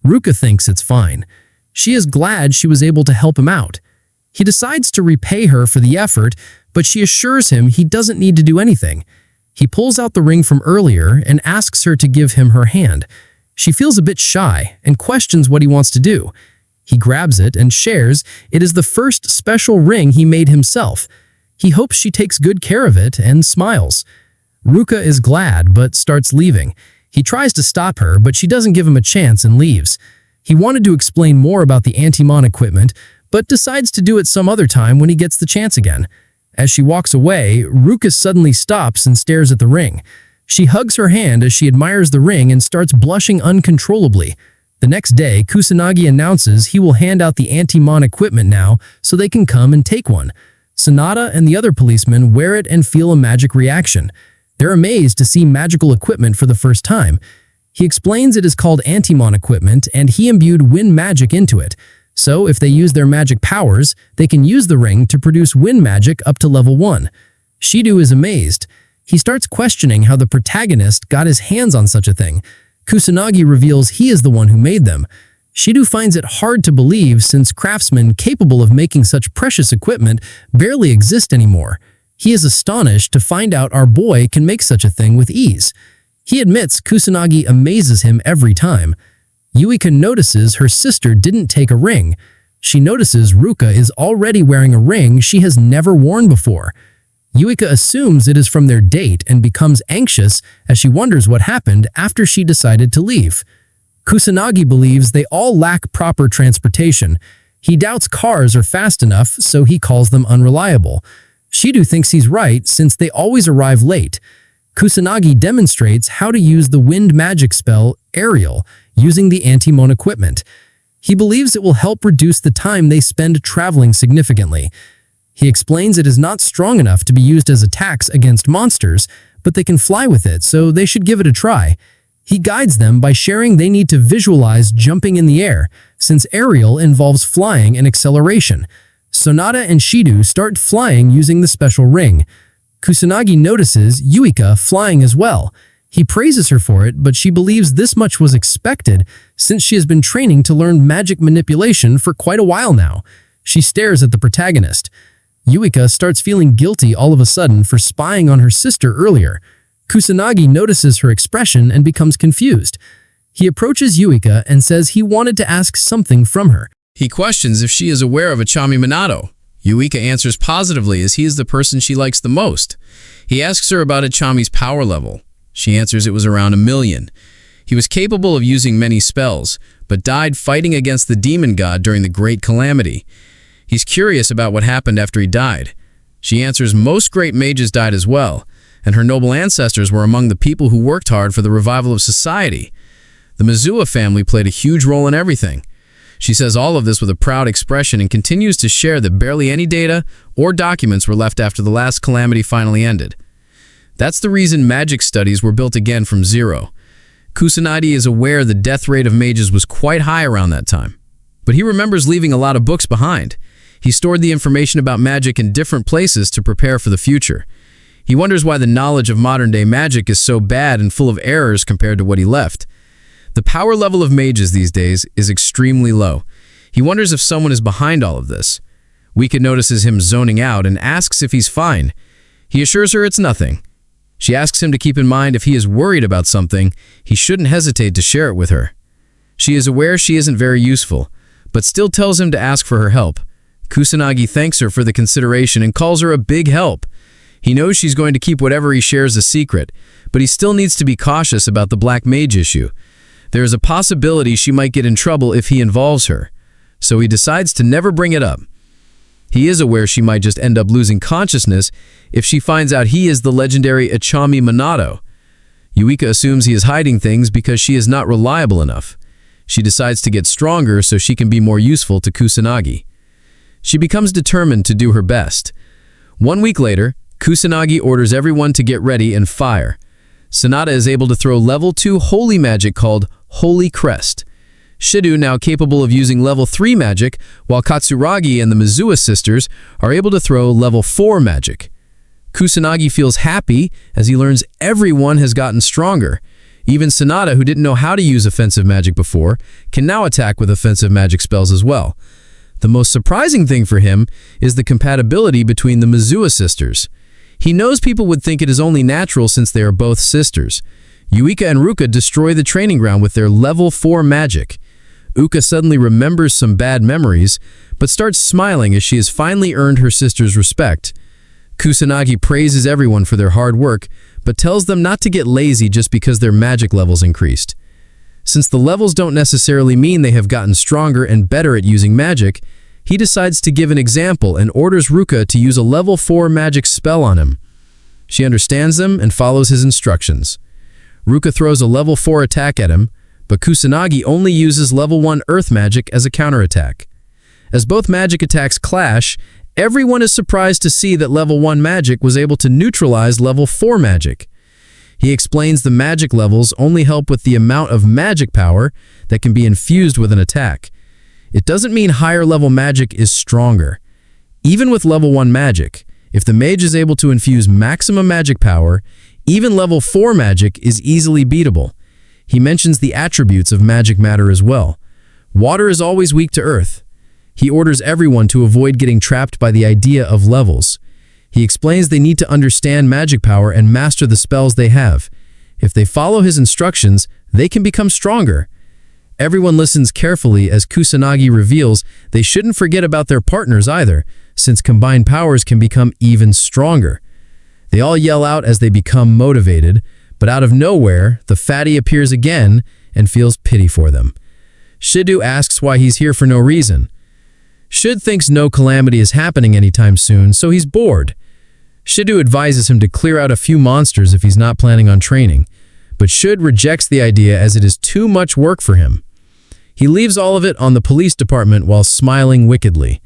Ruka thinks it's fine. She is glad she was able to help him out. He decides to repay her for the effort, but she assures him he doesn't need to do anything. He pulls out the ring from earlier and asks her to give him her hand. She feels a bit shy and questions what he wants to do. He grabs it and shares it is the first special ring he made himself. He hopes she takes good care of it and smiles. Ruka is glad but starts leaving. He tries to stop her, but she doesn't give him a chance and leaves. He wanted to explain more about the anti-mon equipment, but decides to do it some other time when he gets the chance again. As she walks away, Ruka suddenly stops and stares at the ring. She hugs her hand as she admires the ring and starts blushing uncontrollably. The next day, Kusanagi announces he will hand out the anti-mon equipment now so they can come and take one. Sonata and the other policemen wear it and feel a magic reaction. They're amazed to see magical equipment for the first time. He explains it is called anti-mon equipment and he imbued wind magic into it. So if they use their magic powers, they can use the ring to produce wind magic up to level 1. Shido is amazed. He starts questioning how the protagonist got his hands on such a thing. Kusanagi reveals he is the one who made them. Shido finds it hard to believe since craftsmen capable of making such precious equipment barely exist anymore. He is astonished to find out our boy can make such a thing with ease. He admits Kusanagi amazes him every time. Yuika notices her sister didn't take a ring. She notices Ruka is already wearing a ring she has never worn before. Yuika assumes it is from their date and becomes anxious as she wonders what happened after she decided to leave. Kusanagi believes they all lack proper transportation. He doubts cars are fast enough, so he calls them unreliable. Shido thinks he's right since they always arrive late. Kusanagi demonstrates how to use the wind magic spell Aerial using the anti-mon equipment. He believes it will help reduce the time they spend traveling significantly. He explains it is not strong enough to be used as attacks against monsters, but they can fly with it, so they should give it a try. He guides them by sharing they need to visualize jumping in the air, since aerial involves flying and acceleration. Sonata and Shido start flying using the special ring. Kusanagi notices Yuika flying as well. He praises her for it, but she believes this much was expected since she has been training to learn magic manipulation for quite a while now. She stares at the protagonist. Yuika starts feeling guilty all of a sudden for spying on her sister earlier. Kusanagi notices her expression and becomes confused. He approaches Yuika and says he wanted to ask something from her. He questions if she is aware of Achami Manato. Yuika answers positively as he is the person she likes the most. He asks her about Achami's power level. She answers it was around 1,000,000. He was capable of using many spells, but died fighting against the demon god during the Great Calamity. He's curious about what happened after he died. She answers most great mages died as well. and her noble ancestors were among the people who worked hard for the revival of society. The Mizuwa family played a huge role in everything. She says all of this with a proud expression and continues to share that barely any data or documents were left after the last calamity finally ended. That's the reason magic studies were built again from zero. Kusanagi is aware the death rate of mages was quite high around that time, but he remembers leaving a lot of books behind. He stored the information about magic in different places to prepare for the future. He wonders why the knowledge of modern-day magic is so bad and full of errors compared to what he left. The power level of mages these days is extremely low. He wonders if someone is behind all of this. Wika notices him zoning out and asks if he's fine. He assures her it's nothing. She asks him to keep in mind if he is worried about something, he shouldn't hesitate to share it with her. She is aware she isn't very useful, but still tells him to ask for her help. Kusanagi thanks her for the consideration and calls her a big help. He knows she's going to keep whatever he shares a secret, but he still needs to be cautious about the Black Mage issue. There is a possibility she might get in trouble if he involves her, so he decides to never bring it up. He is aware she might just end up losing consciousness if she finds out he is the legendary Ichami Manato. Yuika assumes he is hiding things because she is not reliable enough. She decides to get stronger so she can be more useful to Kusanagi. She becomes determined to do her best. 1 week later, Kusanagi orders everyone to get ready and fire. Sanada is able to throw level 2 holy magic called Holy Crest. Shido, now capable of using level 3 magic, while Katsuragi and the Mizuwa sisters are able to throw level 4 magic. Kusanagi feels happy as he learns everyone has gotten stronger. Even Sanada, who didn't know how to use offensive magic before, can now attack with offensive magic spells as well. The most surprising thing for him is the compatibility between the Mizuwa sisters. He knows people would think it is only natural since they are both sisters. Yuika and Ruka destroy the training ground with their level 4 magic. Uka suddenly remembers some bad memories, but starts smiling as she has finally earned her sister's respect. Kusanagi praises everyone for their hard work, but tells them not to get lazy just because their magic levels increased. Since the levels don't necessarily mean they have gotten stronger and better at using magic, he decides to give an example and orders Ruka to use a level 4 magic spell on him. She understands them and follows his instructions. Ruka throws a level 4 attack at him, but Kusanagi only uses level 1 earth magic as a counterattack. As both magic attacks clash, everyone is surprised to see that level 1 magic was able to neutralize level 4 magic. He explains the magic levels only help with the amount of magic power that can be infused with an attack. It doesn't mean higher level magic is stronger. Even with level 1 magic, if the mage is able to infuse maximum magic power, even level 4 magic is easily beatable. He mentions the attributes of magic matter as well. Water is always weak to earth. He orders everyone to avoid getting trapped by the idea of levels. He explains they need to understand magic power and master the spells they have. If they follow his instructions, they can become stronger. Everyone listens carefully as Kusanagi reveals they shouldn't forget about their partners either, since combined powers can become even stronger. They all yell out as they become motivated, but out of nowhere, the fatty appears again and feels pity for them. Shido asks why he's here for no reason. Shid thinks no calamity is happening anytime soon, so he's bored. Shido advises him to clear out a few monsters if he's not planning on training, but Shid rejects the idea as it is too much work for him. He leaves all of it on the police department while smiling wickedly.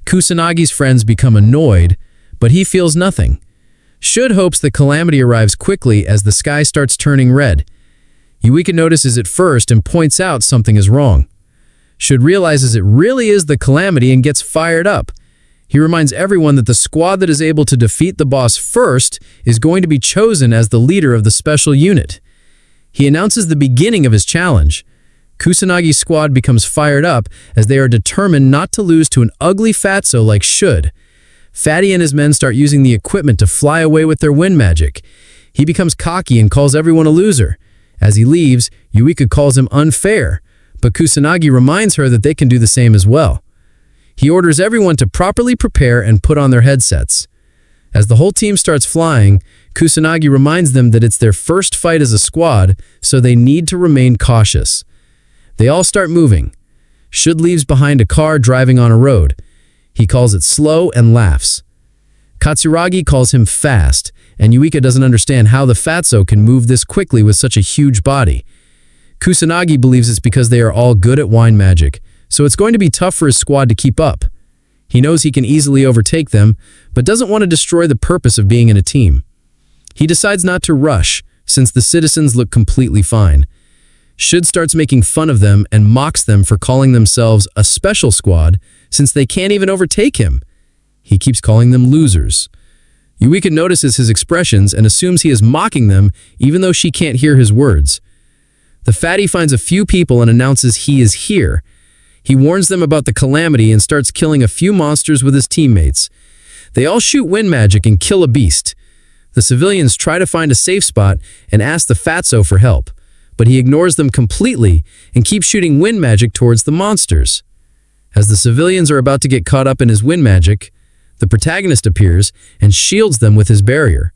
Kusanagi's friends become annoyed, but he feels nothing. Shud hopes the calamity arrives quickly as the sky starts turning red. Yuika notices it first and points out something is wrong. Shud realizes it really is the calamity and gets fired up. He reminds everyone that the squad that is able to defeat the boss first is going to be chosen as the leader of the special unit. He announces the beginning of his challenge. Kusanagi's squad becomes fired up as they are determined not to lose to an ugly fatso like Shud. Fatty and his men start using the equipment to fly away with their wind magic. He becomes cocky and calls everyone a loser. As he leaves, Yuika calls him unfair, but Kusanagi reminds her that they can do the same as well. He orders everyone to properly prepare and put on their headsets. As the whole team starts flying, Kusanagi reminds them that it's their first fight as a squad, so they need to remain cautious. They all start moving. Shud leaves behind a car driving on a road. He calls it slow and laughs. Katsuragi calls him fast, and Yuika doesn't understand how the fatso can move this quickly with such a huge body. Kusanagi believes it's because they are all good at wine magic, so it's going to be tough for his squad to keep up. He knows he can easily overtake them, but doesn't want to destroy the purpose of being in a team. He decides not to rush, since the citizens look completely fine. Shud starts making fun of them and mocks them for calling themselves a special squad, since they can't even overtake him. He keeps calling them losers. Yuika notices his expressions and assumes he is mocking them, even though she can't hear his words. The fatty finds a few people and announces he is here. He warns them about the calamity and starts killing a few monsters with his teammates. They all shoot wind magic and kill a beast. The civilians try to find a safe spot and ask the fatso for help, but he ignores them completely and keeps shooting wind magic towards the monsters. As the civilians are about to get caught up in his wind magic, the protagonist appears and shields them with his barrier.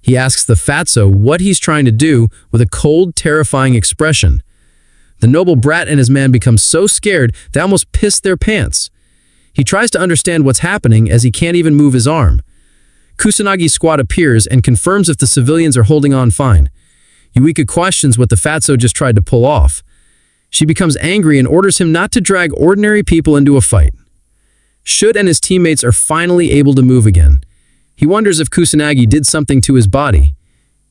He asks the fatso what he's trying to do with a cold, terrifying expression. The noble brat and his man become so scared they almost piss their pants. He tries to understand what's happening as he can't even move his arm. Kusanagi's squad appears and confirms if the civilians are holding on fine. Yuika questions what the fatso just tried to pull off. She becomes angry and orders him not to drag ordinary people into a fight. Shud and his teammates are finally able to move again. He wonders if Kusanagi did something to his body.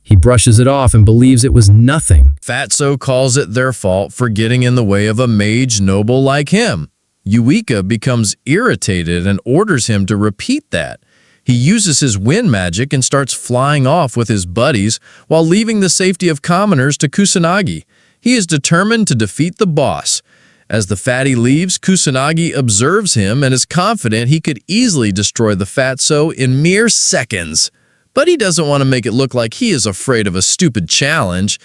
He brushes it off and believes it was nothing. Fatso calls it their fault for getting in the way of a mage noble like him. Yuika becomes irritated and orders him to repeat that. He uses his wind magic and starts flying off with his buddies while leaving the safety of commoners to Kusanagi. He is determined to defeat the boss. As the fatty leaves, Kusanagi observes him and is confident he could easily destroy the fatso in mere seconds. But he doesn't want to make it look like he is afraid of a stupid challenge.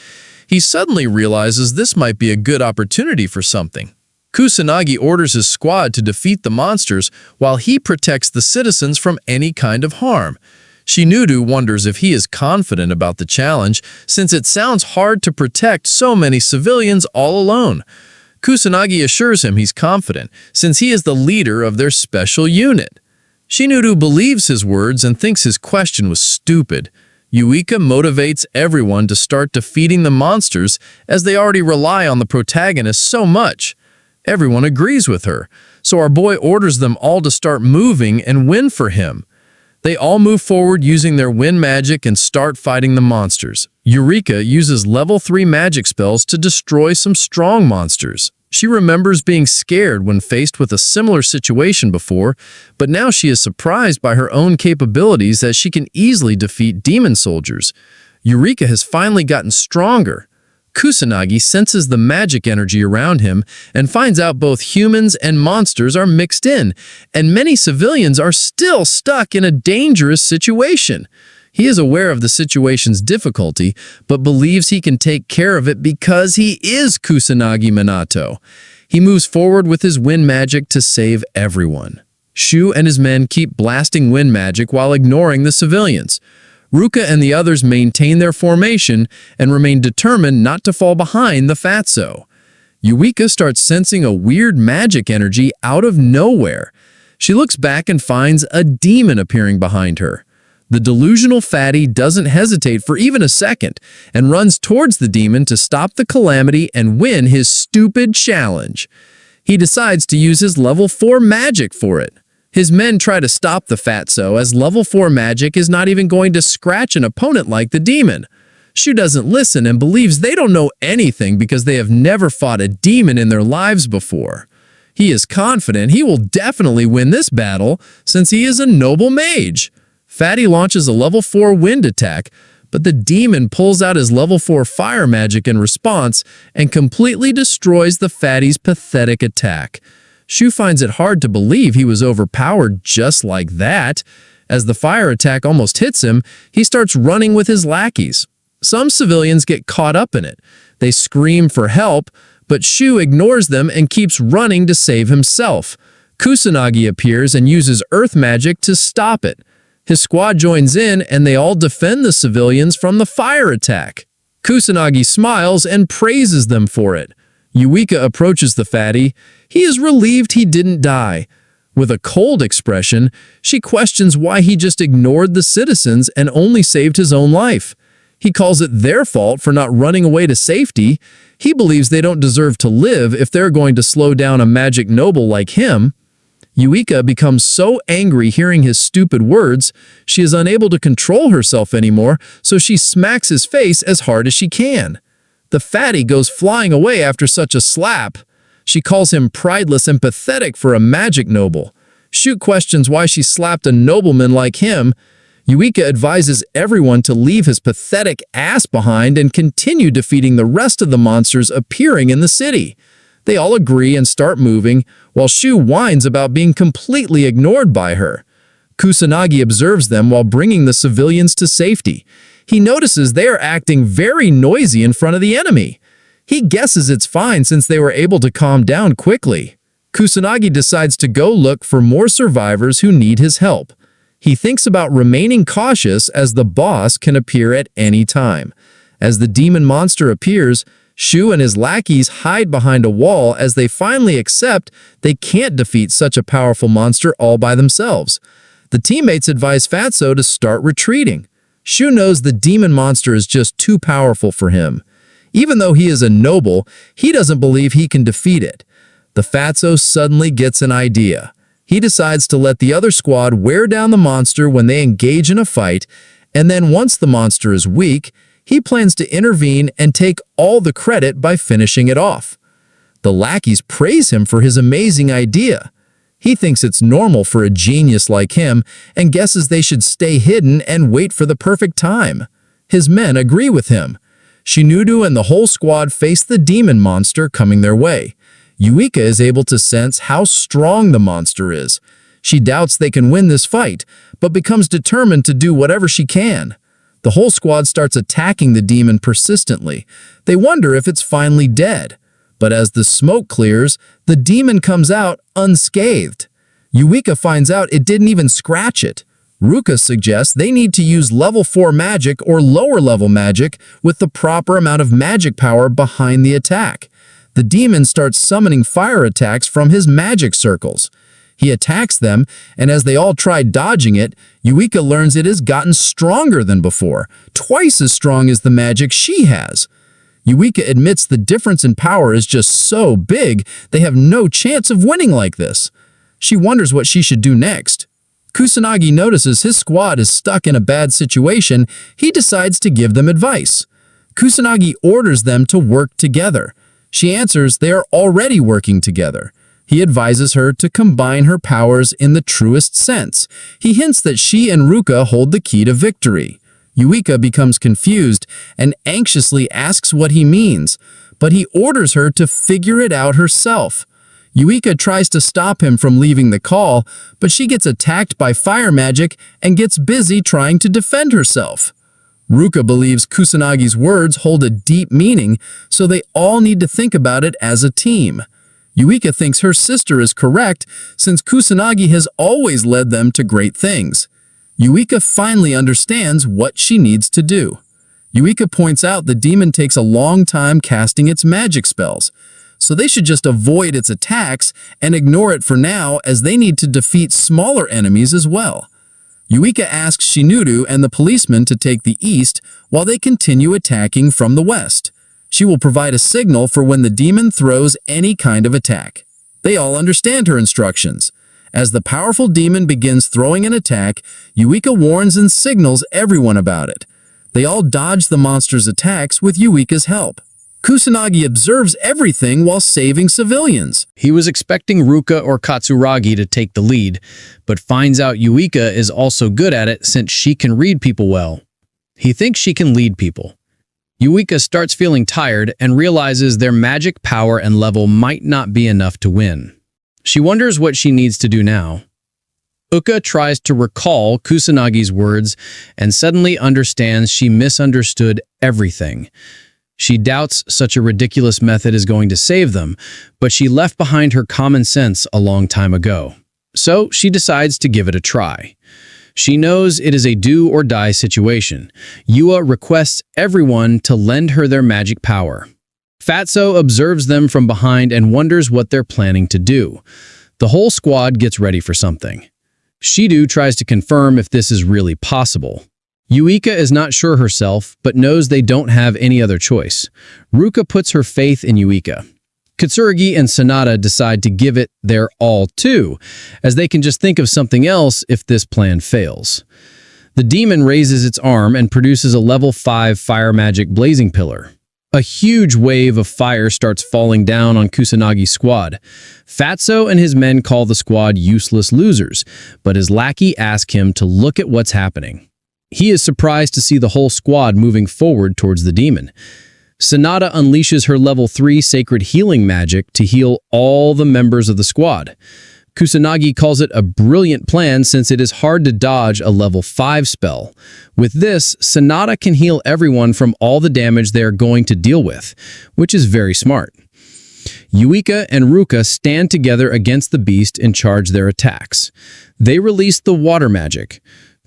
He suddenly realizes this might be a good opportunity for something. Kusanagi orders his squad to defeat the monsters while he protects the citizens from any kind of harm. Shiniru wonders if he is confident about the challenge, since it sounds hard to protect so many civilians all alone. Kusanagi assures him he's confident, since he is the leader of their special unit. Shiniru believes his words and thinks his question was stupid. Yuika motivates everyone to start defeating the monsters as they already rely on the protagonist so much. Everyone agrees with her, so our boy orders them all to start moving and win for him. They all move forward using their wind magic and start fighting the monsters. Eureka uses level 3 magic spells to destroy some strong monsters. She remembers being scared when faced with a similar situation before, but now she is surprised by her own capabilities as she can easily defeat demon soldiers. Eureka has finally gotten stronger. Kusanagi senses the magic energy around him and finds out both humans and monsters are mixed in, and many civilians are still stuck in a dangerous situation. He is aware of the situation's difficulty, but believes he can take care of it because he is Kusanagi Manato. He moves forward with his wind magic to save everyone. Shu and his men keep blasting wind magic while ignoring the civilians. Ruka and the others maintain their formation and remain determined not to fall behind the fatso. Yuika starts sensing a weird magic energy out of nowhere. She looks back and finds a demon appearing behind her. The delusional fatty doesn't hesitate for even a second and runs towards the demon to stop the calamity and win his stupid challenge. He decides to use his level 4 magic for it. His men try to stop the fatso as level 4 magic is not even going to scratch an opponent like the demon. Shu doesn't listen and believes they don't know anything because they have never fought a demon in their lives before. He is confident he will definitely win this battle since he is a noble mage. Fatty launches a level 4 wind attack, but the demon pulls out his level 4 fire magic in response and completely destroys the fatty's pathetic attack. Shu finds it hard to believe he was overpowered just like that. As the fire attack almost hits him, he starts running with his lackeys. Some civilians get caught up in it. They scream for help, but Shu ignores them and keeps running to save himself. Kusanagi appears and uses earth magic to stop it. His squad joins in and they all defend the civilians from the fire attack. Kusanagi smiles and praises them for it. Yuika approaches the fatty. He is relieved he didn't die. With a cold expression, she questions why he just ignored the citizens and only saved his own life. He calls it their fault for not running away to safety. He believes they don't deserve to live if they're going to slow down a magic noble like him. Yuika becomes so angry hearing his stupid words, she is unable to control herself anymore, so she smacks his face as hard as she can. The fatty goes flying away after such a slap. She calls him prideless and pathetic for a magic noble. Shu questions why she slapped a nobleman like him. Yuika advises everyone to leave his pathetic ass behind and continue defeating the rest of the monsters appearing in the city. They all agree and start moving, while Shu whines about being completely ignored by her. Kusanagi observes them while bringing the civilians to safety. He notices they are acting very noisy in front of the enemy. He guesses it's fine since they were able to calm down quickly. Kusanagi decides to go look for more survivors who need his help. He thinks about remaining cautious as the boss can appear at any time. As the demon monster appears, Shu and his lackeys hide behind a wall as they finally accept they can't defeat such a powerful monster all by themselves. The teammates advise Fatso to start retreating. Shu knows the demon monster is just too powerful for him. Even though he is a noble, he doesn't believe he can defeat it. The Fatso suddenly gets an idea. He decides to let the other squad wear down the monster when they engage in a fight, and then once the monster is weak, he plans to intervene and take all the credit by finishing it off. The lackeys praise him for his amazing idea. He thinks it's normal for a genius like him and guesses they should stay hidden and wait for the perfect time. His men agree with him. Shinido and the whole squad face the demon monster coming their way. Yuika is able to sense how strong the monster is. She doubts they can win this fight, but becomes determined to do whatever she can. The whole squad starts attacking the demon persistently. They wonder if it's finally dead. But as the smoke clears, the demon comes out unscathed. Yuika finds out it didn't even scratch it. Ruka suggests they need to use level 4 magic or lower level magic with the proper amount of magic power behind the attack. The demon starts summoning fire attacks from his magic circles. He attacks them, and as they all try dodging it, Yuika learns it has gotten stronger than before, twice as strong as the magic she has. Yuika admits the difference in power is just so big, they have no chance of winning like this. She wonders what she should do next. Kusanagi notices his squad is stuck in a bad situation. He decides to give them advice. Kusanagi orders them to work together. She answers they are already working together. He advises her to combine her powers in the truest sense. He hints that she and Ruka hold the key to victory. Yuika becomes confused and anxiously asks what he means, but he orders her to figure it out herself. Yuika tries to stop him from leaving the call, but she gets attacked by fire magic and gets busy trying to defend herself. Ruka believes Kusanagi's words hold a deep meaning, so they all need to think about it as a team. Yuika thinks her sister is correct since Kusanagi has always led them to great things. Yuika finally understands what she needs to do. Yuika points out the demon takes a long time casting its magic spells, so they should just avoid its attacks and ignore it for now as they need to defeat smaller enemies as well. Yuika asks Shinido and the policeman to take the east while they continue attacking from the west. She will provide a signal for when the demon throws any kind of attack. They all understand her instructions. As the powerful demon begins throwing an attack, Yuika warns and signals everyone about it. They all dodge the monster's attacks with Yuika's help. Kusanagi observes everything while saving civilians. He was expecting Ruka or Katsuragi to take the lead, but finds out Yuika is also good at it since she can read people well. He thinks she can lead people. Yuika starts feeling tired and realizes their magic power and level might not be enough to win. She wonders what she needs to do now. Uka tries to recall Kusanagi's words and suddenly understands she misunderstood everything. She doubts such a ridiculous method is going to save them, but she left behind her common sense a long time ago. So she decides to give it a try. She knows it is a do-or-die situation. Yua requests everyone to lend her their magic power. Fatso observes them from behind and wonders what they're planning to do. The whole squad gets ready for something. Shido tries to confirm if this is really possible. Yuika is not sure herself, but knows they don't have any other choice. Ruka puts her faith in Yuika. Kitsuragi and Sanada decide to give it their all too, as they can just think of something else if this plan fails. The demon raises its arm and produces a level 5 fire magic blazing pillar. A huge wave of fire starts falling down on Kusanagi's squad. Fatso and his men call the squad useless losers, but his lackey asks him to look at what's happening. He is surprised to see the whole squad moving forward towards the demon. Sanada unleashes her level 3 sacred healing magic to heal all the members of the squad. Kusanagi calls it a brilliant plan since it is hard to dodge a level 5 spell. With this, Sanada can heal everyone from all the damage they are going to deal with, which is very smart. Yuika and Ruka stand together against the beast and charge their attacks. They release the water magic.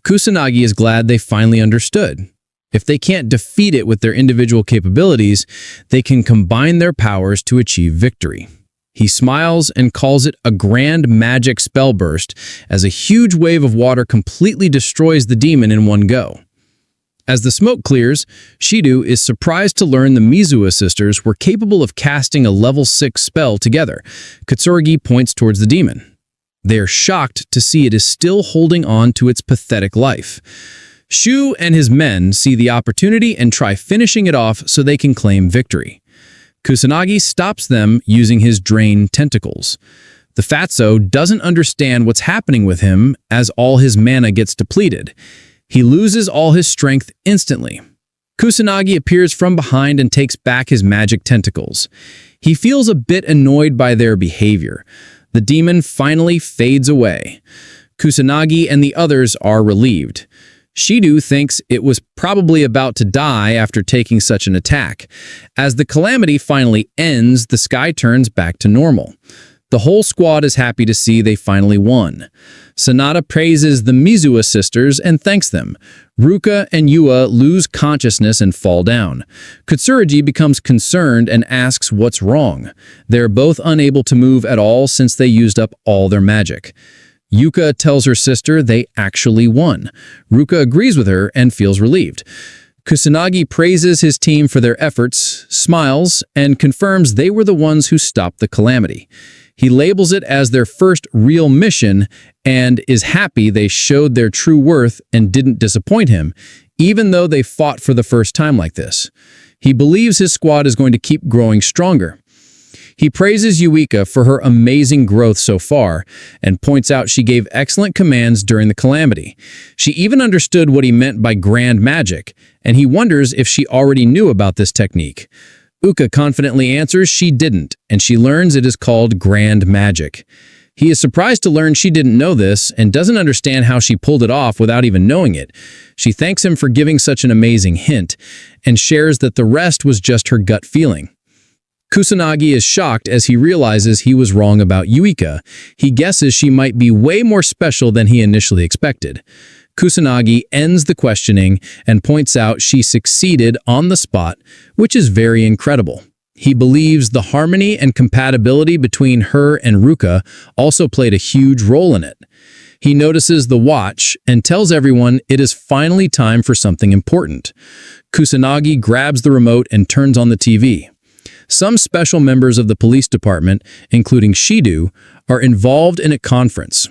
Kusanagi is glad they finally understood. If they can't defeat it with their individual capabilities, they can combine their powers to achieve victory. He smiles and calls it a grand magic spell burst as a huge wave of water completely destroys the demon in one go. As the smoke clears, Shido is surprised to learn the Mizuha sisters were capable of casting a level 6 spell together. Kitsuragi points towards the demon. They are shocked to see it is still holding on to its pathetic life. Shu and his men see the opportunity and try finishing it off so they can claim victory. Kusanagi stops them using his drain tentacles. The Fatso doesn't understand what's happening with him as all his mana gets depleted. He loses all his strength instantly. Kusanagi appears from behind and takes back his magic tentacles. He feels a bit annoyed by their behavior. The demon finally fades away. Kusanagi and the others are relieved. Shido thinks it was probably about to die after taking such an attack. As the calamity finally ends, the sky turns back to normal. The whole squad is happy to see they finally won. Sanada praises the Mizuha sisters and thanks them. Ruka and Yua lose consciousness and fall down. Kitsuragi becomes concerned and asks what's wrong. They're both unable to move at all since they used up all their magic. Yuka tells her sister they actually won. Ruka agrees with her and feels relieved. Kusanagi praises his team for their efforts, smiles, and confirms they were the ones who stopped the calamity. He labels it as their first real mission and is happy they showed their true worth and didn't disappoint him, even though they fought for the first time like this. He believes his squad is going to keep growing stronger. He praises Yuika for her amazing growth so far and points out she gave excellent commands during the calamity. She even understood what he meant by grand magic, and he wonders if she already knew about this technique. Uka confidently answers she didn't, and she learns it is called grand magic. He is surprised to learn she didn't know this and doesn't understand how she pulled it off without even knowing it. She thanks him for giving such an amazing hint and shares that the rest was just her gut feeling. Kusanagi is shocked as he realizes he was wrong about Yuika. He guesses she might be way more special than he initially expected. Kusanagi ends the questioning and points out she succeeded on the spot, which is very incredible. He believes the harmony and compatibility between her and Ruka also played a huge role in it. He notices the watch and tells everyone it is finally time for something important. Kusanagi grabs the remote and turns on the TV. Some special members of the police department, including Shido, are involved in a conference.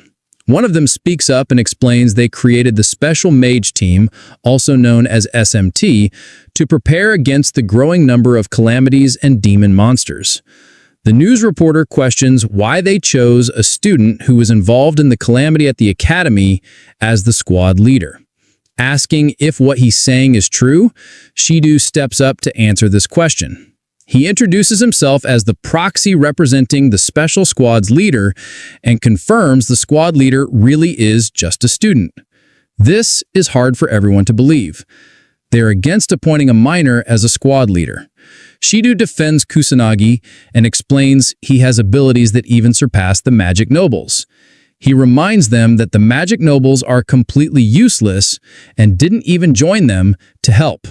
One of them speaks up and explains they created the Special Mage Team, also known as SMT, to prepare against the growing number of calamities and demon monsters. The news reporter questions why they chose a student who was involved in the calamity at the academy as the squad leader. Asking if what he's saying is true, Shido steps up to answer this question. He introduces himself as the proxy representing the special squad's leader and confirms the squad leader really is just a student. This is hard for everyone to believe. They are against appointing a minor as a squad leader. Shido defends Kusanagi and explains he has abilities that even surpass the magic nobles. He reminds them that the magic nobles are completely useless and didn't even join them to help.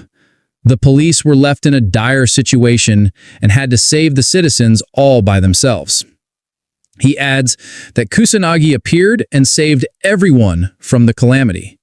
The police were left in a dire situation and had to save the citizens all by themselves. He adds that Kusanagi appeared and saved everyone from the calamity.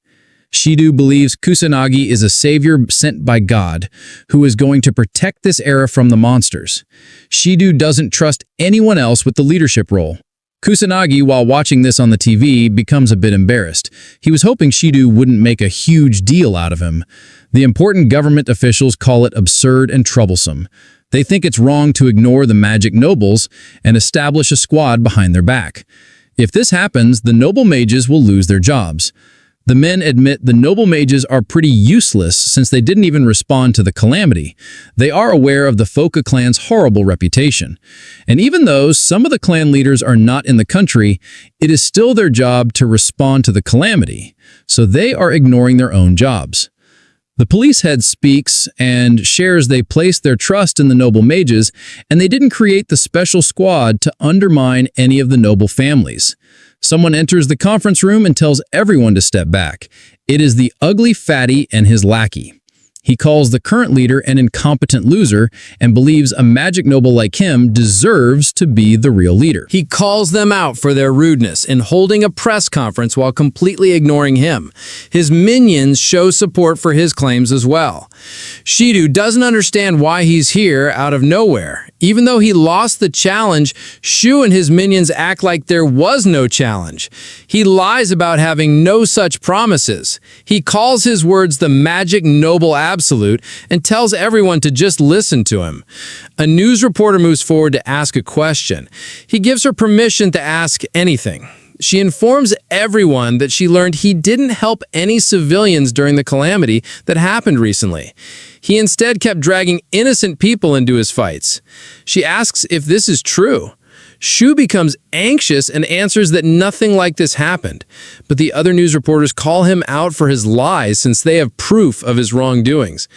Shido believes Kusanagi is a savior sent by God who is going to protect this era from the monsters. Shido doesn't trust anyone else with the leadership role. Kusanagi, while watching this on the TV, becomes a bit embarrassed. He was hoping Shido wouldn't make a huge deal out of him. The important government officials call it absurd and troublesome. They think it's wrong to ignore the magic nobles and establish a squad behind their back. If this happens, the noble mages will lose their jobs. The men admit the noble mages are pretty useless since they didn't even respond to the calamity. They are aware of the Foka clan's horrible reputation. And even though some of the clan leaders are not in the country, it is still their job to respond to the calamity, so they are ignoring their own jobs. The police head speaks and shares they placed their trust in the noble mages and they didn't create the special squad to undermine any of the noble families. Someone enters the conference room and tells everyone to step back. It is the ugly fatty and his lackey. He calls the current leader an incompetent loser and believes a magic noble like him deserves to be the real leader. He calls them out for their rudeness in holding a press conference while completely ignoring him. His minions show support for his claims as well. Shido doesn't understand why he's here out of nowhere. Even though he lost the challenge, Shu and his minions act like there was no challenge. He lies about having no such promises. He calls his words the magic noble absolute and tells everyone to just listen to him. A news reporter moves forward to ask a question. He gives her permission to ask anything. She informs everyone that she learned he didn't help any civilians during the calamity that happened recently. He instead kept dragging innocent people into his fights. She asks if this is true. Shu becomes anxious and answers that nothing like this happened, but the other news reporters call him out for his lies since they have proof of his wrongdoings.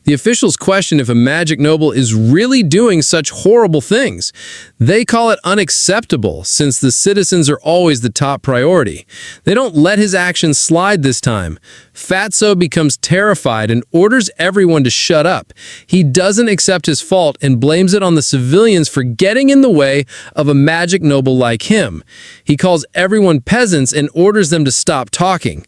The officials question if a magic noble is really doing such horrible things. They call it unacceptable since the citizens are always the top priority. They don't let his actions slide this time. Fatso becomes terrified and orders everyone to shut up. He doesn't accept his fault and blames it on the civilians for getting in the way of a magic noble like him. He calls everyone peasants and orders them to stop talking.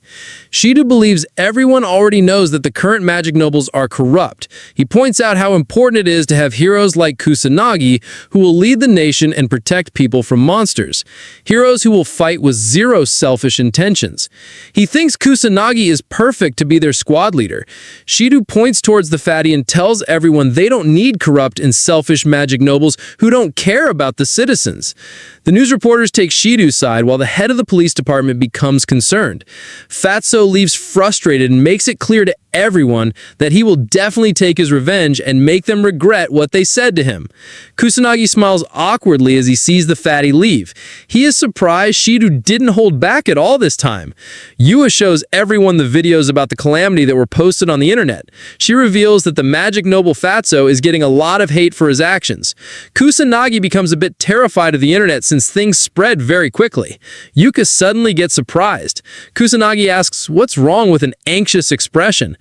Shido believes everyone already knows that the current magic nobles are corrupt. He points out how important it is to have heroes like Kusanagi who will lead the nation and protect people from monsters. Heroes who will fight with zero selfish intentions. He thinks Kusanagi is perfect to be their squad leader. Shido points towards the fatty and tells everyone they don't need corrupt and selfish magic nobles who don't care about the citizens. The news reporters take Shido's side while the head of the police department becomes concerned. Fatso leaves frustrated and makes it clear to everyone that he will definitely take his revenge and make them regret what they said to him. Kusanagi smiles awkwardly as he sees the fatty leave. He is surprised Shido didn't hold back at all this time. Yua shows everyone the videos about the calamity that were posted on the internet. She reveals that the magic noble Fatso is getting a lot of hate for his actions. Kusanagi becomes a bit terrified of the internet since things spread very quickly. Yuka suddenly gets surprised. Kusanagi asks what's wrong with an anxious expression.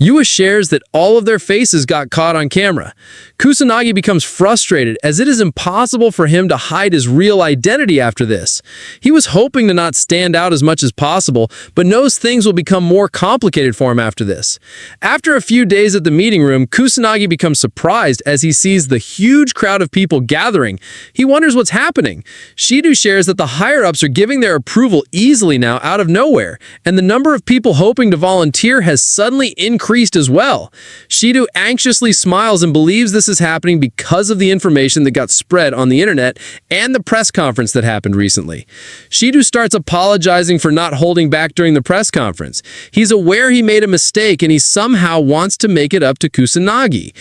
Yua shares that all of their faces got caught on camera. Kusanagi becomes frustrated as it is impossible for him to hide his real identity after this. He was hoping to not stand out as much as possible, but knows things will become more complicated for him after this. After a few days at the meeting room, Kusanagi becomes surprised as he sees the huge crowd of people gathering. He wonders what's happening. Shido shares that the higher-ups are giving their approval easily now out of nowhere, and the number of people hoping to volunteer has suddenly increased as well. Shido anxiously smiles and believes this is happening because of the information that got spread on the internet and the press conference that happened recently. Shido starts apologizing for not holding back during the press conference. He's aware he made a mistake and he somehow wants to make it up to Kusanagi.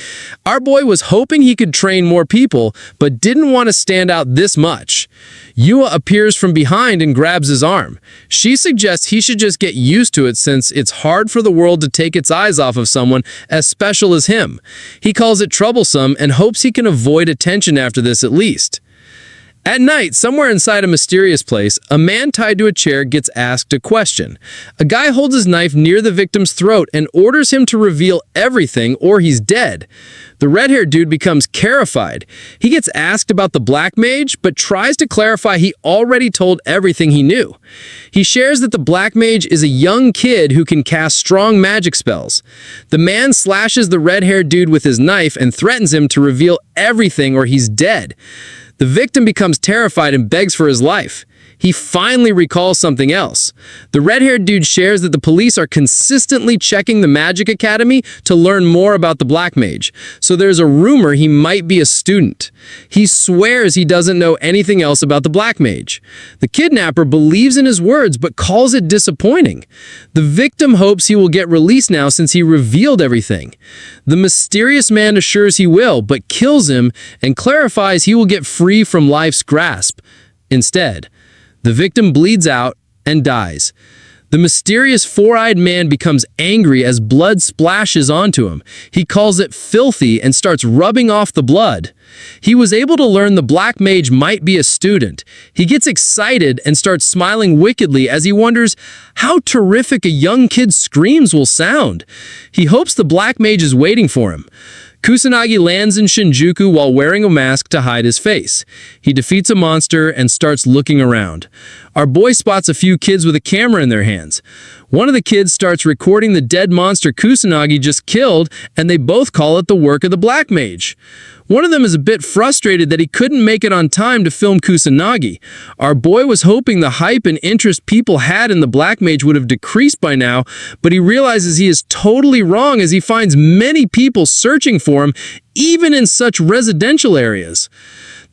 Our boy was hoping he could train more people, but didn't want to stand out this much. Yua appears from behind and grabs his arm. She suggests he should just get used to it since it's hard for the world to take its eyes off of someone as special as him. He calls it troublesome and hopes he can avoid attention after this at least. At night, somewhere inside a mysterious place, a man tied to a chair gets asked a question. A guy holds his knife near the victim's throat and orders him to reveal everything or he's dead. The red-haired dude becomes terrified. He gets asked about the Black Mage, but tries to clarify he already told everything he knew. He shares that the Black Mage is a young kid who can cast strong magic spells. The man slashes the red-haired dude with his knife and threatens him to reveal everything or he's dead. The victim becomes terrified and begs for his life. He finally recalls something else. The red-haired dude shares that the police are consistently checking the Magic Academy to learn more about the Black Mage, so there's a rumor he might be a student. He swears he doesn't know anything else about the Black Mage. The kidnapper believes in his words but calls it disappointing. The victim hopes he will get released now since he revealed everything. The mysterious man assures he will, but kills him and clarifies he will get free from life's grasp. Instead, the victim bleeds out and dies. The mysterious four-eyed man becomes angry as blood splashes onto him. He calls it filthy and starts rubbing off the blood. He was able to learn the Black Mage might be a student. He gets excited and starts smiling wickedly as he wonders how terrific a young kid's screams will sound. He hopes the Black Mage is waiting for him. Kusanagi lands in Shinjuku while wearing a mask to hide his face. He defeats a monster and starts looking around. Our boy spots a few kids with a camera in their hands. One of the kids starts recording the dead monster Kusanagi just killed, and they both call it the work of the Black Mage. One of them is a bit frustrated that he couldn't make it on time to film Kusanagi. Our boy was hoping the hype and interest people had in the Black Mage would have decreased by now, but he realizes he is totally wrong as he finds many people searching for him, even in such residential areas.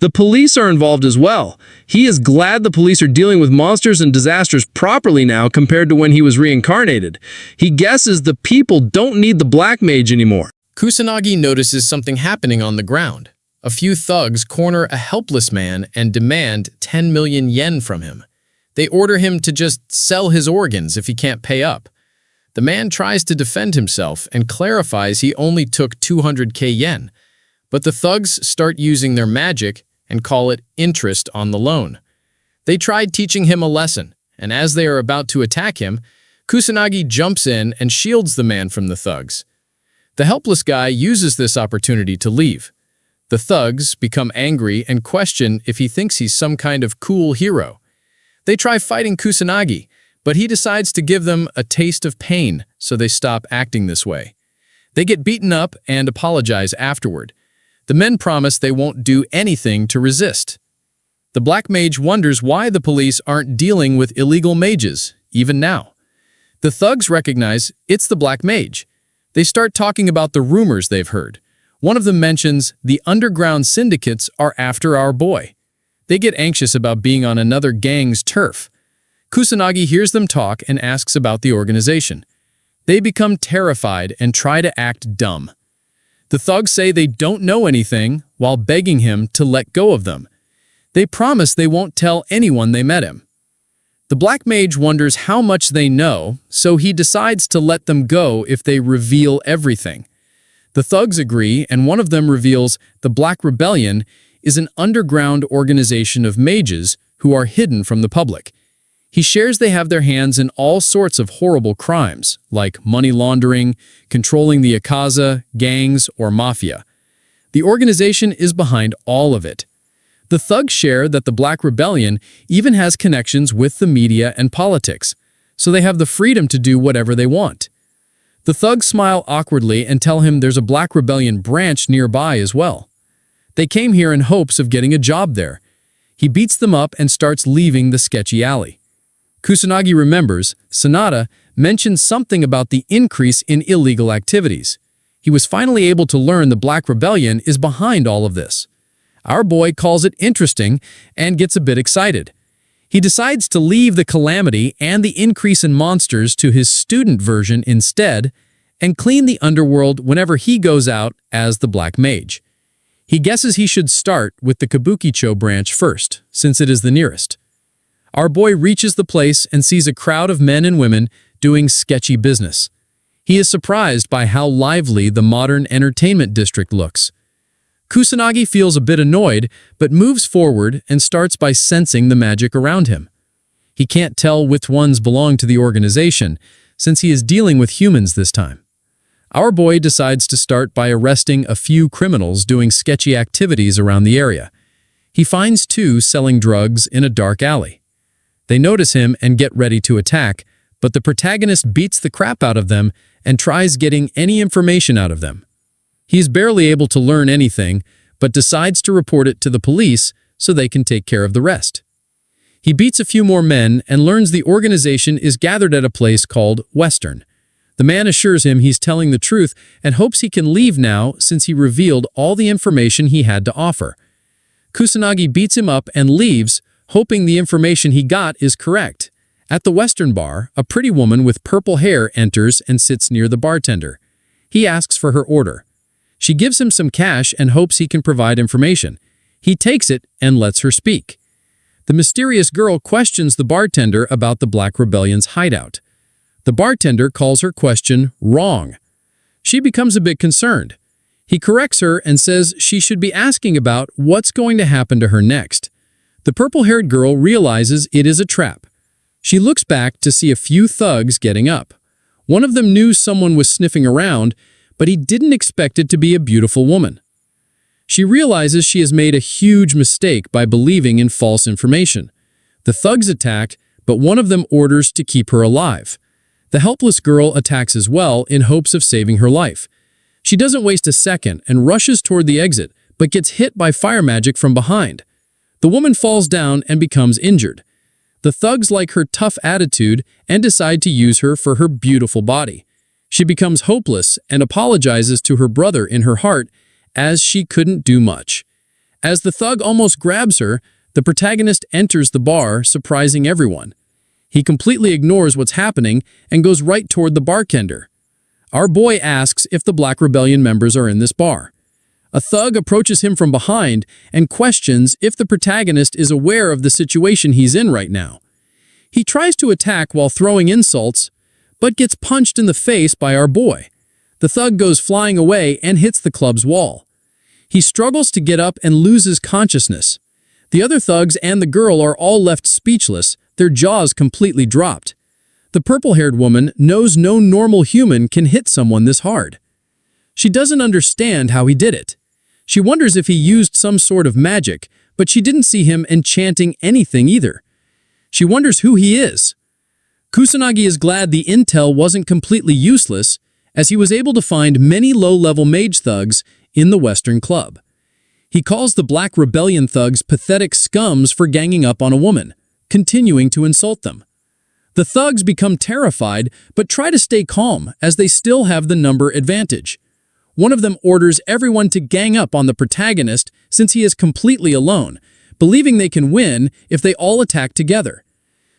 The police are involved as well. He is glad the police are dealing with monsters and disasters properly now compared to when he was reincarnated. He guesses the people don't need the Black Mage anymore. Kusanagi notices something happening on the ground. A few thugs corner a helpless man and demand 10 million yen from him. They order him to just sell his organs if he can't pay up. The man tries to defend himself and clarifies he only took 200k yen, but the thugs start using their magic and call it interest on the loan. They tried teaching him a lesson, and as they are about to attack him, Kusanagi jumps in and shields the man from the thugs. The helpless guy uses this opportunity to leave. The thugs become angry and question if he thinks he's some kind of cool hero. They try fighting Kusanagi, but he decides to give them a taste of pain, so they stop acting this way. They get beaten up and apologize afterward. The men promise they won't do anything to resist. The Black Mage wonders why the police aren't dealing with illegal mages, even now. The thugs recognize it's the Black Mage. They start talking about the rumors they've heard. One of them mentions the underground syndicates are after our boy. They get anxious about being on another gang's turf. Kusanagi hears them talk and asks about the organization. They become terrified and try to act dumb. The thugs say they don't know anything while begging him to let go of them. They promise they won't tell anyone they met him. The Black Mage wonders how much they know, so he decides to let them go if they reveal everything. The thugs agree, and one of them reveals the Black Rebellion is an underground organization of mages who are hidden from the public. He shares they have their hands in all sorts of horrible crimes, like money laundering, controlling the Akaza, gangs, or mafia. The organization is behind all of it. The thugs share that the Black Rebellion even has connections with the media and politics, so they have the freedom to do whatever they want. The thugs smile awkwardly and tell him there's a Black Rebellion branch nearby as well. They came here in hopes of getting a job there. He beats them up and starts leaving the sketchy alley. Kusanagi remembers Sanada mentioned something about the increase in illegal activities. He was finally able to learn the Black Rebellion is behind all of this. Our boy calls it interesting and gets a bit excited. He decides to leave the calamity and the increase in monsters to his student version instead and clean the underworld whenever he goes out as the Black Mage. He guesses he should start with the Kabukicho branch first, since it is the nearest. Our boy reaches the place and sees a crowd of men and women doing sketchy business. He is surprised by how lively the modern entertainment district looks. Kusanagi feels a bit annoyed, but moves forward and starts by sensing the magic around him. He can't tell which ones belong to the organization, since he is dealing with humans this time. Our boy decides to start by arresting a few criminals doing sketchy activities around the area. He finds two selling drugs in a dark alley. They notice him and get ready to attack, but the protagonist beats the crap out of them and tries getting any information out of them. He's barely able to learn anything, but decides to report it to the police so they can take care of the rest. He beats a few more men and learns the organization is gathered at a place called Western. The man assures him he's telling the truth and hopes he can leave now since he revealed all the information he had to offer. Kusanagi beats him up and leaves, hoping the information he got is correct. At the Western bar, a pretty woman with purple hair enters and sits near the bartender. He asks for her order. She gives him some cash and hopes he can provide information. He takes it and lets her speak. The mysterious girl questions the bartender about the Black Rebellion's hideout. The bartender calls her question wrong. She becomes a bit concerned. He corrects her and says she should be asking about what's going to happen to her next. The purple-haired girl realizes it is a trap. She looks back to see a few thugs getting up. One of them knew someone was sniffing around, but he didn't expect it to be a beautiful woman. She realizes she has made a huge mistake by believing in false information. The thugs attack, but one of them orders to keep her alive. The helpless girl attacks as well in hopes of saving her life. She doesn't waste a second and rushes toward the exit, but gets hit by fire magic from behind. The woman falls down and becomes injured. The thugs like her tough attitude and decide to use her for her beautiful body. She becomes hopeless and apologizes to her brother in her heart as she couldn't do much. As the thug almost grabs her, the protagonist enters the bar, surprising everyone. He completely ignores what's happening and goes right toward the bartender. Our boy asks if the Black Rebellion members are in this bar. A thug approaches him from behind and questions if the protagonist is aware of the situation he's in right now. He tries to attack while throwing insults, but gets punched in the face by our boy. The thug goes flying away and hits the club's wall. He struggles to get up and loses consciousness. The other thugs and the girl are all left speechless, their jaws completely dropped. The purple-haired woman knows no normal human can hit someone this hard. She doesn't understand how he did it. She wonders if he used some sort of magic, but she didn't see him enchanting anything either. She wonders who he is. Kusanagi is glad the intel wasn't completely useless, as he was able to find many low-level mage thugs in the Western Club. He calls the Black Rebellion thugs pathetic scums for ganging up on a woman, continuing to insult them. The thugs become terrified, but try to stay calm as they still have the number advantage. One of them orders everyone to gang up on the protagonist since he is completely alone, believing they can win if they all attack together.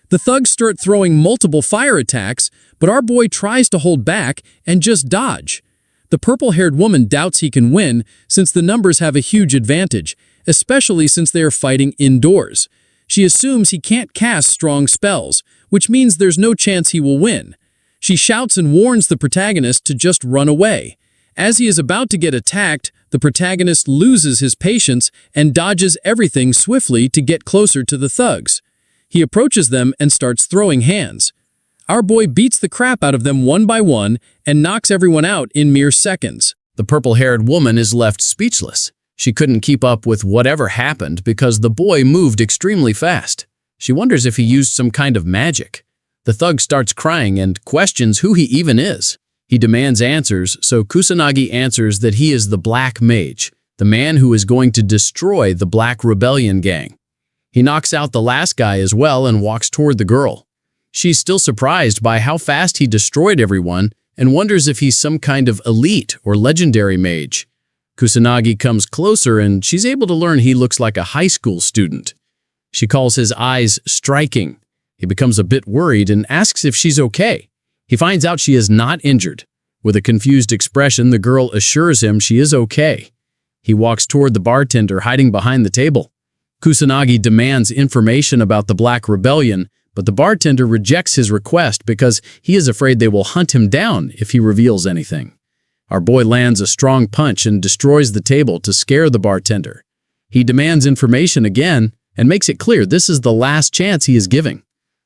The thugs start throwing multiple fire attacks, but our boy tries to hold back and just dodge. The purple-haired woman doubts he can win since the numbers have a huge advantage, especially since they are fighting indoors. She assumes he can't cast strong spells, which means there's no chance he will win. She shouts and warns the protagonist to just run away. As he is about to get attacked, the protagonist loses his patience and dodges everything swiftly to get closer to the thugs. He approaches them and starts throwing hands. Our boy beats the crap out of them one by one and knocks everyone out in mere seconds. The purple-haired woman is left speechless. She couldn't keep up with whatever happened because the boy moved extremely fast. She wonders if he used some kind of magic. The thug starts crying and questions who he even is. He demands answers, so Kusanagi answers that he is the Black Mage, the man who is going to destroy the Black Rebellion gang. He knocks out the last guy as well and walks toward the girl. She's still surprised by how fast he destroyed everyone and wonders if he's some kind of elite or legendary mage. Kusanagi comes closer and she's able to learn he looks like a high school student. She calls his eyes striking. He becomes a bit worried and asks if she's okay. He finds out she is not injured. With a confused expression, the girl assures him she is okay. He walks toward the bartender hiding behind the table. Kusanagi demands information about the Black Rebellion, but the bartender rejects his request because he is afraid they will hunt him down if he reveals anything. Our boy lands a strong punch and destroys the table to scare the bartender. He demands information again and makes it clear this is the last chance he is giving.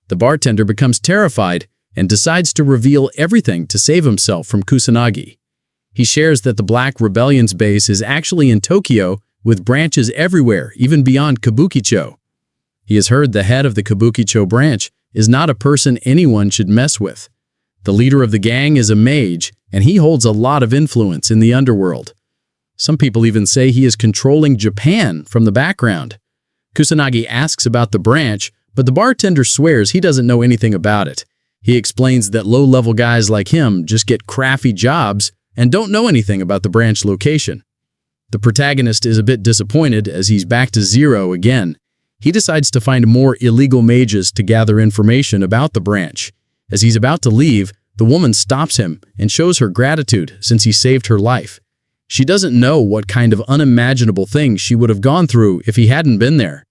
The bartender becomes terrified and decides to reveal everything to save himself from Kusanagi. He shares that the Black Rebellion's base is actually in Tokyo, with branches everywhere, even beyond Kabukicho. He has heard the head of the Kabukicho branch is not a person anyone should mess with. The leader of the gang is a mage, and he holds a lot of influence in the underworld. Some people even say he is controlling Japan from the background. Kusanagi asks about the branch, but the bartender swears he doesn't know anything about it. He explains that low-level guys like him just get crappy jobs and don't know anything about the branch location. The protagonist is a bit disappointed as he's back to zero again. He decides to find more illegal mages to gather information about the branch. As he's about to leave, the woman stops him and shows her gratitude since he saved her life. She doesn't know what kind of unimaginable things she would have gone through if he hadn't been there.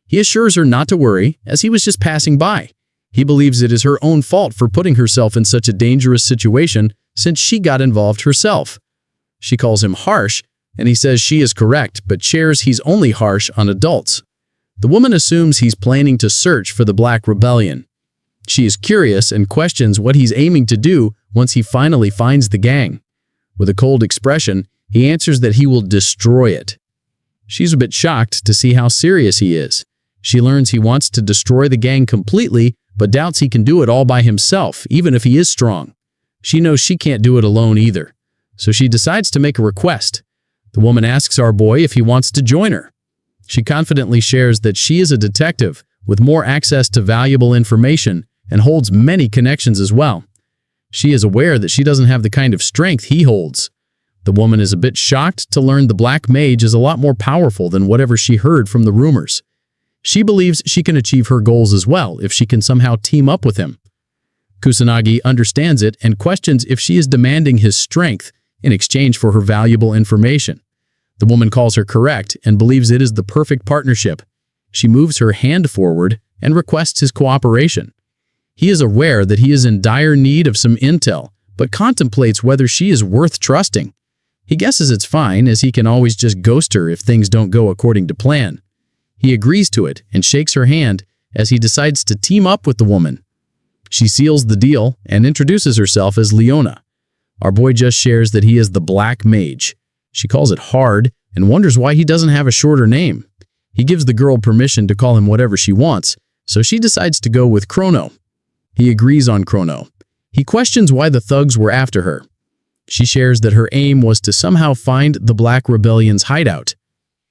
He assures her not to worry, as he was just passing by. He believes it is her own fault for putting herself in such a dangerous situation since she got involved herself. She calls him harsh, and he says she is correct, but shares he's only harsh on adults. The woman assumes he's planning to search for the Black Rebellion. She is curious and questions what he's aiming to do once he finally finds the gang. With a cold expression, he answers that he will destroy it. She's a bit shocked to see how serious he is. She learns he wants to destroy the gang completely, but doubts he can do it all by himself, even if he is strong. She knows she can't do it alone either, so she decides to make a request. The woman asks our boy if he wants to join her. She confidently shares that she is a detective with more access to valuable information and holds many connections as well. She is aware that she doesn't have the kind of strength he holds. The woman is a bit shocked to learn the Black Mage is a lot more powerful than whatever she heard from the rumors. She believes she can achieve her goals as well if she can somehow team up with him. Kusanagi understands it and questions if she is demanding his strength in exchange for her valuable information. The woman calls her correct and believes it is the perfect partnership. She moves her hand forward and requests his cooperation. He is aware that he is in dire need of some intel, but contemplates whether she is worth trusting. He guesses it's fine, as he can always just ghost her if things don't go according to plan. He agrees to it and shakes her hand as he decides to team up with the woman. She seals the deal and introduces herself as Leona. Our boy just shares that he is the Black Mage. She calls it hard and wonders why he doesn't have a shorter name. He gives the girl permission to call him whatever she wants, so she decides to go with Chrono. He agrees on Chrono. He questions why the thugs were after her. She shares that her aim was to somehow find the Black Rebellion's hideout.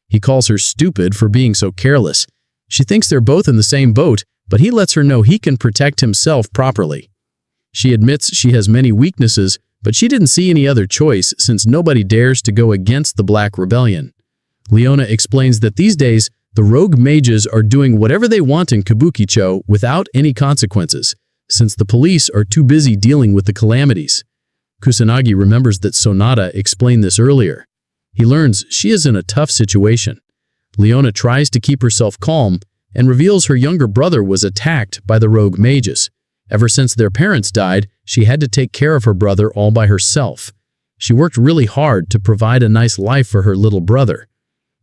He calls her stupid for being so careless. She thinks they're both in the same boat, but he lets her know he can protect himself properly. She admits she has many weaknesses, but she didn't see any other choice since nobody dares to go against the Black Rebellion. Leona explains that these days, the rogue mages are doing whatever they want in Kabukicho without any consequences, since the police are too busy dealing with the calamities. Kusanagi remembers that Sonata explained this earlier. He learns she is in a tough situation. Leona tries to keep herself calm and reveals her younger brother was attacked by the rogue mages. Ever since their parents died, she had to take care of her brother all by herself. She worked really hard to provide a nice life for her little brother.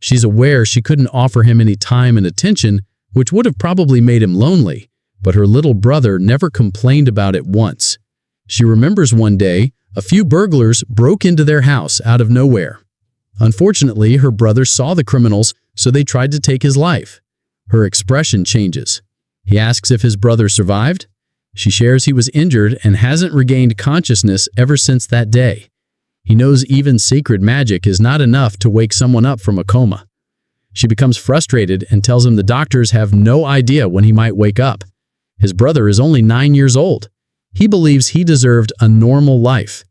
She's aware she couldn't offer him any time and attention, which would have probably made him lonely, but her little brother never complained about it once. She remembers one day, a few burglars broke into their house out of nowhere. Unfortunately, her brother saw the criminals, so they tried to take his life. Her expression changes. He asks if his brother survived. She shares he was injured and hasn't regained consciousness ever since that day. He knows even sacred magic is not enough to wake someone up from a coma. She becomes frustrated and tells him the doctors have no idea when he might wake up. His brother is only 9 years old. He believes he deserved a normal life.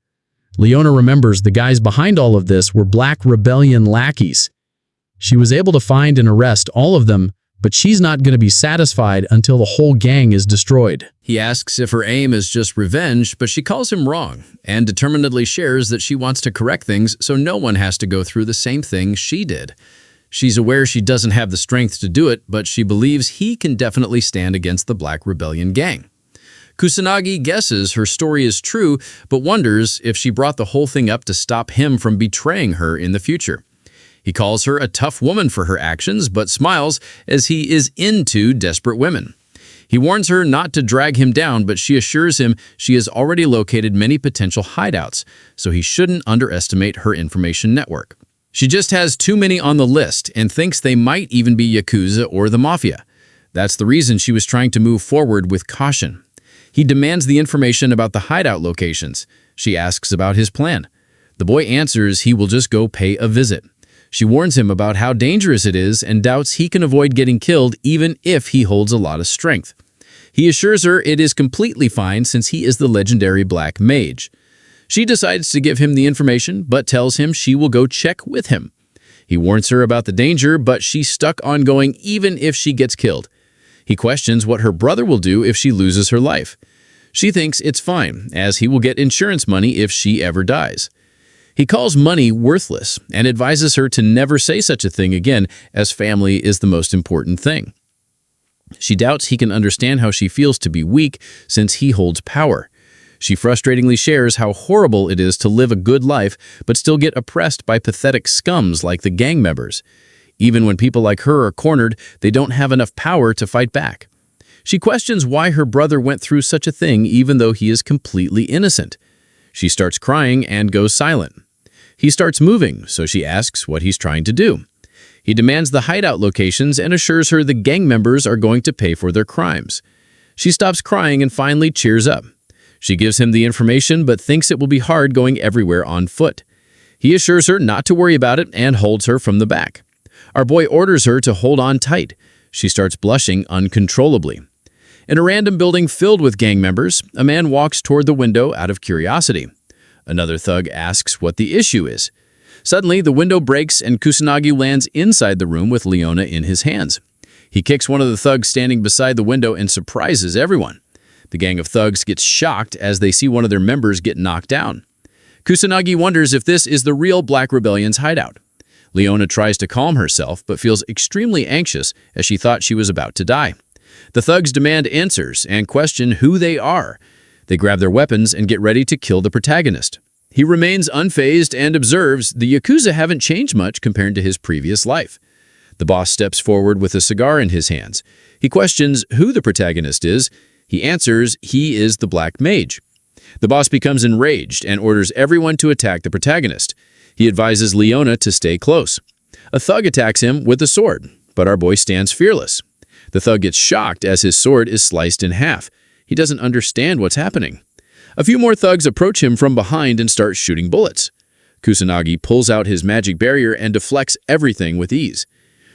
Leona remembers the guys behind all of this were Black Rebellion lackeys. She was able to find and arrest all of them, but she's not going to be satisfied until the whole gang is destroyed. He asks if her aim is just revenge, but she calls him wrong and determinedly shares that she wants to correct things so no one has to go through the same thing she did. She's aware she doesn't have the strength to do it, but she believes he can definitely stand against the Black Rebellion gang. Kusanagi guesses her story is true, but wonders if she brought the whole thing up to stop him from betraying her in the future. He calls her a tough woman for her actions, but smiles as he is into desperate women. He warns her not to drag him down, but she assures him she has already located many potential hideouts, so he shouldn't underestimate her information network. She just has too many on the list and thinks they might even be Yakuza or the Mafia. That's the reason she was trying to move forward with caution. He demands the information about the hideout locations. She asks about his plan. The boy answers he will just go pay a visit. She warns him about how dangerous it is and doubts he can avoid getting killed even if he holds a lot of strength. He assures her it is completely fine since he is the legendary Black Mage. She decides to give him the information, but tells him she will go check with him. He warns her about the danger, but she's stuck on going even if she gets killed. He questions what her brother will do if she loses her life. She thinks it's fine, as he will get insurance money if she ever dies. He calls money worthless and advises her to never say such a thing again, as family is the most important thing. She doubts he can understand how she feels to be weak since he holds power. She frustratingly shares how horrible it is to live a good life but still get oppressed by pathetic scums like the gang members. Even when people like her are cornered, they don't have enough power to fight back. She questions why her brother went through such a thing even though he is completely innocent. She starts crying and goes silent. He starts moving, so she asks what he's trying to do. He demands the hideout locations and assures her the gang members are going to pay for their crimes. She stops crying and finally cheers up. She gives him the information but thinks it will be hard going everywhere on foot. He assures her not to worry about it and holds her from the back. Our boy orders her to hold on tight. She starts blushing uncontrollably. In a random building filled with gang members, a man walks toward the window out of curiosity. Another thug asks what the issue is. Suddenly, the window breaks and Kusanagi lands inside the room with Leona in his hands. He kicks one of the thugs standing beside the window and surprises everyone. The gang of thugs gets shocked as they see one of their members get knocked down. Kusanagi wonders if this is the real Black Rebellion's hideout. Leona tries to calm herself but feels extremely anxious as she thought she was about to die. The thugs demand answers and question who they are. They grab their weapons and get ready to kill the protagonist. He remains unfazed and observes the Yakuza haven't changed much compared to his previous life. The boss steps forward with a cigar in his hands. He questions who the protagonist is. He answers he is the Black Mage. The boss becomes enraged and orders everyone to attack the protagonist. He advises Leona to stay close. A thug attacks him with a sword, but our boy stands fearless. The thug gets shocked as his sword is sliced in half. He doesn't understand what's happening. A few more thugs approach him from behind and start shooting bullets. Kusanagi pulls out his magic barrier and deflects everything with ease.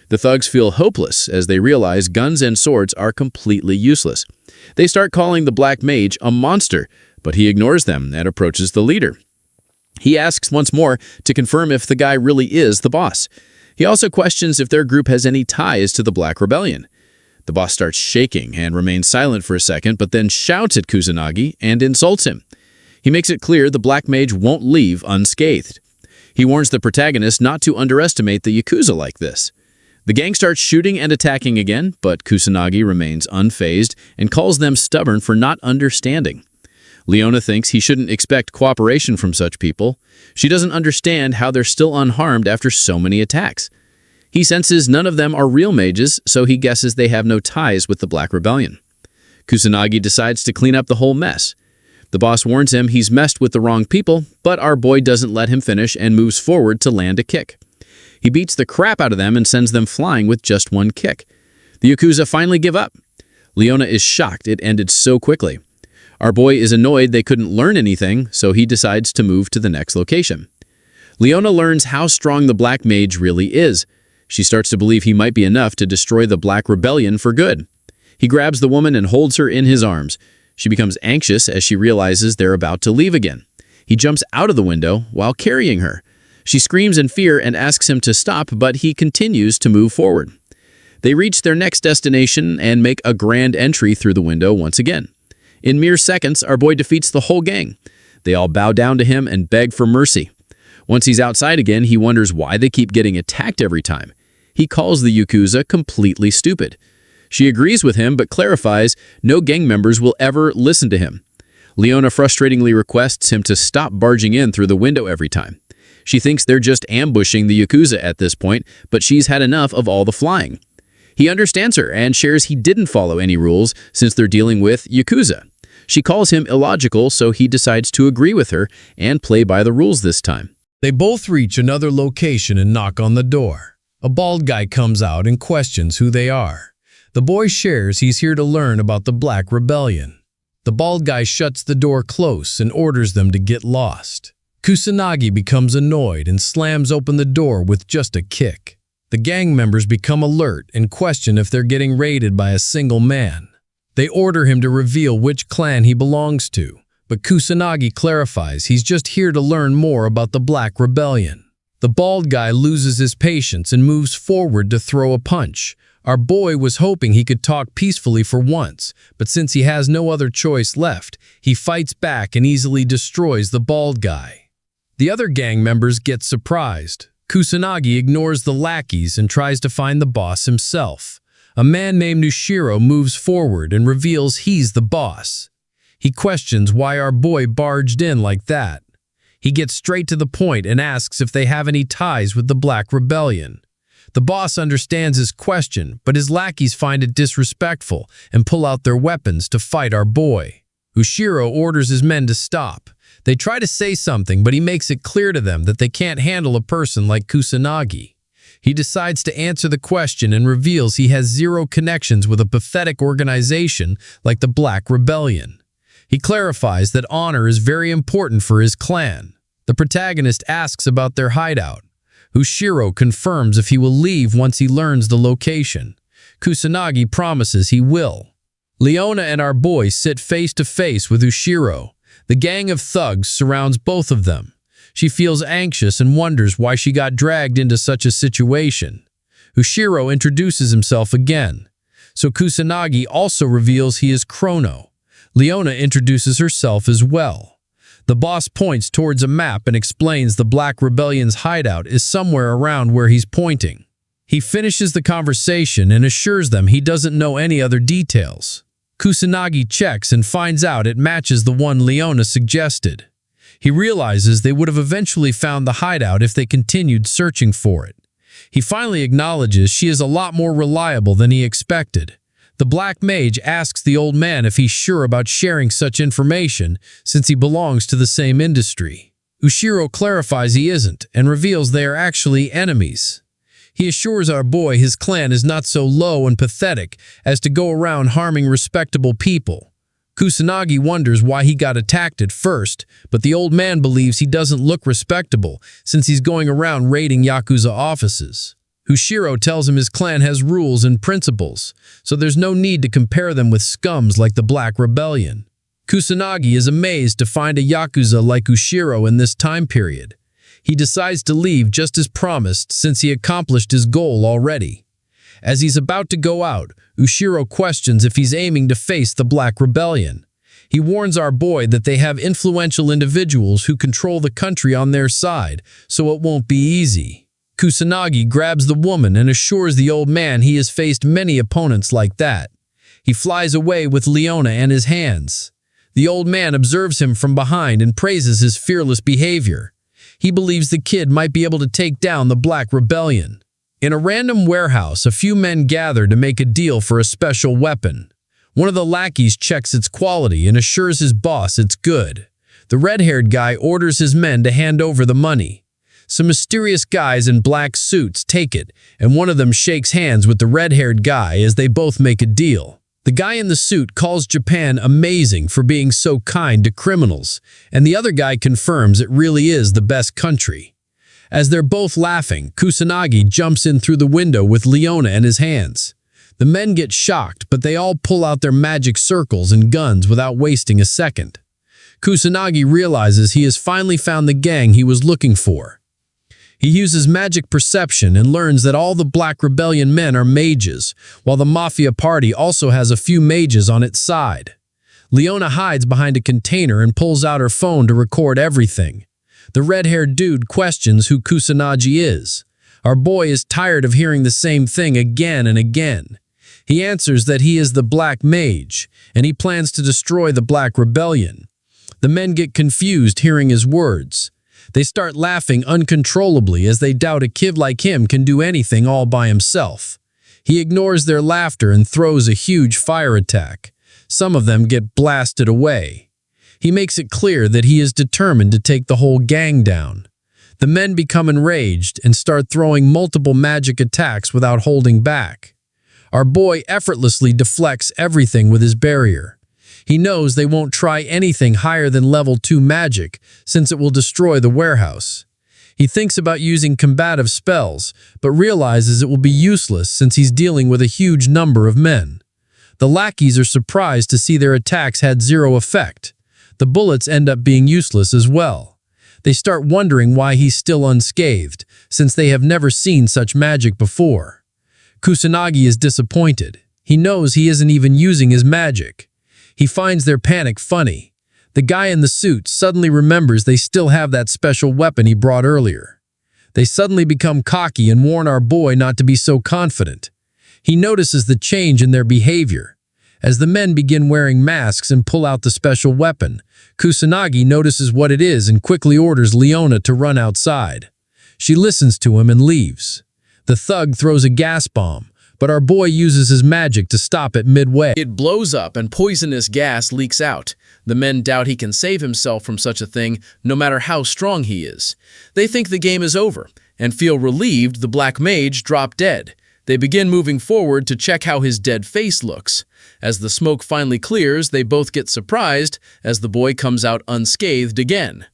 The thugs feel hopeless as they realize guns and swords are completely useless. They start calling the Black Mage a monster, but he ignores them and approaches the leader. He asks once more to confirm if the guy really is the boss. He also questions if their group has any ties to the Black Rebellion. The boss starts shaking and remains silent for a second, but then shouts at Kusanagi and insults him. He makes it clear the Black Mage won't leave unscathed. He warns the protagonist not to underestimate the Yakuza like this. The gang starts shooting and attacking again, but Kusanagi remains unfazed and calls them stubborn for not understanding. Leona thinks he shouldn't expect cooperation from such people. She doesn't understand how they're still unharmed after so many attacks. He senses none of them are real mages, so he guesses they have no ties with the Black Rebellion. Kusanagi decides to clean up the whole mess. The boss warns him he's messed with the wrong people, but our boy doesn't let him finish and moves forward to land a kick. He beats the crap out of them and sends them flying with just one kick. The Yakuza finally give up. Leona is shocked it ended so quickly. Our boy is annoyed they couldn't learn anything, so he decides to move to the next location. Leona learns how strong the Black Mage really is. She starts to believe he might be enough to destroy the Black Rebellion for good. He grabs the woman and holds her in his arms. She becomes anxious as she realizes they're about to leave again. He jumps out of the window while carrying her. She screams in fear and asks him to stop, but he continues to move forward. They reach their next destination and make a grand entry through the window once again. In mere seconds, our boy defeats the whole gang. They all bow down to him and beg for mercy. Once he's outside again, he wonders why they keep getting attacked every time. He calls the Yakuza completely stupid. She agrees with him but clarifies no gang members will ever listen to him. Leona frustratingly requests him to stop barging in through the window every time. She thinks they're just ambushing the Yakuza at this point, but she's had enough of all the flying. He understands her and shares he didn't follow any rules since they're dealing with Yakuza. She calls him illogical, so he decides to agree with her and play by the rules this time. They both reach another location and knock on the door. A bald guy comes out and questions who they are. The boy shares he's here to learn about the Black Rebellion. The bald guy shuts the door close and orders them to get lost. Kusanagi becomes annoyed and slams open the door with just a kick. The gang members become alert and question if they're getting raided by a single man. They order him to reveal which clan he belongs to, but Kusanagi clarifies he's just here to learn more about the Black Rebellion. The bald guy loses his patience and moves forward to throw a punch. Our boy was hoping he could talk peacefully for once, but since he has no other choice left, he fights back and easily destroys the bald guy. The other gang members get surprised. Kusanagi ignores the lackeys and tries to find the boss himself. A man named Nushiro moves forward and reveals he's the boss. He questions why our boy barged in like that. He gets straight to the point and asks if they have any ties with the Black Rebellion. The boss understands his question, but his lackeys find it disrespectful and pull out their weapons to fight our boy. Ushiro orders his men to stop. They try to say something, but he makes it clear to them that they can't handle a person like Kusanagi. He decides to answer the question and reveals he has zero connections with a pathetic organization like the Black Rebellion. He clarifies that honor is very important for his clan. The protagonist asks about their hideout. Ushiro confirms if he will leave once he learns the location. Kusanagi promises he will. Leona and our boy sit face to face with Ushiro. The gang of thugs surrounds both of them. She feels anxious and wonders why she got dragged into such a situation. Ushiro introduces himself again. So Kusanagi also reveals he is Chrono. Leona introduces herself as well. The boss points towards a map and explains the Black Rebellion's hideout is somewhere around where he's pointing. He finishes the conversation and assures them he doesn't know any other details. Kusanagi checks and finds out it matches the one Leona suggested. He realizes they would have eventually found the hideout if they continued searching for it. He finally acknowledges she is a lot more reliable than he expected. The Black Mage asks the old man if he's sure about sharing such information since he belongs to the same industry. Ushiro clarifies he isn't and reveals they are actually enemies. He assures our boy his clan is not so low and pathetic as to go around harming respectable people. Kusanagi wonders why he got attacked at first, but the old man believes he doesn't look respectable since he's going around raiding Yakuza offices. Ushiro tells him his clan has rules and principles, so there's no need to compare them with scums like the Black Rebellion. Kusanagi is amazed to find a Yakuza like Ushiro in this time period. He decides to leave just as promised since he accomplished his goal already. As he's about to go out, Ushiro questions if he's aiming to face the Black Rebellion. He warns our boy that they have influential individuals who control the country on their side, so it won't be easy. Kusanagi grabs the woman and assures the old man he has faced many opponents like that. He flies away with Leona and his hands. The old man observes him from behind and praises his fearless behavior. He believes the kid might be able to take down the Black Rebellion. In a random warehouse, a few men gather to make a deal for a special weapon. One of the lackeys checks its quality and assures his boss it's good. The red-haired guy orders his men to hand over the money. Some mysterious guys in black suits take it, and one of them shakes hands with the red-haired guy as they both make a deal. The guy in the suit calls Japan amazing for being so kind to criminals, and the other guy confirms it really is the best country. As they're both laughing, Kusanagi jumps in through the window with Leona in his hands. The men get shocked, but they all pull out their magic circles and guns without wasting a second. Kusanagi realizes he has finally found the gang he was looking for. He uses magic perception and learns that all the Black Rebellion men are mages, while the Mafia party also has a few mages on its side. Leona hides behind a container and pulls out her phone to record everything. The red-haired dude questions who Kusanagi is. Our boy is tired of hearing the same thing again and again. He answers that he is the Black Mage, and he plans to destroy the Black Rebellion. The men get confused hearing his words. They start laughing uncontrollably as they doubt a kid like him can do anything all by himself. He ignores their laughter and throws a huge fire attack. Some of them get blasted away. He makes it clear that he is determined to take the whole gang down. The men become enraged and start throwing multiple magic attacks without holding back. Our boy effortlessly deflects everything with his barrier. He knows they won't try anything higher than level 2 magic since it will destroy the warehouse. He thinks about using combative spells, but realizes it will be useless since he's dealing with a huge number of men. The lackeys are surprised to see their attacks had zero effect. The bullets end up being useless as well. They start wondering why he's still unscathed, since they have never seen such magic before. Kusanagi is disappointed. He knows he isn't even using his magic. He finds their panic funny. The guy in the suit suddenly remembers they still have that special weapon he brought earlier. They suddenly become cocky and warn our boy not to be so confident. He notices the change in their behavior. As the men begin wearing masks and pull out the special weapon, Kusanagi notices what it is and quickly orders Leona to run outside. She listens to him and leaves. The thug throws a gas bomb, but our boy uses his magic to stop it midway. It blows up and poisonous gas leaks out. The men doubt he can save himself from such a thing, no matter how strong he is. They think the game is over and feel relieved the Black Mage dropped dead. They begin moving forward to check how his dead face looks. As the smoke finally clears, they both get surprised as the boy comes out unscathed again.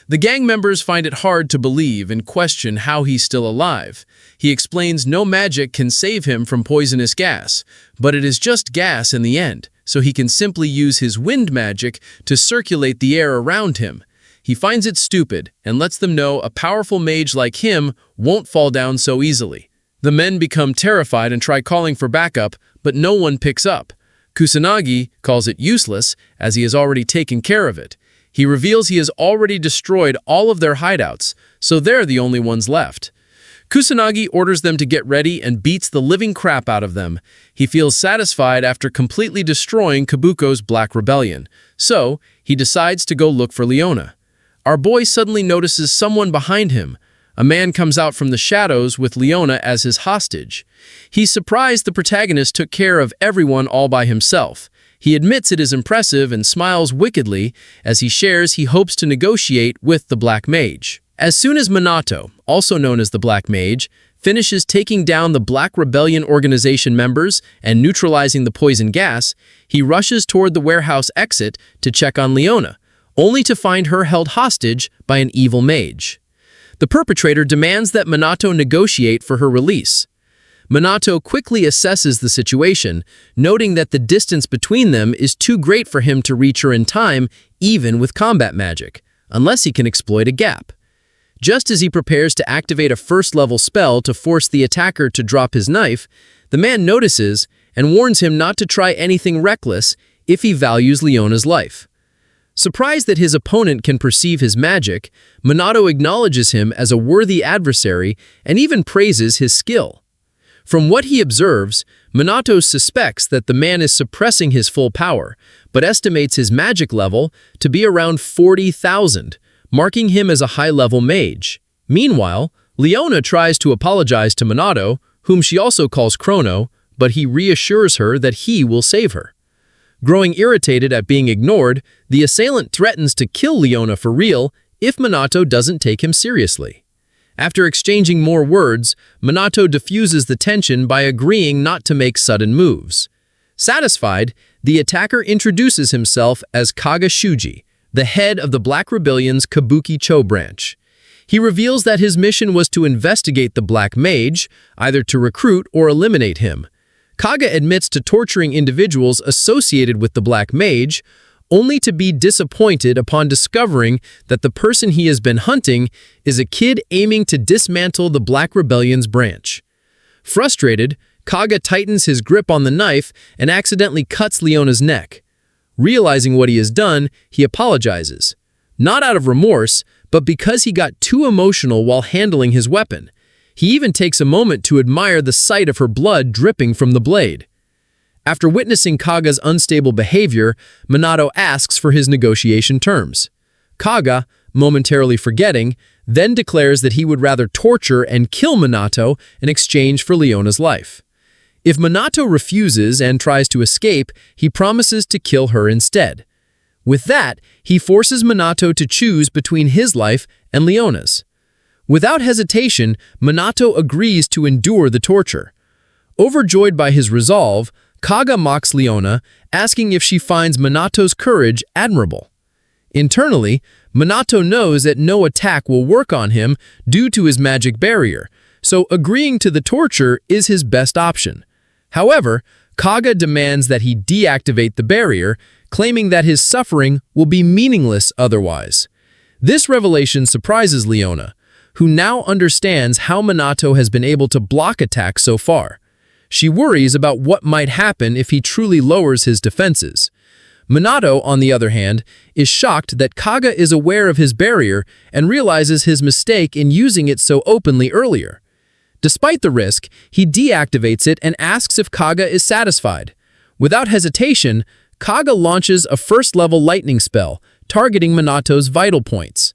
The gang members find it hard to believe and question how he's still alive. He explains no magic can save him from poisonous gas, but it is just gas in the end, so he can simply use his wind magic to circulate the air around him. He finds it stupid and lets them know a powerful mage like him won't fall down so easily. The men become terrified and try calling for backup, but no one picks up. Kusanagi calls it useless as he has already taken care of it. He reveals he has already destroyed all of their hideouts, so they're the only ones left. Kusanagi orders them to get ready and beats the living crap out of them. He feels satisfied after completely destroying Kabuko's Black Rebellion, so he decides to go look for Leona. Our boy suddenly notices someone behind him. A man comes out from the shadows with Leona as his hostage. He's surprised the protagonist took care of everyone all by himself. He admits it is impressive and smiles wickedly as he shares he hopes to negotiate with the Black Mage. As soon as Manato, also known as the Black Mage, finishes taking down the Black Rebellion organization members and neutralizing the poison gas, he rushes toward the warehouse exit to check on Leona, only to find her held hostage by an evil mage. The perpetrator demands that Manato negotiate for her release. Manato quickly assesses the situation, noting that the distance between them is too great for him to reach her in time, even with combat magic, unless he can exploit a gap. Just as he prepares to activate a first-level spell to force the attacker to drop his knife, the man notices and warns him not to try anything reckless if he values Leona's life. Surprised that his opponent can perceive his magic, Manato acknowledges him as a worthy adversary and even praises his skill. From what he observes, Manato suspects that the man is suppressing his full power, but estimates his magic level to be around 40,000, marking him as a high-level mage. Meanwhile, Leona tries to apologize to Manato, whom she also calls Chrono, but he reassures her that he will save her. Growing irritated at being ignored, the assailant threatens to kill Leona for real if Manato doesn't take him seriously. After exchanging more words, Manato diffuses the tension by agreeing not to make sudden moves. Satisfied, the attacker introduces himself as Kaga Shuji, the head of the Black Rebellion's Kabuki-cho branch. He reveals that his mission was to investigate the Black Mage, either to recruit or eliminate him. Kaga admits to torturing individuals associated with the Black Mage, only to be disappointed upon discovering that the person he has been hunting is a kid aiming to dismantle the Black Rebellion's branch. Frustrated, Kaga tightens his grip on the knife and accidentally cuts Leona's neck. Realizing what he has done, he apologizes. Not out of remorse, but because he got too emotional while handling his weapon. He even takes a moment to admire the sight of her blood dripping from the blade. After witnessing Kaga's unstable behavior, Manato asks for his negotiation terms. Kaga, momentarily forgetting, then declares that he would rather torture and kill Manato in exchange for Leona's life. If Manato refuses and tries to escape, he promises to kill her instead. With that, he forces Manato to choose between his life and Leona's. Without hesitation, Manato agrees to endure the torture. Overjoyed by his resolve, Kaga mocks Leona, asking if she finds Manato's courage admirable. Internally, Manato knows that no attack will work on him due to his magic barrier, so agreeing to the torture is his best option. However, Kaga demands that he deactivate the barrier, claiming that his suffering will be meaningless otherwise. This revelation surprises Leona, who now understands how Manato has been able to block attacks so far. She worries about what might happen if he truly lowers his defenses. Manato, on the other hand, is shocked that Kaga is aware of his barrier and realizes his mistake in using it so openly earlier. Despite the risk, he deactivates it and asks if Kaga is satisfied. Without hesitation, Kaga launches a first-level lightning spell, targeting Manato's vital points.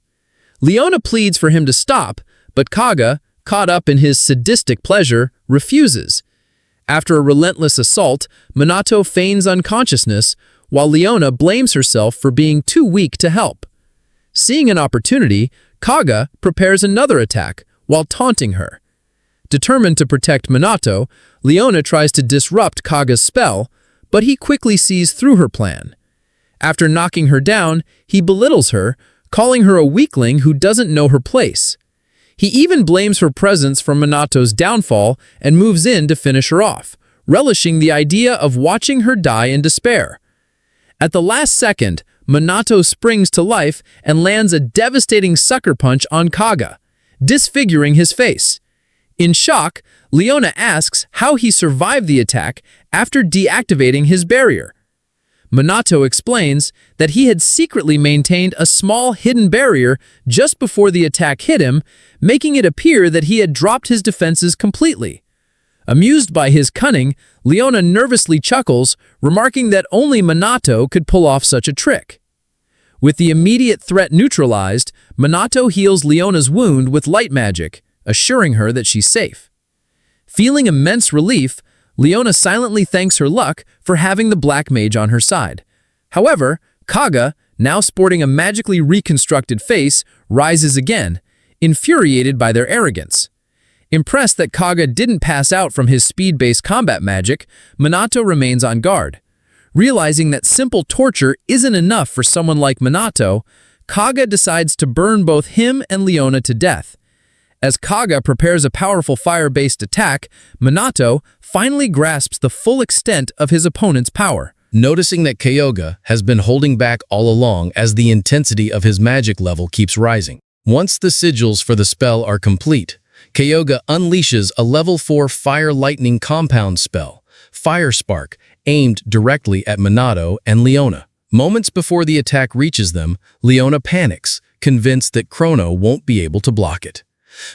Leona pleads for him to stop, but Kaga, caught up in his sadistic pleasure, refuses. After a relentless assault, Manato feigns unconsciousness, while Leona blames herself for being too weak to help. Seeing an opportunity, Kaga prepares another attack, while taunting her. Determined to protect Manato, Leona tries to disrupt Kaga's spell, but he quickly sees through her plan. After knocking her down, he belittles her, calling her a weakling who doesn't know her place. He even blames her presence for Manato's downfall and moves in to finish her off, relishing the idea of watching her die in despair. At the last second, Manato springs to life and lands a devastating sucker punch on Kaga, disfiguring his face. In shock, Leona asks how he survived the attack after deactivating his barrier. Manato explains that he had secretly maintained a small hidden barrier just before the attack hit him, making it appear that he had dropped his defenses completely. Amused by his cunning, Leona nervously chuckles, remarking that only Manato could pull off such a trick. With the immediate threat neutralized, Manato heals Leona's wound with light magic, assuring her that she's safe. Feeling immense relief, Leona silently thanks her luck for having the Black Mage on her side. However, Kaga, now sporting a magically reconstructed face, rises again, infuriated by their arrogance. Impressed that Kaga didn't pass out from his speed-based combat magic, Manato remains on guard. Realizing that simple torture isn't enough for someone like Manato, Kaga decides to burn both him and Leona to death. As Kaga prepares a powerful fire-based attack, Manato finally grasps the full extent of his opponent's power. Noticing that Kyoga has been holding back all along as the intensity of his magic level keeps rising. Once the sigils for the spell are complete, Kyoga unleashes a level 4 Fire Lightning compound spell, Fire Spark, aimed directly at Manato and Leona. Moments before the attack reaches them, Leona panics, convinced that Chrono won't be able to block it.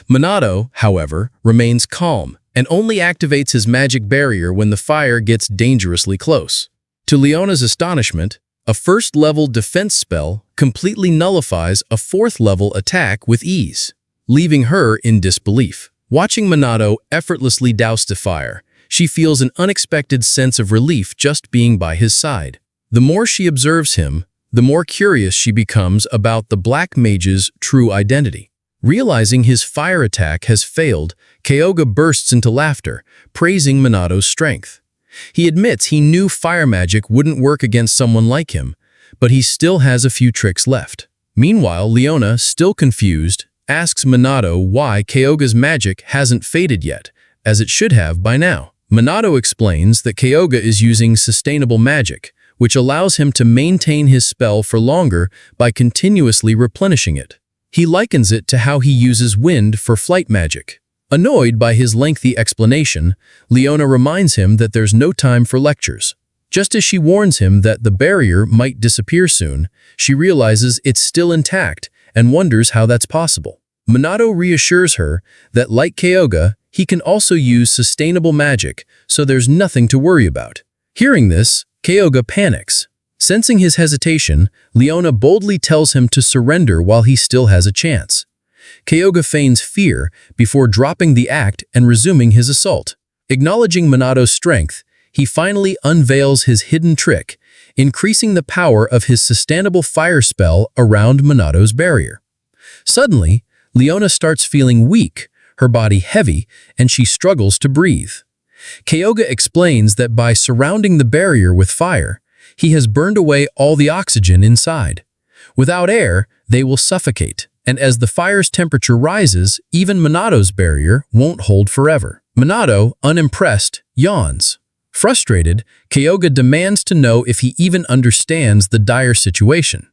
Manato, however, remains calm and only activates his magic barrier when the fire gets dangerously close. To Leona's astonishment, a first-level defense spell completely nullifies a fourth-level attack with ease, leaving her in disbelief. Watching Manato effortlessly douse the fire, she feels an unexpected sense of relief just being by his side. The more she observes him, the more curious she becomes about the Black Mage's true identity. Realizing his fire attack has failed, Kyoga bursts into laughter, praising Manato's strength. He admits he knew fire magic wouldn't work against someone like him, but he still has a few tricks left. Meanwhile, Leona, still confused, asks Manato why Kyoga's magic hasn't faded yet, as it should have by now. Manato explains that Kyoga is using sustainable magic, which allows him to maintain his spell for longer by continuously replenishing it. He likens it to how he uses wind for flight magic. Annoyed by his lengthy explanation, Leona reminds him that there's no time for lectures. Just as she warns him that the barrier might disappear soon, she realizes it's still intact and wonders how that's possible. Manato reassures her that, like Kyoga, he can also use sustainable magic, so there's nothing to worry about. Hearing this, Kyoga panics. Sensing his hesitation, Leona boldly tells him to surrender while he still has a chance. Kyoga feigns fear before dropping the act and resuming his assault. Acknowledging Manato's strength, he finally unveils his hidden trick, increasing the power of his sustainable fire spell around Manato's barrier. Suddenly, Leona starts feeling weak, her body heavy, and she struggles to breathe. Kyoga explains that by surrounding the barrier with fire, he has burned away all the oxygen inside. Without air, they will suffocate, and as the fire's temperature rises, even Manato's barrier won't hold forever. Manato, unimpressed, yawns. Frustrated, Kyoga demands to know if he even understands the dire situation.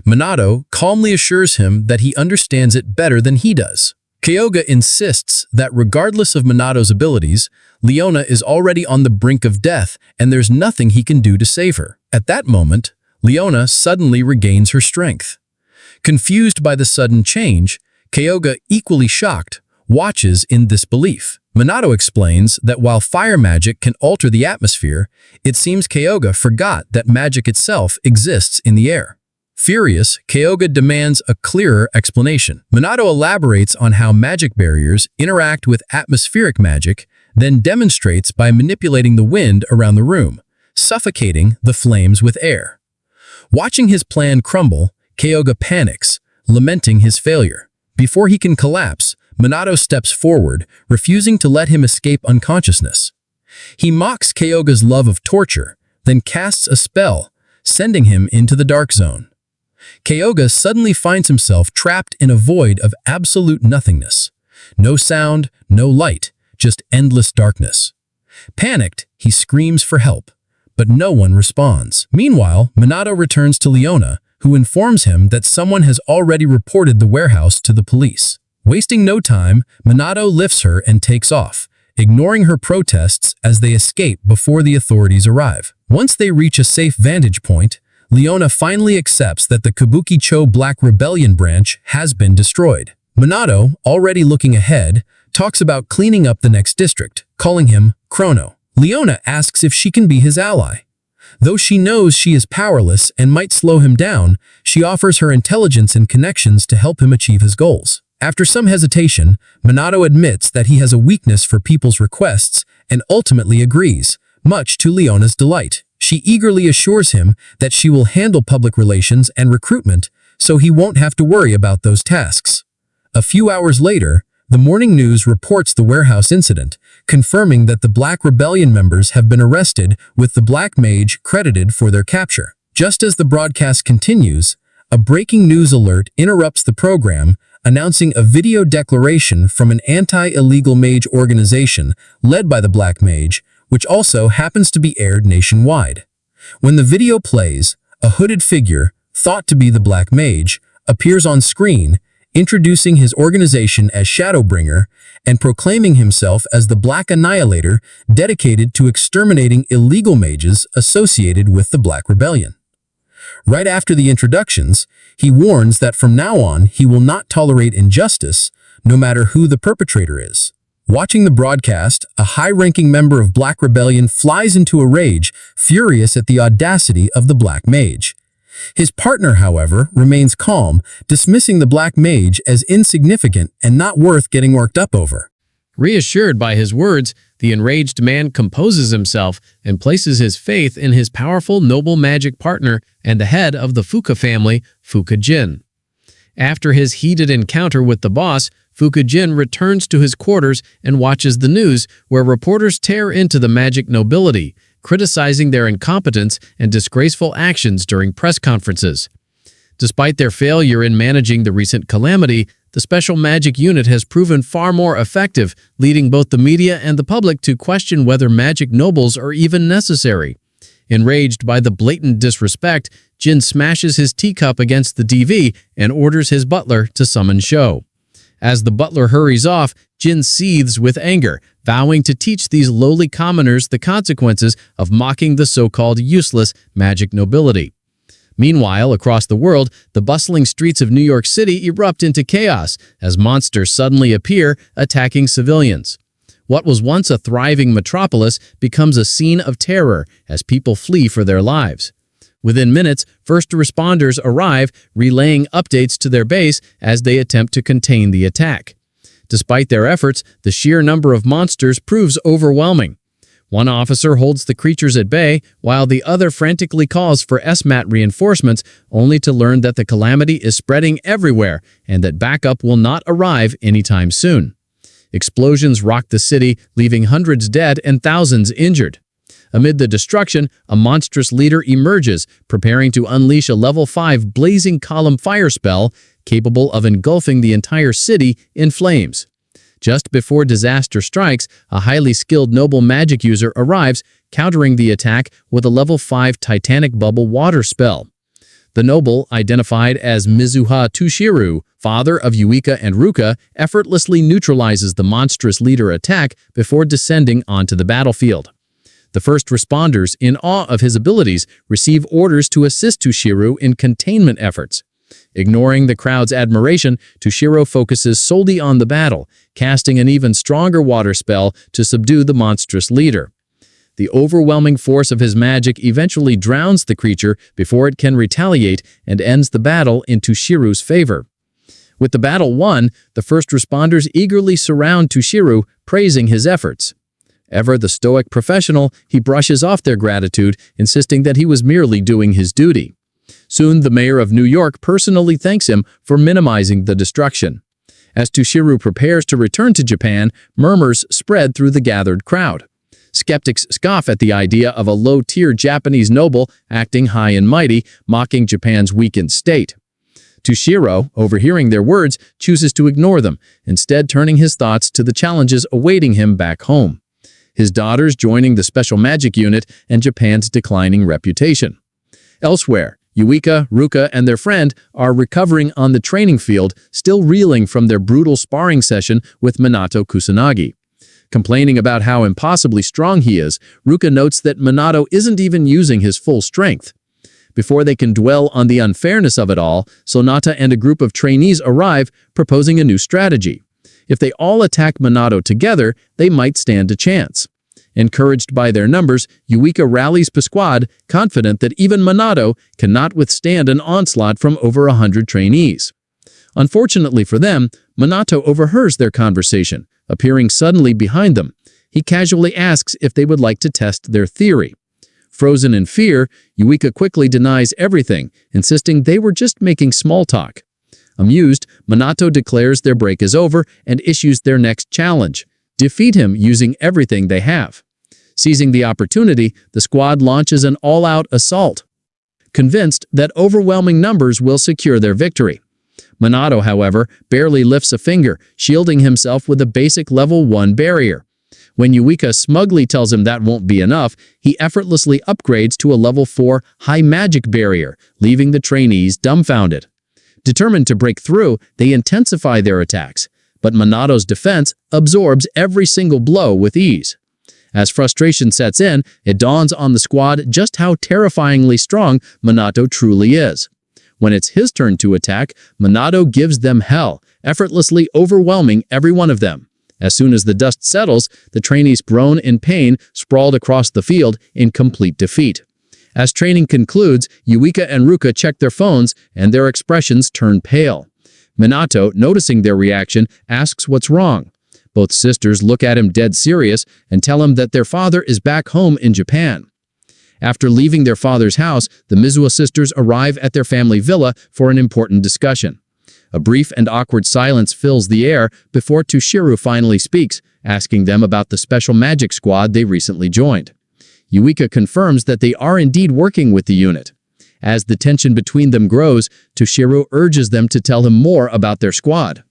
Manato calmly assures him that he understands it better than he does. Kyoga insists that regardless of Manato's abilities, Leona is already on the brink of death and there's nothing he can do to save her. At that moment, Leona suddenly regains her strength. Confused by the sudden change, Kyoga, equally shocked, watches in disbelief. Manato explains that while fire magic can alter the atmosphere, it seems Kyoga forgot that magic itself exists in the air. Furious, Kyoga demands a clearer explanation. Manato elaborates on how magic barriers interact with atmospheric magic, then demonstrates by manipulating the wind around the room, suffocating the flames with air. Watching his plan crumble, Kyoga panics, lamenting his failure. Before he can collapse, Manato steps forward, refusing to let him escape unconsciousness. He mocks Kyoga's love of torture, then casts a spell, sending him into the dark zone. Kyoga suddenly finds himself trapped in a void of absolute nothingness. No sound, no light, just endless darkness. Panicked, he screams for help, but no one responds. Meanwhile, Manato returns to Leona, who informs him that someone has already reported the warehouse to the police. Wasting no time, Manato lifts her and takes off, ignoring her protests as they escape before the authorities arrive. Once they reach a safe vantage point, Leona finally accepts that the Kabuki-cho Black Rebellion branch has been destroyed. Manato, already looking ahead, talks about cleaning up the next district, calling him Chrono. Leona asks if she can be his ally. Though she knows she is powerless and might slow him down, she offers her intelligence and connections to help him achieve his goals. After some hesitation, Manato admits that he has a weakness for people's requests and ultimately agrees, much to Leona's delight. She eagerly assures him that she will handle public relations and recruitment, so he won't have to worry about those tasks. A few hours later, the morning news reports the warehouse incident, confirming that the Black Rebellion members have been arrested with the Black Mage credited for their capture. Just as the broadcast continues, a breaking news alert interrupts the program, announcing a video declaration from an anti-illegal mage organization led by the Black Mage, which also happens to be aired nationwide. When the video plays, a hooded figure, thought to be the Black Mage, appears on screen, introducing his organization as Shadowbringer and proclaiming himself as the Black Annihilator dedicated to exterminating illegal mages associated with the Black Rebellion. Right after the introductions, he warns that from now on he will not tolerate injustice, no matter who the perpetrator is. Watching the broadcast, a high-ranking member of Black Rebellion flies into a rage, furious at the audacity of the Black Mage. His partner, however, remains calm, dismissing the Black Mage as insignificant and not worth getting worked up over. Reassured by his words, the enraged man composes himself and places his faith in his powerful noble magic partner and the head of the Fuka family, Fuka-jin. After his heated encounter with the boss, Fuka-jin returns to his quarters and watches the news, where reporters tear into the magic nobility, criticizing their incompetence and disgraceful actions during press conferences. Despite their failure in managing the recent calamity, the Special Magic Unit has proven far more effective, leading both the media and the public to question whether magic nobles are even necessary. Enraged by the blatant disrespect, Jin smashes his teacup against the TV and orders his butler to summon Sho. As the butler hurries off, Jin seethes with anger, vowing to teach these lowly commoners the consequences of mocking the so-called useless magic nobility. Meanwhile, across the world, the bustling streets of New York City erupt into chaos as monsters suddenly appear, attacking civilians. What was once a thriving metropolis becomes a scene of terror as people flee for their lives. Within minutes, first responders arrive, relaying updates to their base as they attempt to contain the attack. Despite their efforts, the sheer number of monsters proves overwhelming. One officer holds the creatures at bay, while the other frantically calls for SMAT reinforcements, only to learn that the calamity is spreading everywhere and that backup will not arrive anytime soon. Explosions rock the city, leaving hundreds dead and thousands injured. Amid the destruction, a monstrous leader emerges, preparing to unleash a level 5 blazing column fire spell capable of engulfing the entire city in flames. Just before disaster strikes, a highly skilled noble magic user arrives, countering the attack with a level 5 Titanic Bubble water spell. The noble, identified as Mizuha Tushiu, father of Yuika and Ruka, effortlessly neutralizes the monstrous leader attack before descending onto the battlefield. The first responders, in awe of his abilities, receive orders to assist Tushiu in containment efforts. Ignoring the crowd's admiration, Tushiu focuses solely on the battle, casting an even stronger water spell to subdue the monstrous leader. The overwhelming force of his magic eventually drowns the creature before it can retaliate and ends the battle in Tushiu's favor. With the battle won, the first responders eagerly surround Tushiu, praising his efforts. Ever the stoic professional, he brushes off their gratitude, insisting that he was merely doing his duty. Soon, the mayor of New York personally thanks him for minimizing the destruction. As Tushiu prepares to return to Japan, murmurs spread through the gathered crowd. Skeptics scoff at the idea of a low-tier Japanese noble acting high and mighty, mocking Japan's weakened state. Tushiu, overhearing their words, chooses to ignore them, instead turning his thoughts to the challenges awaiting him back home. His daughters joining the special magic unit and Japan's declining reputation. Elsewhere, Yuika, Ruka, and their friend are recovering on the training field, still reeling from their brutal sparring session with Manato Kusanagi. Complaining about how impossibly strong he is, Ruka notes that Manato isn't even using his full strength. Before they can dwell on the unfairness of it all, Sonata and a group of trainees arrive, proposing a new strategy. If they all attack Manato together, they might stand a chance. Encouraged by their numbers, Yuika rallies Pasquad, confident that even Manato cannot withstand an onslaught from over 100 trainees. Unfortunately for them, Manato overhears their conversation, appearing suddenly behind them. He casually asks if they would like to test their theory. Frozen in fear, Yuika quickly denies everything, insisting they were just making small talk. Amused, Manato declares their break is over and issues their next challenge: defeat him using everything they have. Seizing the opportunity, the squad launches an all-out assault, convinced that overwhelming numbers will secure their victory. Manato, however, barely lifts a finger, shielding himself with a basic level 1 barrier. When Yuika smugly tells him that won't be enough, he effortlessly upgrades to a level 4 high magic barrier, leaving the trainees dumbfounded. Determined to break through, they intensify their attacks, but Manato's defense absorbs every single blow with ease. As frustration sets in, it dawns on the squad just how terrifyingly strong Manato truly is. When it's his turn to attack, Manato gives them hell, effortlessly overwhelming every one of them. As soon as the dust settles, the trainees groan in pain, sprawled across the field in complete defeat. As training concludes, Yuika and Ruka check their phones, and their expressions turn pale. Manato, noticing their reaction, asks what's wrong. Both sisters look at him dead serious and tell him that their father is back home in Japan. After leaving their father's house, the Mizuha sisters arrive at their family villa for an important discussion. A brief and awkward silence fills the air before Tushiu finally speaks, asking them about the special magic squad they recently joined. Yuika confirms that they are indeed working with the unit. As the tension between them grows, Tushiu urges them to tell him more about their squad.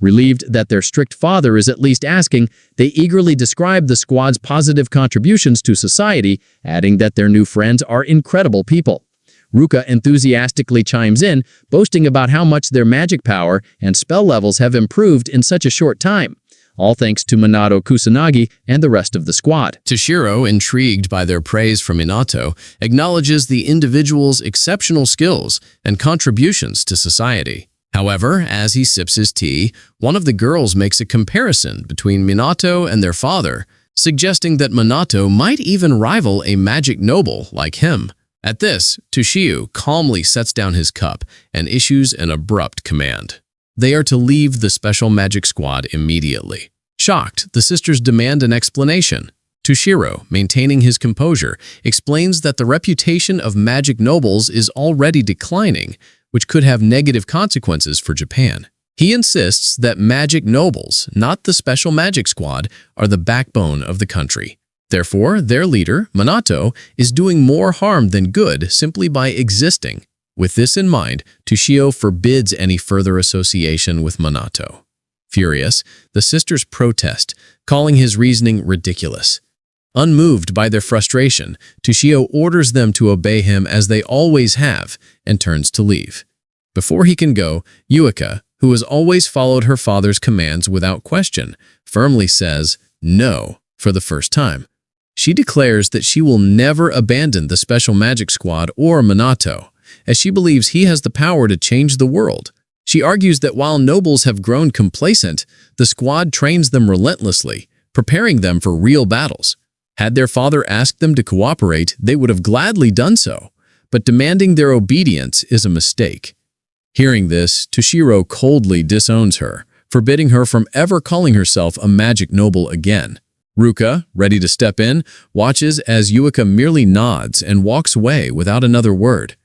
Relieved that their strict father is at least asking, they eagerly describe the squad's positive contributions to society, adding that their new friends are incredible people. Ruka enthusiastically chimes in, boasting about how much their magic power and spell levels have improved in such a short time, all thanks to Manato Kusanagi and the rest of the squad. Tushiu, intrigued by their praise from Manato, acknowledges the individual's exceptional skills and contributions to society. However, as he sips his tea, one of the girls makes a comparison between Manato and their father, suggesting that Manato might even rival a magic noble like him. At this, Tushiu calmly sets down his cup and issues an abrupt command. They are to leave the special magic squad immediately. Shocked, the sisters demand an explanation. Tushiu, maintaining his composure, explains that the reputation of magic nobles is already declining, which could have negative consequences for Japan. He insists that magic nobles, not the special magic squad, are the backbone of the country. Therefore, their leader, Manato, is doing more harm than good simply by existing. With this in mind, Tushiu forbids any further association with Manato. Furious, the sisters protest, calling his reasoning ridiculous. Unmoved by their frustration, Tushiu orders them to obey him as they always have and turns to leave. Before he can go, Yuika, who has always followed her father's commands without question, firmly says no for the first time. She declares that she will never abandon the special magic squad or Manato, as she believes he has the power to change the world. She argues that while nobles have grown complacent, the squad trains them relentlessly, preparing them for real battles. Had their father asked them to cooperate, they would have gladly done so, but demanding their obedience is a mistake. Hearing this, Tushiu coldly disowns her, forbidding her from ever calling herself a magic noble again. Ruka, ready to step in, watches as Yuika merely nods and walks away without another word.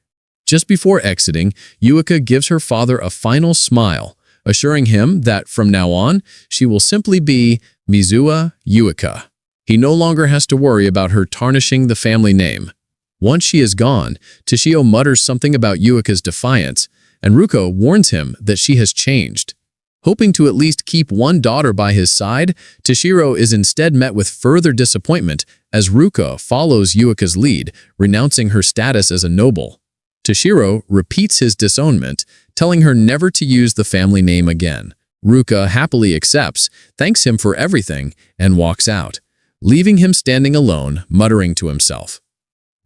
Just before exiting, Yuika gives her father a final smile, assuring him that from now on, she will simply be Mizuha Yuika. He no longer has to worry about her tarnishing the family name. Once she is gone, Tushiu mutters something about Yuika's defiance, and Ruka warns him that she has changed. Hoping to at least keep one daughter by his side, Tushiu is instead met with further disappointment as Ruka follows Yuika's lead, renouncing her status as a noble. Tushiu repeats his disownment, telling her never to use the family name again. Ruka happily accepts, thanks him for everything, and walks out, leaving him standing alone, muttering to himself.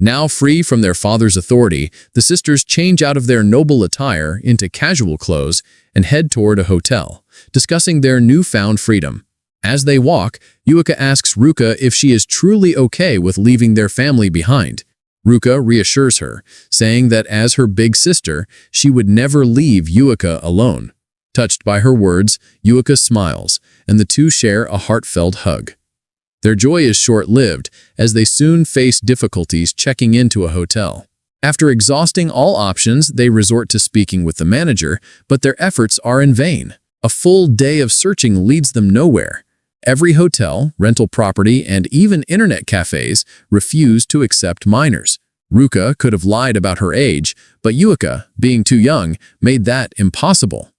Now free from their father's authority, the sisters change out of their noble attire into casual clothes and head toward a hotel, discussing their newfound freedom. As they walk, Yuika asks Ruka if she is truly okay with leaving their family behind. Ruka reassures her, saying that as her big sister, she would never leave Yuika alone. Touched by her words, Yuika smiles, and the two share a heartfelt hug. Their joy is short-lived, as they soon face difficulties checking into a hotel. After exhausting all options, they resort to speaking with the manager, but their efforts are in vain. A full day of searching leads them nowhere. Every hotel, rental property, and even internet cafes refuse to accept minors. Ruka could have lied about her age, but Yuika, being too young, made that impossible.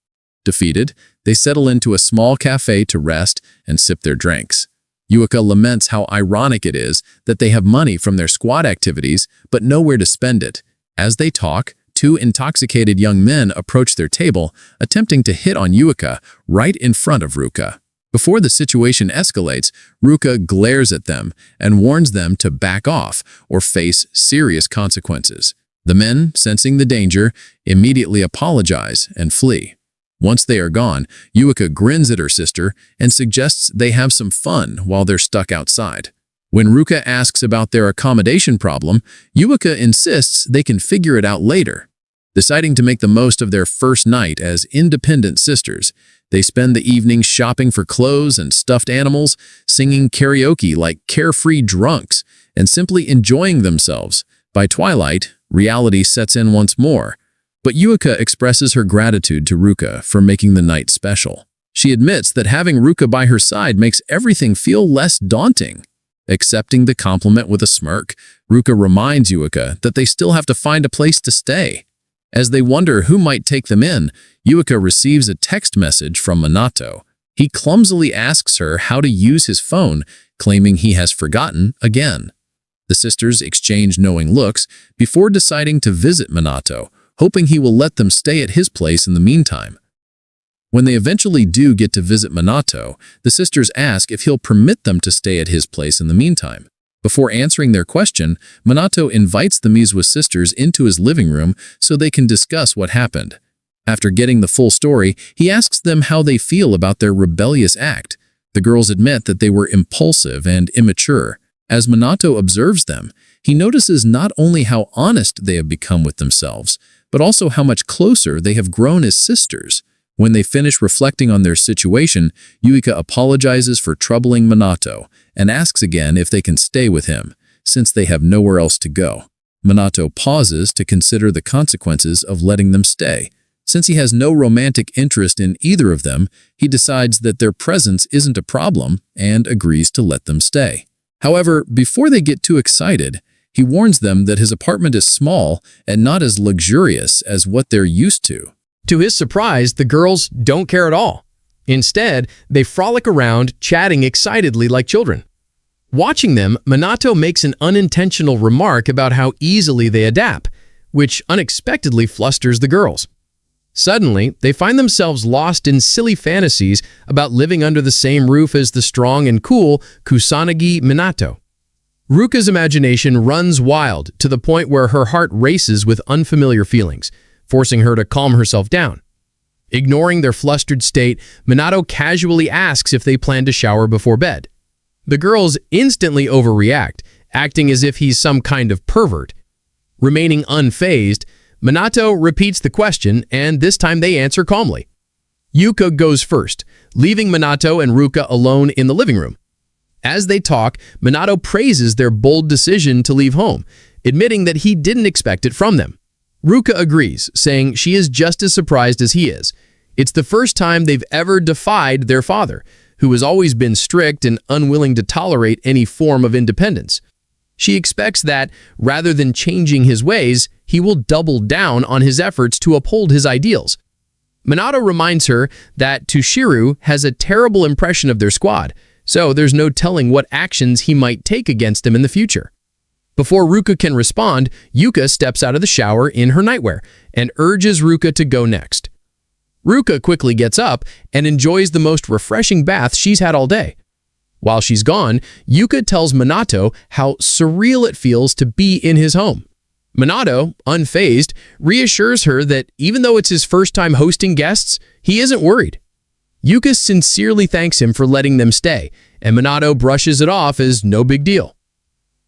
Defeated, they settle into a small cafe to rest and sip their drinks. Yuika laments how ironic it is that they have money from their squad activities, but nowhere to spend it. As they talk, two intoxicated young men approach their table, attempting to hit on Yuika right in front of Ruka. Before the situation escalates, Ruka glares at them and warns them to back off or face serious consequences. The men, sensing the danger, immediately apologize and flee. Once they are gone, Yuika grins at her sister and suggests they have some fun while they're stuck outside. When Ruka asks about their accommodation problem, Yuika insists they can figure it out later. Deciding to make the most of their first night as independent sisters, they spend the evening shopping for clothes and stuffed animals, singing karaoke like carefree drunks, and simply enjoying themselves. By twilight, reality sets in once more. But Yuika expresses her gratitude to Ruka for making the night special. She admits that having Ruka by her side makes everything feel less daunting. Accepting the compliment with a smirk, Ruka reminds Yuika that they still have to find a place to stay. As they wonder who might take them in, Yuika receives a text message from Manato. He clumsily asks her how to use his phone, claiming he has forgotten again. The sisters exchange knowing looks before deciding to visit Manato, hoping he will let them stay at his place in the meantime. When they eventually do get to visit Manato, the sisters ask if he'll permit them to stay at his place in the meantime. Before answering their question, Manato invites the Mizuha sisters into his living room so they can discuss what happened. After getting the full story, he asks them how they feel about their rebellious act. The girls admit that they were impulsive and immature. As Manato observes them, he notices not only how honest they have become with themselves, but also how much closer they have grown as sisters. When they finish reflecting on their situation, Yuika apologizes for troubling Manato and asks again if they can stay with him, since they have nowhere else to go. Manato pauses to consider the consequences of letting them stay. Since he has no romantic interest in either of them, he decides that their presence isn't a problem and agrees to let them stay. However, before they get too excited, he warns them that his apartment is small and not as luxurious as what they're used to. To his surprise, the girls don't care at all. Instead, they frolic around, chatting excitedly like children. Watching them, Manato makes an unintentional remark about how easily they adapt, which unexpectedly flusters the girls. Suddenly, they find themselves lost in silly fantasies about living under the same roof as the strong and cool Kusanagi Minato. Ruka's imagination runs wild to the point where her heart races with unfamiliar feelings, forcing her to calm herself down. Ignoring their flustered state, Manato casually asks if they plan to shower before bed. The girls instantly overreact, acting as if he's some kind of pervert. Remaining unfazed, Manato repeats the question, and this time they answer calmly. Yuka goes first, leaving Manato and Ruka alone in the living room. As they talk, Manato praises their bold decision to leave home, admitting that he didn't expect it from them. Ruka agrees, saying she is just as surprised as he is. It's the first time they've ever defied their father, who has always been strict and unwilling to tolerate any form of independence. She expects that, rather than changing his ways, he will double down on his efforts to uphold his ideals. Manato reminds her that Tushiu has a terrible impression of their squad, so there's no telling what actions he might take against them in the future. Before Ruka can respond, Yuka steps out of the shower in her nightwear and urges Ruka to go next. Ruka quickly gets up and enjoys the most refreshing bath she's had all day. While she's gone, Yuka tells Manato how surreal it feels to be in his home. Manato, unfazed, reassures her that even though it's his first time hosting guests, he isn't worried. Yuka sincerely thanks him for letting them stay, and Manato brushes it off as no big deal.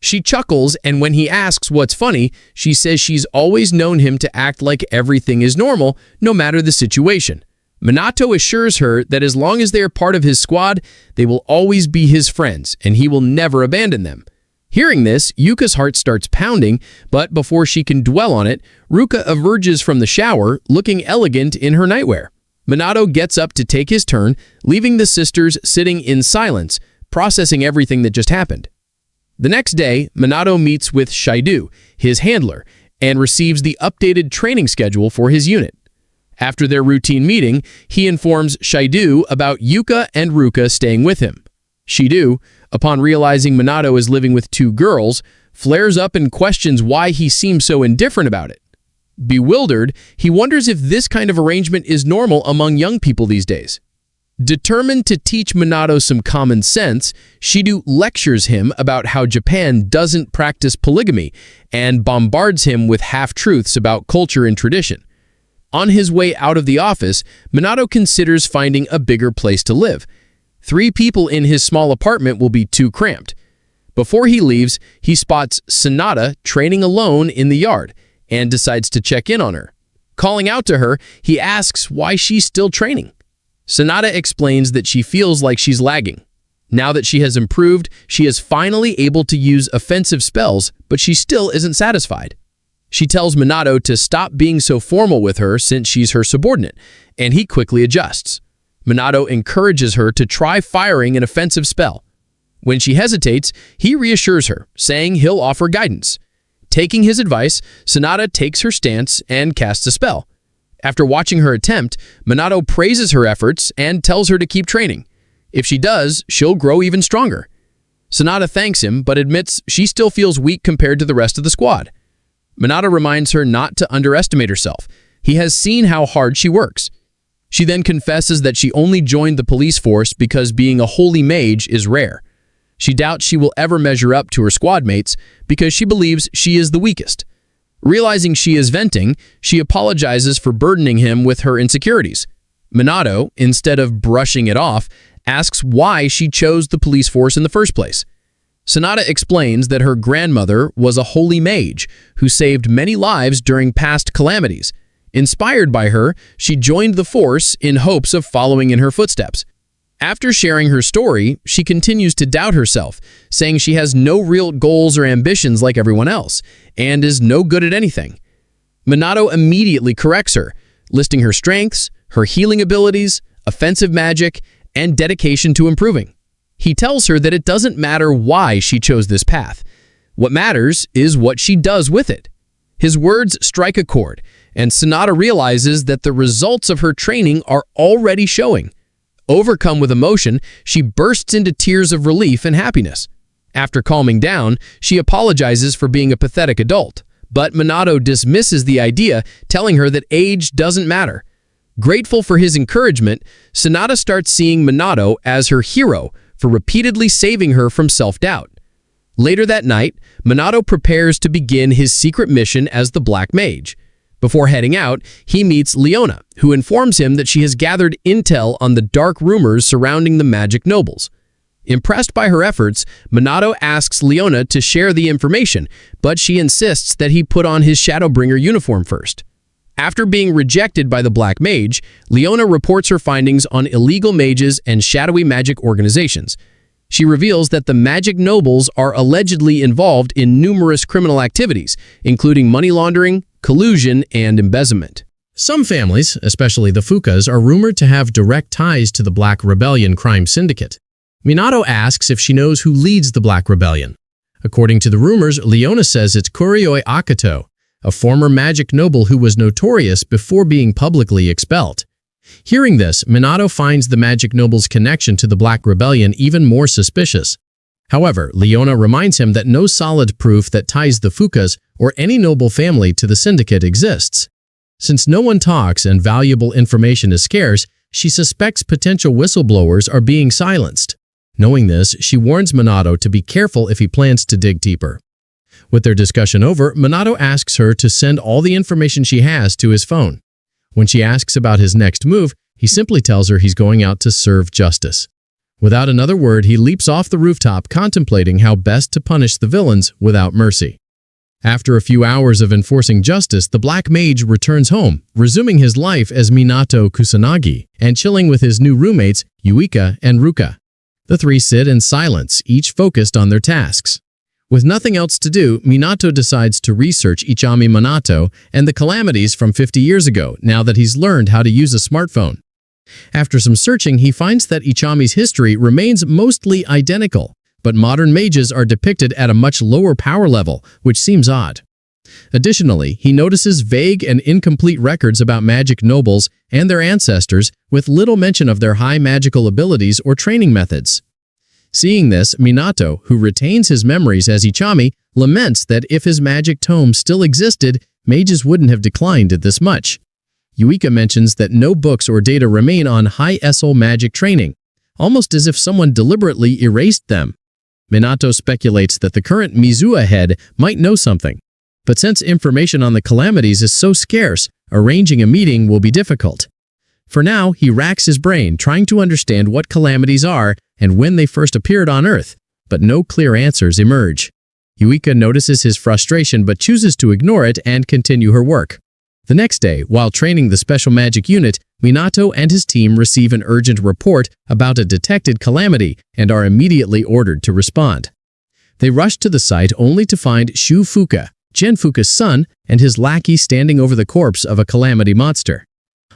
She chuckles, and when he asks what's funny, she says she's always known him to act like everything is normal, no matter the situation. Manato assures her that as long as they are part of his squad, they will always be his friends, and he will never abandon them. Hearing this, Yuka's heart starts pounding, but before she can dwell on it, Ruka emerges from the shower, looking elegant in her nightwear. Manato gets up to take his turn, leaving the sisters sitting in silence, processing everything that just happened. The next day, Manato meets with Shaidu, his handler, and receives the updated training schedule for his unit. After their routine meeting, he informs Shaidu about Yuka and Ruka staying with him. Shaidu, upon realizing Manato is living with two girls, flares up and questions why he seems so indifferent about it. Bewildered, he wonders if this kind of arrangement is normal among young people these days. Determined to teach Manato some common sense, Shaidu lectures him about how Japan doesn't practice polygamy and bombards him with half-truths about culture and tradition. On his way out of the office, Manato considers finding a bigger place to live. 3 people in his small apartment will be too cramped. Before he leaves, he spots Sonata training alone in the yard and decides to check in on her. Calling out to her, he asks why she's still training. Sonata explains that she feels like she's lagging. Now that she has improved, she is finally able to use offensive spells, but she still isn't satisfied. She tells Manato to stop being so formal with her since she's her subordinate, and he quickly adjusts. Manato encourages her to try firing an offensive spell. When she hesitates, he reassures her, saying he'll offer guidance. Taking his advice, Sonata takes her stance and casts a spell. After watching her attempt, Manato praises her efforts and tells her to keep training. If she does, she'll grow even stronger. Sonata thanks him, but admits she still feels weak compared to the rest of the squad. Manato reminds her not to underestimate herself. He has seen how hard she works. She then confesses that she only joined the police force because being a holy mage is rare. She doubts she will ever measure up to her squad mates because she believes she is the weakest. Realizing she is venting, she apologizes for burdening him with her insecurities. Manato, instead of brushing it off, asks why she chose the police force in the first place. Sonata explains that her grandmother was a holy mage who saved many lives during past calamities. Inspired by her, she joined the force in hopes of following in her footsteps. After sharing her story, she continues to doubt herself, saying she has no real goals or ambitions like everyone else, and is no good at anything. Manato immediately corrects her, listing her strengths, her healing abilities, offensive magic, and dedication to improving. He tells her that it doesn't matter why she chose this path. What matters is what she does with it. His words strike a chord, and Sonata realizes that the results of her training are already showing. Overcome with emotion, she bursts into tears of relief and happiness. After calming down, she apologizes for being a pathetic adult, but Manato dismisses the idea, telling her that age doesn't matter. Grateful for his encouragement, Sonata starts seeing Manato as her hero for repeatedly saving her from self-doubt. Later that night, Manato prepares to begin his secret mission as the Black Mage. Before heading out, he meets Leona, who informs him that she has gathered intel on the dark rumors surrounding the magic nobles. Impressed by her efforts, Manato asks Leona to share the information, but she insists that he put on his Shadowbringer uniform first. After being rejected by the Black Mage, Leona reports her findings on illegal mages and shadowy magic organizations. She reveals that the magic nobles are allegedly involved in numerous criminal activities, including money laundering, collusion, and embezzlement. Some families, especially the Fukas, are rumored to have direct ties to the Black Rebellion crime syndicate. Minato asks if she knows who leads the Black Rebellion. According to the rumors, Leona says it's Kurioi Akato, a former magic noble who was notorious before being publicly expelled. Hearing this, Minato finds the magic noble's connection to the Black Rebellion even more suspicious. However, Leona reminds him that no solid proof that ties the Fukas or any noble family to the syndicate exists. Since no one talks and valuable information is scarce, she suspects potential whistleblowers are being silenced. Knowing this, she warns Manato to be careful if he plans to dig deeper. With their discussion over, Manato asks her to send all the information she has to his phone. When she asks about his next move, he simply tells her he's going out to serve justice. Without another word, he leaps off the rooftop, contemplating how best to punish the villains without mercy. After a few hours of enforcing justice, the Black Mage returns home, resuming his life as Minato Kusanagi and chilling with his new roommates, Yuika and Ruka. The three sit in silence, each focused on their tasks. With nothing else to do, Minato decides to research Ichami Manato and the calamities from 50 years ago, now that he's learned how to use a smartphone. After some searching, he finds that Ichami's history remains mostly identical, but modern mages are depicted at a much lower power level, which seems odd. Additionally, he notices vague and incomplete records about magic nobles and their ancestors, with little mention of their high magical abilities or training methods. Seeing this, Minato, who retains his memories as Ichami, laments that if his magic tome still existed, mages wouldn't have declined it this much. Yuika mentions that no books or data remain on high SL magic training, almost as if someone deliberately erased them. Minato speculates that the current Mizuha head might know something, but since information on the calamities is so scarce, arranging a meeting will be difficult. For now, he racks his brain trying to understand what calamities are and when they first appeared on Earth, but no clear answers emerge. Yuika notices his frustration but chooses to ignore it and continue her work. The next day, while training the special magic unit, Minato and his team receive an urgent report about a detected calamity and are immediately ordered to respond. They rush to the site only to find Shu Fuka, Gen Fuka's son, and his lackey standing over the corpse of a calamity monster.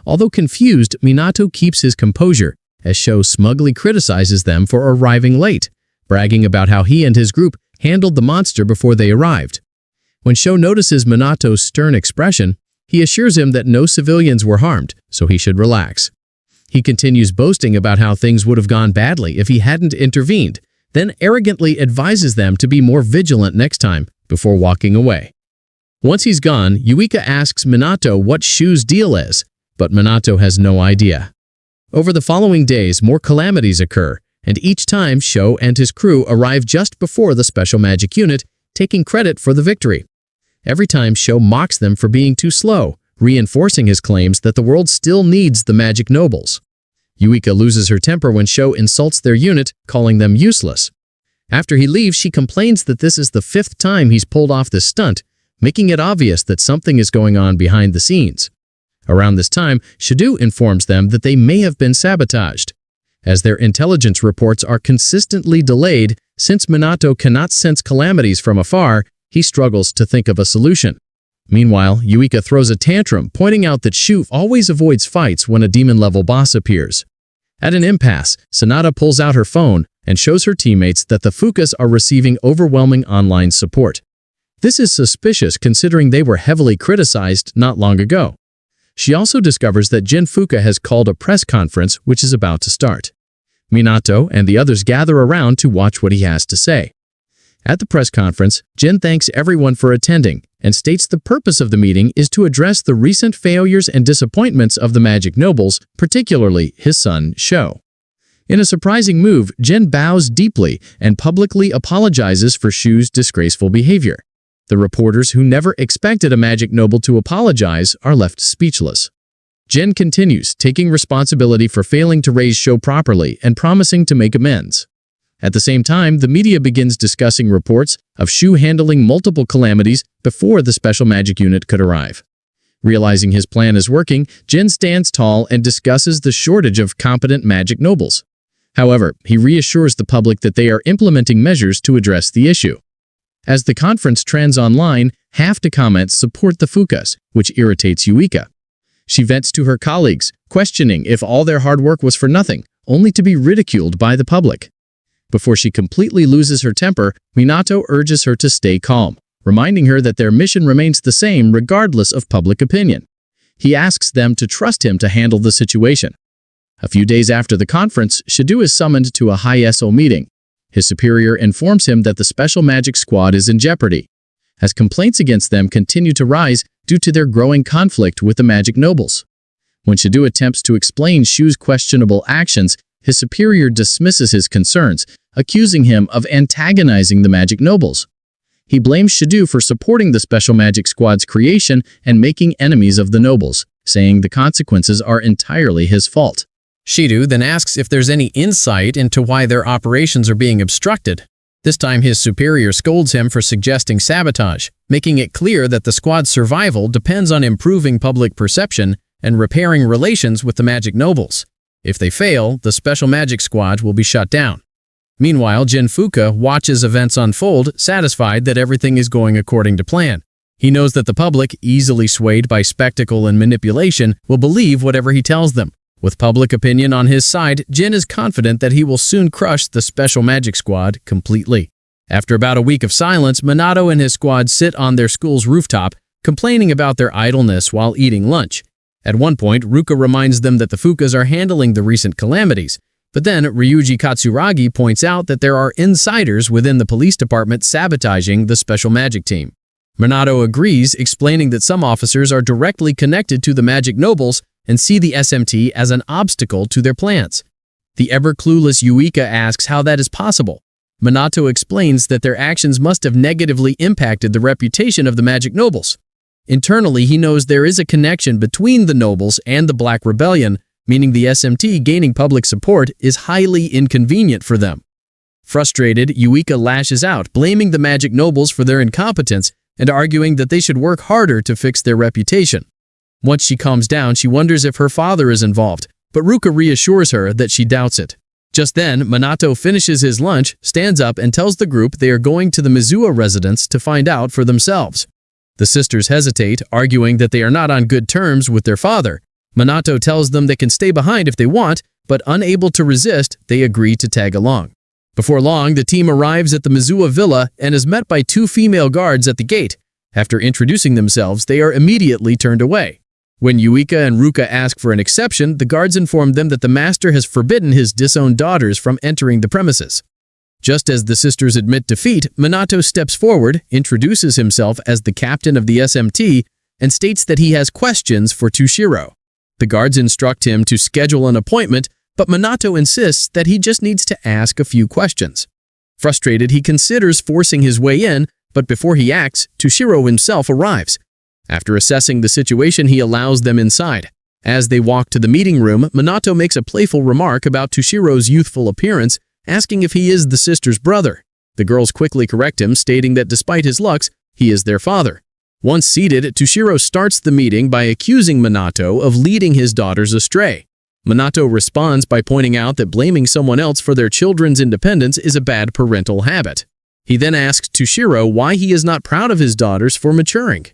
Although confused, Minato keeps his composure, as Sho smugly criticizes them for arriving late, bragging about how he and his group handled the monster before they arrived. When Sho notices Minato's stern expression, he assures him that no civilians were harmed, so he should relax. He continues boasting about how things would have gone badly if he hadn't intervened, then arrogantly advises them to be more vigilant next time before walking away. Once he's gone, Yuika asks Minato what Shu's deal is, but Minato has no idea. Over the following days, more calamities occur, and each time Sho and his crew arrive just before the special magic unit, taking credit for the victory. Every time Sho mocks them for being too slow, reinforcing his claims that the world still needs the magic nobles. Yuika loses her temper when Sho insults their unit, calling them useless. After he leaves, she complains that this is the 5th time he's pulled off this stunt, making it obvious that something is going on behind the scenes. Around this time, Shadowbringer informs them that they may have been sabotaged. As their intelligence reports are consistently delayed, since Manato cannot sense calamities from afar, he struggles to think of a solution. Meanwhile, Yuika throws a tantrum, pointing out that Shu always avoids fights when a demon-level boss appears. At an impasse, Sanada pulls out her phone and shows her teammates that the Fukas are receiving overwhelming online support. This is suspicious considering they were heavily criticized not long ago. She also discovers that Jin Fuka has called a press conference which is about to start. Minato and the others gather around to watch what he has to say. At the press conference, Jin thanks everyone for attending and states the purpose of the meeting is to address the recent failures and disappointments of the magic nobles, particularly his son, Sho. In a surprising move, Jin bows deeply and publicly apologizes for Shu's disgraceful behavior. The reporters who never expected a magic noble to apologize are left speechless. Jin continues, taking responsibility for failing to raise Sho properly and promising to make amends. At the same time, the media begins discussing reports of Shu handling multiple calamities before the special magic unit could arrive. Realizing his plan is working, Jin stands tall and discusses the shortage of competent magic nobles. However, he reassures the public that they are implementing measures to address the issue. As the conference trends online, half the comments support the Fukas, which irritates Yuika. She vents to her colleagues, questioning if all their hard work was for nothing, only to be ridiculed by the public. Before she completely loses her temper, Minato urges her to stay calm, reminding her that their mission remains the same regardless of public opinion. He asks them to trust him to handle the situation. A few days after the conference, Shadowbringer is summoned to a high SO meeting. His superior informs him that the special magic squad is in jeopardy, as complaints against them continue to rise due to their growing conflict with the magic nobles. When Shadowbringer attempts to explain Shu's questionable actions, his superior dismisses his concerns, accusing him of antagonizing the magic nobles. He blames Shadowbringer for supporting the special magic squad's creation and making enemies of the nobles, saying the consequences are entirely his fault. Shadowbringer then asks if there's any insight into why their operations are being obstructed. This time his superior scolds him for suggesting sabotage, making it clear that the squad's survival depends on improving public perception and repairing relations with the magic nobles. If they fail, the special magic squad will be shut down. Meanwhile, Jin Fuka watches events unfold, satisfied that everything is going according to plan. He knows that the public, easily swayed by spectacle and manipulation, will believe whatever he tells them. With public opinion on his side, Jin is confident that he will soon crush the special magic squad completely. After about a week of silence, Manato and his squad sit on their school's rooftop, complaining about their idleness while eating lunch. At one point, Ruka reminds them that the Fukas are handling the recent calamities, but then Ryuji Katsuragi points out that there are insiders within the police department sabotaging the special magic team. Manato agrees, explaining that some officers are directly connected to the magic nobles and see the SMT as an obstacle to their plans. The ever-clueless Yuika asks how that is possible. Manato explains that their actions must have negatively impacted the reputation of the magic nobles. Internally, he knows there is a connection between the nobles and the Black Rebellion, meaning the SMT gaining public support is highly inconvenient for them. Frustrated, Yuika lashes out, blaming the magic nobles for their incompetence and arguing that they should work harder to fix their reputation. Once she calms down, she wonders if her father is involved, but Ruka reassures her that she doubts it. Just then, Manato finishes his lunch, stands up, and tells the group they are going to the Mizuha residence to find out for themselves. The sisters hesitate, arguing that they are not on good terms with their father. Manato tells them they can stay behind if they want, but unable to resist, they agree to tag along. Before long, the team arrives at the Mizuha villa and is met by two female guards at the gate. After introducing themselves, they are immediately turned away. When Yuika and Ruka ask for an exception, the guards inform them that the master has forbidden his disowned daughters from entering the premises. Just as the sisters admit defeat, Manato steps forward, introduces himself as the captain of the SMT, and states that he has questions for Tushiu. The guards instruct him to schedule an appointment, but Manato insists that he just needs to ask a few questions. Frustrated, he considers forcing his way in, but before he acts, Tushiu himself arrives. After assessing the situation, he allows them inside. As they walk to the meeting room, Manato makes a playful remark about Tushiu's youthful appearance, asking if he is the sister's brother. The girls quickly correct him, stating that despite his looks, he is their father. Once seated, Tushiu starts the meeting by accusing Manato of leading his daughters astray. Manato responds by pointing out that blaming someone else for their children's independence is a bad parental habit. He then asks Tushiu why he is not proud of his daughters for maturing.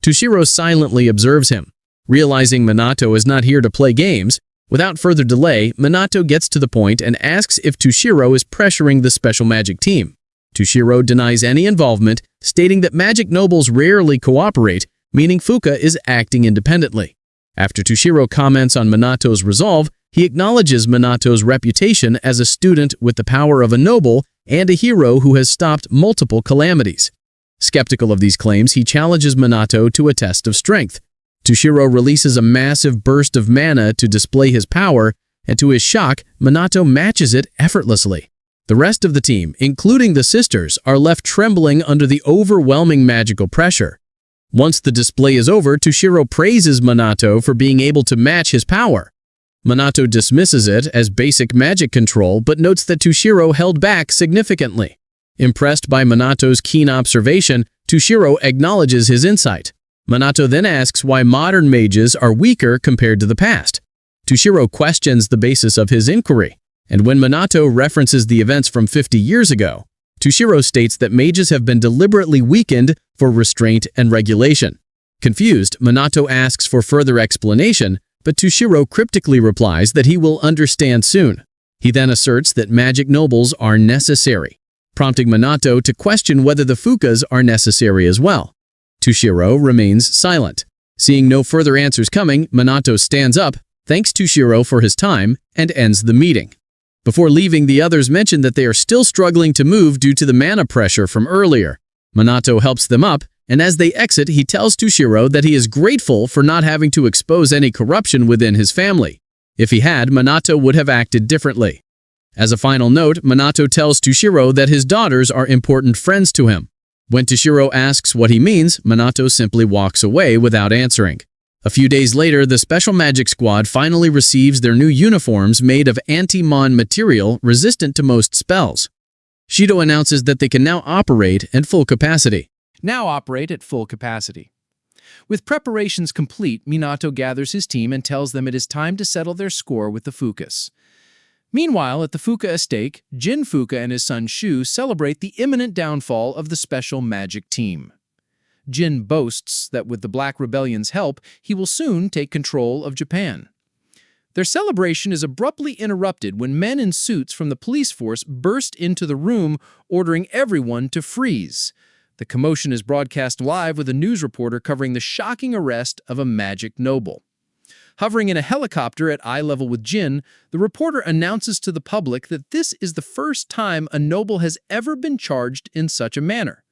Tushiu silently observes him. Realizing Manato is not here to play games, without further delay, Manato gets to the point and asks if Tushiu is pressuring the special magic team. Tushiu denies any involvement, stating that magic nobles rarely cooperate, meaning Fuka is acting independently. After Tushiu comments on Manato's resolve, he acknowledges Manato's reputation as a student with the power of a noble and a hero who has stopped multiple calamities. Skeptical of these claims, he challenges Manato to a test of strength. Tushiu releases a massive burst of mana to display his power, and to his shock, Manato matches it effortlessly. The rest of the team, including the sisters, are left trembling under the overwhelming magical pressure. Once the display is over, Tushiu praises Manato for being able to match his power. Manato dismisses it as basic magic control, but notes that Tushiu held back significantly. Impressed by Manato's keen observation, Tushiu acknowledges his insight. Manato then asks why modern mages are weaker compared to the past. Tushiu questions the basis of his inquiry, and when Manato references the events from 50 years ago, Tushiu states that mages have been deliberately weakened for restraint and regulation. Confused, Manato asks for further explanation, but Tushiu cryptically replies that he will understand soon. He then asserts that magic nobles are necessary, prompting Manato to question whether the Fukas are necessary as well. Tushiu remains silent. Seeing no further answers coming, Manato stands up, thanks Tushiu for his time, and ends the meeting. Before leaving, the others mention that they are still struggling to move due to the mana pressure from earlier. Manato helps them up, and as they exit, he tells Tushiu that he is grateful for not having to expose any corruption within his family. If he had, Manato would have acted differently. As a final note, Manato tells Tushiu that his daughters are important friends to him. When Tushiu asks what he means, Manato simply walks away without answering. A few days later, the Special Magic Squad finally receives their new uniforms made of anti-mon material resistant to most spells. Shido announces that they can now operate at full capacity. With preparations complete, Minato gathers his team and tells them it is time to settle their score with the Fukas. Meanwhile, at the Fuka estate, Jin Fuka and his son Shu celebrate the imminent downfall of the Special Magic Team. Jin boasts that with the Black Rebellion's help, he will soon take control of Japan. Their celebration is abruptly interrupted when men in suits from the police force burst into the room, ordering everyone to freeze. The commotion is broadcast live with a news reporter covering the shocking arrest of a magic noble. Hovering in a helicopter at eye level with Jin, the reporter announces to the public that this is the first time a noble has ever been charged in such a manner.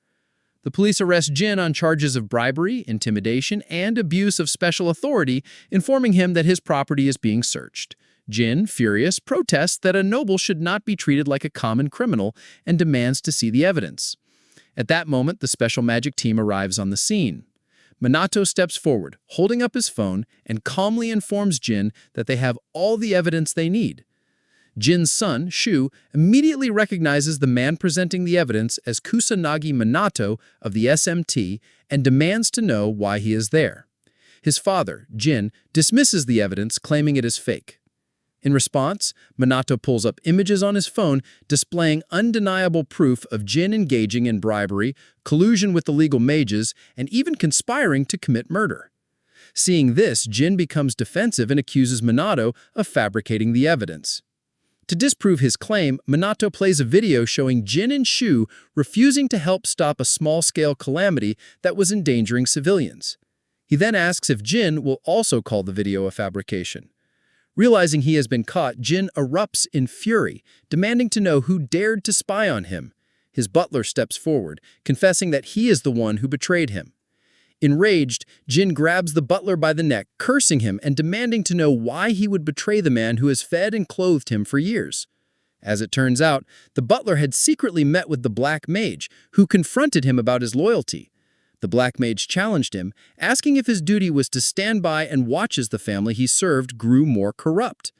The police arrest Jin on charges of bribery, intimidation, and abuse of special authority, informing him that his property is being searched. Jin, furious, protests that a noble should not be treated like a common criminal and demands to see the evidence. At that moment, the Special Magic Team arrives on the scene. Manato steps forward, holding up his phone, and calmly informs Jin that they have all the evidence they need. Jin's son, Shu, immediately recognizes the man presenting the evidence as Kusanagi Manato of the SMT and demands to know why he is there. His father, Jin, dismisses the evidence, claiming it is fake. In response, Manato pulls up images on his phone displaying undeniable proof of Jin engaging in bribery, collusion with illegal mages, and even conspiring to commit murder. Seeing this, Jin becomes defensive and accuses Manato of fabricating the evidence. To disprove his claim, Manato plays a video showing Jin and Shu refusing to help stop a small-scale calamity that was endangering civilians. He then asks if Jin will also call the video a fabrication. Realizing he has been caught, Jin erupts in fury, demanding to know who dared to spy on him. His butler steps forward, confessing that he is the one who betrayed him. Enraged, Jin grabs the butler by the neck, cursing him and demanding to know why he would betray the man who has fed and clothed him for years. As it turns out, the butler had secretly met with the Black Mage, who confronted him about his loyalty. The Black Mage challenged him, asking if his duty was to stand by and watch as the family he served grew more corrupt.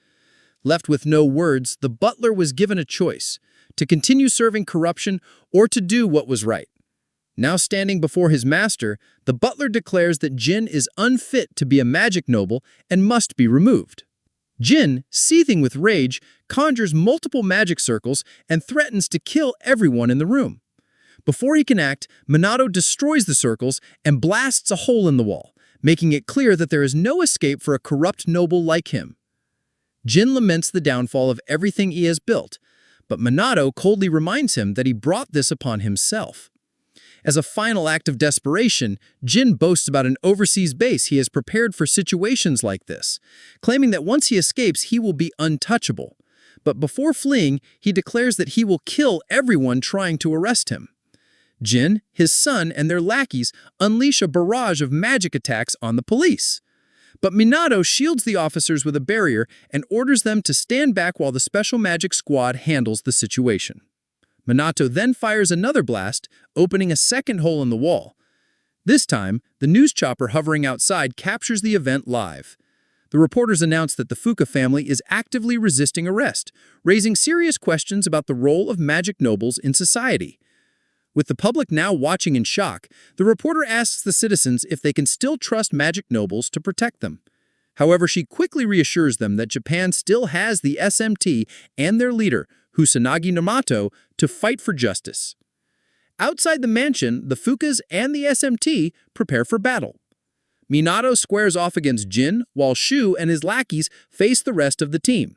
Left with no words, the butler was given a choice: to continue serving corruption or to do what was right. Now standing before his master, the butler declares that Jin is unfit to be a magic noble and must be removed. Jin, seething with rage, conjures multiple magic circles and threatens to kill everyone in the room. Before he can act, Manato destroys the circles and blasts a hole in the wall, making it clear that there is no escape for a corrupt noble like him. Jin laments the downfall of everything he has built, but Manato coldly reminds him that he brought this upon himself. As a final act of desperation, Jin boasts about an overseas base he has prepared for situations like this, claiming that once he escapes, he will be untouchable. But before fleeing, he declares that he will kill everyone trying to arrest him. Jin, his son, and their lackeys unleash a barrage of magic attacks on the police. But Manato shields the officers with a barrier and orders them to stand back while the special magic squad handles the situation. Manato then fires another blast, opening a second hole in the wall. This time, the news chopper hovering outside captures the event live. The reporters announce that the Fuka family is actively resisting arrest, raising serious questions about the role of magic nobles in society. With the public now watching in shock, the reporter asks the citizens if they can still trust magic nobles to protect them. However, she quickly reassures them that Japan still has the SMT and their leader, Kusanagi Namato, to fight for justice. Outside the mansion, the Fukas and the SMT prepare for battle. Minato squares off against Jin, while Shu and his lackeys face the rest of the team.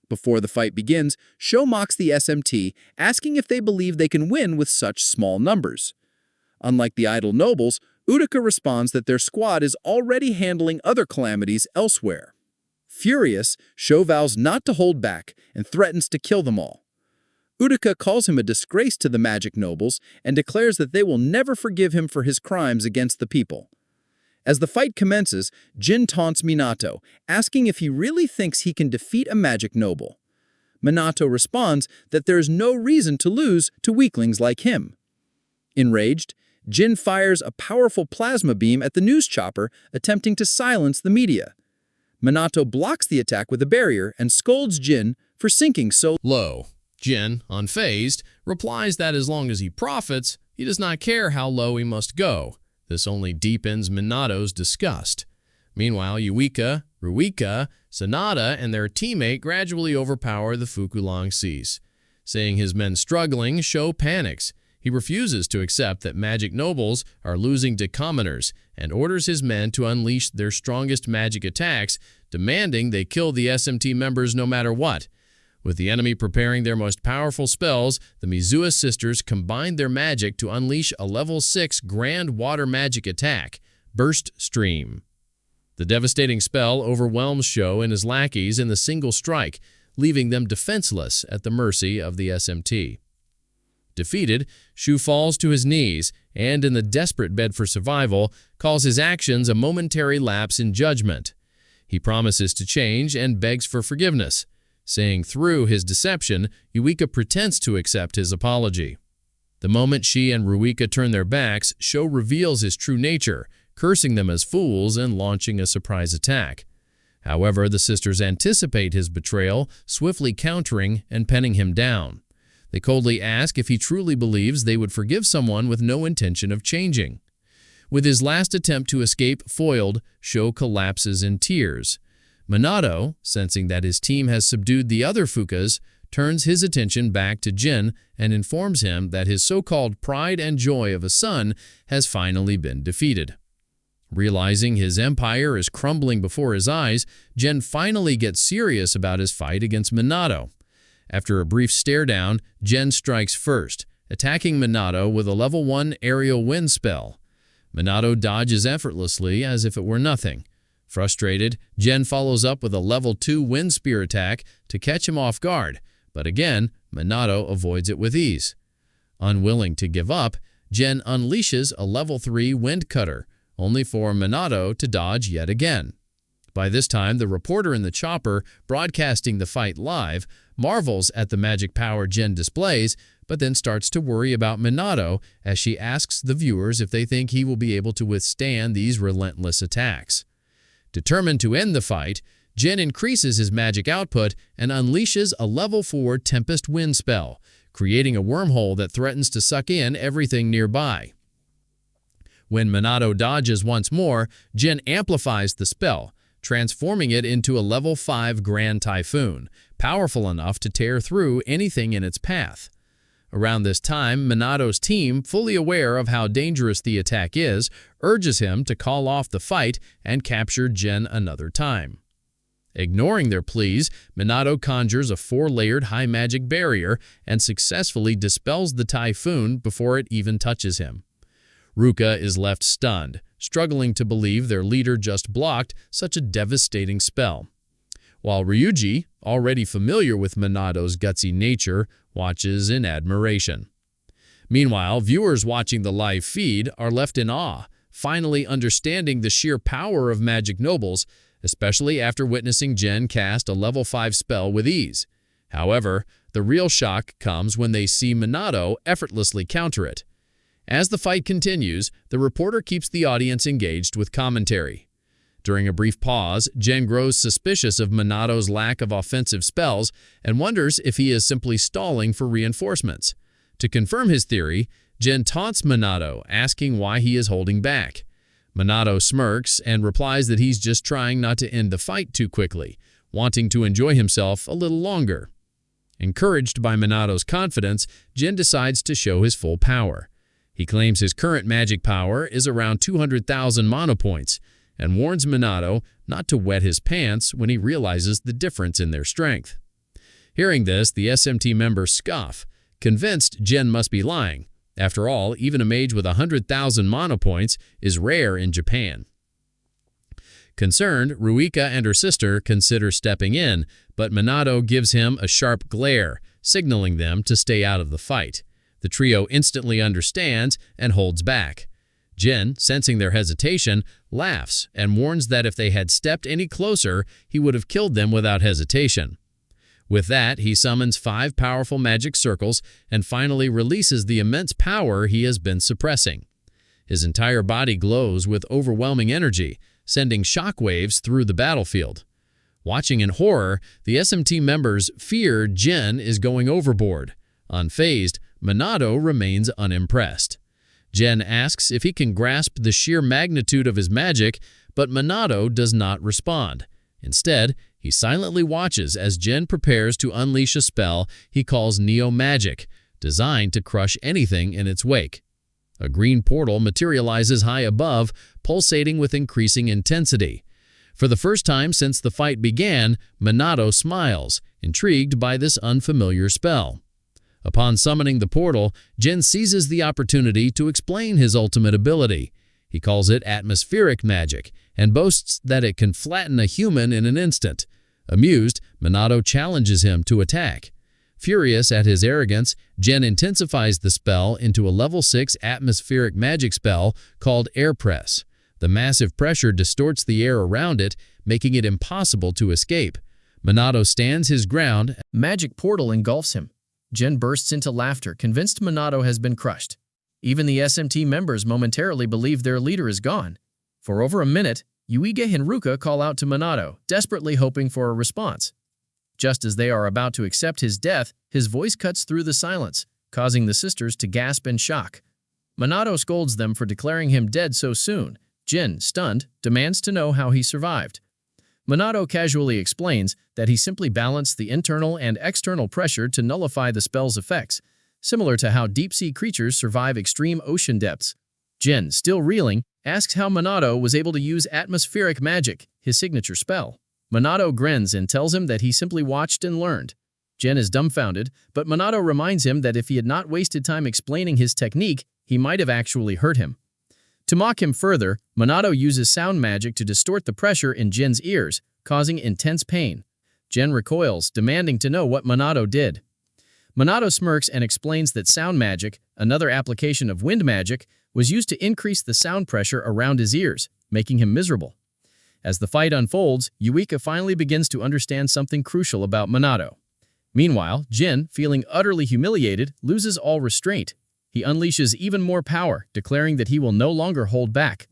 Before the fight begins, Sho mocks the SMT, asking if they believe they can win with such small numbers. Unlike the idle nobles, Utica responds that their squad is already handling other calamities elsewhere. Furious, Sho vows not to hold back and threatens to kill them all. Utica calls him a disgrace to the magic nobles and declares that they will never forgive him for his crimes against the people. As the fight commences, Jin taunts Minato, asking if he really thinks he can defeat a magic noble. Minato responds that there is no reason to lose to weaklings like him. Enraged, Jin fires a powerful plasma beam at the news chopper, attempting to silence the media. Manato blocks the attack with a barrier and scolds Jin for sinking so low. Jin, unfazed, replies that as long as he profits, he does not care how low he must go. This only deepens Minato's disgust. Meanwhile, Yuika, Ruika, Sanada, and their teammate gradually overpower the Fukulong Seas. Seeing his men struggling, Sho panics. He refuses to accept that magic nobles are losing to commoners and orders his men to unleash their strongest magic attacks, demanding they kill the SMT members no matter what. With the enemy preparing their most powerful spells, the Mizuha sisters combined their magic to unleash a level 6 grand water magic attack, Burst Stream. The devastating spell overwhelms Sho and his lackeys in the single strike, leaving them defenseless at the mercy of the SMT. Defeated, Shu falls to his knees and, in the desperate bid for survival, calls his actions a momentary lapse in judgment. He promises to change and begs for forgiveness. Saying through his deception, Yuika pretends to accept his apology. The moment she and Ruika turn their backs, Sho reveals his true nature, cursing them as fools and launching a surprise attack. However, the sisters anticipate his betrayal, swiftly countering and penning him down. They coldly ask if he truly believes they would forgive someone with no intention of changing. With his last attempt to escape foiled, Sho collapses in tears. Manato, sensing that his team has subdued the other Fukas, turns his attention back to Jin and informs him that his so-called pride and joy of a son has finally been defeated. Realizing his empire is crumbling before his eyes, Jin finally gets serious about his fight against Manato. After a brief stare-down, Jin strikes first, attacking Manato with a level 1 aerial wind spell. Manato dodges effortlessly as if it were nothing. Frustrated, Jin follows up with a level 2 wind spear attack to catch him off guard, but again, Manato avoids it with ease. Unwilling to give up, Jin unleashes a level 3 wind cutter, only for Manato to dodge yet again. By this time, the reporter in the chopper, broadcasting the fight live, marvels at the magic power Jin displays, but then starts to worry about Manato as she asks the viewers if they think he will be able to withstand these relentless attacks. Determined to end the fight, Jin increases his magic output and unleashes a level 4 Tempest Wind spell, creating a wormhole that threatens to suck in everything nearby. When Manato dodges once more, Jin amplifies the spell, transforming it into a level 5 Grand Typhoon, powerful enough to tear through anything in its path. Around this time, Manato's team, fully aware of how dangerous the attack is, urges him to call off the fight and capture Jin another time. Ignoring their pleas, Manato conjures a 4-layered high magic barrier and successfully dispels the typhoon before it even touches him. Ruka is left stunned, struggling to believe their leader just blocked such a devastating spell. While Ryuji, already familiar with Manato's gutsy nature, watches in admiration. Meanwhile, viewers watching the live feed are left in awe, finally understanding the sheer power of magic nobles, especially after witnessing Jin cast a level 5 spell with ease. However, the real shock comes when they see Manato effortlessly counter it. As the fight continues, the reporter keeps the audience engaged with commentary. During a brief pause, Jin grows suspicious of Manato's lack of offensive spells and wonders if he is simply stalling for reinforcements. To confirm his theory, Jin taunts Manato, asking why he is holding back. Manato smirks and replies that he's just trying not to end the fight too quickly, wanting to enjoy himself a little longer. Encouraged by Manato's confidence, Jin decides to show his full power. He claims his current magic power is around 200,000 mana points, and warns Manato not to wet his pants when he realizes the difference in their strength. Hearing this, the SMT members scoff, convinced Jin must be lying. After all, even a mage with 100,000 mana points is rare in Japan. Concerned, Ruika and her sister consider stepping in, but Manato gives him a sharp glare, signaling them to stay out of the fight. The trio instantly understands and holds back. Jin, sensing their hesitation, laughs and warns that if they had stepped any closer, he would have killed them without hesitation. With that, he summons 5 powerful magic circles and finally releases the immense power he has been suppressing. His entire body glows with overwhelming energy, sending shockwaves through the battlefield. Watching in horror, the SMT members fear Jin is going overboard. Unfazed, Manato remains unimpressed. Jin asks if he can grasp the sheer magnitude of his magic, but Manato does not respond. Instead, he silently watches as Jin prepares to unleash a spell he calls Neo-Magic, designed to crush anything in its wake. A green portal materializes high above, pulsating with increasing intensity. For the first time since the fight began, Manato smiles, intrigued by this unfamiliar spell. Upon summoning the portal, Jin seizes the opportunity to explain his ultimate ability. He calls it atmospheric magic and boasts that it can flatten a human in an instant. Amused, Manato challenges him to attack. Furious at his arrogance, Jin intensifies the spell into a level 6 atmospheric magic spell called Air Press. The massive pressure distorts the air around it, making it impossible to escape. Manato stands his ground. Magic portal engulfs him. Jin bursts into laughter, convinced Manato has been crushed. Even the SMT members momentarily believe their leader is gone. For over a minute, Yuiga and Ruka call out to Manato, desperately hoping for a response. Just as they are about to accept his death, his voice cuts through the silence, causing the sisters to gasp in shock. Manato scolds them for declaring him dead so soon. Jin, stunned, demands to know how he survived. Manato casually explains that he simply balanced the internal and external pressure to nullify the spell's effects, similar to how deep-sea creatures survive extreme ocean depths. Jin, still reeling, asks how Manato was able to use atmospheric magic, his signature spell. Manato grins and tells him that he simply watched and learned. Jin is dumbfounded, but Manato reminds him that if he had not wasted time explaining his technique, he might have actually hurt him. To mock him further, Manato uses sound magic to distort the pressure in Jin's ears, causing intense pain. Jin recoils, demanding to know what Manato did. Manato smirks and explains that sound magic, another application of wind magic, was used to increase the sound pressure around his ears, making him miserable. As the fight unfolds, Yuika finally begins to understand something crucial about Manato. Meanwhile, Jin, feeling utterly humiliated, loses all restraint. He unleashes even more power, declaring that he will no longer hold back.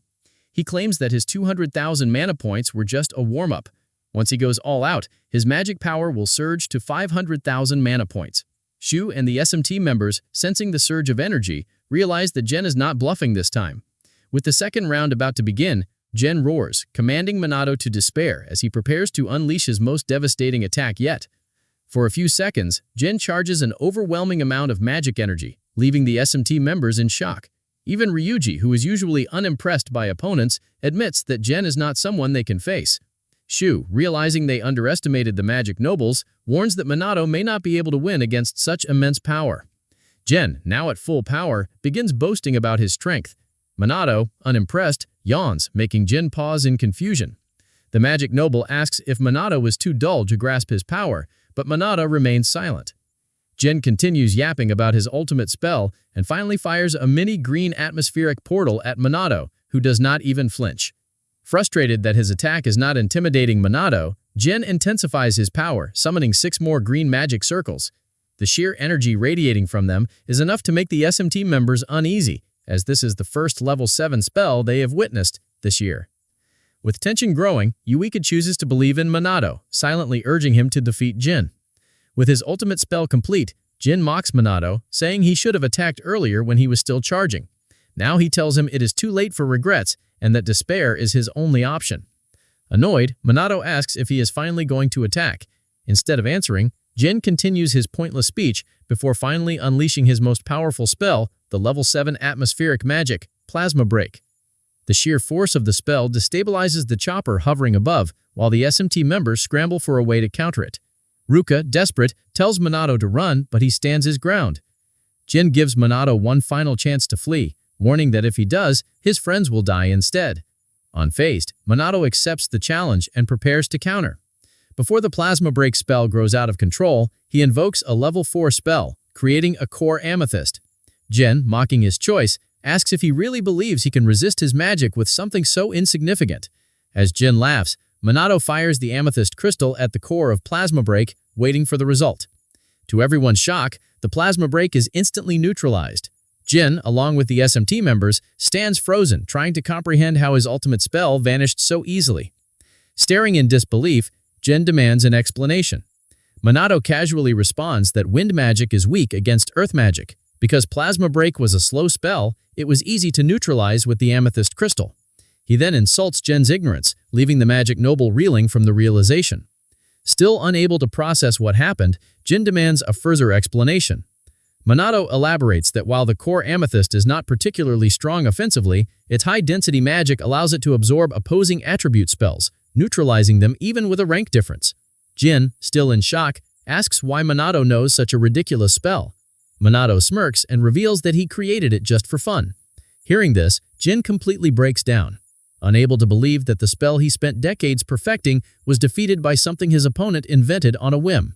He claims that his 200,000 mana points were just a warm-up. Once he goes all out, his magic power will surge to 500,000 mana points. Shu and the SMT members, sensing the surge of energy, realize that Jin is not bluffing this time. With the second round about to begin, Jin roars, commanding Manato to despair as he prepares to unleash his most devastating attack yet. For a few seconds, Jin charges an overwhelming amount of magic energy, leaving the SMT members in shock. Even Ryuji, who is usually unimpressed by opponents, admits that Jin is not someone they can face. Shu, realizing they underestimated the magic nobles, warns that Manato may not be able to win against such immense power. Jin, now at full power, begins boasting about his strength. Manato, unimpressed, yawns, making Jin pause in confusion. The magic noble asks if Manato was too dull to grasp his power, but Manato remains silent. Jin continues yapping about his ultimate spell and finally fires a mini green atmospheric portal at Manato, who does not even flinch. Frustrated that his attack is not intimidating Manato, Jin intensifies his power, summoning 6 more green magic circles. The sheer energy radiating from them is enough to make the SMT members uneasy, as this is the first level 7 spell they have witnessed this year. With tension growing, Yuika chooses to believe in Manato, silently urging him to defeat Jin. With his ultimate spell complete, Jin mocks Manato, saying he should have attacked earlier when he was still charging. Now he tells him it is too late for regrets and that despair is his only option. Annoyed, Manato asks if he is finally going to attack. Instead of answering, Jin continues his pointless speech before finally unleashing his most powerful spell, the level 7 atmospheric magic, Plasma Break. The sheer force of the spell destabilizes the chopper hovering above, while the SMT members scramble for a way to counter it. Ruka, desperate, tells Manato to run, but he stands his ground. Jin gives Manato one final chance to flee, warning that if he does, his friends will die instead. Unfazed, Manato accepts the challenge and prepares to counter. Before the Plasma Break spell grows out of control, he invokes a level 4 spell, creating a core amethyst. Jin, mocking his choice, asks if he really believes he can resist his magic with something so insignificant. As Jin laughs, Manato fires the amethyst crystal at the core of Plasma Break, waiting for the result. To everyone's shock, the Plasma Break is instantly neutralized. Jin, along with the SMT members, stands frozen, trying to comprehend how his ultimate spell vanished so easily. Staring in disbelief, Jin demands an explanation. Manato casually responds that wind magic is weak against earth magic. Because Plasma Break was a slow spell, it was easy to neutralize with the amethyst crystal. He then insults Jin's ignorance, leaving the magic noble reeling from the realization. Still unable to process what happened, Jin demands a further explanation. Manato elaborates that while the core amethyst is not particularly strong offensively, its high-density magic allows it to absorb opposing attribute spells, neutralizing them even with a rank difference. Jin, still in shock, asks why Manato knows such a ridiculous spell. Manato smirks and reveals that he created it just for fun. Hearing this, Jin completely breaks down. Unable to believe that the spell he spent decades perfecting was defeated by something his opponent invented on a whim.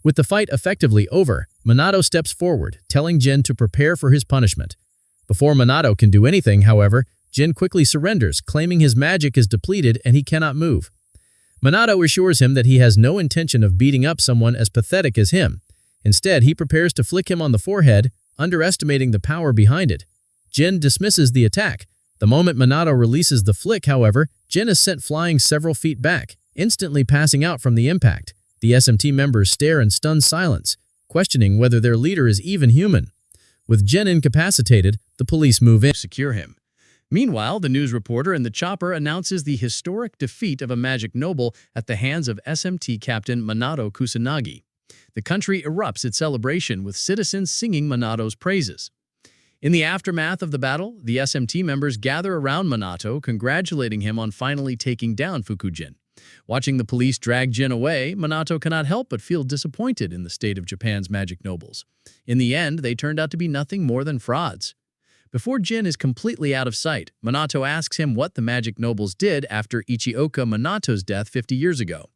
With the fight effectively over, Manato steps forward, telling Jin to prepare for his punishment. Before Manato can do anything, however, Jin quickly surrenders, claiming his magic is depleted and he cannot move. Manato assures him that he has no intention of beating up someone as pathetic as him. Instead, he prepares to flick him on the forehead, underestimating the power behind it. Jin dismisses the attack. The moment Manato releases the flick, however, Jin is sent flying several feet back, instantly passing out from the impact. The SMT members stare in stunned silence, questioning whether their leader is even human. With Jin incapacitated, the police move in to secure him. Meanwhile, the news reporter in the chopper announces the historic defeat of a magic noble at the hands of SMT Captain Manato Kusanagi. The country erupts its celebration with citizens singing Manato's praises. In the aftermath of the battle, the SMT members gather around Manato, congratulating him on finally taking down Fukujin. Watching the police drag Jin away, Manato cannot help but feel disappointed in the state of Japan's magic nobles. In the end, they turned out to be nothing more than frauds. Before Jin is completely out of sight, Manato asks him what the magic nobles did after Ichioka Manato's death 50 years ago.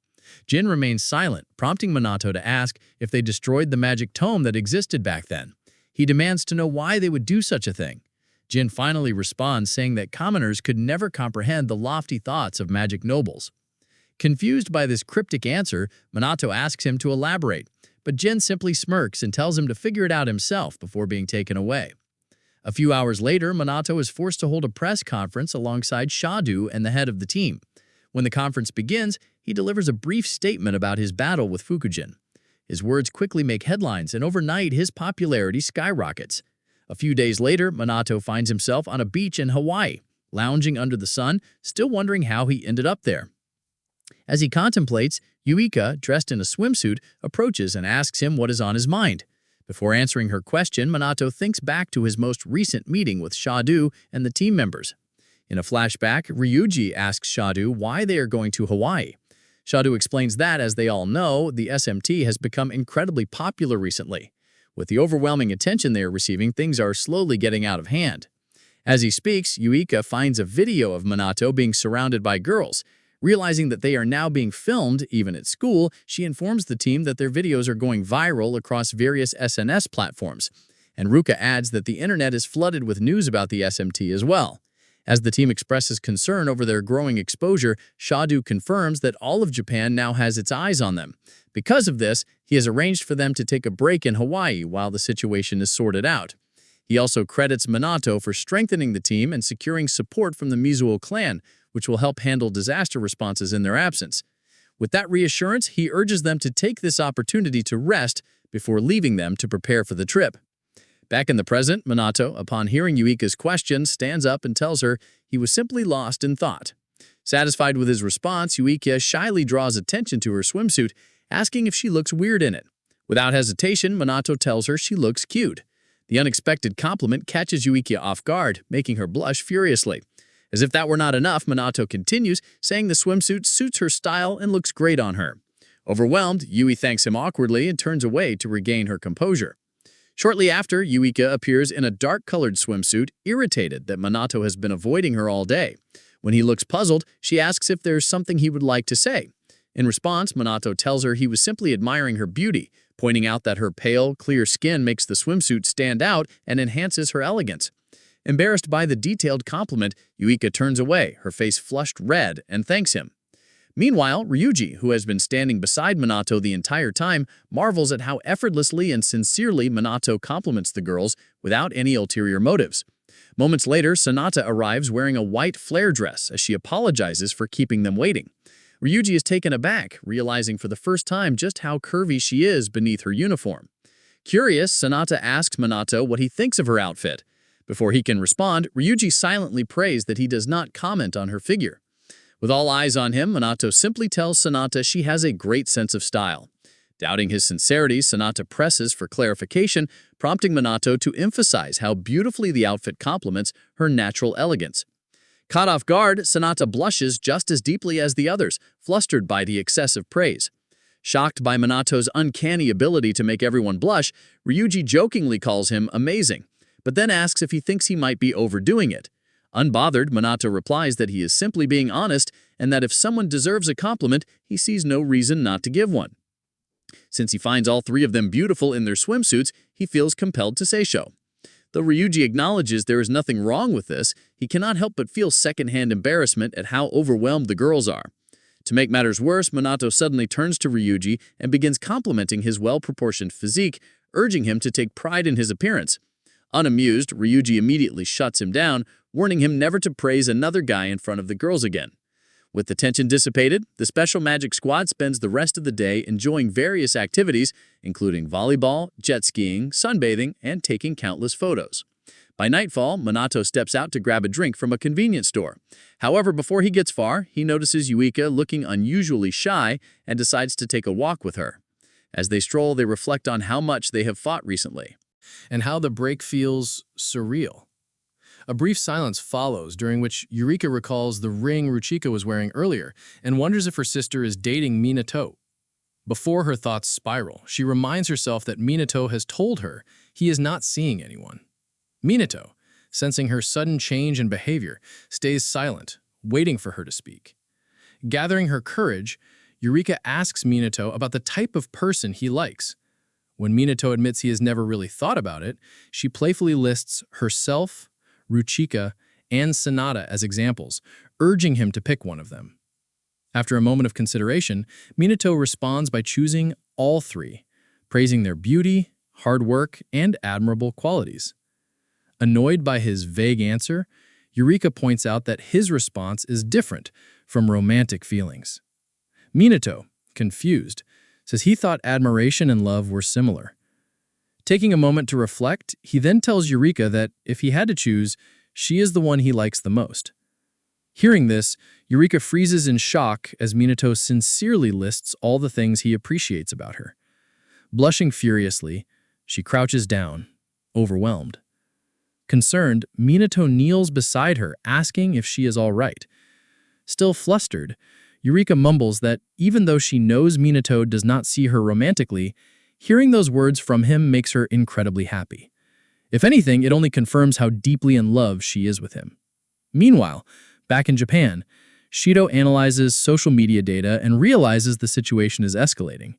Jin remains silent, prompting Manato to ask if they destroyed the magic tome that existed back then. He demands to know why they would do such a thing. Jin finally responds, saying that commoners could never comprehend the lofty thoughts of magic nobles. Confused by this cryptic answer, Manato asks him to elaborate, but Jin simply smirks and tells him to figure it out himself before being taken away. A few hours later, Manato is forced to hold a press conference alongside Shadu and the head of the team. When the conference begins, he delivers a brief statement about his battle with Fukujin. His words quickly make headlines, and overnight his popularity skyrockets. A few days later, Manato finds himself on a beach in Hawaii, lounging under the sun, still wondering how he ended up there. As he contemplates, Yuika, dressed in a swimsuit, approaches and asks him what is on his mind. Before answering her question, Manato thinks back to his most recent meeting with Shadu and the team members. In a flashback, Ryuji asks Shadu why they are going to Hawaii. Shadu explains that, as they all know, the SMT has become incredibly popular recently. With the overwhelming attention they are receiving, things are slowly getting out of hand. As he speaks, Yuika finds a video of Manato being surrounded by girls. Realizing that they are now being filmed, even at school, she informs the team that their videos are going viral across various SNS platforms. And Ruka adds that the internet is flooded with news about the SMT as well. As the team expresses concern over their growing exposure, Shadu confirms that all of Japan now has its eyes on them. Because of this, he has arranged for them to take a break in Hawaii while the situation is sorted out. He also credits Manato for strengthening the team and securing support from the Mizuo clan, which will help handle disaster responses in their absence. With that reassurance, he urges them to take this opportunity to rest before leaving them to prepare for the trip. Back in the present, Manato, upon hearing Yuika's question, stands up and tells her he was simply lost in thought. Satisfied with his response, Yuika shyly draws attention to her swimsuit, asking if she looks weird in it. Without hesitation, Manato tells her she looks cute. The unexpected compliment catches Yuika off guard, making her blush furiously. As if that were not enough, Manato continues, saying the swimsuit suits her style and looks great on her. Overwhelmed, Yui thanks him awkwardly and turns away to regain her composure. Shortly after, Yuika appears in a dark-colored swimsuit, irritated that Manato has been avoiding her all day. When he looks puzzled, she asks if there's something he would like to say. In response, Manato tells her he was simply admiring her beauty, pointing out that her pale, clear skin makes the swimsuit stand out and enhances her elegance. Embarrassed by the detailed compliment, Yuika turns away, her face flushed red, and thanks him. Meanwhile, Ryuji, who has been standing beside Manato the entire time, marvels at how effortlessly and sincerely Manato compliments the girls without any ulterior motives. Moments later, Sanata arrives wearing a white flare dress as she apologizes for keeping them waiting. Ryuji is taken aback, realizing for the first time just how curvy she is beneath her uniform. Curious, Sanata asks Manato what he thinks of her outfit. Before he can respond, Ryuji silently prays that he does not comment on her figure. With all eyes on him, Manato simply tells Sanata she has a great sense of style. Doubting his sincerity, Sanata presses for clarification, prompting Manato to emphasize how beautifully the outfit complements her natural elegance. Caught off guard, Sanata blushes just as deeply as the others, flustered by the excessive praise. Shocked by Manato's uncanny ability to make everyone blush, Ryuji jokingly calls him amazing, but then asks if he thinks he might be overdoing it. Unbothered, Manato replies that he is simply being honest and that if someone deserves a compliment, he sees no reason not to give one. Since he finds all three of them beautiful in their swimsuits, he feels compelled to say so. Though Ryuji acknowledges there is nothing wrong with this, he cannot help but feel secondhand embarrassment at how overwhelmed the girls are. To make matters worse, Manato suddenly turns to Ryuji and begins complimenting his well-proportioned physique, urging him to take pride in his appearance. Unamused, Ryuji immediately shuts him down, warning him never to praise another guy in front of the girls again. With the tension dissipated, the Special Magic Squad spends the rest of the day enjoying various activities, including volleyball, jet skiing, sunbathing, and taking countless photos. By nightfall, Manato steps out to grab a drink from a convenience store. However, before he gets far, he notices Yuika looking unusually shy and decides to take a walk with her. As they stroll, they reflect on how much they have fought recently. And how the break feels surreal. A brief silence follows, during which Eureka recalls the ring Ruchika was wearing earlier and wonders if her sister is dating Minato. Before her thoughts spiral, she reminds herself that Minato has told her he is not seeing anyone. Minato, sensing her sudden change in behavior, stays silent, waiting for her to speak. Gathering her courage, Eureka asks Minato about the type of person he likes. When Minato admits he has never really thought about it, she playfully lists herself, Ruchika, and Sanada as examples, urging him to pick one of them. After a moment of consideration, Minato responds by choosing all three, praising their beauty, hard work, and admirable qualities. Annoyed by his vague answer, Eureka points out that his response is different from romantic feelings. Minato, confused, says he thought admiration and love were similar. Taking a moment to reflect, he then tells Eureka that if he had to choose, she is the one he likes the most. Hearing this, Eureka freezes in shock as Minato sincerely lists all the things he appreciates about her. Blushing furiously, she crouches down, overwhelmed. Concerned, Minato kneels beside her, asking if she is all right. Still flustered, Eureka mumbles that even though she knows Minato does not see her romantically, hearing those words from him makes her incredibly happy. If anything, it only confirms how deeply in love she is with him. Meanwhile, back in Japan, Shido analyzes social media data and realizes the situation is escalating.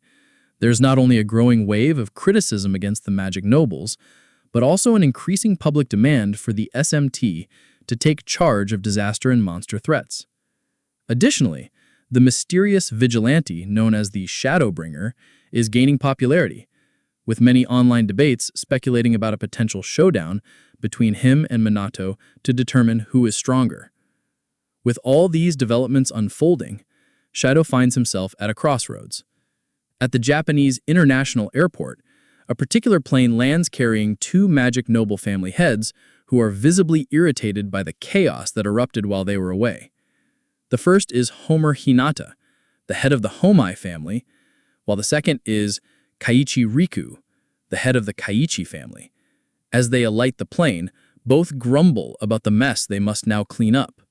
There's not only a growing wave of criticism against the magic nobles, but also an increasing public demand for the SMT to take charge of disaster and monster threats. Additionally, the mysterious vigilante known as the Shadowbringer is gaining popularity, with many online debates speculating about a potential showdown between him and Manato to determine who is stronger. With all these developments unfolding, Shadow finds himself at a crossroads. At the Japanese International Airport, a particular plane lands carrying two magic noble family heads who are visibly irritated by the chaos that erupted while they were away. The first is Homer Hinata, the head of the Homai family, while the second is Kaiichi Riku, the head of the Kaiichi family. As they alight the plane, both grumble about the mess they must now clean up.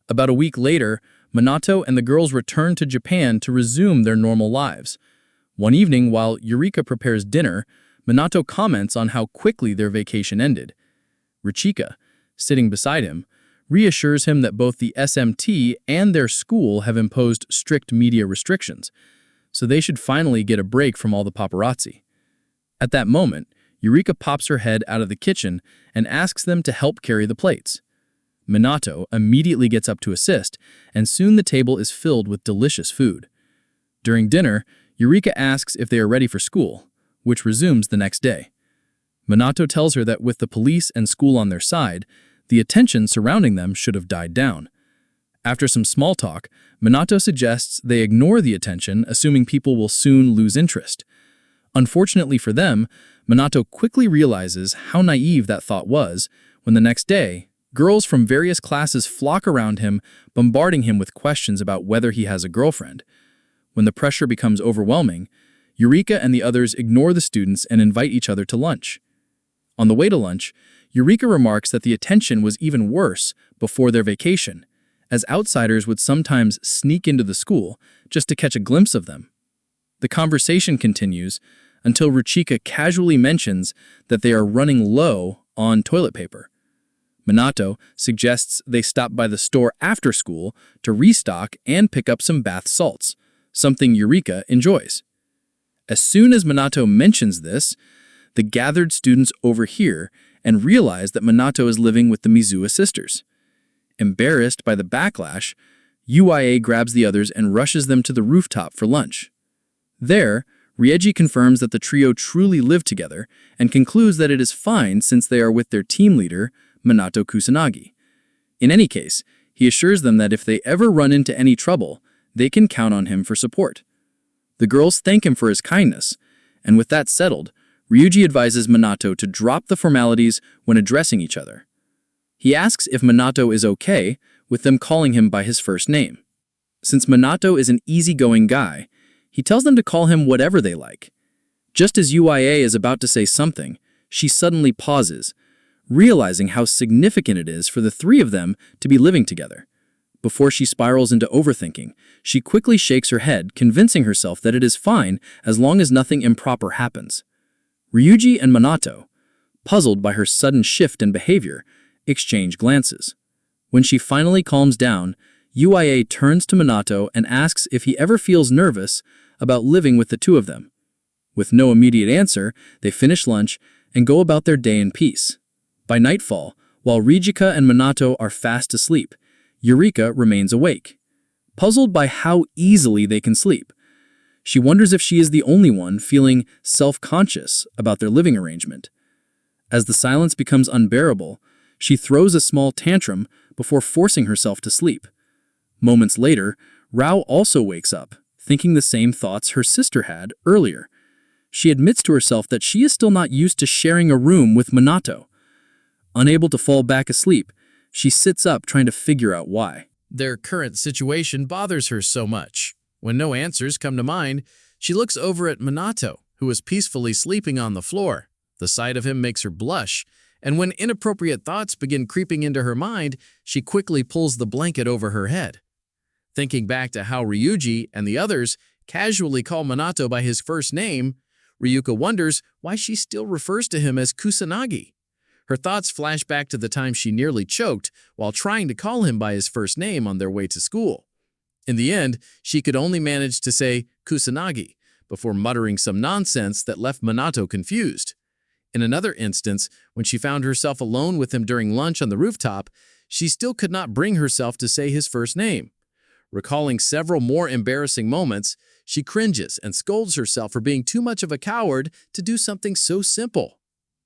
About a week later, Manato and the girls return to Japan to resume their normal lives. One evening, while Eureka prepares dinner, Manato comments on how quickly their vacation ended. Richika, sitting beside him, reassures him that both the SMT and their school have imposed strict media restrictions, so they should finally get a break from all the paparazzi. At that moment, Eureka pops her head out of the kitchen and asks them to help carry the plates. Manato immediately gets up to assist, and soon the table is filled with delicious food. During dinner, Eureka asks if they are ready for school, which resumes the next day. Manato tells her that with the police and school on their side, the attention surrounding them should have died down. After some small talk, Manato suggests they ignore the attention, assuming people will soon lose interest. Unfortunately for them, Manato quickly realizes how naive that thought was when the next day, girls from various classes flock around him, bombarding him with questions about whether he has a girlfriend. When the pressure becomes overwhelming, Eureka and the others ignore the students and invite each other to lunch. On the way to lunch, Eureka remarks that the attention was even worse before their vacation, as outsiders would sometimes sneak into the school just to catch a glimpse of them. The conversation continues until Richika casually mentions that they are running low on toilet paper. Manato suggests they stop by the store after school to restock and pick up some bath salts, something Eureka enjoys. As soon as Manato mentions this, the gathered students overhear and realize that Manato is living with the Mizuha sisters. Embarrassed by the backlash, UIA grabs the others and rushes them to the rooftop for lunch. There, Rieji confirms that the trio truly live together and concludes that it is fine since they are with their team leader, Manato Kusanagi. In any case, he assures them that if they ever run into any trouble, they can count on him for support. The girls thank him for his kindness, and with that settled, Ryuji advises Manato to drop the formalities when addressing each other. He asks if Manato is okay with them calling him by his first name. Since Manato is an easygoing guy, he tells them to call him whatever they like. Just as UIA is about to say something, she suddenly pauses, realizing how significant it is for the three of them to be living together. Before she spirals into overthinking, she quickly shakes her head, convincing herself that it is fine as long as nothing improper happens. Ryuji and Manato, puzzled by her sudden shift in behavior, exchange glances. When she finally calms down, UIA turns to Manato and asks if he ever feels nervous about living with the two of them. With no immediate answer, they finish lunch and go about their day in peace. By nightfall, while Rijika and Manato are fast asleep, Eureka remains awake. Puzzled by how easily they can sleep, she wonders if she is the only one feeling self-conscious about their living arrangement. As the silence becomes unbearable, she throws a small tantrum before forcing herself to sleep. Moments later, Rao also wakes up, thinking the same thoughts her sister had earlier. She admits to herself that she is still not used to sharing a room with Manato. Unable to fall back asleep, she sits up trying to figure out why. their current situation bothers her so much. When no answers come to mind, she looks over at Manato, who is peacefully sleeping on the floor. The sight of him makes her blush, and when inappropriate thoughts begin creeping into her mind, she quickly pulls the blanket over her head. Thinking back to how Ryuji and the others casually call Manato by his first name, Ryuka wonders why she still refers to him as Kusanagi. Her thoughts flash back to the time she nearly choked while trying to call him by his first name on their way to school. In the end, she could only manage to say Kusanagi before muttering some nonsense that left Manato confused. In another instance, when she found herself alone with him during lunch on the rooftop, she still could not bring herself to say his first name. Recalling several more embarrassing moments, she cringes and scolds herself for being too much of a coward to do something so simple.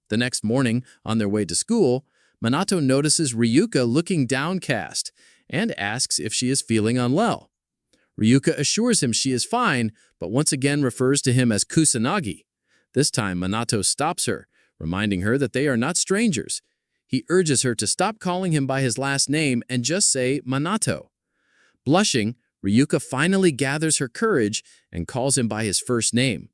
The next morning, on their way to school, Manato notices Ryuka looking downcast and asks if she is feeling unwell. Ryuka assures him she is fine, but once again refers to him as Kusanagi. This time, Manato stops her, reminding her that they are not strangers. He urges her to stop calling him by his last name and just say Manato. Blushing, Ryuka finally gathers her courage and calls him by his first name.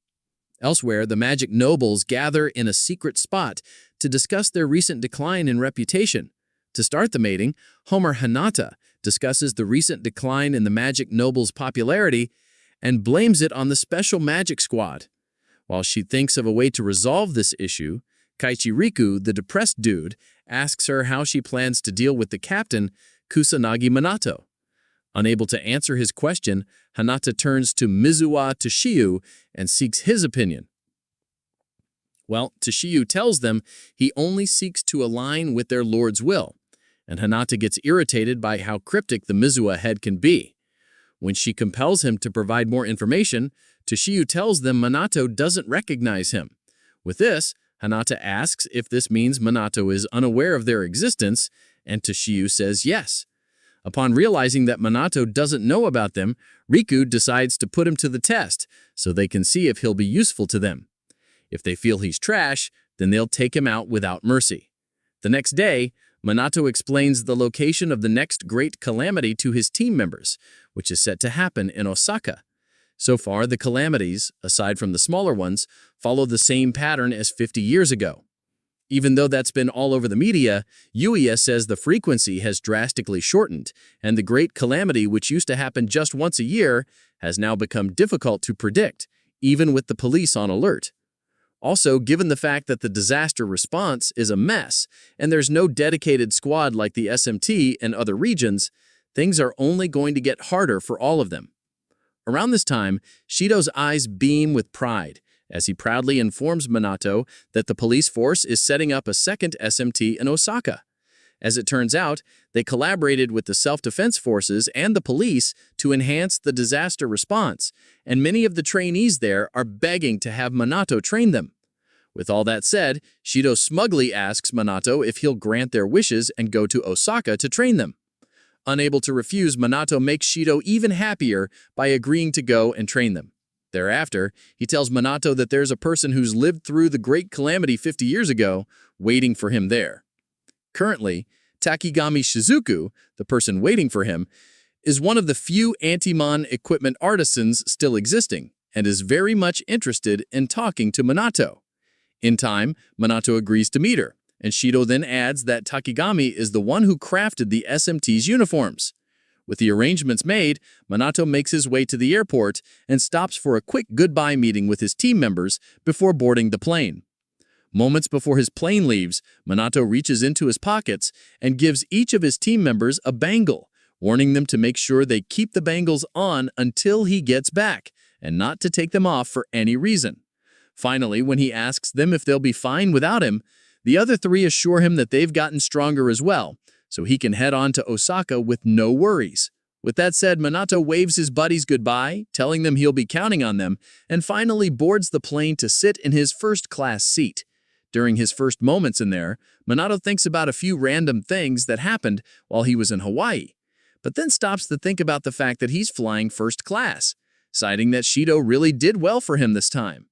Elsewhere, the magic nobles gather in a secret spot to discuss their recent decline in reputation. To start the meeting, Homer Hinata discusses the recent decline in the magic nobles' popularity and blames it on the special magic squad. While she thinks of a way to resolve this issue, Kaichi Riku, the depressed dude, asks her how she plans to deal with the captain, Kusanagi Manato. Unable to answer his question, Hinata turns to Mizuwa Tushiu and seeks his opinion. Well, Tushiu tells them he only seeks to align with their lord's will, and Hinata gets irritated by how cryptic the Mizuwa head can be. When she compels him to provide more information, Tushiu tells them Manato doesn't recognize him. With this, Hinata asks if this means Manato is unaware of their existence, and Tushiu says yes. Upon realizing that Manato doesn't know about them, Riku decides to put him to the test so they can see if he'll be useful to them. If they feel he's trash, then they'll take him out without mercy. The next day, Manato explains the location of the next great calamity to his team members, which is set to happen in Osaka. So far, the calamities, aside from the smaller ones, follow the same pattern as 50 years ago. Even though that's been all over the media, Yuya says the frequency has drastically shortened, and the great calamity, which used to happen just once a year, has now become difficult to predict, even with the police on alert. Also, given the fact that the disaster response is a mess, and there's no dedicated squad like the SMT and other regions, things are only going to get harder for all of them. Around this time, Shido's eyes beam with pride, as he proudly informs Manato that the police force is setting up a second SMT in Osaka. As it turns out, they collaborated with the self-defense forces and the police to enhance the disaster response, and many of the trainees there are begging to have Manato train them. With all that said, Shido smugly asks Manato if he'll grant their wishes and go to Osaka to train them. Unable to refuse, Manato makes Shido even happier by agreeing to go and train them. Thereafter, he tells Manato that there's a person who's lived through the great calamity 50 years ago waiting for him there. Currently, Takigami Shizuku, the person waiting for him, is one of the few anti-mon equipment artisans still existing and is very much interested in talking to Manato. In time, Manato agrees to meet her, and Shido then adds that Takigami is the one who crafted the SMT's uniforms. With the arrangements made, Manato makes his way to the airport and stops for a quick goodbye meeting with his team members before boarding the plane. Moments before his plane leaves, Manato reaches into his pockets and gives each of his team members a bangle, warning them to make sure they keep the bangles on until he gets back, and not to take them off for any reason. Finally, when he asks them if they'll be fine without him, the other three assure him that they've gotten stronger as well, so he can head on to Osaka with no worries. With that said, Manato waves his buddies goodbye, telling them he'll be counting on them, and finally boards the plane to sit in his first-class seat. During his first moments in there, Manato thinks about a few random things that happened while he was in Hawaii, but then stops to think about the fact that he's flying first class, citing that Shido really did well for him this time.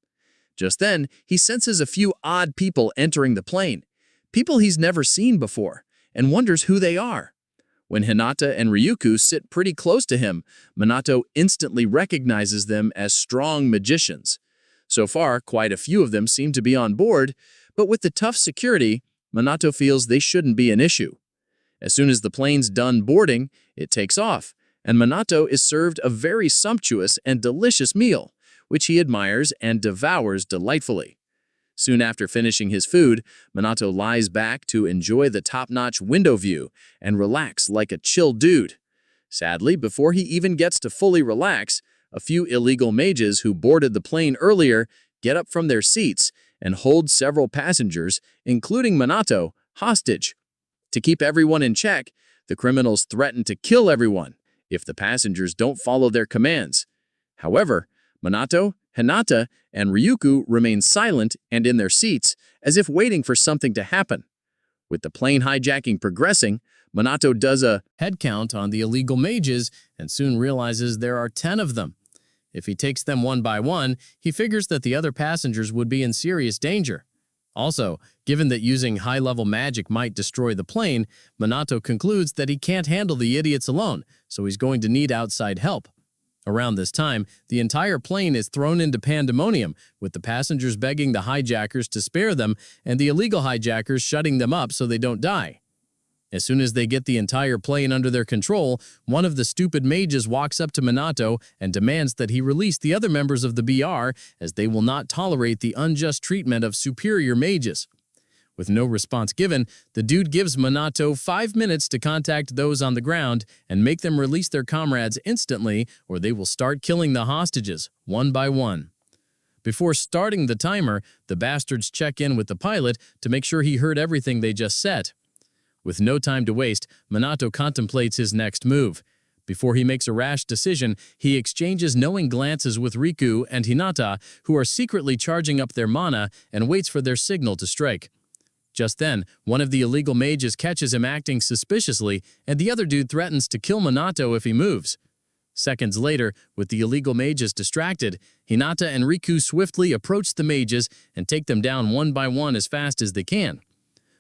Just then, he senses a few odd people entering the plane, people he's never seen before, and wonders who they are. When Hinata and Ryuko sit pretty close to him, Manato instantly recognizes them as strong magicians. So far, quite a few of them seem to be on board, but with the tough security, Manato feels they shouldn't be an issue. As soon as the plane's done boarding, it takes off, and Manato is served a very sumptuous and delicious meal, which he admires and devours delightfully. Soon after finishing his food, Manato lies back to enjoy the top-notch window view and relax like a chill dude. Sadly, before he even gets to fully relax, a few illegal mages who boarded the plane earlier get up from their seats and hold several passengers, including Manato, hostage. To keep everyone in check, the criminals threaten to kill everyone if the passengers don't follow their commands. However, Manato, Hinata, and Ryuko remain silent and in their seats, as if waiting for something to happen. With the plane hijacking progressing, Manato does a Head count on the illegal mages and soon realizes there are 10 of them. If he takes them one by one, he figures that the other passengers would be in serious danger. Also, given that using high-level magic might destroy the plane, Manato concludes that he can't handle the idiots alone, so he's going to need outside help. Around this time, the entire plane is thrown into pandemonium, with the passengers begging the hijackers to spare them and the illegal hijackers shutting them up so they don't die. As soon as they get the entire plane under their control, one of the stupid mages walks up to Manato and demands that he release the other members of the BR, as they will not tolerate the unjust treatment of superior mages. With no response given, the dude gives Manato 5 minutes to contact those on the ground and make them release their comrades instantly, or they will start killing the hostages, one by one. Before starting the timer, the bastards check in with the pilot to make sure he heard everything they just said. With no time to waste, Manato contemplates his next move. Before he makes a rash decision, he exchanges knowing glances with Riku and Hinata, who are secretly charging up their mana, and waits for their signal to strike. Just then, one of the illegal mages catches him acting suspiciously, and the other dude threatens to kill Manato if he moves. Seconds later, with the illegal mages distracted, Hinata and Riku swiftly approach the mages and take them down one by one as fast as they can.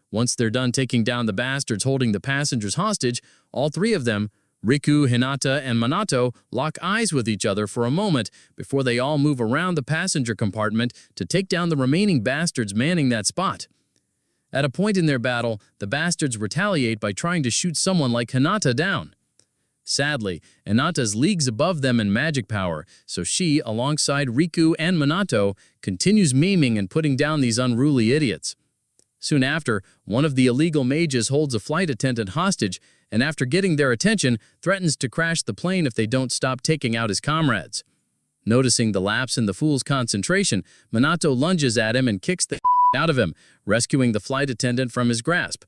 Once they're done taking down the bastards holding the passengers hostage, all three of them, Riku, Hinata, and Manato, lock eyes with each other for a moment before they all move around the passenger compartment to take down the remaining bastards manning that spot. At a point in their battle, the bastards retaliate by trying to shoot someone like Hinata down. Sadly, Hinata's leagues above them in magic power, so she, alongside Riku and Manato, continues maiming and putting down these unruly idiots. Soon after, one of the illegal mages holds a flight attendant hostage, and after getting their attention, threatens to crash the plane if they don't stop taking out his comrades. Noticing the lapse in the fool's concentration, Manato lunges at him and kicks the out of him, rescuing the flight attendant from his grasp.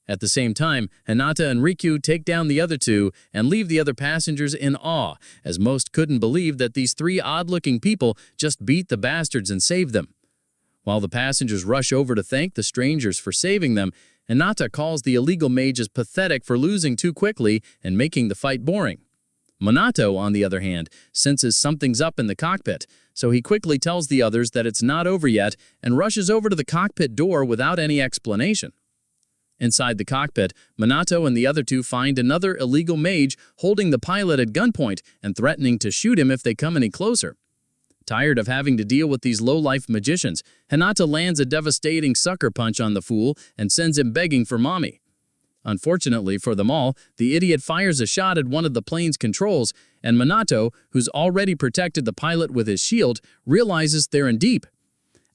At the same time, Hinata and Riku take down the other two and leave the other passengers in awe, as most couldn't believe that these three odd-looking people just beat the bastards and saved them. While the passengers rush over to thank the strangers for saving them, Hinata calls the illegal mages pathetic for losing too quickly and making the fight boring. Manato, on the other hand, senses something's up in the cockpit, so he quickly tells the others that it's not over yet and rushes over to the cockpit door without any explanation. Inside the cockpit, Manato and the other two find another illegal mage holding the pilot at gunpoint and threatening to shoot him if they come any closer. Tired of having to deal with these low-life magicians, Hinata lands a devastating sucker punch on the fool and sends him begging for mommy. Unfortunately for them all, the idiot fires a shot at one of the plane's controls, and Manato, who's already protected the pilot with his shield, realizes they're in deep.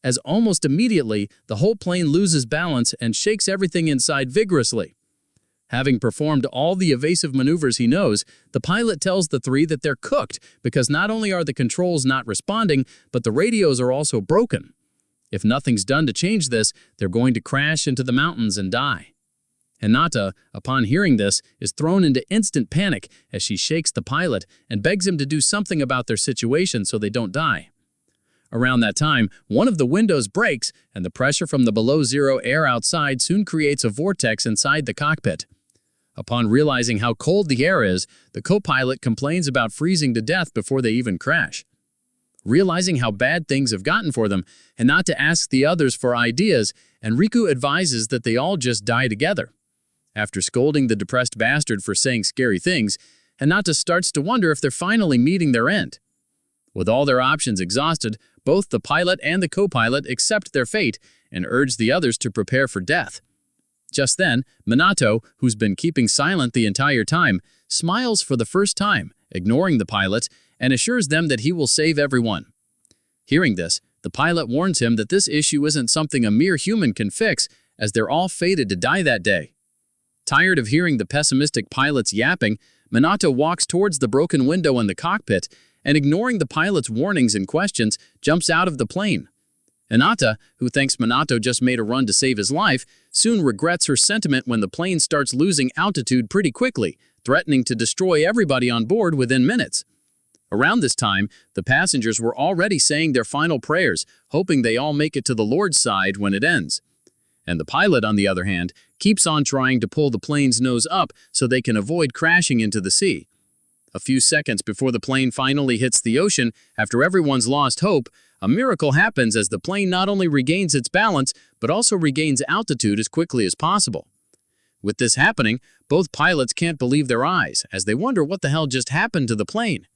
As almost immediately, the whole plane loses balance and shakes everything inside vigorously. Having performed all the evasive maneuvers he knows, the pilot tells the three that they're cooked because not only are the controls not responding, but the radios are also broken. If nothing's done to change this, they're going to crash into the mountains and die. Hinata, upon hearing this, is thrown into instant panic as she shakes the pilot and begs him to do something about their situation so they don't die. Around that time, one of the windows breaks, and the pressure from the below-zero air outside soon creates a vortex inside the cockpit. Upon realizing how cold the air is, the co-pilot complains about freezing to death before they even crash. Realizing how bad things have gotten for them, Hinata asks the others for ideas, and Riku advises that they all just die together. After scolding the depressed bastard for saying scary things, Hinata starts to wonder if they're finally meeting their end. With all their options exhausted, both the pilot and the co-pilot accept their fate and urge the others to prepare for death. Just then, Manato, who's been keeping silent the entire time, smiles for the first time, ignoring the pilot, and assures them that he will save everyone. Hearing this, the pilot warns him that this issue isn't something a mere human can fix, as they're all fated to die that day. Tired of hearing the pessimistic pilot's yapping, Manato walks towards the broken window in the cockpit and, ignoring the pilot's warnings and questions, jumps out of the plane. Hinata, who thinks Manato just made a run to save his life, soon regrets her sentiment when the plane starts losing altitude pretty quickly, threatening to destroy everybody on board within minutes. Around this time, the passengers were already saying their final prayers, hoping they all make it to the Lord's side when it ends. And the pilot, on the other hand, keeps on trying to pull the plane's nose up so they can avoid crashing into the sea. A few seconds before the plane finally hits the ocean, after everyone's lost hope, a miracle happens as the plane not only regains its balance, but also regains altitude as quickly as possible. With this happening, both pilots can't believe their eyes, as they wonder what the hell just happened to the plane.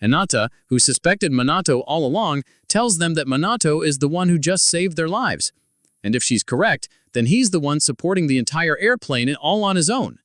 Hinata, who suspected Manato all along, tells them that Manato is the one who just saved their lives. And if she's correct, then he's the one supporting the entire airplane all on his own.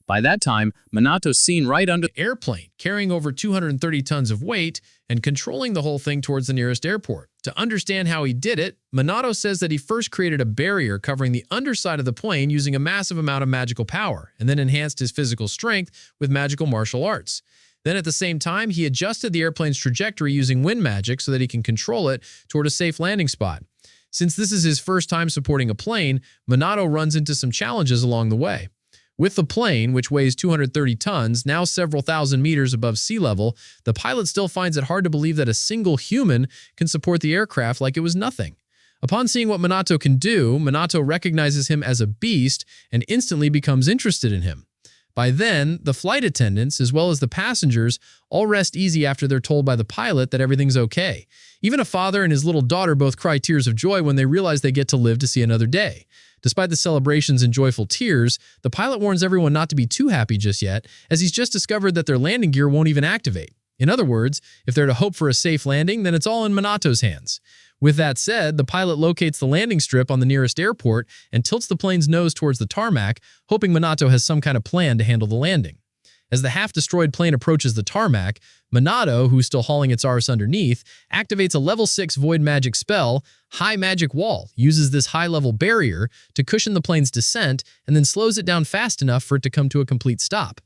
By that time, Manato's seen right under The airplane, carrying over 230 tons of weight and controlling the whole thing towards the nearest airport. To understand how he did it, Manato says that he first created a barrier covering the underside of the plane using a massive amount of magical power, and then enhanced his physical strength with magical martial arts. Then at the same time, he adjusted the airplane's trajectory using wind magic so that he can control it toward a safe landing spot. Since this is his first time supporting a plane, Manato runs into some challenges along the way. With the plane, which weighs 230 tons, now several thousand meters above sea level, the pilot still finds it hard to believe that a single human can support the aircraft like it was nothing. Upon seeing what Manato can do, Manato recognizes him as a beast and instantly becomes interested in him. By then, the flight attendants, as well as the passengers, all rest easy after they're told by the pilot that everything's okay. Even a father and his little daughter both cry tears of joy when they realize they get to live to see another day. Despite the celebrations and joyful tears, the pilot warns everyone not to be too happy just yet, as he's just discovered that their landing gear won't even activate. In other words, if they're to hope for a safe landing, then it's all in Manato's hands. With that said, the pilot locates the landing strip on the nearest airport and tilts the plane's nose towards the tarmac, hoping Manato has some kind of plan to handle the landing. As the half-destroyed plane approaches the tarmac, Manato, who's still hauling its arse underneath, activates a level 6 void magic spell, High Magic Wall, uses this high-level barrier to cushion the plane's descent, and then slows it down fast enough for it to come to a complete stop.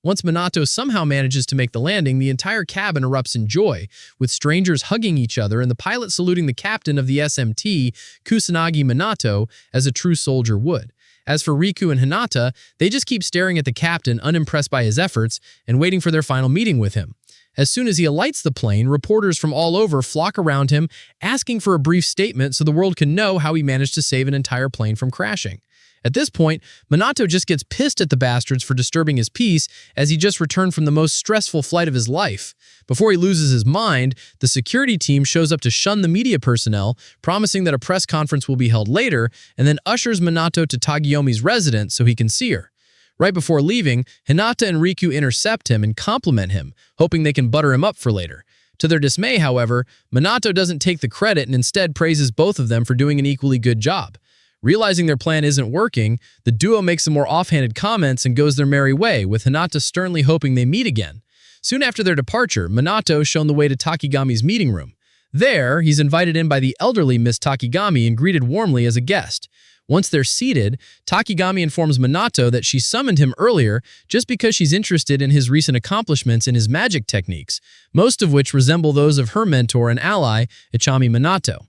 Once Manato somehow manages to make the landing, the entire cabin erupts in joy, with strangers hugging each other and the pilot saluting the captain of the SMT, Kusanagi Manato, as a true soldier would. As for Riku and Hinata, they just keep staring at the captain, unimpressed by his efforts, and waiting for their final meeting with him. As soon as he alights the plane, reporters from all over flock around him, asking for a brief statement so the world can know how he managed to save an entire plane from crashing. At this point, Manato just gets pissed at the bastards for disturbing his peace as he just returned from the most stressful flight of his life. Before he loses his mind, the security team shows up to shun the media personnel, promising that a press conference will be held later, and then ushers Manato to Tagiyomi's residence so he can see her. Right before leaving, Hinata and Riku intercept him and compliment him, hoping they can butter him up for later. To their dismay, however, Manato doesn't take the credit and instead praises both of them for doing an equally good job. Realizing their plan isn't working, the duo makes some more offhanded comments and goes their merry way, with Hinata sternly hoping they meet again. Soon after their departure, Manato is shown the way to Takigami's meeting room. There, he's invited in by the elderly Miss Takigami and greeted warmly as a guest. Once they're seated, Takigami informs Manato that she summoned him earlier just because she's interested in his recent accomplishments in his magic techniques, most of which resemble those of her mentor and ally, Ichami Manato.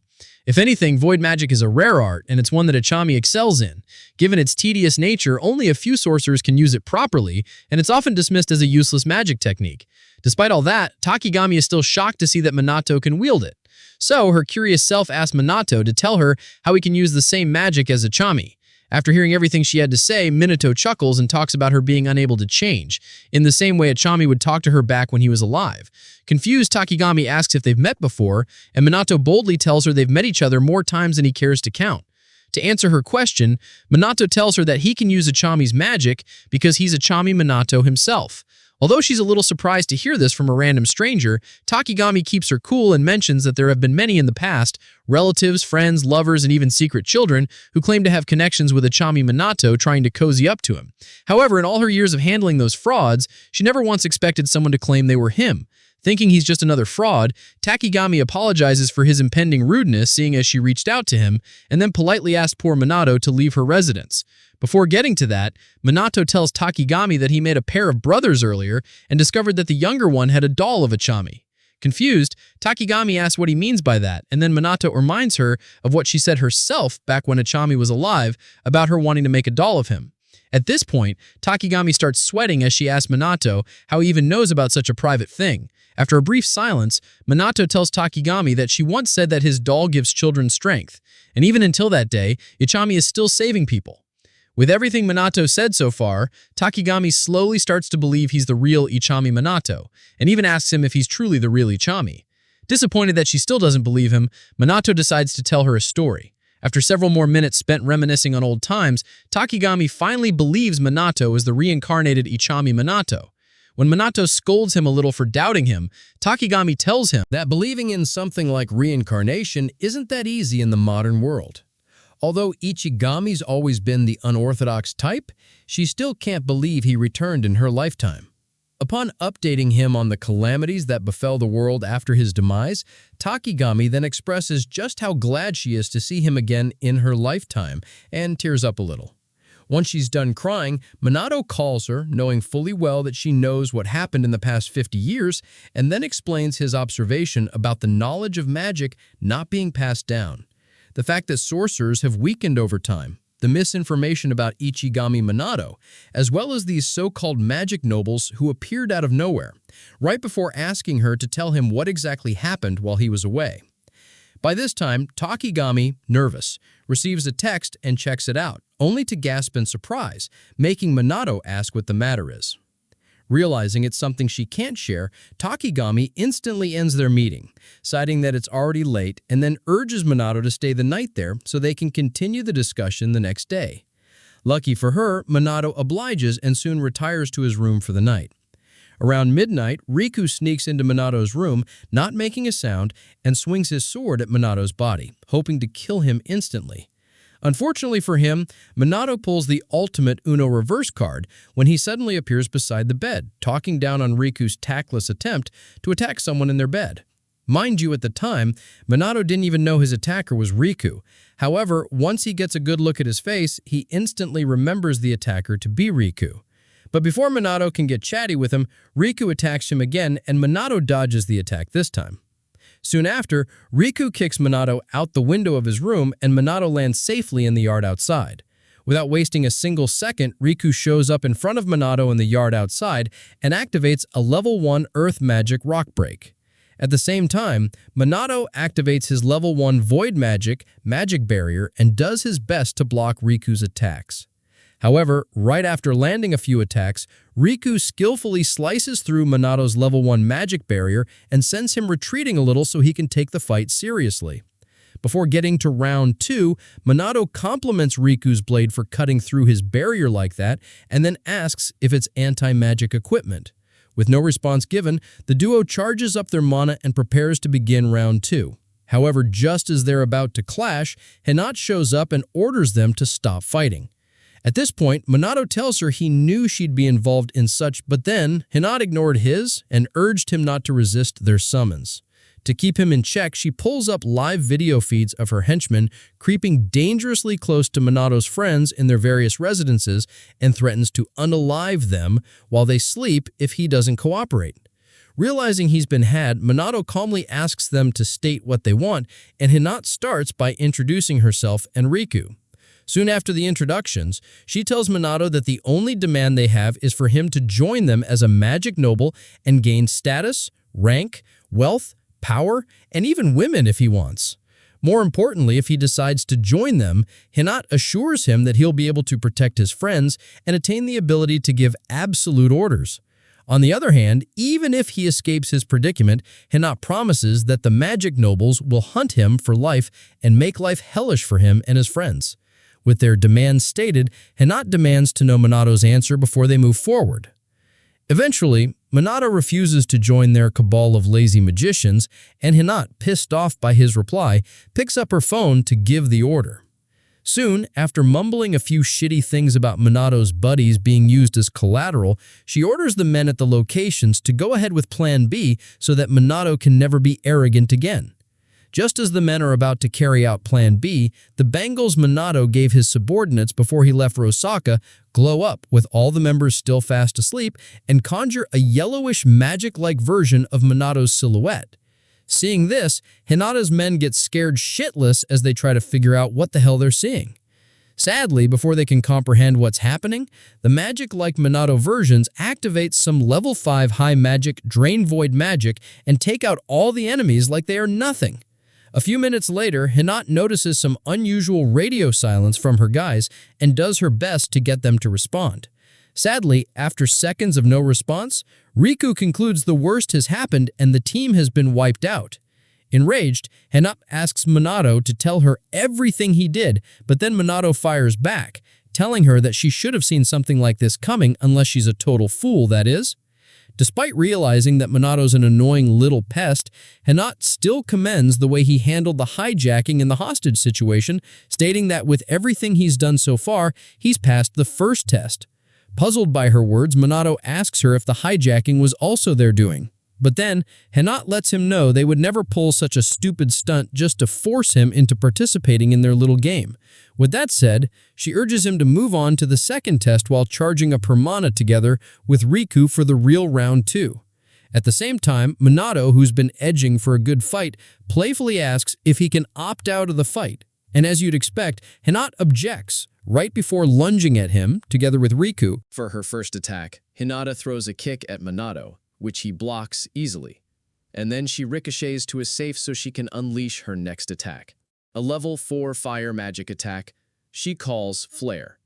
If anything, void magic is a rare art, and it's one that Ichami excels in. Given its tedious nature, only a few sorcerers can use it properly, and it's often dismissed as a useless magic technique. Despite all that, Takigami is still shocked to see that Manato can wield it. So, her curious self asks Manato to tell her how he can use the same magic as Ichami. After hearing everything she had to say, Minato chuckles and talks about her being unable to change, in the same way Ichami would talk to her back when he was alive. Confused, Takigami asks if they've met before, and Minato boldly tells her they've met each other more times than he cares to count. To answer her question, Manato tells her that he can use Ichami's magic because he's Ichami Manato himself. Although she's a little surprised to hear this from a random stranger, Takigami keeps her cool and mentions that there have been many in the past, relatives, friends, lovers, and even secret children, who claim to have connections with Ichami Manato trying to cozy up to him. However, in all her years of handling those frauds, she never once expected someone to claim they were him. Thinking he's just another fraud, Takigami apologizes for his impending rudeness, seeing as she reached out to him, and then politely asked poor Manato to leave her residence. Before getting to that, Manato tells Takigami that he made a pair of brothers earlier and discovered that the younger one had a doll of Ichami. Confused, Takigami asks what he means by that, and then Manato reminds her of what she said herself back when Ichami was alive about her wanting to make a doll of him. At this point, Takigami starts sweating as she asks Manato how he even knows about such a private thing. After a brief silence, Manato tells Takigami that she once said that his doll gives children strength, and even until that day, Ichami is still saving people. With everything Manato said so far, Takigami slowly starts to believe he's the real Ichami Manato, and even asks him if he's truly the real Ichami. Disappointed that she still doesn't believe him, Manato decides to tell her a story. After several more minutes spent reminiscing on old times, Takigami finally believes Manato is the reincarnated Ichami Manato. When Manato scolds him a little for doubting him, Takigami tells him that believing in something like reincarnation isn't that easy in the modern world. Although Ichigami's always been the unorthodox type, she still can't believe he returned in her lifetime. Upon updating him on the calamities that befell the world after his demise, Takigami then expresses just how glad she is to see him again in her lifetime and tears up a little. Once she's done crying, Manato calls her, knowing fully well that she knows what happened in the past 50 years, and then explains his observation about the knowledge of magic not being passed down. The fact that sorcerers have weakened over time, the misinformation about Ichigami Manato, as well as these so-called magic nobles who appeared out of nowhere, right before asking her to tell him what exactly happened while he was away. By this time, Takigami, nervous, receives a text and checks it out, only to gasp in surprise, making Manato ask what the matter is. Realizing it's something she can't share, Takigami instantly ends their meeting, citing that it's already late, and then urges Manato to stay the night there so they can continue the discussion the next day. Lucky for her, Manato obliges and soon retires to his room for the night. Around midnight, Riku sneaks into Manato's room, not making a sound, and swings his sword at Manato's body, hoping to kill him instantly. Unfortunately for him, Manato pulls the ultimate Uno reverse card when he suddenly appears beside the bed, talking down on Riku's tactless attempt to attack someone in their bed. Mind you, at the time, Manato didn't even know his attacker was Riku. However, once he gets a good look at his face, he instantly remembers the attacker to be Riku. But before Manato can get chatty with him, Riku attacks him again, and Manato dodges the attack this time. Soon after, Riku kicks Manato out the window of his room, and Manato lands safely in the yard outside. Without wasting a single second, Riku shows up in front of Manato in the yard outside and activates a level 1 Earth Magic Rock Break. At the same time, Manato activates his level 1 Void Magic Barrier and does his best to block Riku's attacks. However, right after landing a few attacks, Riku skillfully slices through Manato's level 1 magic barrier and sends him retreating a little so he can take the fight seriously. Before getting to round 2, Manato compliments Riku's blade for cutting through his barrier like that and then asks if it's anti-magic equipment. With no response given, the duo charges up their mana and prepares to begin round 2. However, just as they're about to clash, Hinata shows up and orders them to stop fighting. At this point, Manato tells her he knew she'd be involved in such, but then Hinata ignored his and urged him not to resist their summons. To keep him in check, she pulls up live video feeds of her henchmen creeping dangerously close to Manato's friends in their various residences and threatens to unalive them while they sleep if he doesn't cooperate. Realizing he's been had, Manato calmly asks them to state what they want, and Hinata starts by introducing herself and Riku. Soon after the introductions, she tells Manato that the only demand they have is for him to join them as a magic noble and gain status, rank, wealth, power, and even women if he wants. More importantly, if he decides to join them, Hinata assures him that he'll be able to protect his friends and attain the ability to give absolute orders. On the other hand, even if he escapes his predicament, Hinata promises that the magic nobles will hunt him for life and make life hellish for him and his friends. With their demands stated, Hinata demands to know Manato's answer before they move forward. Eventually, Manato refuses to join their cabal of lazy magicians, and Hinata, pissed off by his reply, picks up her phone to give the order. Soon, after mumbling a few shitty things about Manato's buddies being used as collateral, she orders the men at the locations to go ahead with Plan B so that Manato can never be arrogant again. Just as the men are about to carry out Plan B, the bangles Manato gave his subordinates before he left Rosaka glow up with all the members still fast asleep and conjure a yellowish magic-like version of Manato's silhouette. Seeing this, Hinata's men get scared shitless as they try to figure out what the hell they're seeing. Sadly, before they can comprehend what's happening, the magic-like Manato versions activate some level 5 high magic drain void magic and take out all the enemies like they are nothing. A few minutes later, Hinata notices some unusual radio silence from her guys and does her best to get them to respond. Sadly, after seconds of no response, Riku concludes the worst has happened and the team has been wiped out. Enraged, Hinata asks Manato to tell her everything he did, but then Manato fires back, telling her that she should have seen something like this coming unless she's a total fool, that is. Despite realizing that Manato's an annoying little pest, Hinata still commends the way he handled the hijacking and the hostage situation, stating that with everything he's done so far, he's passed the first test. Puzzled by her words, Manato asks her if the hijacking was also their doing. But then, Hinata lets him know they would never pull such a stupid stunt just to force him into participating in their little game. With that said, she urges him to move on to the second test while charging a Permana together with Riku for the real round 2. At the same time, Manato, who's been edging for a good fight, playfully asks if he can opt out of the fight. And as you'd expect, Hinata objects, right before lunging at him, together with Riku. For her first attack, Hinata throws a kick at Manato, which he blocks easily. And then she ricochets to a safe so she can unleash her next attack. A level 4 fire magic attack she calls Flare.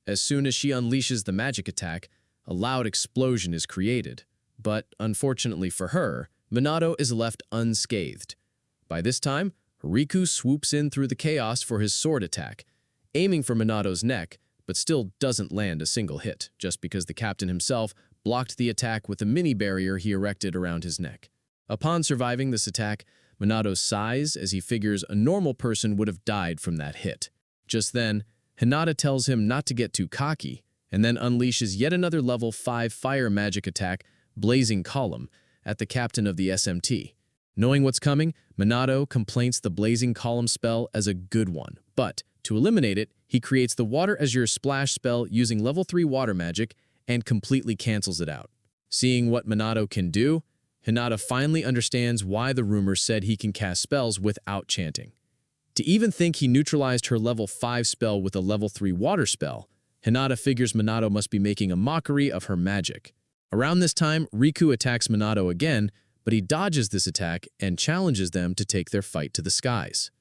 As soon as she unleashes the magic attack, a loud explosion is created. But, unfortunately for her, Manato is left unscathed. By this time, Riku swoops in through the chaos for his sword attack, aiming for Manato's neck, but still doesn't land a single hit, just because the captain himself blocked the attack with a mini barrier he erected around his neck. Upon surviving this attack, Manato sighs as he figures a normal person would have died from that hit. Just then, Hinata tells him not to get too cocky, and then unleashes yet another level 5 fire magic attack, Blazing Column, at the captain of the SMT. Knowing what's coming, Manato complains the Blazing Column spell as a good one, but to eliminate it, he creates the Water Azure Splash spell using level 3 water magic and completely cancels it out. Seeing what Manato can do, Hinata finally understands why the rumors said he can cast spells without chanting. To even think he neutralized her level 5 spell with a level 3 water spell, Hinata figures Manato must be making a mockery of her magic. Around this time, Riku attacks Manato again, but he dodges this attack and challenges them to take their fight to the skies.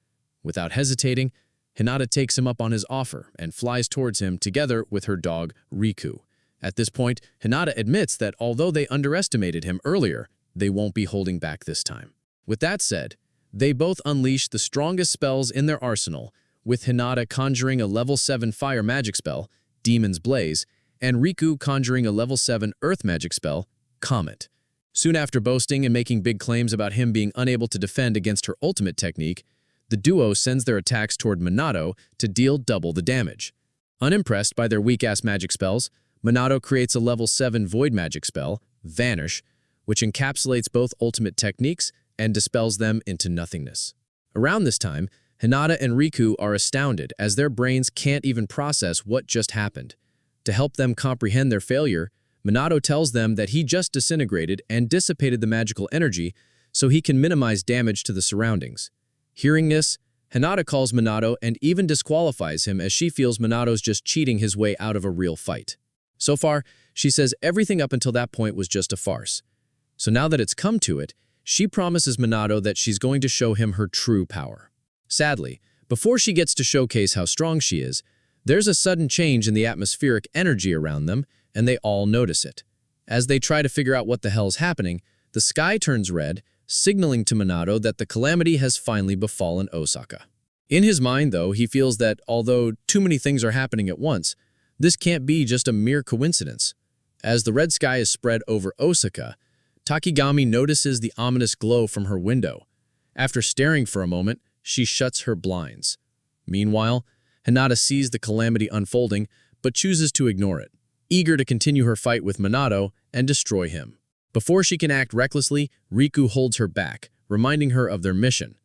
Without hesitating, Hinata takes him up on his offer and flies towards him together with her dog, Riku. At this point, Hinata admits that although they underestimated him earlier, they won't be holding back this time. With that said, they both unleash the strongest spells in their arsenal, with Hinata conjuring a level 7 fire magic spell, Demon's Blaze, and Riku conjuring a level 7 earth magic spell, Comet. Soon after boasting and making big claims about him being unable to defend against her ultimate technique, the duo sends their attacks toward Manato to deal double the damage. Unimpressed by their weak-ass magic spells, Manato creates a level 7 void magic spell, Vanish, which encapsulates both ultimate techniques and dispels them into nothingness. Around this time, Hinata and Riku are astounded as their brains can't even process what just happened. To help them comprehend their failure, Manato tells them that he just disintegrated and dissipated the magical energy so he can minimize damage to the surroundings. Hearing this, Hinata calls Manato and even disqualifies him as she feels Manato's just cheating his way out of a real fight. So far, she says everything up until that point was just a farce. So now that it's come to it, she promises Manato that she's going to show him her true power. Sadly, before she gets to showcase how strong she is, there's a sudden change in the atmospheric energy around them, and they all notice it. As they try to figure out what the hell's happening, the sky turns red, signaling to Manato that the calamity has finally befallen Osaka. In his mind, though, he feels that although too many things are happening at once, this can't be just a mere coincidence. As the red sky is spread over Osaka, Takigami notices the ominous glow from her window. After staring for a moment, she shuts her blinds. Meanwhile, Hinata sees the calamity unfolding, but chooses to ignore it, eager to continue her fight with Manato and destroy him. Before she can act recklessly, Riku holds her back, reminding her of their mission.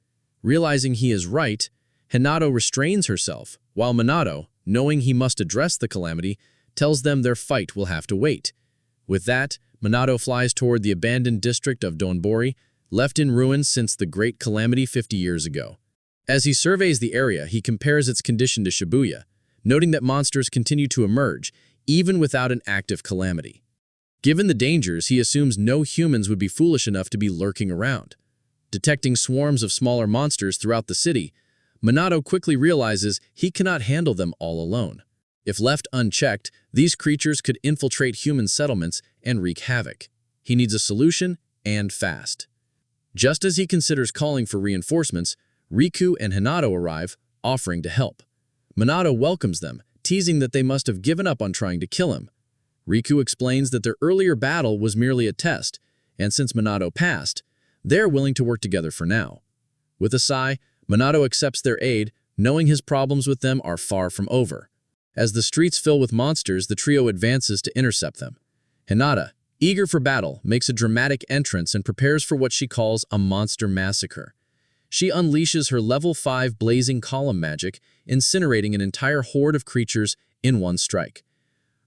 Realizing he is right, Hinata restrains herself, while Manato, knowing he must address the calamity, tells them their fight will have to wait. With that, Manato flies toward the abandoned district of Donbori, left in ruins since the Great Calamity 50 years ago. As he surveys the area, he compares its condition to Shibuya, noting that monsters continue to emerge, even without an active calamity. Given the dangers, he assumes no humans would be foolish enough to be lurking around. Detecting swarms of smaller monsters throughout the city, Manato quickly realizes he cannot handle them all alone. If left unchecked, these creatures could infiltrate human settlements and wreak havoc. He needs a solution, and fast. Just as he considers calling for reinforcements, Riku and Hinata arrive, offering to help. Manato welcomes them, teasing that they must have given up on trying to kill him. Riku explains that their earlier battle was merely a test, and since Manato passed, they're willing to work together for now. With a sigh, Manato accepts their aid, knowing his problems with them are far from over. As the streets fill with monsters, the trio advances to intercept them. Hinata, eager for battle, makes a dramatic entrance and prepares for what she calls a monster massacre. She unleashes her level 5 blazing column magic, incinerating an entire horde of creatures in one strike.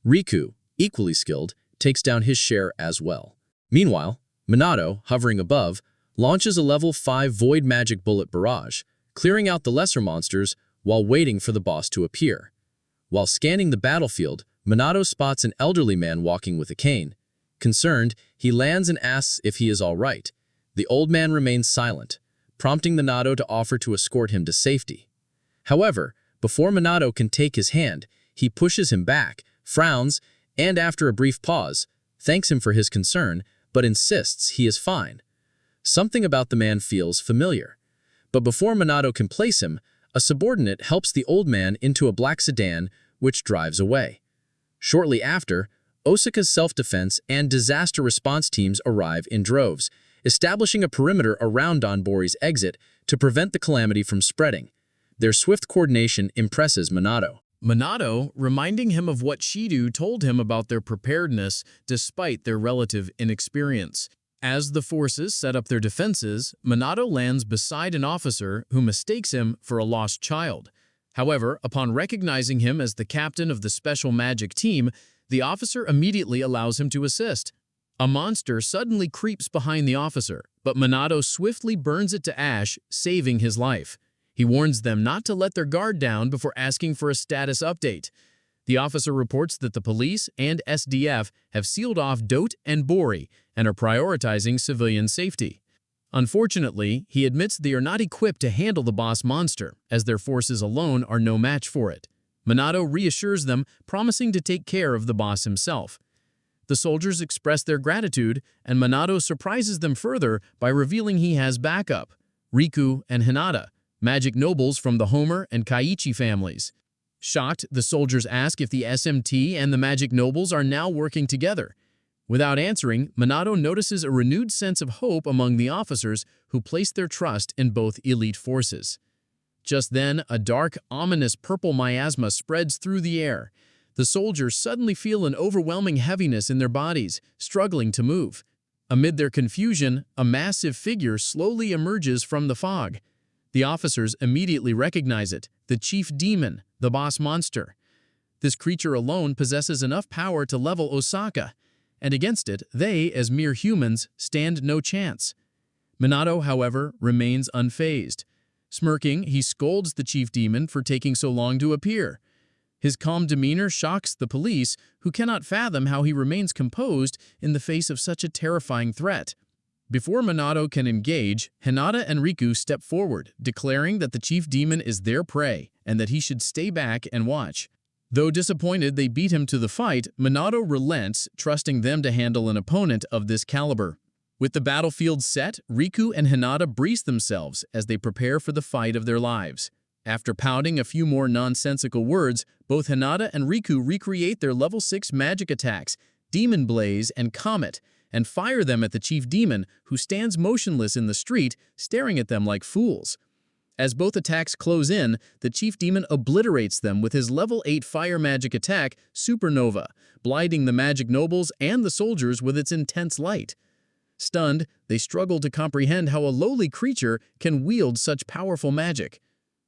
Riku, equally skilled, takes down his share as well. Meanwhile, Manato, hovering above, launches a level 5 void magic bullet barrage, clearing out the lesser monsters while waiting for the boss to appear. While scanning the battlefield, Manato spots an elderly man walking with a cane. Concerned, he lands and asks if he is all right. The old man remains silent, prompting Manato to offer to escort him to safety. However, before Manato can take his hand, he pushes him back, frowns, and after a brief pause, thanks him for his concern, but insists he is fine. Something about the man feels familiar. But before Manato can place him, a subordinate helps the old man into a black sedan, which drives away. Shortly after, Osaka's self-defense and disaster response teams arrive in droves, establishing a perimeter around Donbori's exit to prevent the calamity from spreading. Their swift coordination impresses Manato. Manato, reminding him of what Shido told him about their preparedness despite their relative inexperience. As the forces set up their defenses, Manato lands beside an officer who mistakes him for a lost child. However, upon recognizing him as the captain of the special magic team, the officer immediately allows him to assist. A monster suddenly creeps behind the officer, but Manato swiftly burns it to ash, saving his life. He warns them not to let their guard down before asking for a status update. The officer reports that the police and SDF have sealed off Dote and Bori and are prioritizing civilian safety. Unfortunately, he admits they are not equipped to handle the boss monster, as their forces alone are no match for it. Manato reassures them, promising to take care of the boss himself. The soldiers express their gratitude, and Manato surprises them further by revealing he has backup: Riku and Hinata, magic nobles from the Homer and Kaiichi families. Shocked, the soldiers ask if the SMT and the magic nobles are now working together. Without answering, Manato notices a renewed sense of hope among the officers who place their trust in both elite forces. Just then, a dark, ominous purple miasma spreads through the air. The soldiers suddenly feel an overwhelming heaviness in their bodies, struggling to move. Amid their confusion, a massive figure slowly emerges from the fog. The officers immediately recognize it: the chief demon, the boss monster. This creature alone possesses enough power to level Osaka, and against it, they, as mere humans, stand no chance. Manato, however, remains unfazed. Smirking, he scolds the chief demon for taking so long to appear. His calm demeanor shocks the police, who cannot fathom how he remains composed in the face of such a terrifying threat. Before Manato can engage, Hinata and Riku step forward, declaring that the chief demon is their prey and that he should stay back and watch. Though disappointed they beat him to the fight, Manato relents, trusting them to handle an opponent of this caliber. With the battlefield set, Riku and Hinata brace themselves as they prepare for the fight of their lives. After pounding a few more nonsensical words, both Hinata and Riku recreate their level 6 magic attacks, Demon Blaze and Comet, and fire them at the chief demon, who stands motionless in the street, staring at them like fools. As both attacks close in, the chief demon obliterates them with his level 8 fire magic attack, Supernova, blinding the magic nobles and the soldiers with its intense light. Stunned, they struggle to comprehend how a lowly creature can wield such powerful magic.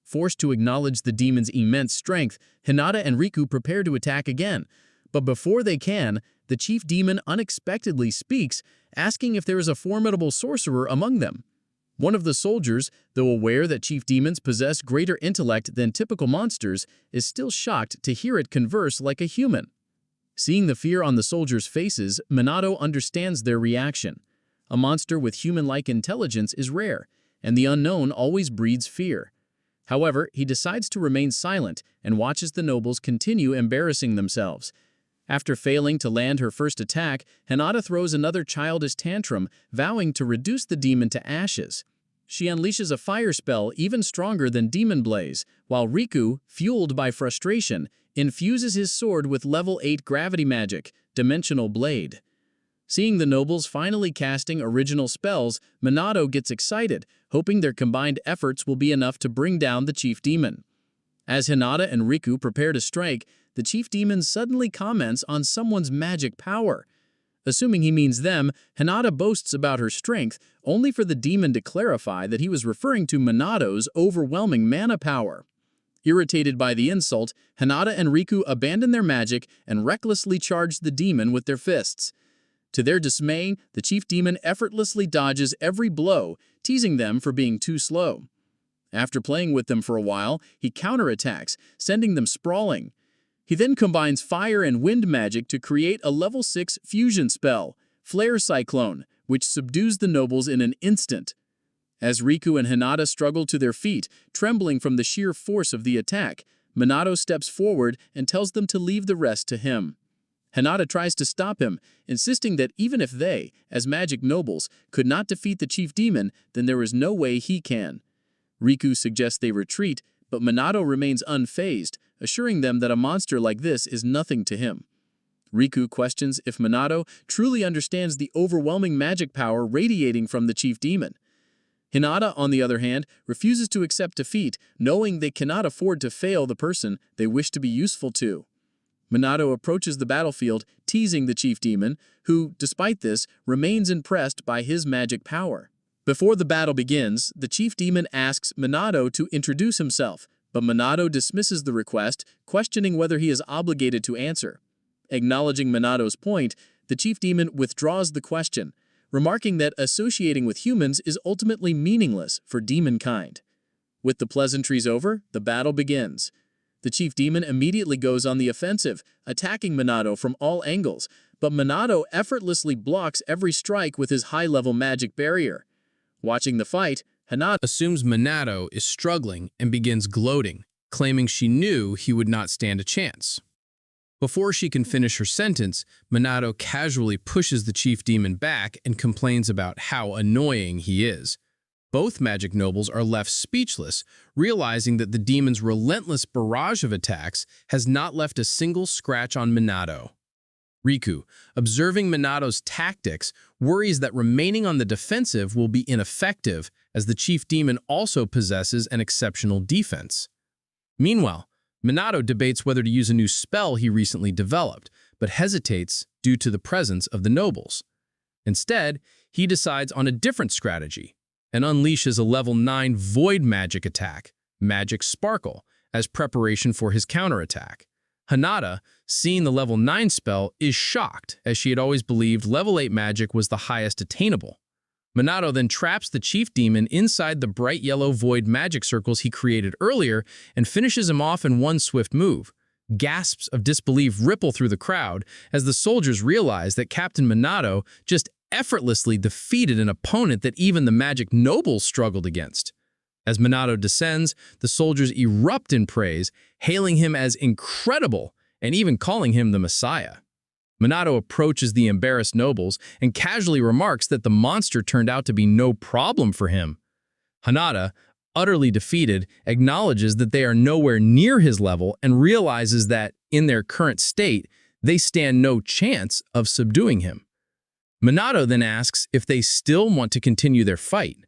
Forced to acknowledge the demon's immense strength, Hinata and Riku prepare to attack again. But before they can, the chief demon unexpectedly speaks, asking if there is a formidable sorcerer among them. One of the soldiers, though aware that chief demons possess greater intellect than typical monsters, is still shocked to hear it converse like a human. Seeing the fear on the soldiers' faces, Manato understands their reaction. A monster with human-like intelligence is rare, and the unknown always breeds fear. However, he decides to remain silent and watches the nobles continue embarrassing themselves. After failing to land her first attack, Hinata throws another childish tantrum, vowing to reduce the demon to ashes. She unleashes a fire spell even stronger than Demon Blaze, while Riku, fueled by frustration, infuses his sword with level 8 gravity magic, Dimensional Blade. Seeing the nobles finally casting original spells, Manato gets excited, hoping their combined efforts will be enough to bring down the chief demon. As Hinata and Riku prepare to strike, the chief demon suddenly comments on someone's magic power. Assuming he means them, Hinata boasts about her strength, only for the demon to clarify that he was referring to Manato's overwhelming mana power. Irritated by the insult, Hinata and Riku abandon their magic and recklessly charge the demon with their fists. To their dismay, the chief demon effortlessly dodges every blow, teasing them for being too slow. After playing with them for a while, he counterattacks, sending them sprawling. He then combines fire and wind magic to create a level 6 fusion spell, Flare Cyclone, which subdues the nobles in an instant. As Riku and Hinata struggle to their feet, trembling from the sheer force of the attack, Manato steps forward and tells them to leave the rest to him. Hinata tries to stop him, insisting that even if they, as magic nobles, could not defeat the chief demon, then there is no way he can. Riku suggests they retreat, but Manato remains unfazed, assuring them that a monster like this is nothing to him. Riku questions if Manato truly understands the overwhelming magic power radiating from the chief demon. Hinata, on the other hand, refuses to accept defeat, knowing they cannot afford to fail the person they wish to be useful to. Manato approaches the battlefield, teasing the chief demon, who, despite this, remains impressed by his magic power. Before the battle begins, the chief demon asks Manato to introduce himself, but Manato dismisses the request, questioning whether he is obligated to answer. Acknowledging Manato's point, the chief demon withdraws the question, remarking that associating with humans is ultimately meaningless for demon kind. With the pleasantries over, the battle begins. The chief demon immediately goes on the offensive, attacking Manato from all angles, but Manato effortlessly blocks every strike with his high-level magic barrier. Watching the fight, Hinata Assumes Manato is struggling and begins gloating, claiming she knew he would not stand a chance. Before she can finish her sentence, Manato casually pushes the chief demon back and complains about how annoying he is. Both magic nobles are left speechless, realizing that the demon's relentless barrage of attacks has not left a single scratch on Manato. Riku, observing Manato's tactics, worries that remaining on the defensive will be ineffective, as the chief demon also possesses an exceptional defense. Meanwhile, Manato debates whether to use a new spell he recently developed, but hesitates due to the presence of the nobles. Instead, he decides on a different strategy, and unleashes a level 9 void magic attack, Magic Sparkle, as preparation for his counterattack. Hinata, seeing the level 9 spell, is shocked, as she had always believed level 8 magic was the highest attainable. Manato then traps the chief demon inside the bright yellow void magic circles he created earlier and finishes him off in one swift move. Gasps of disbelief ripple through the crowd as the soldiers realize that Captain Manato just effortlessly defeated an opponent that even the magic nobles struggled against. As Manato descends, the soldiers erupt in praise, hailing him as incredible and even calling him the Messiah. Manato approaches the embarrassed nobles and casually remarks that the monster turned out to be no problem for him. Hinata, utterly defeated, acknowledges that they are nowhere near his level and realizes that, in their current state, they stand no chance of subduing him. Manato then asks if they still want to continue their fight.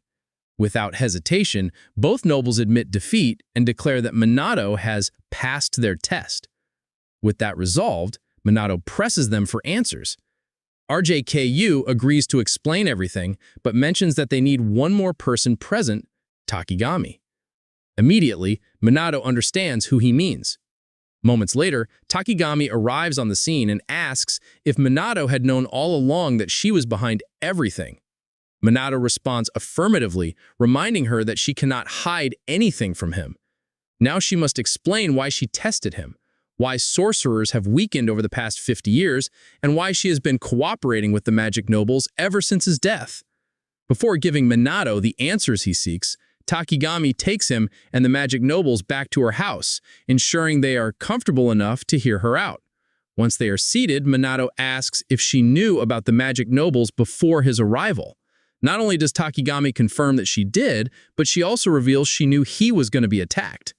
Without hesitation, both nobles admit defeat and declare that Manato has passed their test. With that resolved, Manato presses them for answers. RJKU agrees to explain everything, but mentions that they need one more person present, Takigami. Immediately, Manato understands who he means. Moments later, Takigami arrives on the scene and asks if Manato had known all along that she was behind everything. Manato responds affirmatively, reminding her that she cannot hide anything from him. Now she must explain why she tested him, why sorcerers have weakened over the past 50 years, and why she has been cooperating with the magic nobles ever since his death. Before giving Manato the answers he seeks, Takigami takes him and the magic nobles back to her house, ensuring they are comfortable enough to hear her out. Once they are seated, Manato asks if she knew about the magic nobles before his arrival. Not only does Takigami confirm that she did, but she also reveals she knew he was going to be attacked.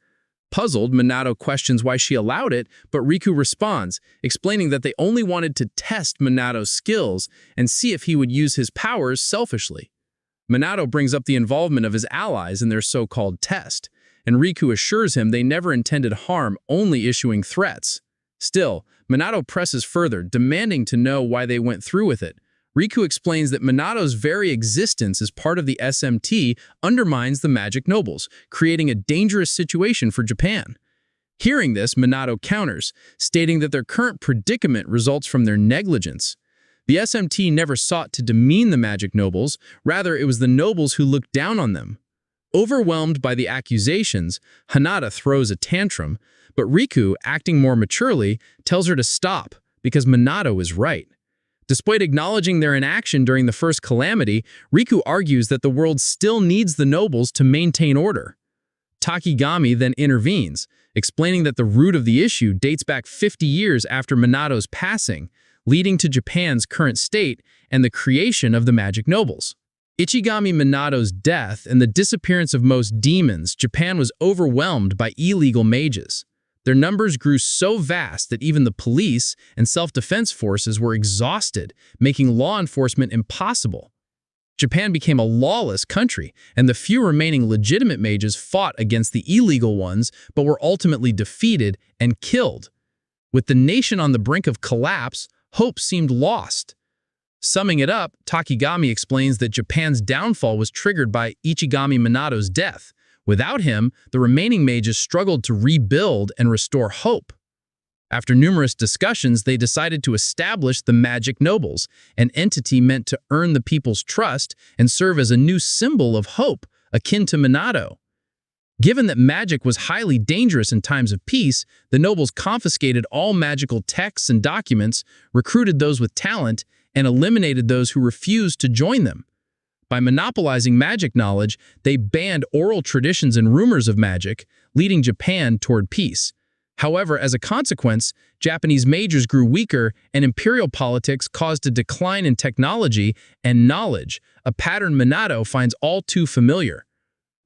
Puzzled, Manato questions why she allowed it, but Riku responds, explaining that they only wanted to test Manato's skills and see if he would use his powers selfishly. Manato brings up the involvement of his allies in their so-called test, and Riku assures him they never intended harm, only issuing threats. Still, Manato presses further, demanding to know why they went through with it. Riku explains that Manato's very existence as part of the SMT undermines the magic nobles, creating a dangerous situation for Japan. Hearing this, Manato counters, stating that their current predicament results from their negligence. The SMT never sought to demean the magic nobles, rather it was the nobles who looked down on them. Overwhelmed by the accusations, Hinata throws a tantrum, but Riku, acting more maturely, tells her to stop because Manato is right. Despite acknowledging their inaction during the first calamity, Riku argues that the world still needs the nobles to maintain order. Takigami then intervenes, explaining that the root of the issue dates back 50 years after Manato's passing, leading to Japan's current state and the creation of the magic nobles. Ichigami Manato's death and the disappearance of most demons, Japan was overwhelmed by illegal mages. Their numbers grew so vast that even the police and self-defense forces were exhausted, making law enforcement impossible. Japan became a lawless country, and the few remaining legitimate mages fought against the illegal ones but were ultimately defeated and killed. With the nation on the brink of collapse, hope seemed lost. Summing it up, Takigami explains that Japan's downfall was triggered by Ichigami Manato's death. Without him, the remaining mages struggled to rebuild and restore hope. After numerous discussions, they decided to establish the Magic Nobles, an entity meant to earn the people's trust and serve as a new symbol of hope, akin to Manato. Given that magic was highly dangerous in times of peace, the nobles confiscated all magical texts and documents, recruited those with talent, and eliminated those who refused to join them. By monopolizing magic knowledge, they banned oral traditions and rumors of magic, leading Japan toward peace. However, as a consequence, Japanese mages grew weaker and imperial politics caused a decline in technology and knowledge, a pattern Manato finds all too familiar.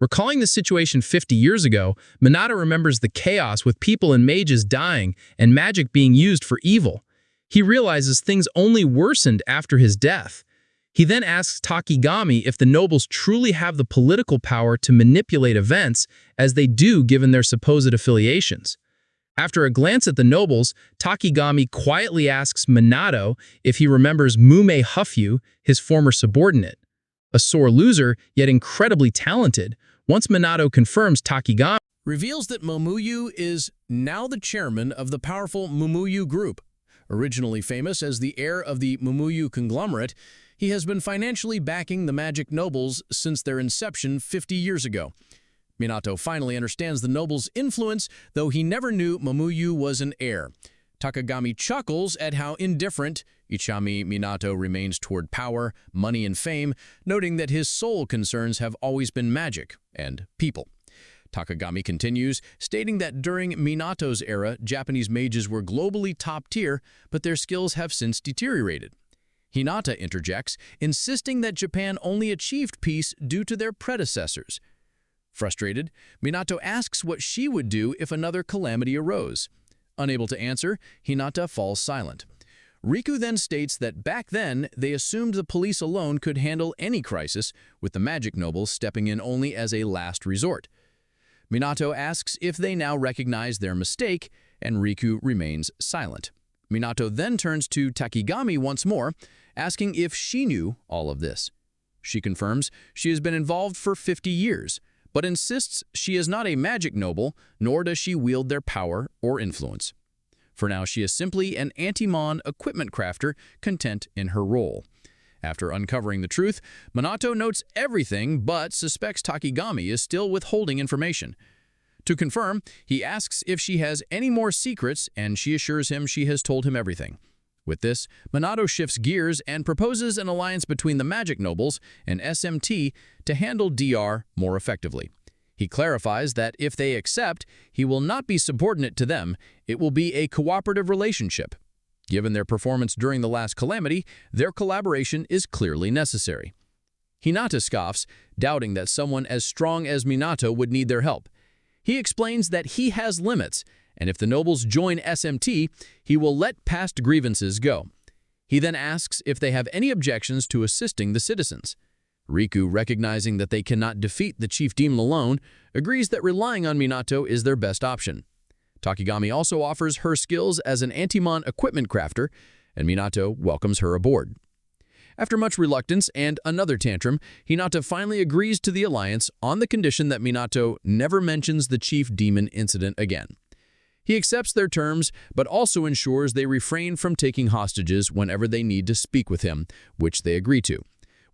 Recalling the situation 50 years ago, Manato remembers the chaos with people and mages dying and magic being used for evil. He realizes things only worsened after his death. He then asks Takigami if the nobles truly have the political power to manipulate events, as they do given their supposed affiliations. After a glance at the nobles, Takigami quietly asks Manato if he remembers Mume Hufyu, his former subordinate. A sore loser, yet incredibly talented, once Manato confirms Takigami reveals that Momuyu is now the chairman of the powerful Momuyu Group. Originally famous as the heir of the Momuyu conglomerate, he has been financially backing the magic nobles since their inception 50 years ago. Minato finally understands the nobles' influence, though he never knew Momuyu was an heir. Takagami chuckles at how indifferent Ichami Minato remains toward power, money, and fame, noting that his sole concerns have always been magic and people. Takagami continues, stating that during Minato's era, Japanese mages were globally top tier, but their skills have since deteriorated. Hinata interjects, insisting that Japan only achieved peace due to their predecessors. Frustrated, Minato asks what she would do if another calamity arose. Unable to answer, Hinata falls silent. Riku then states that back then, they assumed the police alone could handle any crisis, with the magic nobles stepping in only as a last resort. Minato asks if they now recognize their mistake, and Riku remains silent. Minato then turns to Takigami once more, asking if she knew all of this. She confirms she has been involved for 50 years, but insists she is not a magic noble, nor does she wield their power or influence. For now, she is simply an anti-mon equipment crafter, content in her role. After uncovering the truth, Manato notes everything but suspects Takigami is still withholding information. To confirm, he asks if she has any more secrets, and she assures him she has told him everything. With this, Manato shifts gears and proposes an alliance between the Magic Nobles and SMT to handle DR more effectively. He clarifies that if they accept, he will not be subordinate to them, it will be a cooperative relationship. Given their performance during the last calamity, their collaboration is clearly necessary. Hinata scoffs, doubting that someone as strong as Minato would need their help. He explains that he has limits, and if the nobles join SMT, he will let past grievances go. He then asks if they have any objections to assisting the citizens. Riku, recognizing that they cannot defeat the chief demon alone, agrees that relying on Minato is their best option. Takigami also offers her skills as an anti-mon equipment crafter, and Minato welcomes her aboard. After much reluctance and another tantrum, Hinata finally agrees to the alliance on the condition that Minato never mentions the chief demon incident again. He accepts their terms, but also ensures they refrain from taking hostages whenever they need to speak with him, which they agree to.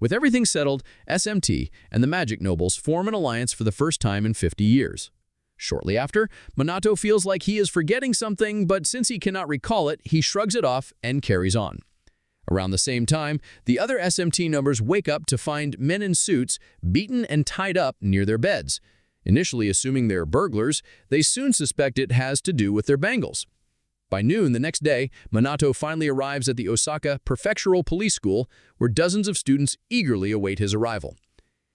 With everything settled, SMT and the Magic Nobles form an alliance for the first time in 50 years. Shortly after, Manato feels like he is forgetting something, but since he cannot recall it, he shrugs it off and carries on. Around the same time, the other SMT members wake up to find men in suits beaten and tied up near their beds. Initially assuming they're burglars, they soon suspect it has to do with their bangles. By noon the next day, Manato finally arrives at the Osaka Prefectural Police School, where dozens of students eagerly await his arrival.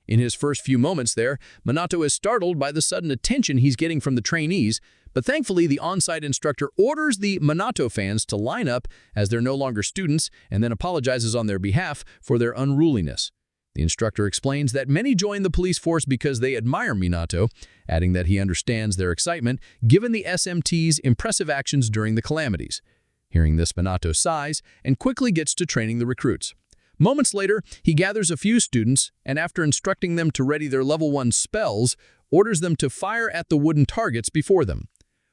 In his first few moments there, Manato is startled by the sudden attention he's getting from the trainees, but thankfully the on-site instructor orders the Manato fans to line up as they're no longer students and then apologizes on their behalf for their unruliness. The instructor explains that many join the police force because they admire Minato, adding that he understands their excitement given the SMT's impressive actions during the calamities. Hearing this, Manato sighs and quickly gets to training the recruits. Moments later, he gathers a few students and after instructing them to ready their level 1 spells, orders them to fire at the wooden targets before them.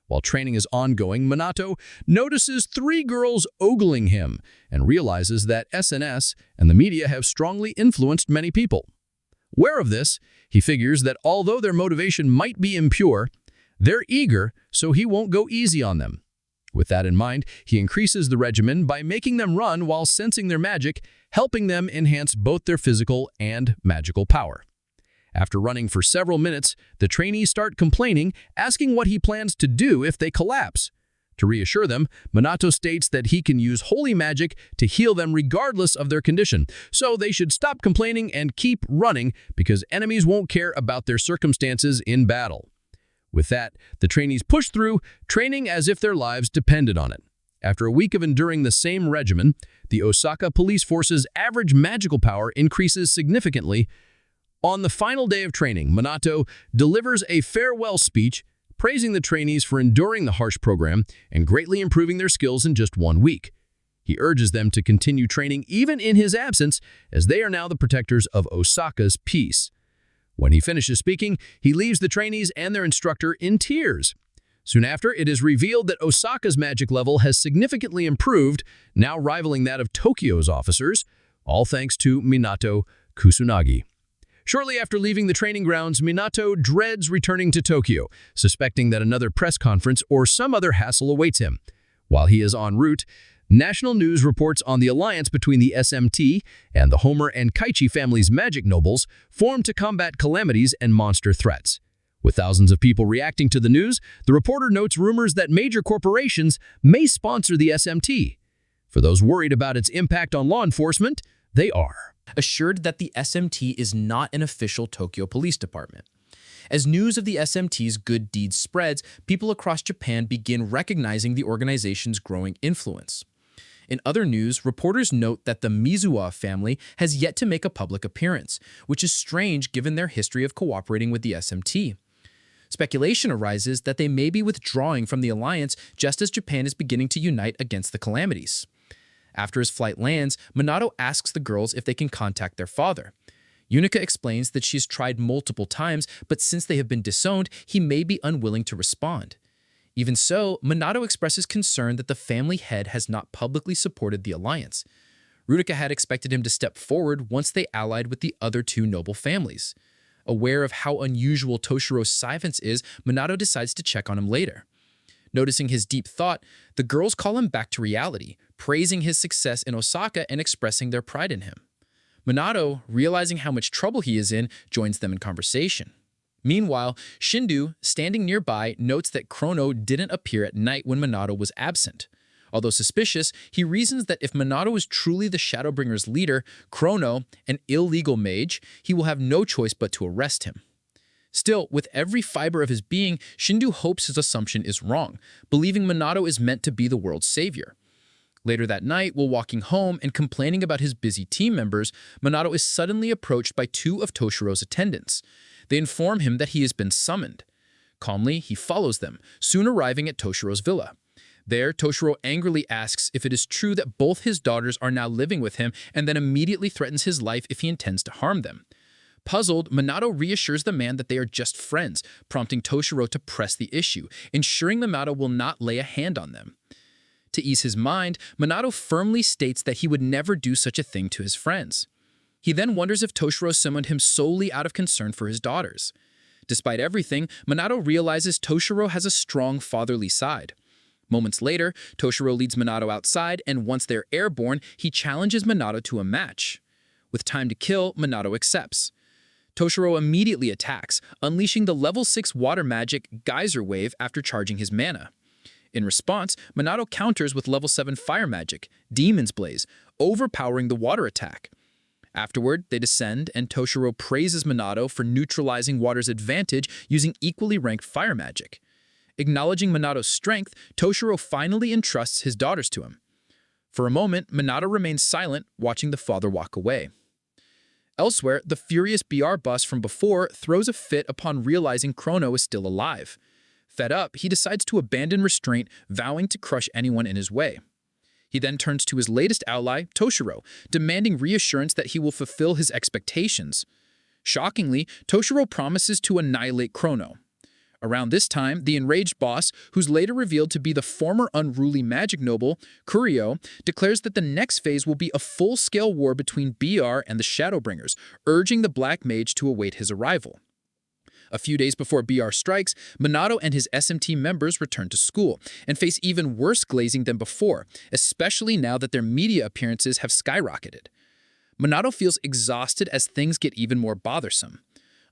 While training is ongoing, Manato notices 3 girls ogling him and realizes that SNS and the media have strongly influenced many people. Aware of this, he figures that although their motivation might be impure, they're eager, so he won't go easy on them. With that in mind, he increases the regimen by making them run while sensing their magic, helping them enhance both their physical and magical power. After running for several minutes, the trainees start complaining, asking what he plans to do if they collapse. To reassure them, Manato states that he can use holy magic to heal them regardless of their condition, so they should stop complaining and keep running because enemies won't care about their circumstances in battle. With that, the trainees push through, training as if their lives depended on it. After a week of enduring the same regimen, the Osaka police force's average magical power increases significantly. On the final day of training, Manato delivers a farewell speech, praising the trainees for enduring the harsh program and greatly improving their skills in just 1 week. He urges them to continue training even in his absence, as they are now the protectors of Osaka's peace. When he finishes speaking, he leaves the trainees and their instructor in tears. Soon after, it is revealed that Osaka's magic level has significantly improved, now rivaling that of Tokyo's officers, all thanks to Minato Kusanagi. Shortly after leaving the training grounds, Minato dreads returning to Tokyo, suspecting that another press conference or some other hassle awaits him. While he is en route, National news reports on the alliance between the SMT and the Homer and Kaichi families' magic nobles formed to combat calamities and monster threats. With thousands of people reacting to the news, the reporter notes rumors that major corporations may sponsor the SMT. For those worried about its impact on law enforcement, they are assured that the SMT is not an official Tokyo Police Department. As news of the SMT's good deeds spreads, people across Japan begin recognizing the organization's growing influence. In other news, reporters note that the Mizuwa family has yet to make a public appearance, which is strange given their history of cooperating with the SMT. Speculation arises that they may be withdrawing from the alliance just as Japan is beginning to unite against the calamities. After his flight lands, Manato asks the girls if they can contact their father. Yunika explains that she's tried multiple times, but since they have been disowned, he may be unwilling to respond. Even so, Manato expresses concern that the family head has not publicly supported the alliance. Rutika had expected him to step forward once they allied with the other two noble families. Aware of how unusual Toshiro's silence is, Manato decides to check on him later. Noticing his deep thought, the girls call him back to reality, praising his success in Osaka and expressing their pride in him. Manato, realizing how much trouble he is in, joins them in conversation. Meanwhile, Shindu, standing nearby, notes that Chrono didn't appear at night when Manato was absent. Although suspicious, he reasons that if Manato is truly the Shadowbringer's leader, Chrono, an illegal mage, he will have no choice but to arrest him. Still, with every fiber of his being, Shindu hopes his assumption is wrong, believing Manato is meant to be the world's savior. Later that night, while walking home and complaining about his busy team members, Manato is suddenly approached by two of Toshiro's attendants. They inform him that he has been summoned. Calmly, he follows them, soon arriving at Toshiro's villa. There, Toshiro angrily asks if it is true that both his daughters are now living with him and then immediately threatens his life if he intends to harm them. Puzzled, Manato reassures the man that they are just friends, prompting Toshiro to press the issue, ensuring Manato will not lay a hand on them. To ease his mind, Manato firmly states that he would never do such a thing to his friends. He then wonders if Toshiro summoned him solely out of concern for his daughters. Despite everything, Manato realizes Toshiro has a strong fatherly side. Moments later, Toshiro leads Manato outside, and once they're airborne, he challenges Manato to a match. With time to kill, Manato accepts. Toshiro immediately attacks, unleashing the level 6 water magic Geyser Wave after charging his mana. In response, Manato counters with level 7 fire magic, Demon's Blaze, overpowering the water attack. Afterward, they descend, and Toshiro praises Manato for neutralizing water's advantage using equally ranked fire magic. Acknowledging Manato's strength, Toshiro finally entrusts his daughters to him. For a moment, Manato remains silent, watching the father walk away. Elsewhere, the furious BR boss from before throws a fit upon realizing Chrono is still alive. Fed up, he decides to abandon restraint, vowing to crush anyone in his way. He then turns to his latest ally, Toshiro, demanding reassurance that he will fulfill his expectations. Shockingly, Toshiro promises to annihilate Chrono. Around this time, the enraged boss, who's later revealed to be the former unruly magic noble, Kurio, declares that the next phase will be a full-scale war between BR and the Shadowbringers, urging the Black Mage to await his arrival. A few days before BR strikes, Manato and his SMT members return to school and face even worse glazing than before, especially now that their media appearances have skyrocketed. Manato feels exhausted as things get even more bothersome.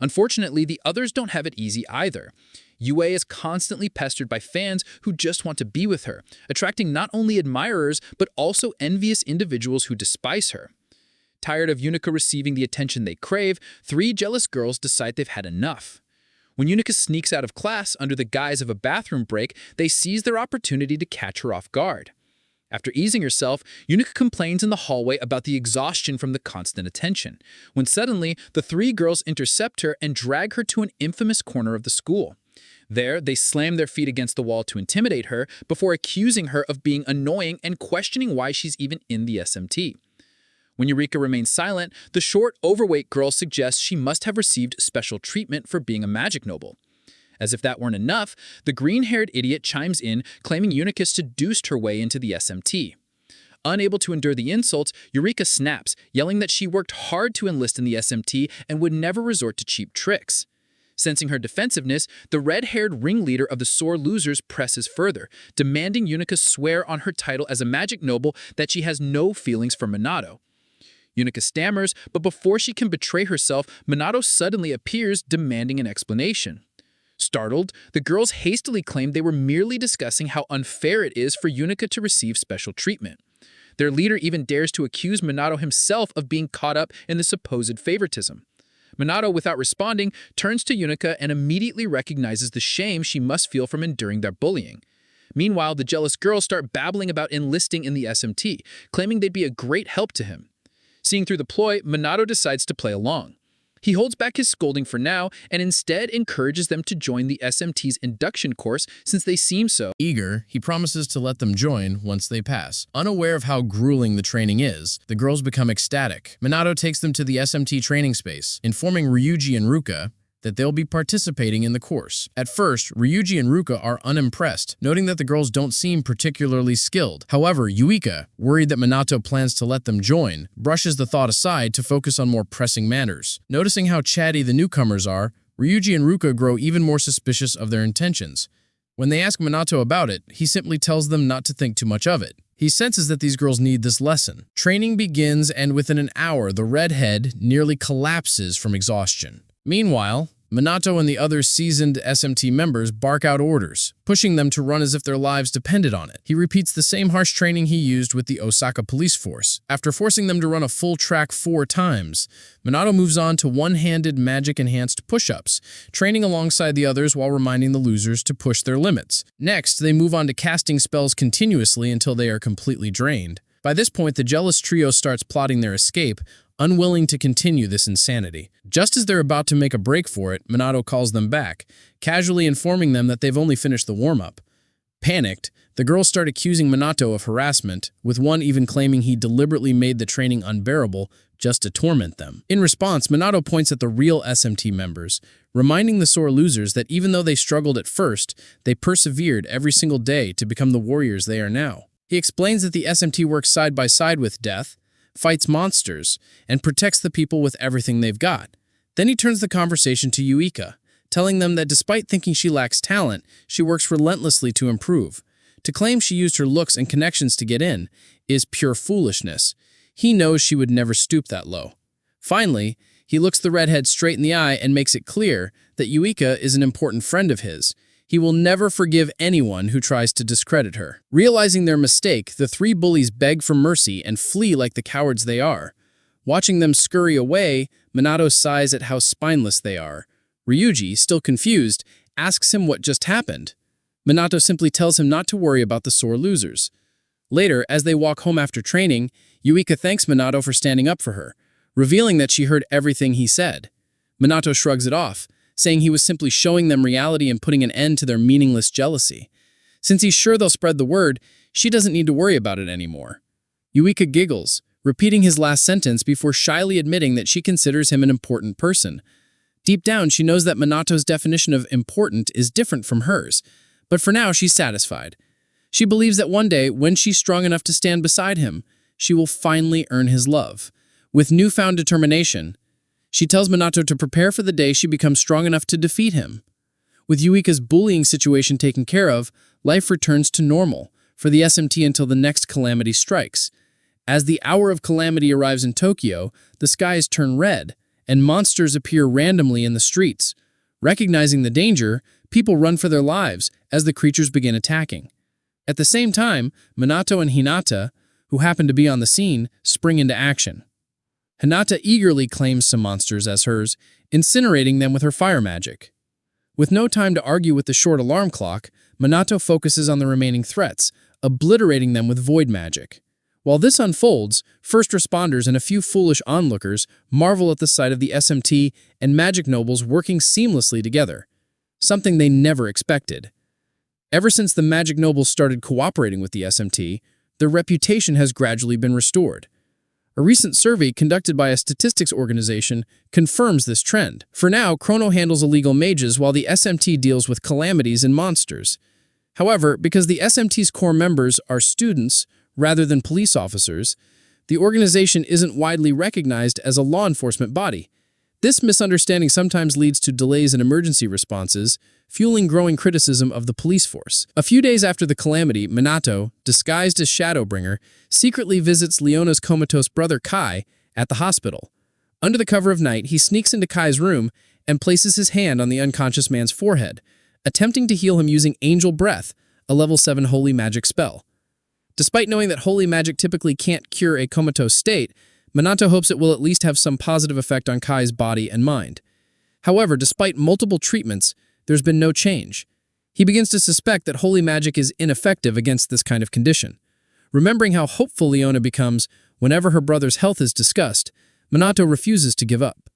Unfortunately, the others don't have it easy either. Yue is constantly pestered by fans who just want to be with her, attracting not only admirers but also envious individuals who despise her. Tired of Yunika receiving the attention they crave, 3 jealous girls decide they've had enough. When Yunika sneaks out of class under the guise of a bathroom break, they seize their opportunity to catch her off guard. After easing herself, Yunika complains in the hallway about the exhaustion from the constant attention, when suddenly the 3 girls intercept her and drag her to an infamous corner of the school. There, they slam their feet against the wall to intimidate her before accusing her of being annoying and questioning why she's even in the SMT. When Eureka remains silent, the short, overweight girl suggests she must have received special treatment for being a magic noble. As if that weren't enough, the green-haired idiot chimes in, claiming Eureka seduced her way into the SMT. Unable to endure the insults, Eureka snaps, yelling that she worked hard to enlist in the SMT and would never resort to cheap tricks. Sensing her defensiveness, the red-haired ringleader of the sore losers presses further, demanding Yunica swear on her title as a magic noble that she has no feelings for Manato. Yunica stammers, but before she can betray herself, Manato suddenly appears, demanding an explanation. Startled, the girls hastily claim they were merely discussing how unfair it is for Yunica to receive special treatment. Their leader even dares to accuse Manato himself of being caught up in the supposed favoritism. Manato, without responding, turns to Yunica and immediately recognizes the shame she must feel from enduring their bullying. Meanwhile, the jealous girls start babbling about enlisting in the SMT, claiming they'd be a great help to him. Seeing through the ploy, Manato decides to play along. He holds back his scolding for now and instead encourages them to join the SMT's induction course since they seem so Eager, he promises to let them join once they pass. Unaware of how grueling the training is, the girls become ecstatic. Manato takes them to the SMT training space, informing Ryuji and Ruka that they'll be participating in the course. At first, Ryuji and Ruka are unimpressed, noting that the girls don't seem particularly skilled. However, Yuika, worried that Manato plans to let them join, brushes the thought aside to focus on more pressing matters. Noticing how chatty the newcomers are, Ryuji and Ruka grow even more suspicious of their intentions. When they ask Manato about it, he simply tells them not to think too much of it. He senses that these girls need this lesson. Training begins, and within an hour, the redhead nearly collapses from exhaustion. Meanwhile, Manato and the other seasoned SMT members bark out orders, pushing them to run as if their lives depended on it. He repeats the same harsh training he used with the Osaka police force. After forcing them to run a full track 4 times, Manato moves on to one-handed magic-enhanced push-ups, training alongside the others while reminding the losers to push their limits. Next, they move on to casting spells continuously until they are completely drained. By this point, the jealous trio starts plotting their escape, unwilling to continue this insanity. Just as they're about to make a break for it, Manato calls them back, casually informing them that they've only finished the warm-up. Panicked, the girls start accusing Manato of harassment, with one even claiming he deliberately made the training unbearable just to torment them. In response, Manato points at the real SMT members, reminding the sore losers that even though they struggled at first, they persevered every single day to become the warriors they are now. He explains that the SMT works side by side with death, fights monsters, and protects the people with everything they've got. Then he turns the conversation to Yuika, telling them that despite thinking she lacks talent, she works relentlessly to improve. To claim she used her looks and connections to get in is pure foolishness. He knows she would never stoop that low. Finally, he looks the redhead straight in the eye and makes it clear that Yuika is an important friend of his. He will never forgive anyone who tries to discredit her. Realizing their mistake, the 3 bullies beg for mercy and flee like the cowards they are. Watching them scurry away, Manato sighs at how spineless they are. Ryuji, still confused, asks him what just happened. Manato simply tells him not to worry about the sore losers. Later, as they walk home after training, Yuika thanks Manato for standing up for her, revealing that she heard everything he said. Manato shrugs it off, saying he was simply showing them reality and putting an end to their meaningless jealousy. Since he's sure they'll spread the word, she doesn't need to worry about it anymore. Yuika giggles, repeating his last sentence before shyly admitting that she considers him an important person. Deep down, she knows that Manato's definition of important is different from hers, but for now she's satisfied. She believes that one day, when she's strong enough to stand beside him, she will finally earn his love. With newfound determination, she tells Manato to prepare for the day she becomes strong enough to defeat him. With Yuika's bullying situation taken care of, life returns to normal for the SMT until the next calamity strikes. As the hour of calamity arrives in Tokyo, the skies turn red, and monsters appear randomly in the streets. Recognizing the danger, people run for their lives as the creatures begin attacking. At the same time, Manato and Hinata, who happen to be on the scene, spring into action. Hinata eagerly claims some monsters as hers, incinerating them with her fire magic. With no time to argue with the short alarm clock, Manato focuses on the remaining threats, obliterating them with void magic. While this unfolds, first responders and a few foolish onlookers marvel at the sight of the SMT and magic nobles working seamlessly together, something they never expected. Ever since the magic nobles started cooperating with the SMT, their reputation has gradually been restored. A recent survey conducted by a statistics organization confirms this trend. For now, Chrono handles illegal mages while the SMT deals with calamities and monsters. However, because the SMT's core members are students rather than police officers, the organization isn't widely recognized as a law enforcement body. This misunderstanding sometimes leads to delays in emergency responses, fueling growing criticism of the police force. A few days after the calamity, Manato, disguised as Shadowbringer, secretly visits Leona's comatose brother Kai at the hospital. Under the cover of night, he sneaks into Kai's room and places his hand on the unconscious man's forehead, attempting to heal him using Angel Breath, a level 7 holy magic spell. Despite knowing that holy magic typically can't cure a comatose state, Manato hopes it will at least have some positive effect on Kai's body and mind. However, despite multiple treatments, there's been no change. He begins to suspect that holy magic is ineffective against this kind of condition. Remembering how hopeful Leona becomes whenever her brother's health is discussed, Manato refuses to give up.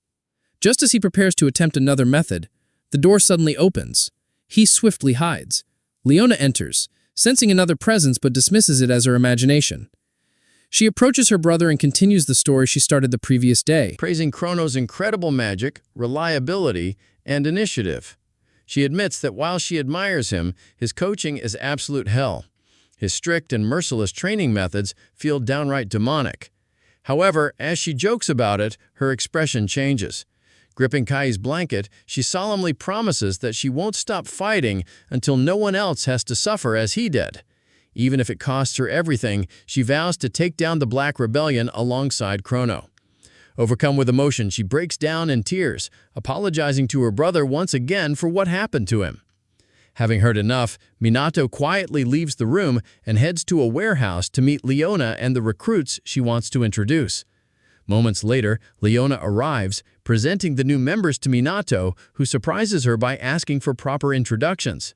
Just as he prepares to attempt another method, the door suddenly opens. He swiftly hides. Leona enters, sensing another presence but dismisses it as her imagination. She approaches her brother and continues the story she started the previous day, praising Chrono's incredible magic, reliability, and initiative. She admits that while she admires him, his coaching is absolute hell. His strict and merciless training methods feel downright demonic. However, as she jokes about it, her expression changes. Gripping Kai's blanket, she solemnly promises that she won't stop fighting until no one else has to suffer as he did. Even if it costs her everything, she vows to take down the Black Rebellion alongside Chrono. Overcome with emotion, she breaks down in tears, apologizing to her brother once again for what happened to him. Having heard enough, Minato quietly leaves the room and heads to a warehouse to meet Leona and the recruits she wants to introduce. Moments later, Leona arrives, presenting the new members to Minato, who surprises her by asking for proper introductions.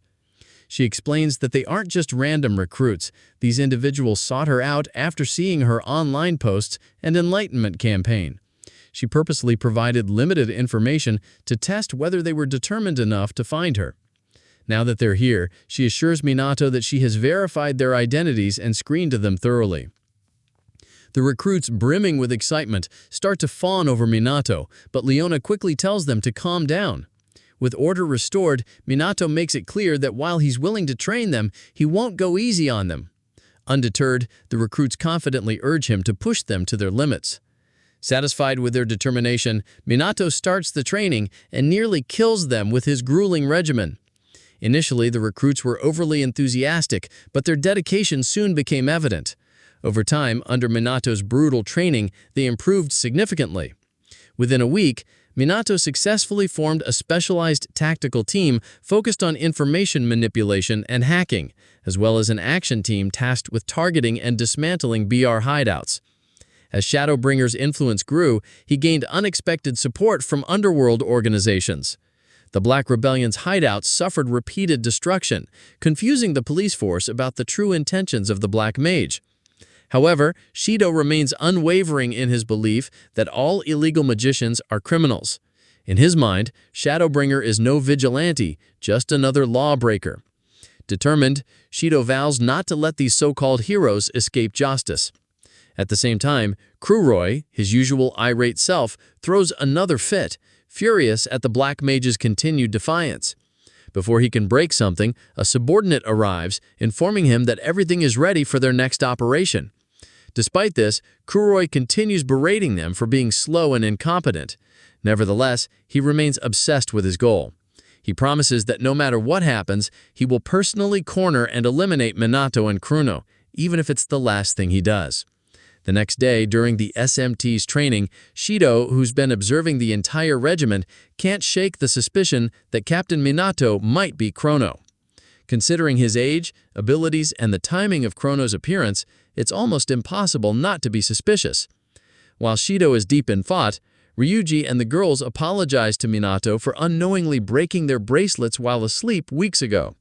She explains that they aren't just random recruits. These individuals sought her out after seeing her online posts and enlightenment campaign. She purposely provided limited information to test whether they were determined enough to find her. Now that they're here, she assures Minato that she has verified their identities and screened them thoroughly. The recruits, brimming with excitement, start to fawn over Minato, but Leona quickly tells them to calm down. With order restored, Minato makes it clear that while he's willing to train them, he won't go easy on them. Undeterred, the recruits confidently urge him to push them to their limits. Satisfied with their determination, Minato starts the training and nearly kills them with his grueling regimen. Initially, the recruits were overly enthusiastic, but their dedication soon became evident. Over time, under Minato's brutal training, they improved significantly. Within a week, Minato successfully formed a specialized tactical team focused on information manipulation and hacking, as well as an action team tasked with targeting and dismantling BR hideouts. As Shadowbringer's influence grew, he gained unexpected support from underworld organizations. The Black Rebellion's hideouts suffered repeated destruction, confusing the police force about the true intentions of the Black Mage. However, Shido remains unwavering in his belief that all illegal magicians are criminals. In his mind, Shadowbringer is no vigilante, just another lawbreaker. Determined, Shido vows not to let these so-called heroes escape justice. At the same time, Khloe, his usual irate self, throws another fit, furious at the Black Mage's continued defiance. Before he can break something, a subordinate arrives, informing him that everything is ready for their next operation. Despite this, Khloe continues berating them for being slow and incompetent. Nevertheless, he remains obsessed with his goal. He promises that no matter what happens, he will personally corner and eliminate Manato and Chrono, even if it's the last thing he does. The next day, during the SMT's training, Shido, who's been observing the entire regiment, can't shake the suspicion that Captain Minato might be Chrono. Considering his age, abilities, and the timing of Chrono's appearance, it's almost impossible not to be suspicious. While Shido is deep in thought, Ryuji and the girls apologize to Minato for unknowingly breaking their bracelets while asleep weeks ago.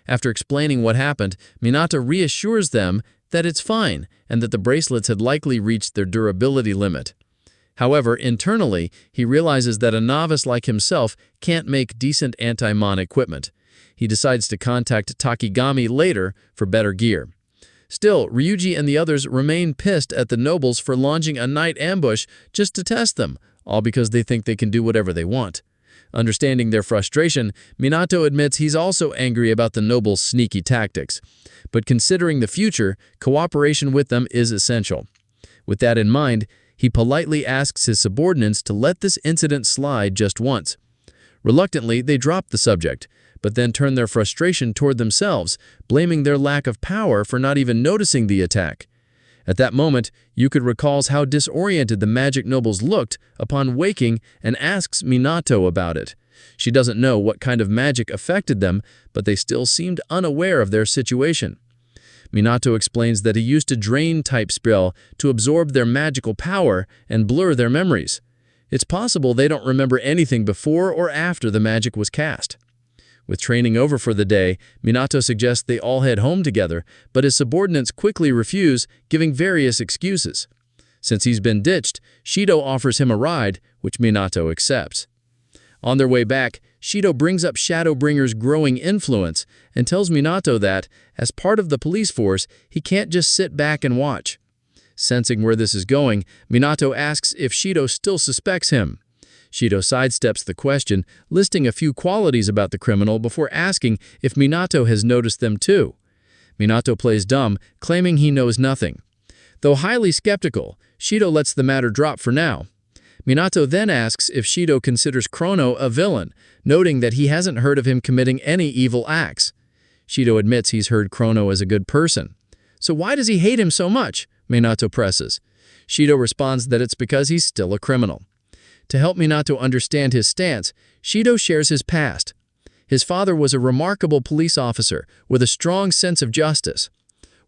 After explaining what happened, Minato reassures them that it's fine and that the bracelets had likely reached their durability limit. However, internally, he realizes that a novice like himself can't make decent anti-mon equipment. He decides to contact Takigami later for better gear. Still, Ryuji and the others remain pissed at the nobles for launching a night ambush just to test them, all because they think they can do whatever they want. Understanding their frustration, Minato admits he's also angry about the nobles' sneaky tactics. But considering the future, cooperation with them is essential. With that in mind, He politely asks his subordinates to let this incident slide just once. Reluctantly, they drop the subject, but then turn their frustration toward themselves, blaming their lack of power for not even noticing the attack. At that moment, Yuka recalls how disoriented the magic nobles looked upon waking and asks Minato about it. She doesn't know what kind of magic affected them, but they still seemed unaware of their situation. Minato explains that he used a drain-type spell to absorb their magical power and blur their memories. It's possible they don't remember anything before or after the magic was cast. With training over for the day, Minato suggests they all head home together, but his subordinates quickly refuse, giving various excuses. Since he's been ditched, Shido offers him a ride, which Minato accepts. On their way back, Shido brings up Shadowbringer's growing influence and tells Minato that, as part of the police force, he can't just sit back and watch. Sensing where this is going, Minato asks if Shido still suspects him. Shido sidesteps the question, listing a few qualities about the criminal before asking if Minato has noticed them too. Minato plays dumb, claiming he knows nothing. Though highly skeptical, Shido lets the matter drop for now. Minato then asks if Shido considers Chrono a villain, noting that he hasn't heard of him committing any evil acts. Shido admits he's heard Chrono as a good person. So why does he hate him so much? Minato presses. Shido responds that it's because he's still a criminal. To help Minato understand his stance, Shido shares his past. His father was a remarkable police officer with a strong sense of justice.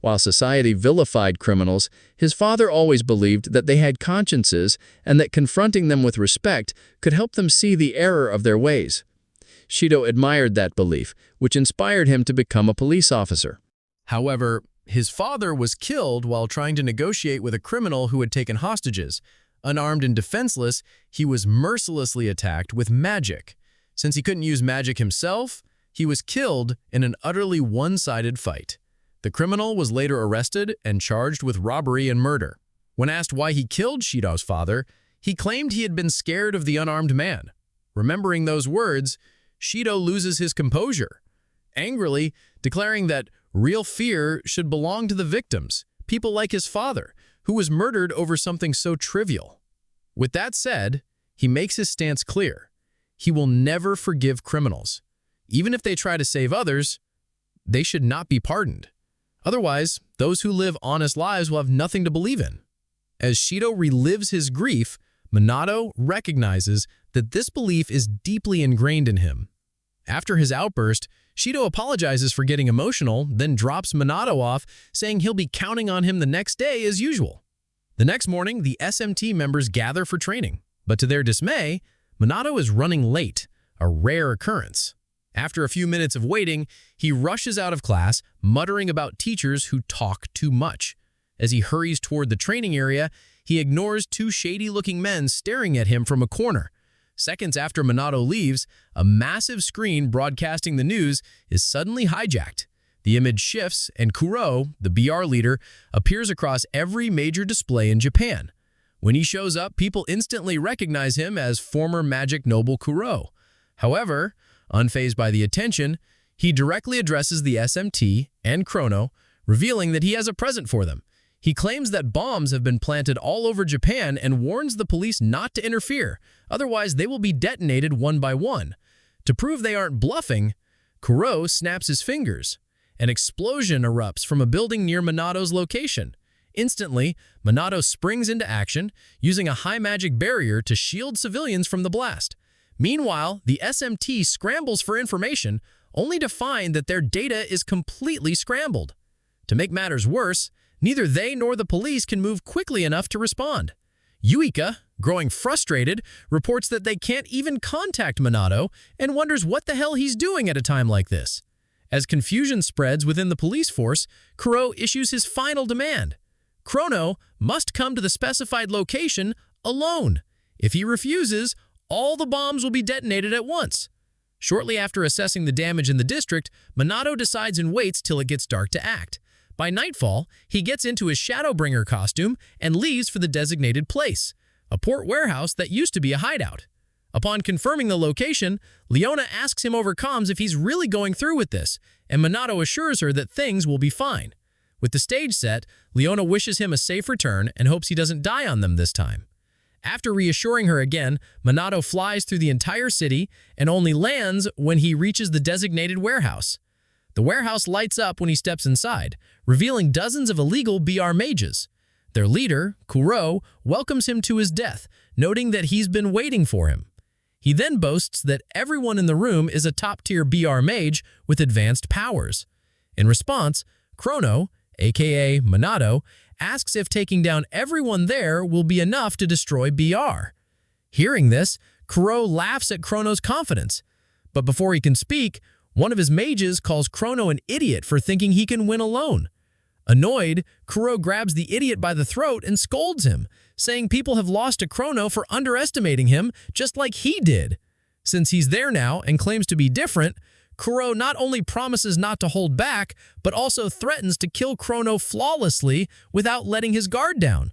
While society vilified criminals, his father always believed that they had consciences and that confronting them with respect could help them see the error of their ways. Shido admired that belief, which inspired him to become a police officer. However, his father was killed while trying to negotiate with a criminal who had taken hostages. Unarmed and defenseless, he was mercilessly attacked with magic. Since he couldn't use magic himself, he was killed in an utterly one-sided fight. The criminal was later arrested and charged with robbery and murder. When asked why he killed Shido's father, he claimed he had been scared of the unarmed man. Remembering those words, Shido loses his composure, angrily declaring that real fear should belong to the victims, people like his father, who was murdered over something so trivial. With that said, he makes his stance clear. He will never forgive criminals. Even if they try to save others, they should not be pardoned. Otherwise, those who live honest lives will have nothing to believe in. As Shido relives his grief, Manato recognizes that this belief is deeply ingrained in him. After his outburst, Shido apologizes for getting emotional, then drops Manato off, saying he'll be counting on him the next day as usual. The next morning, the SMT members gather for training, but to their dismay, Manato is running late, a rare occurrence. After a few minutes of waiting, he rushes out of class, muttering about teachers who talk too much. As he hurries toward the training area, he ignores two shady-looking men staring at him from a corner. Seconds after Manato leaves, a massive screen broadcasting the news is suddenly hijacked. The image shifts, and Kuro, the BR leader, appears across every major display in Japan. When he shows up, people instantly recognize him as former magic noble Kuro. However, unfazed by the attention, he directly addresses the SMT and Chrono, revealing that he has a present for them. He claims that bombs have been planted all over Japan and warns the police not to interfere, otherwise they will be detonated one by one. To prove they aren't bluffing, Kuro snaps his fingers. An explosion erupts from a building near Manato's location. Instantly, Manato springs into action, using a high magic barrier to shield civilians from the blast. Meanwhile, the SMT scrambles for information, only to find that their data is completely scrambled. To make matters worse, neither they nor the police can move quickly enough to respond. Yuika, growing frustrated, reports that they can't even contact Manato and wonders what the hell he's doing at a time like this. As confusion spreads within the police force, Kuro issues his final demand. Chrono must come to the specified location alone. If he refuses, all the bombs will be detonated at once. Shortly after assessing the damage in the district, Manato decides and waits till it gets dark to act. By nightfall, he gets into his Shadowbringer costume and leaves for the designated place, a port warehouse that used to be a hideout. Upon confirming the location, Leona asks him over comms if he's really going through with this, and Manato assures her that things will be fine. With the stage set, Leona wishes him a safe return and hopes he doesn't die on them this time. After reassuring her again, Manato flies through the entire city and only lands when he reaches the designated warehouse. The warehouse lights up when he steps inside, revealing dozens of illegal BR mages. Their leader, Khloe, welcomes him to his death, noting that he's been waiting for him. He then boasts that everyone in the room is a top-tier BR mage with advanced powers. In response, Khloe, aka Manato, asks if taking down everyone there will be enough to destroy BR. Hearing this, Khloe laughs at Khloe's confidence. But before he can speak, one of his mages calls Khloe an idiot for thinking he can win alone. Annoyed, Khloe grabs the idiot by the throat and scolds him, saying people have lost to Khloe for underestimating him just like he did. Since he's there now and claims to be different, Khloe not only promises not to hold back, but also threatens to kill Khloe flawlessly without letting his guard down.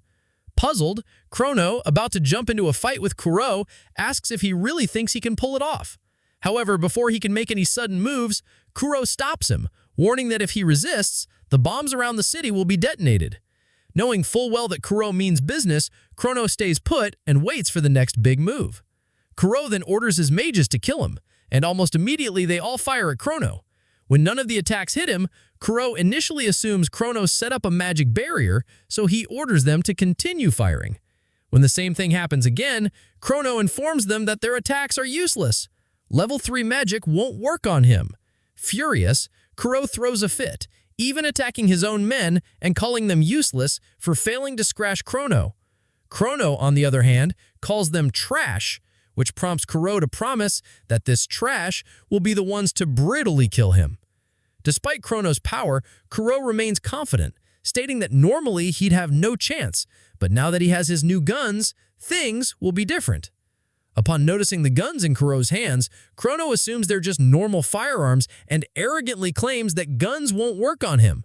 Puzzled, Khloe, about to jump into a fight with Khloe, asks if he really thinks he can pull it off. However, before he can make any sudden moves, Khloe stops him, warning that if he resists, the bombs around the city will be detonated. Knowing full well that Khloe means business, Khloe stays put and waits for the next big move. Khloe then orders his mages to kill him, and almost immediately they all fire at Khloe. When none of the attacks hit him, Khloe initially assumes Khloe set up a magic barrier, so he orders them to continue firing. When the same thing happens again, Khloe informs them that their attacks are useless. Level 3 magic won't work on him. Furious, Khloe throws a fit, even attacking his own men and calling them useless for failing to scratch Khloe. Khloe, on the other hand, calls them trash, which prompts Khloe to promise that this trash will be the ones to brutally kill him. Despite Khloe's power, Khloe remains confident, stating that normally he'd have no chance, but now that he has his new guns, things will be different. Upon noticing the guns in Khloe's hands, Khloe assumes they're just normal firearms and arrogantly claims that guns won't work on him.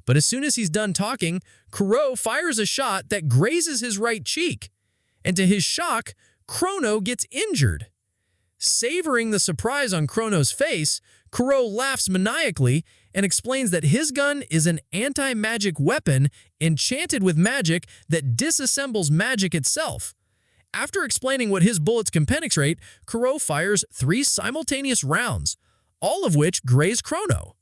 But as soon as he's done talking, Khloe fires a shot that grazes his right cheek. And to his shock, Khloe gets injured. Savoring the surprise on Khloe's face, Khloe laughs maniacally and explains that his gun is an anti-magic weapon enchanted with magic that disassembles magic itself. After explaining what his bullets can penetrate, Khloe fires 3 simultaneous rounds, all of which graze Khloe.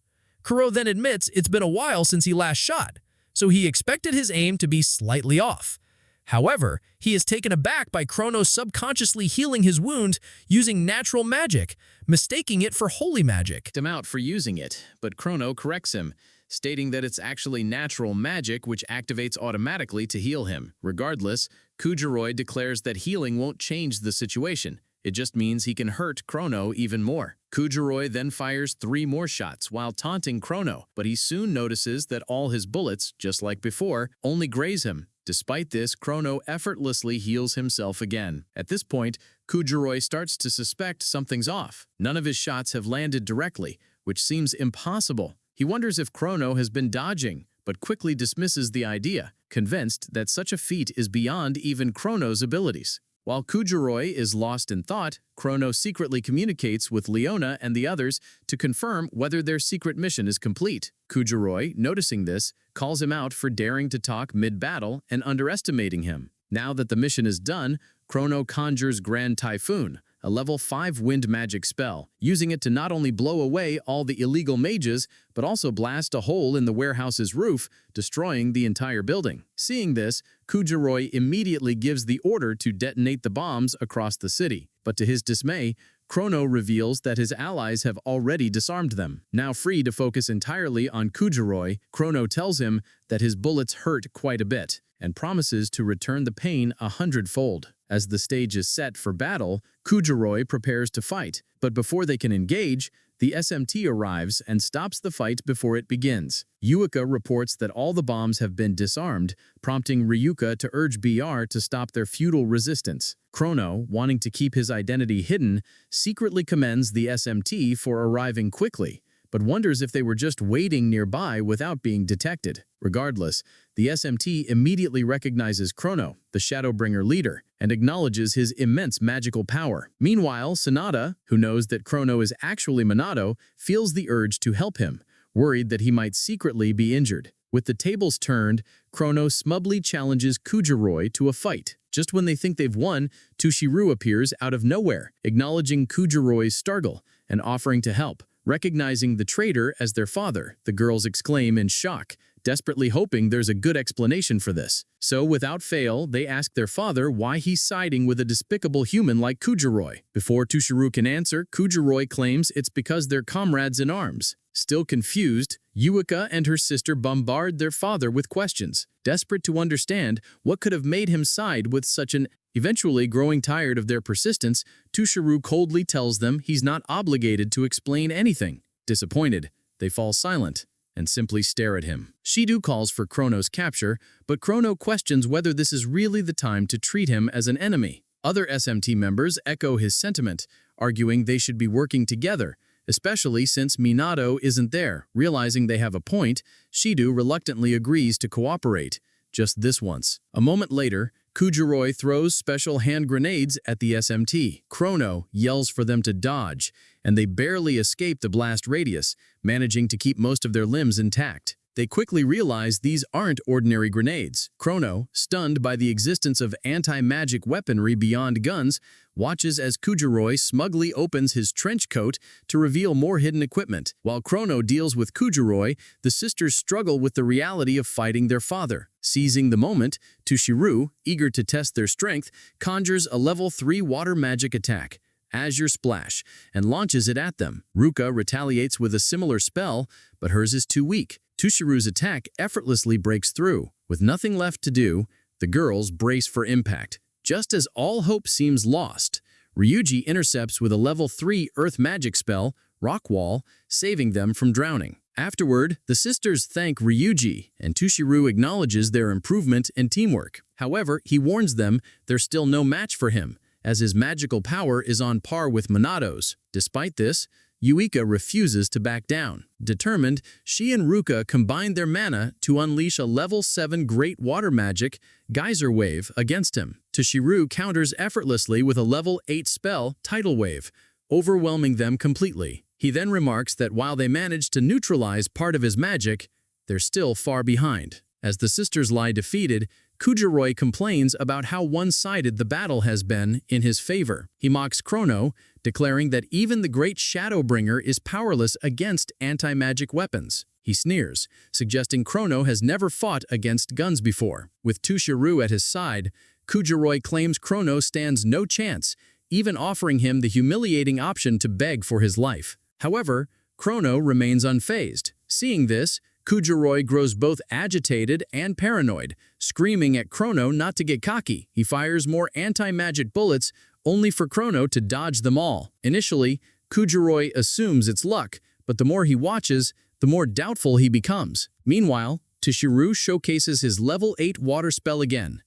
Khloe then admits it's been a while since he last shot, so he expected his aim to be slightly off. However, he is taken aback by Khloe subconsciously healing his wound using natural magic, mistaking it for holy magic. Him out for using it, but Khloe corrects him, stating that it's actually natural magic which activates automatically to heal him. Regardless, Khloe declares that healing won't change the situation. It just means he can hurt Khloe even more. Khloe then fires 3 more shots while taunting Khloe, but he soon notices that all his bullets, just like before, only graze him. Despite this, Khloe effortlessly heals himself again. At this point, Khloe starts to suspect something's off. None of his shots have landed directly, which seems impossible. He wonders if Khloe has been dodging, but quickly dismisses the idea, convinced that such a feat is beyond even Khloe's abilities. While Khloe is lost in thought, Khloe secretly communicates with Leona and the others to confirm whether their secret mission is complete. Khloe, noticing this, calls him out for daring to talk mid-battle and underestimating him. Now that the mission is done, Khloe conjures Grand Typhoon, a level 5 wind magic spell, using it to not only blow away all the illegal mages, but also blast a hole in the warehouse's roof, destroying the entire building. Seeing this, Khloe immediately gives the order to detonate the bombs across the city. But to his dismay, Khloe reveals that his allies have already disarmed them. Now free to focus entirely on Khloe, Khloe tells him that his bullets hurt quite a bit, and promises to return the pain 100-fold. As the stage is set for battle, Khloe prepares to fight, but before they can engage, the SMT arrives and stops the fight before it begins. Yuika reports that all the bombs have been disarmed, prompting Ryuka to urge BR to stop their futile resistance. Khloe, wanting to keep his identity hidden, secretly commends the SMT for arriving quickly, but wonders if they were just waiting nearby without being detected. Regardless, the SMT immediately recognizes Khloe, the Shadowbringer leader, and acknowledges his immense magical power. Meanwhile, Sanada, who knows that Khloe is actually Manato, feels the urge to help him, worried that he might secretly be injured. With the tables turned, Chrono smugly challenges Kujiroi to a fight. Just when they think they've won, Tushiu appears out of nowhere, acknowledging Kujiroi's struggle and offering to help. Recognizing the traitor as their father, the girls exclaim in shock, desperately hoping there's a good explanation for this. So, without fail, they ask their father why he's siding with a despicable human like Kujiroi. Before Tushiu can answer, Kujiroi claims it's because they're comrades in arms. Still confused, Yuika and her sister bombard their father with questions, desperate to understand what could have made him side with such an... Eventually, growing tired of their persistence, Tushiu coldly tells them he's not obligated to explain anything. Disappointed, they fall silent and simply stare at him. Shido calls for Chrono's capture, but Chrono questions whether this is really the time to treat him as an enemy. Other SMT members echo his sentiment, arguing they should be working together, especially since Manato isn't there. Realizing they have a point, Shido reluctantly agrees to cooperate, just this once. A moment later, Kujiroi throws special hand grenades at the SMT. Chrono yells for them to dodge, and they barely escape the blast radius, managing to keep most of their limbs intact. They quickly realize these aren't ordinary grenades. Chrono, stunned by the existence of anti-magic weaponry beyond guns, watches as Kujiroi smugly opens his trench coat to reveal more hidden equipment. While Chrono deals with Kujiroi, the sisters struggle with the reality of fighting their father. Seizing the moment, Tushiu, eager to test their strength, conjures a level 3 water magic attack, Azure Splash, and launches it at them. Ruka retaliates with a similar spell, but hers is too weak. Tushiu's attack effortlessly breaks through. With nothing left to do, the girls brace for impact. Just as all hope seems lost, Ryuji intercepts with a level 3 earth magic spell, Rock Wall, saving them from drowning. Afterward, the sisters thank Ryuji, and Tushiu acknowledges their improvement and teamwork. However, he warns them there's still no match for him, as his magical power is on par with Manato's. Despite this, Yuika refuses to back down. Determined, she and Ruka combine their mana to unleash a level 7 Great Water Magic, Geyser Wave, against him. Tushiu counters effortlessly with a level 8 spell, Tidal Wave, overwhelming them completely. He then remarks that while they manage to neutralize part of his magic, they're still far behind. As the sisters lie defeated, Kujiroi complains about how one-sided the battle has been in his favor. He mocks Chrono, declaring that even the great Shadowbringer is powerless against anti-magic weapons. He sneers, suggesting Chrono has never fought against guns before. With Tushiu at his side, Kujiroi claims Chrono stands no chance, even offering him the humiliating option to beg for his life. However, Chrono remains unfazed. Seeing this, Kujiroi grows both agitated and paranoid, screaming at Chrono not to get cocky. He fires more anti-magic bullets, only for Chrono to dodge them all. Initially, Kujiroi assumes it's luck, but the more he watches, the more doubtful he becomes. Meanwhile, Tushiu showcases his level 8 water spell again.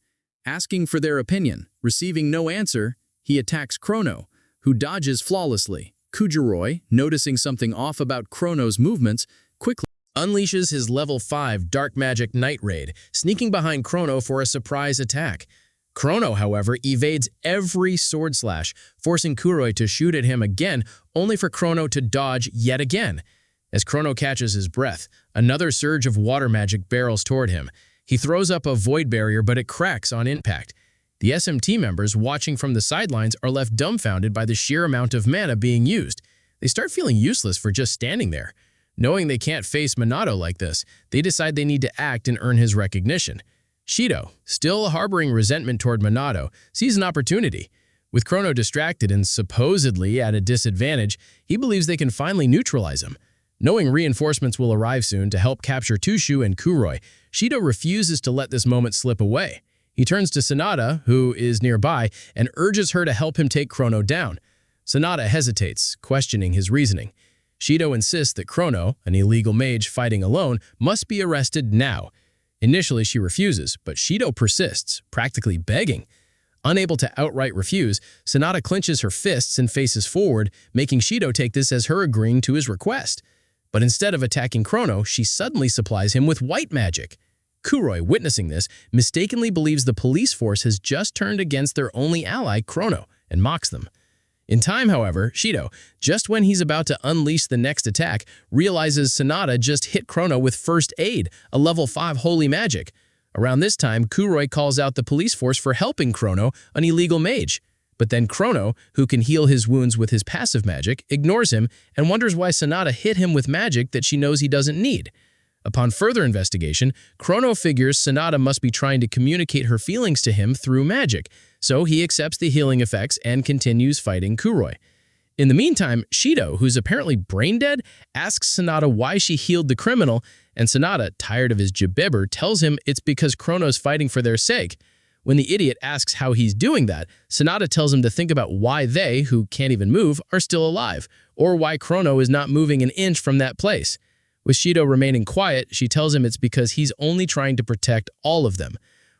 Asking for their opinion, receiving no answer, he attacks Chrono, who dodges flawlessly. Kujiroi, noticing something off about Chrono's movements, quickly unleashes his level 5 Dark Magic Night Raid, sneaking behind Chrono for a surprise attack. Chrono, however, evades every sword slash, forcing Kuroi to shoot at him again, only for Chrono to dodge yet again. As Chrono catches his breath, another surge of water magic barrels toward him. He throws up a void barrier, but it cracks on impact. The SMT members watching from the sidelines are left dumbfounded by the sheer amount of mana being used. They start feeling useless for just standing there. Knowing they can't face Manato like this, they decide they need to act and earn his recognition. Shido, still harboring resentment toward Manato, sees an opportunity. With Chrono distracted and supposedly at a disadvantage, he believes they can finally neutralize him. Knowing reinforcements will arrive soon to help capture Tushiu and Kuroi, Shido refuses to let this moment slip away. He turns to Sanada, who is nearby, and urges her to help him take Chrono down. Sanada hesitates, questioning his reasoning. Shido insists that Chrono, an illegal mage fighting alone, must be arrested now. Initially, she refuses, but Shido persists, practically begging. Unable to outright refuse, Sanada clenches her fists and faces forward, making Shido take this as her agreeing to his request. But instead of attacking Chrono, she suddenly supplies him with white magic. Kuroi, witnessing this, mistakenly believes the police force has just turned against their only ally, Chrono, and mocks them. In time, however, Shido, just when he's about to unleash the next attack, realizes Sanada just hit Chrono with First Aid, a level 5 holy magic. Around this time, Kuroi calls out the police force for helping Chrono, an illegal mage. But then Chrono, who can heal his wounds with his passive magic, ignores him and wonders why Sanada hit him with magic that she knows he doesn't need. Upon further investigation, Chrono figures Sanada must be trying to communicate her feelings to him through magic, so he accepts the healing effects and continues fighting Kuroi. In the meantime, Shido, who's apparently brain dead, asks Sanada why she healed the criminal, and Sanada, tired of his jibber, tells him it's because Chrono's fighting for their sake. When the idiot asks how he's doing that, Sanada tells him to think about why they, who can't even move, are still alive, or why Chrono is not moving an inch from that place. With Shido remaining quiet, she tells him it's because he's only trying to protect all of them.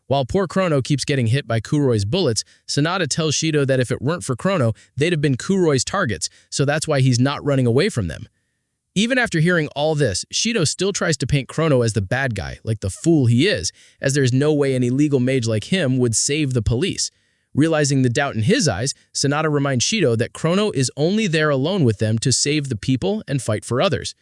While poor Chrono keeps getting hit by Kuroi's bullets, Sanada tells Shido that if it weren't for Chrono, they'd have been Kuroi's targets, so that's why he's not running away from them. Even after hearing all this, Shido still tries to paint Chrono as the bad guy, like the fool he is, as there's no way an illegal mage like him would save the police. Realizing the doubt in his eyes, Sanada reminds Shido that Chrono is only there alone with them to save the people and fight for others.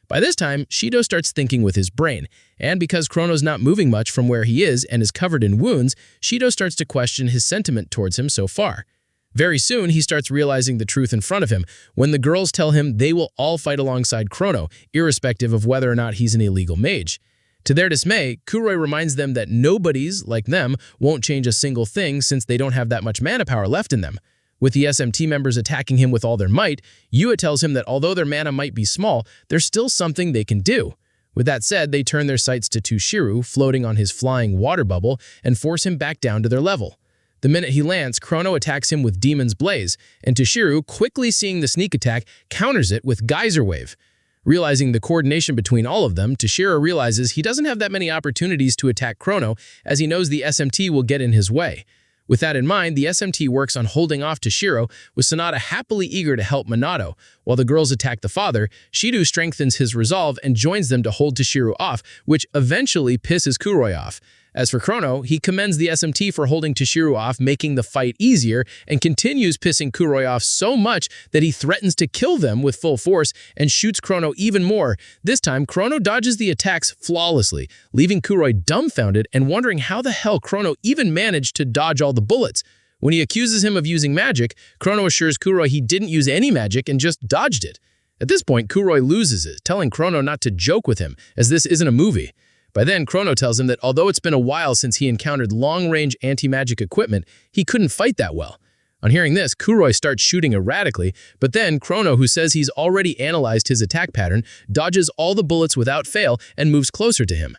By this time, Shido starts thinking with his brain, and because Chrono's not moving much from where he is and is covered in wounds, Shido starts to question his sentiment towards him so far. Very soon, he starts realizing the truth in front of him when the girls tell him they will all fight alongside Chrono, irrespective of whether or not he's an illegal mage. To their dismay, Kuroi reminds them that nobodies, like them, won't change a single thing since they don't have that much mana power left in them. With the SMT members attacking him with all their might, Yua tells him that although their mana might be small, there's still something they can do. With that said, they turn their sights to Tushiu, floating on his flying water bubble, and force him back down to their level. The minute he lands, Chrono attacks him with Demon's Blaze, and Tushiu, quickly seeing the sneak attack, counters it with Geyser Wave. Realizing the coordination between all of them, Tushiu realizes he doesn't have that many opportunities to attack Chrono, as he knows the SMT will get in his way. With that in mind, the SMT works on holding off Tushiu, with Sanada happily eager to help Manato. While the girls attack the father, Shido strengthens his resolve and joins them to hold Tushiu off, which eventually pisses Kuroi off. As for Chrono, he commends the SMT for holding Tushiu off, making the fight easier, and continues pissing Kuroi off so much that he threatens to kill them with full force and shoots Chrono even more. This time, Chrono dodges the attacks flawlessly, leaving Kuroi dumbfounded and wondering how the hell Chrono even managed to dodge all the bullets. When he accuses him of using magic, Chrono assures Kuroi he didn't use any magic and just dodged it. At this point, Kuroi loses it, telling Chrono not to joke with him, as this isn't a movie. By then, Chrono tells him that although it's been a while since he encountered long-range anti-magic equipment, he couldn't fight that well. On hearing this, Kuroi starts shooting erratically, but then Chrono, who says he's already analyzed his attack pattern, dodges all the bullets without fail and moves closer to him.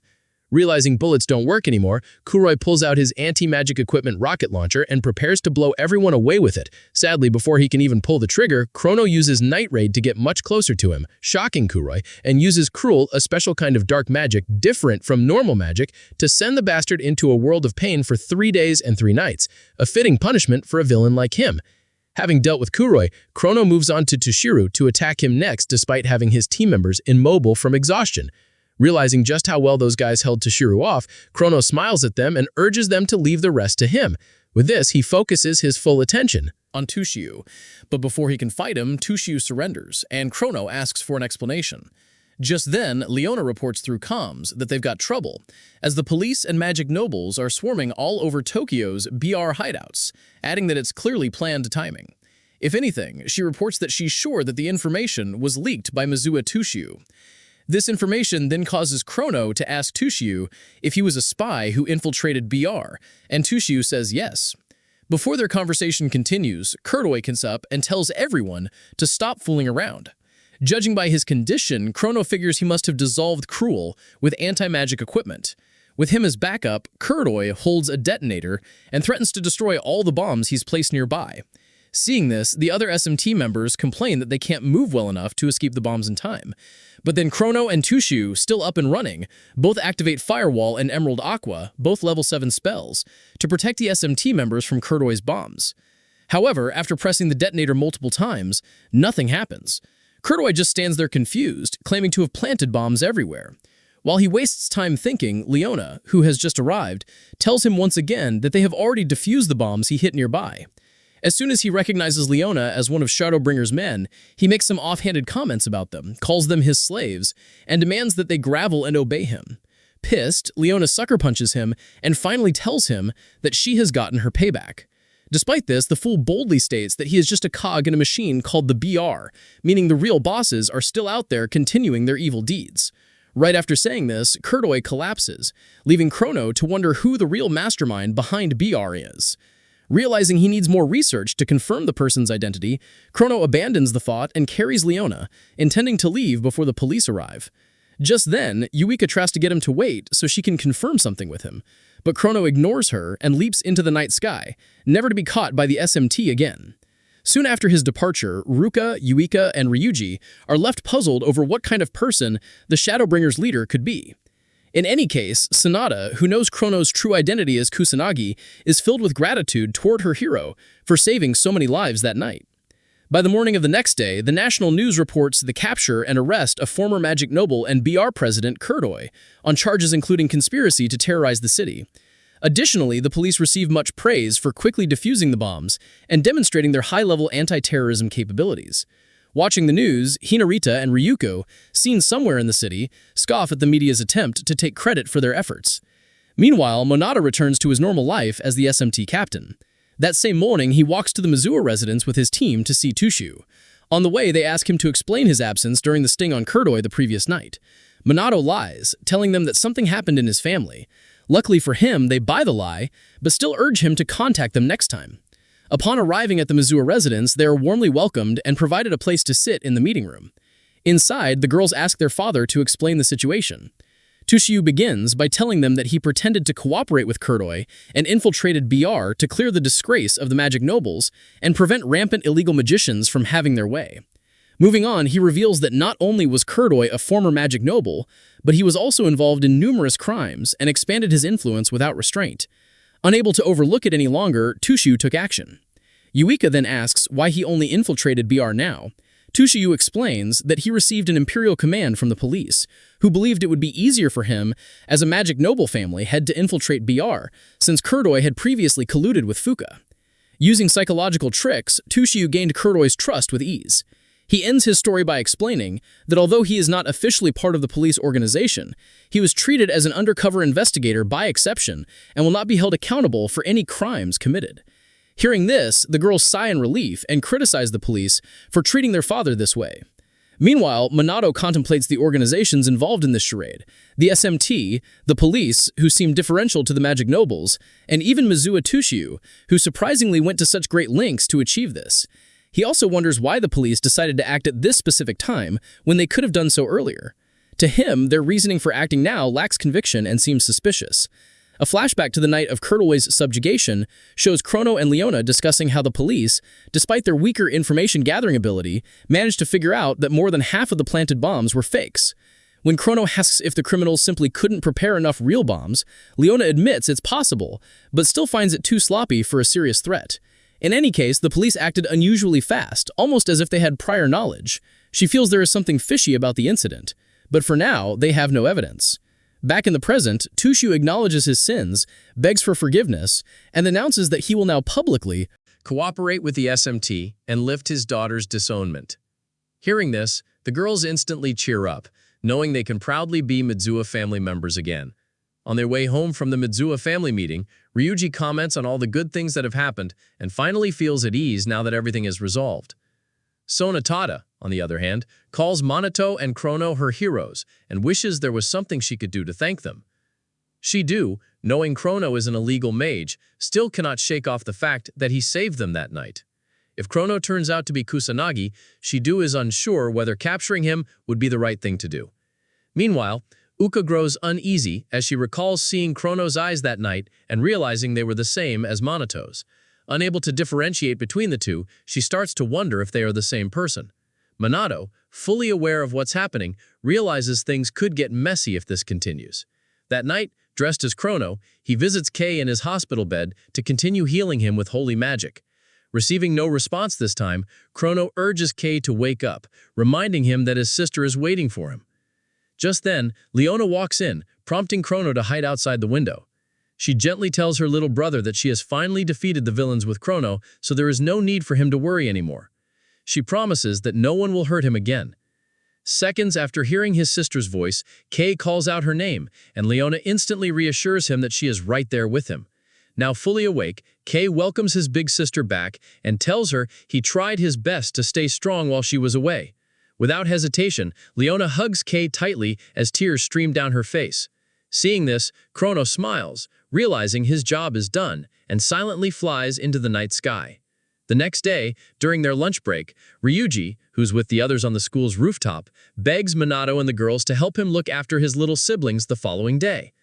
Realizing bullets don't work anymore, Kuroi pulls out his anti-magic equipment rocket launcher and prepares to blow everyone away with it. Sadly, before he can even pull the trigger, Chrono uses Night Raid to get much closer to him, shocking Kuroi, and uses Cruel, a special kind of dark magic different from normal magic, to send the bastard into a world of pain for 3 days and 3 nights, a fitting punishment for a villain like him. Having dealt with Kuroi, Chrono moves on to Tushiu to attack him next despite having his team members immobile from exhaustion. Realizing just how well those guys held Tushiu off, Chrono smiles at them and urges them to leave the rest to him. With this, he focuses his full attention on Tushiu. But before he can fight him, Tushiu surrenders, and Chrono asks for an explanation. Just then, Leona reports through comms that they've got trouble, as the police and magic nobles are swarming all over Tokyo's BR hideouts, adding that it's clearly planned timing. If anything, she reports that she's sure that the information was leaked by Mizuha Tushiu. This information then causes Chrono to ask Tushiu if he was a spy who infiltrated BR, and Tushiu says yes. Before their conversation continues, Kuroi comes up and tells everyone to stop fooling around. Judging by his condition, Chrono figures he must have dissolved Cruel with anti-magic equipment. With him as backup, Kuroi holds a detonator and threatens to destroy all the bombs he's placed nearby. Seeing this, the other SMT members complain that they can't move well enough to escape the bombs in time. But then Chrono and Tushiu, still up and running, both activate Firewall and Emerald Aqua, both level 7 spells, to protect the SMT members from Kuroi's bombs. However, after pressing the detonator multiple times, nothing happens. Kuroi just stands there confused, claiming to have planted bombs everywhere. While he wastes time thinking, Leona, who has just arrived, tells him once again that they have already defused the bombs he hit nearby. As soon as he recognizes Leona as one of Shadowbringer's men, he makes some offhanded comments about them, calls them his slaves, and demands that they gravel and obey him. Pissed, Leona sucker punches him and finally tells him that she has gotten her payback. Despite this, the fool boldly states that he is just a cog in a machine called the BR, meaning the real bosses are still out there continuing their evil deeds. Right after saying this, Khloe collapses, leaving Chrono to wonder who the real mastermind behind BR is. Realizing he needs more research to confirm the person's identity, Chrono abandons the thought and carries Leona, intending to leave before the police arrive. Just then, Yuika tries to get him to wait so she can confirm something with him, but Chrono ignores her and leaps into the night sky, never to be caught by the SMT again. Soon after his departure, Ruka, Yuika, and Ryuji are left puzzled over what kind of person the Shadowbringer's leader could be. In any case, Sanada, who knows Chrono's true identity as Kusanagi, is filled with gratitude toward her hero for saving so many lives that night. By the morning of the next day, the national news reports the capture and arrest of former Magic Noble and BR president Khloe on charges including conspiracy to terrorize the city. Additionally, the police receive much praise for quickly defusing the bombs and demonstrating their high-level anti-terrorism capabilities. Watching the news, Hinarita and Ryuko, seen somewhere in the city, scoff at the media's attempt to take credit for their efforts. Meanwhile, Manato returns to his normal life as the SMT captain. That same morning, he walks to the Mizuho residence with his team to see Tushiu. On the way, they ask him to explain his absence during the sting on Khloe the previous night. Manato lies, telling them that something happened in his family. Luckily for him, they buy the lie, but still urge him to contact them next time. Upon arriving at the Mizuho residence, they are warmly welcomed and provided a place to sit in the meeting room. Inside, the girls ask their father to explain the situation. Tushiu begins by telling them that he pretended to cooperate with Khloe and infiltrated BR to clear the disgrace of the Magic Nobles and prevent rampant illegal magicians from having their way. Moving on, he reveals that not only was Khloe a former Magic Noble, but he was also involved in numerous crimes and expanded his influence without restraint. Unable to overlook it any longer, Tushiu took action. Yuika then asks why he only infiltrated BR now. Tushiu explains that he received an imperial command from the police, who believed it would be easier for him as a Magic Noble family head to infiltrate BR, since Khloe had previously colluded with Fuka. Using psychological tricks, Tushiu gained Khloe's trust with ease. He ends his story by explaining that although he is not officially part of the police organization, he was treated as an undercover investigator by exception and will not be held accountable for any crimes committed. Hearing this, the girls sigh in relief and criticize the police for treating their father this way. Meanwhile, Manato contemplates the organizations involved in this charade, the SMT, the police, who seem differential to the Magic Nobles, and even Mizuho Tushiu, who surprisingly went to such great lengths to achieve this. He also wonders why the police decided to act at this specific time when they could have done so earlier. To him, their reasoning for acting now lacks conviction and seems suspicious. A flashback to the night of Khloe's subjugation shows Chrono and Leona discussing how the police, despite their weaker information-gathering ability, managed to figure out that more than half of the planted bombs were fakes. When Chrono asks if the criminals simply couldn't prepare enough real bombs, Leona admits it's possible, but still finds it too sloppy for a serious threat. In any case, the police acted unusually fast, almost as if they had prior knowledge. She feels there is something fishy about the incident, but for now, they have no evidence. Back in the present, Tushiu acknowledges his sins, begs for forgiveness, and announces that he will now publicly cooperate with the SMT and lift his daughter's disownment. Hearing this, the girls instantly cheer up, knowing they can proudly be Mizuho family members again. On their way home from the Mizuho family meeting, Ryuji comments on all the good things that have happened and finally feels at ease now that everything is resolved. Sonatada, on the other hand, calls Manato and Chrono her heroes and wishes there was something she could do to thank them. Shido, knowing Chrono is an illegal mage, still cannot shake off the fact that he saved them that night. If Chrono turns out to be Kusanagi, Shido is unsure whether capturing him would be the right thing to do. Meanwhile, Uka grows uneasy as she recalls seeing Chrono's eyes that night and realizing they were the same as Manato's. Unable to differentiate between the two, she starts to wonder if they are the same person. Manato, fully aware of what's happening, realizes things could get messy if this continues. That night, dressed as Chrono, he visits Kei in his hospital bed to continue healing him with holy magic. Receiving no response this time, Chrono urges Kei to wake up, reminding him that his sister is waiting for him. Just then, Leona walks in, prompting Chrono to hide outside the window. She gently tells her little brother that she has finally defeated the villains with Chrono, so there is no need for him to worry anymore. She promises that no one will hurt him again. Seconds after hearing his sister's voice, Kay calls out her name, and Leona instantly reassures him that she is right there with him. Now fully awake, Kay welcomes his big sister back and tells her he tried his best to stay strong while she was away. Without hesitation, Leona hugs Kay tightly as tears stream down her face. Seeing this, Chrono smiles, realizing his job is done, and silently flies into the night sky. The next day, during their lunch break, Ryuji, who's with the others on the school's rooftop, begs Manato and the girls to help him look after his little siblings the following day.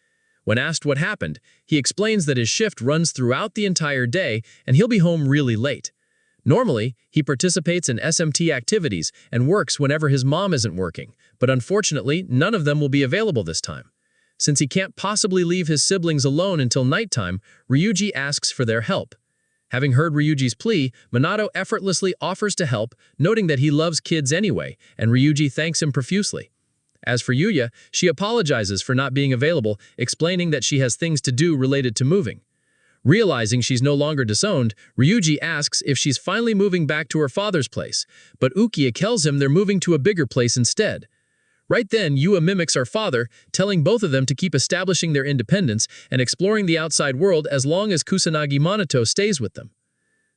When asked what happened, he explains that his shift runs throughout the entire day and he'll be home really late. Normally, he participates in SMT activities and works whenever his mom isn't working, but unfortunately, none of them will be available this time. Since he can't possibly leave his siblings alone until nighttime, Ryuji asks for their help. Having heard Ryuji's plea, Manato effortlessly offers to help, noting that he loves kids anyway, and Ryuji thanks him profusely. As for Yuya, she apologizes for not being available, explaining that she has things to do related to moving. Realizing she's no longer disowned, Ryuji asks if she's finally moving back to her father's place, but Ukiya tells him they're moving to a bigger place instead. Right then, Yuya mimics our father, telling both of them to keep establishing their independence and exploring the outside world as long as Kusanagi Manato stays with them.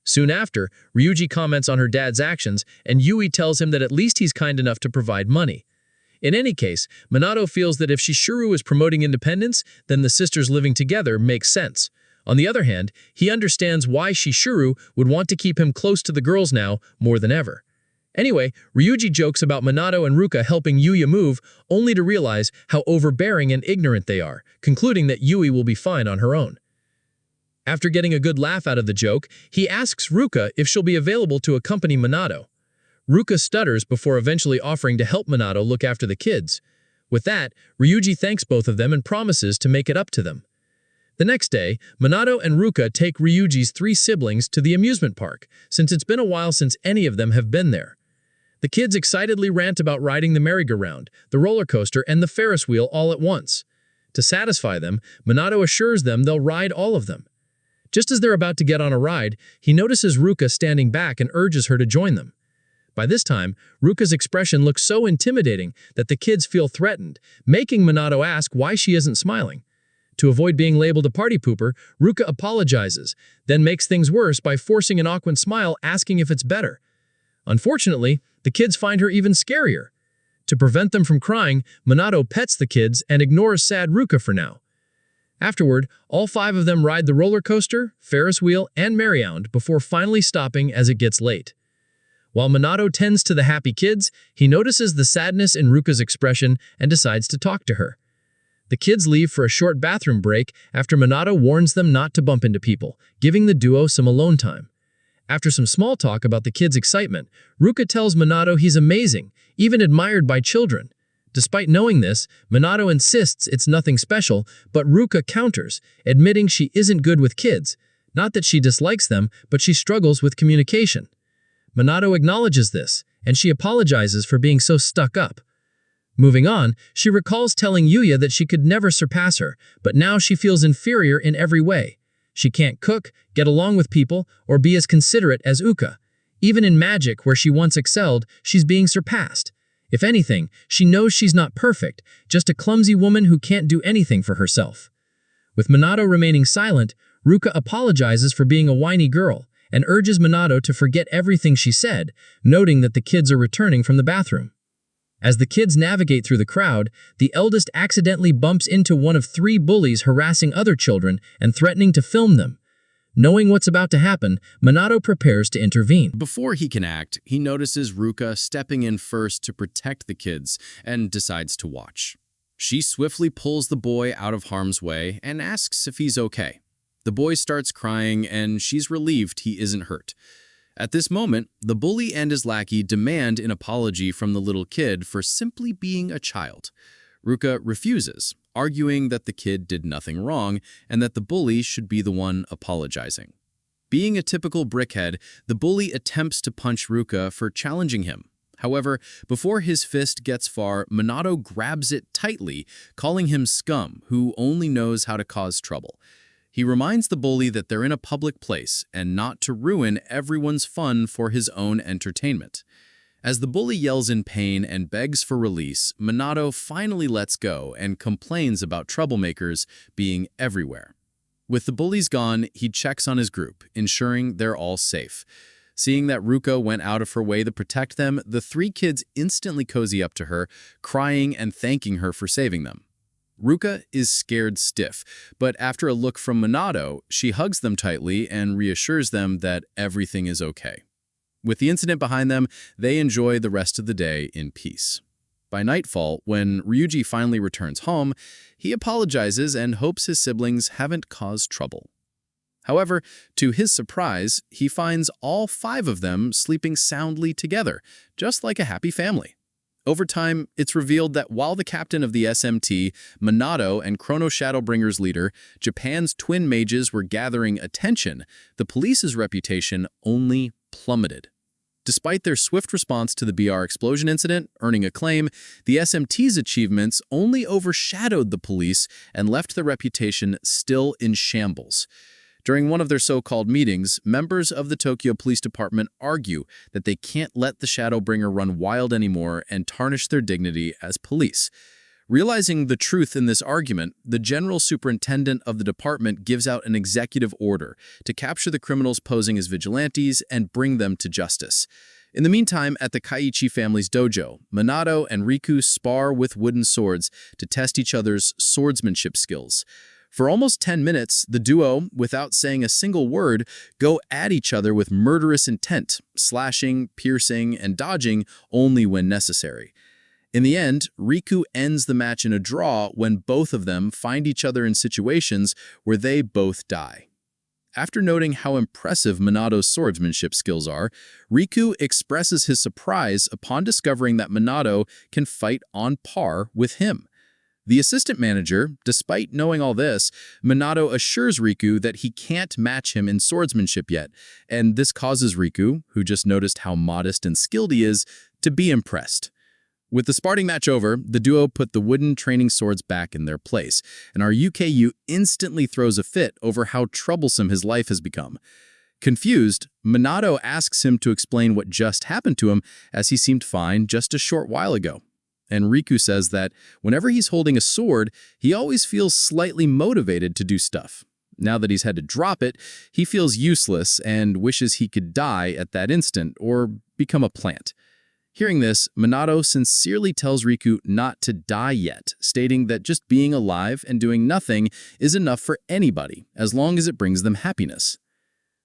Soon after, Ryuji comments on her dad's actions, and Yui tells him that at least he's kind enough to provide money. In any case, Manato feels that if Shishuru is promoting independence, then the sisters living together makes sense. On the other hand, he understands why Shishuru would want to keep him close to the girls now more than ever. Anyway, Ryuji jokes about Manato and Ruka helping Yuya move, only to realize how overbearing and ignorant they are, concluding that Yui will be fine on her own. After getting a good laugh out of the joke, he asks Ruka if she'll be available to accompany Manato. Ruka stutters before eventually offering to help Manato look after the kids. With that, Ryuji thanks both of them and promises to make it up to them. The next day, Manato and Ruka take Ryuji's 3 siblings to the amusement park, since it's been a while since any of them have been there. The kids excitedly rant about riding the merry-go-round, the roller coaster, and the Ferris wheel all at once. To satisfy them, Manato assures them they'll ride all of them. Just as they're about to get on a ride, he notices Ruka standing back and urges her to join them. By this time, Ruka's expression looks so intimidating that the kids feel threatened, making Manato ask why she isn't smiling. To avoid being labeled a party pooper, Ruka apologizes, then makes things worse by forcing an awkward smile asking if it's better. Unfortunately, the kids find her even scarier. To prevent them from crying, Manato pets the kids and ignores sad Ruka for now. Afterward, all 5 of them ride the roller coaster, Ferris wheel, and merry-go-round before finally stopping as it gets late. While Manato tends to the happy kids, he notices the sadness in Ruka's expression and decides to talk to her. The kids leave for a short bathroom break after Manato warns them not to bump into people, giving the duo some alone time. After some small talk about the kids' excitement, Ruka tells Manato he's amazing, even admired by children. Despite knowing this, Manato insists it's nothing special, but Ruka counters, admitting she isn't good with kids. Not that she dislikes them, but she struggles with communication. Manato acknowledges this, and she apologizes for being so stuck up. Moving on, she recalls telling Yuya that she could never surpass her, but now she feels inferior in every way. She can't cook, get along with people, or be as considerate as Uka. Even in magic, where she once excelled, she's being surpassed. If anything, she knows she's not perfect, just a clumsy woman who can't do anything for herself. With Manato remaining silent, Ruka apologizes for being a whiny girl and urges Manato to forget everything she said, noting that the kids are returning from the bathroom. As the kids navigate through the crowd, the eldest accidentally bumps into one of 3 bullies harassing other children and threatening to film them. Knowing what's about to happen, Manato prepares to intervene. Before he can act, he notices Ruka stepping in first to protect the kids and decides to watch. She swiftly pulls the boy out of harm's way and asks if he's okay. The boy starts crying and she's relieved he isn't hurt. At this moment, the bully and his lackey demand an apology from the little kid for simply being a child. Ruka refuses, arguing that the kid did nothing wrong and that the bully should be the one apologizing. Being a typical brickhead, the bully attempts to punch Ruka for challenging him. However, before his fist gets far, Manato grabs it tightly, calling him scum, who only knows how to cause trouble. He reminds the bully that they're in a public place and not to ruin everyone's fun for his own entertainment. As the bully yells in pain and begs for release, Manato finally lets go and complains about troublemakers being everywhere. With the bullies gone, he checks on his group, ensuring they're all safe. Seeing that Ruko went out of her way to protect them, the three kids instantly cozy up to her, crying and thanking her for saving them. Ruka is scared stiff, but after a look from Manato, she hugs them tightly and reassures them that everything is okay. With the incident behind them, they enjoy the rest of the day in peace. By nightfall, when Ryuji finally returns home, he apologizes and hopes his siblings haven't caused trouble. However, to his surprise, he finds all 5 of them sleeping soundly together, just like a happy family. Over time, it's revealed that while the captain of the SMT, Manato, and Chrono Shadowbringer's leader, Japan's twin mages, were gathering attention, the police's reputation only plummeted. Despite their swift response to the BR explosion incident, earning acclaim, the SMT's achievements only overshadowed the police and left the reputation still in shambles. During one of their so-called meetings, members of the Tokyo Police Department argue that they can't let the Shadowbringer run wild anymore and tarnish their dignity as police. Realizing the truth in this argument, the general superintendent of the department gives out an executive order to capture the criminals posing as vigilantes and bring them to justice. In the meantime, at the Kaiichi family's dojo, Manato and Riku spar with wooden swords to test each other's swordsmanship skills. For almost 10 minutes, the duo, without saying a single word, go at each other with murderous intent, slashing, piercing, and dodging only when necessary. In the end, Riku ends the match in a draw when both of them find each other in situations where they both die. After noting how impressive Manato's swordsmanship skills are, Riku expresses his surprise upon discovering that Manato can fight on par with him. The assistant manager, despite knowing all this, Manato assures Riku that he can't match him in swordsmanship yet, and this causes Riku, who just noticed how modest and skilled he is, to be impressed. With the sparring match over, the duo put the wooden training swords back in their place, and our UKU instantly throws a fit over how troublesome his life has become. Confused, Manato asks him to explain what just happened to him, as he seemed fine just a short while ago. And Riku says that whenever he's holding a sword, he always feels slightly motivated to do stuff. Now that he's had to drop it, he feels useless and wishes he could die at that instant or become a plant. Hearing this, Manato sincerely tells Riku not to die yet, stating that just being alive and doing nothing is enough for anybody, as long as it brings them happiness.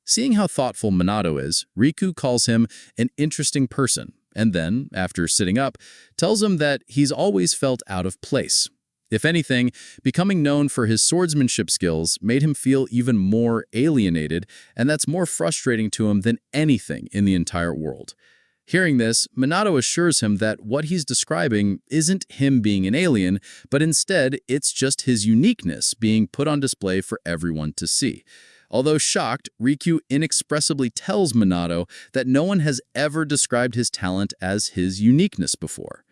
Seeing how thoughtful Manato is, Riku calls him an interesting person, and then, after sitting up, tells him that he's always felt out of place. If anything, becoming known for his swordsmanship skills made him feel even more alienated, and that's more frustrating to him than anything in the entire world. Hearing this, Manato assures him that what he's describing isn't him being an alien, but instead it's just his uniqueness being put on display for everyone to see. Although shocked, Riku inexpressibly tells Manato that no one has ever described his talent as his uniqueness before.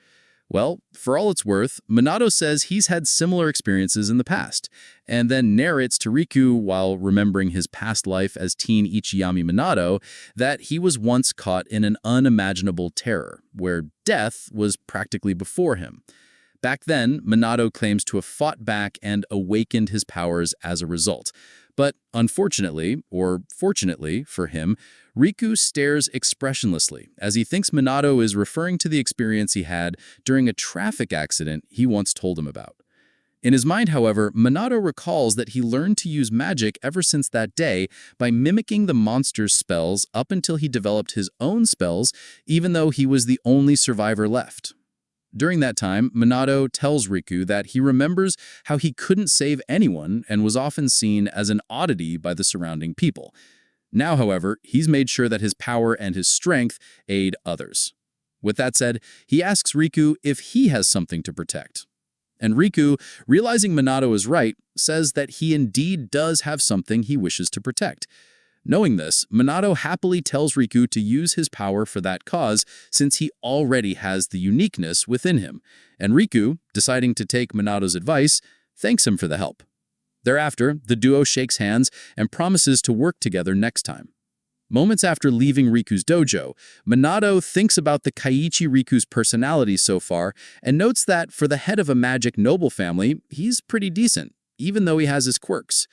Well, for all it's worth, Manato says he's had similar experiences in the past, and then narrates to Riku while remembering his past life as teen Ichiyami Manato that he was once caught in an unimaginable terror, where death was practically before him. Back then, Manato claims to have fought back and awakened his powers as a result. But unfortunately, or fortunately for him, Riku stares expressionlessly as he thinks Manato is referring to the experience he had during a traffic accident he once told him about. In his mind, however, Manato recalls that he learned to use magic ever since that day by mimicking the monster's spells up until he developed his own spells, even though he was the only survivor left. During that time, Manato tells Riku that he remembers how he couldn't save anyone and was often seen as an oddity by the surrounding people. Now, however, he's made sure that his power and his strength aid others. With that said, he asks Riku if he has something to protect. And Riku, realizing Manato is right, says that he indeed does have something he wishes to protect. Knowing this, Manato happily tells Riku to use his power for that cause since he already has the uniqueness within him, and Riku, deciding to take Manato's advice, thanks him for the help. Thereafter, the duo shakes hands and promises to work together next time. Moments after leaving Riku's dojo, Manato thinks about the Kaiichi Riku's personality so far and notes that for the head of a magic noble family, he's pretty decent, even though he has his quirks.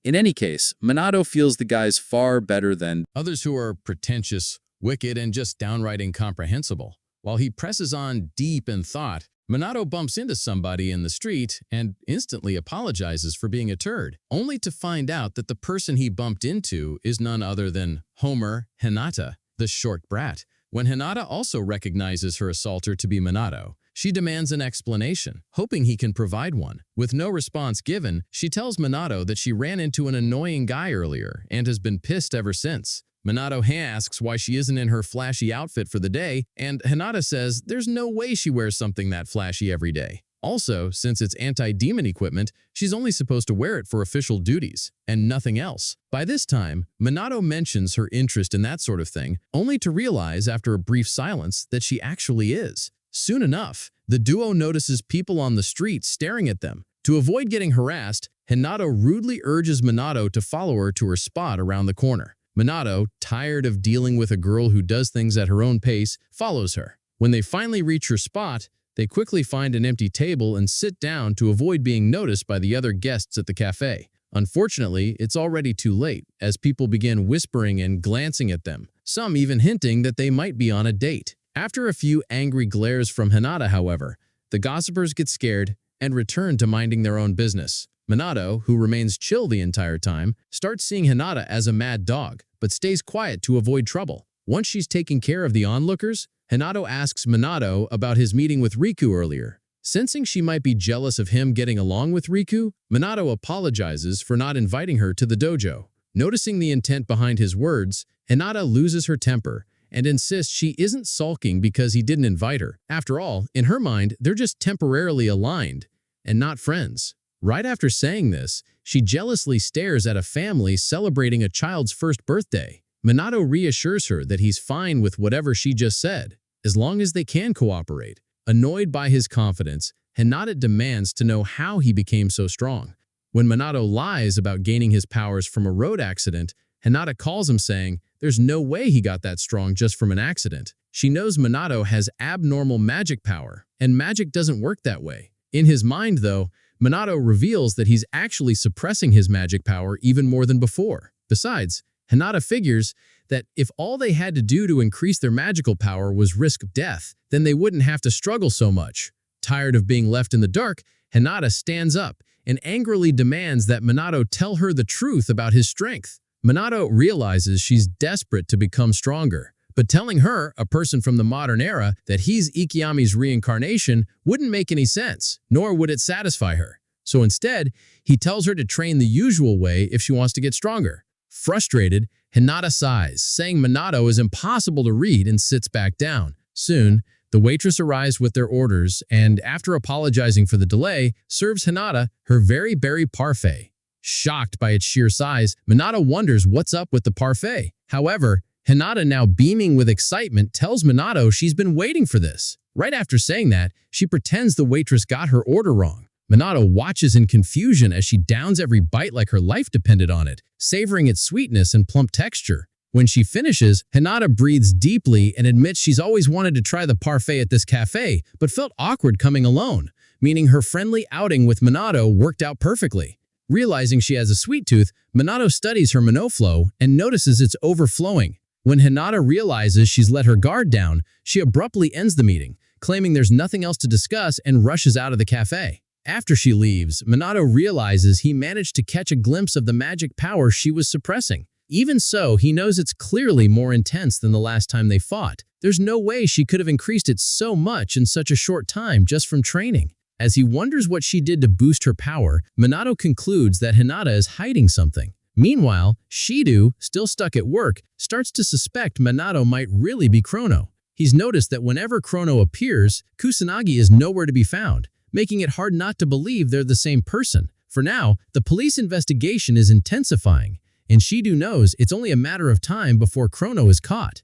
In any case, Manato feels the guy's far better than others who are pretentious, wicked, and just downright incomprehensible. While he presses on deep in thought, Manato bumps into somebody in the street and instantly apologizes for being a turd, only to find out that the person he bumped into is none other than Homer Hinata, the short brat. When Hinata also recognizes her assaulter to be Manato, she demands an explanation, hoping he can provide one. With no response given, she tells Manato that she ran into an annoying guy earlier and has been pissed ever since. Manato asks why she isn't in her flashy outfit for the day, and Hinata says there's no way she wears something that flashy every day. Also, since it's anti-demon equipment, she's only supposed to wear it for official duties, and nothing else. By this time, Manato mentions her interest in that sort of thing, only to realize after a brief silence that she actually is. Soon enough, the duo notices people on the street staring at them. To avoid getting harassed, Hinata rudely urges Manato to follow her to her spot around the corner. Manato, tired of dealing with a girl who does things at her own pace, follows her. When they finally reach her spot, they quickly find an empty table and sit down to avoid being noticed by the other guests at the cafe. Unfortunately, it's already too late, as people begin whispering and glancing at them, some even hinting that they might be on a date. After a few angry glares from Hinata, however, the gossipers get scared and return to minding their own business. Manato, who remains chill the entire time, starts seeing Hinata as a mad dog, but stays quiet to avoid trouble. Once she's taking care of the onlookers, Hinato asks Manato about his meeting with Riku earlier. Sensing she might be jealous of him getting along with Riku, Manato apologizes for not inviting her to the dojo. Noticing the intent behind his words, Hinata loses her temper and insists she isn't sulking because he didn't invite her. After all, in her mind, they're just temporarily aligned and not friends. Right after saying this, she jealously stares at a family celebrating a child's first birthday. Manato reassures her that he's fine with whatever she just said, as long as they can cooperate. Annoyed by his confidence, Hinata demands to know how he became so strong. When Manato lies about gaining his powers from a road accident, Hinata calls him saying there's no way he got that strong just from an accident. She knows Manato has abnormal magic power, and magic doesn't work that way. In his mind, though, Manato reveals that he's actually suppressing his magic power even more than before. Besides, Hinata figures that if all they had to do to increase their magical power was risk death, then they wouldn't have to struggle so much. Tired of being left in the dark, Hinata stands up and angrily demands that Manato tell her the truth about his strength. Manato realizes she's desperate to become stronger, but telling her, a person from the modern era, that he's Ikiyami's reincarnation wouldn't make any sense, nor would it satisfy her. So instead, he tells her to train the usual way if she wants to get stronger. Frustrated, Hinata sighs, saying Manato is impossible to read and sits back down. Soon, the waitress arrives with their orders and, after apologizing for the delay, serves Hinata her very berry parfait. Shocked by its sheer size, Manato wonders what's up with the parfait. However, Hinata, now beaming with excitement, tells Manato she's been waiting for this. Right after saying that, she pretends the waitress got her order wrong. Manato watches in confusion as she downs every bite like her life depended on it, savoring its sweetness and plump texture. When she finishes, Hinata breathes deeply and admits she's always wanted to try the parfait at this cafe, but felt awkward coming alone, meaning her friendly outing with Manato worked out perfectly. Realizing she has a sweet tooth, Manato studies her Manoflow and notices it's overflowing. When Hinata realizes she's let her guard down, she abruptly ends the meeting, claiming there's nothing else to discuss and rushes out of the cafe. After she leaves, Manato realizes he managed to catch a glimpse of the magic power she was suppressing. Even so, he knows it's clearly more intense than the last time they fought. There's no way she could have increased it so much in such a short time just from training. As he wonders what she did to boost her power, Manato concludes that Hinata is hiding something. Meanwhile, Shido, still stuck at work, starts to suspect Manato might really be Chrono. He's noticed that whenever Chrono appears, Kusanagi is nowhere to be found, making it hard not to believe they're the same person. For now, the police investigation is intensifying, and Shido knows it's only a matter of time before Chrono is caught.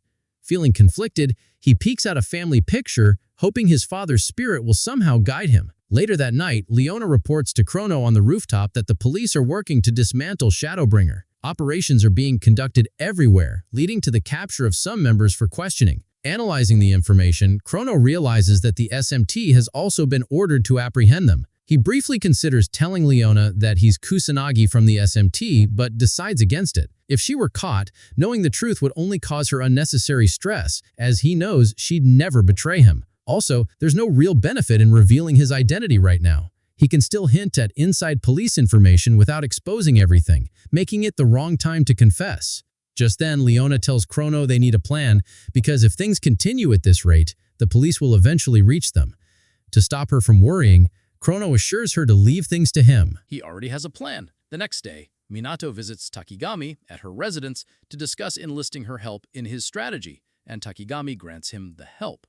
Feeling conflicted, he peeks out a family picture, hoping his father's spirit will somehow guide him. Later that night, Leona reports to Chrono on the rooftop that the police are working to dismantle Shadowbringer. Operations are being conducted everywhere, leading to the capture of some members for questioning. Analyzing the information, Chrono realizes that the SMT has also been ordered to apprehend them. He briefly considers telling Leona that he's Kusanagi from the SMT, but decides against it. If she were caught, knowing the truth would only cause her unnecessary stress, as he knows she'd never betray him. Also, there's no real benefit in revealing his identity right now. He can still hint at inside police information without exposing everything, making it the wrong time to confess. Just then, Leona tells Chrono they need a plan, because if things continue at this rate, the police will eventually reach them. To stop her from worrying, Chrono assures her to leave things to him. He already has a plan. The next day, Minato visits Takigami at her residence to discuss enlisting her help in his strategy, and Takigami grants him the help.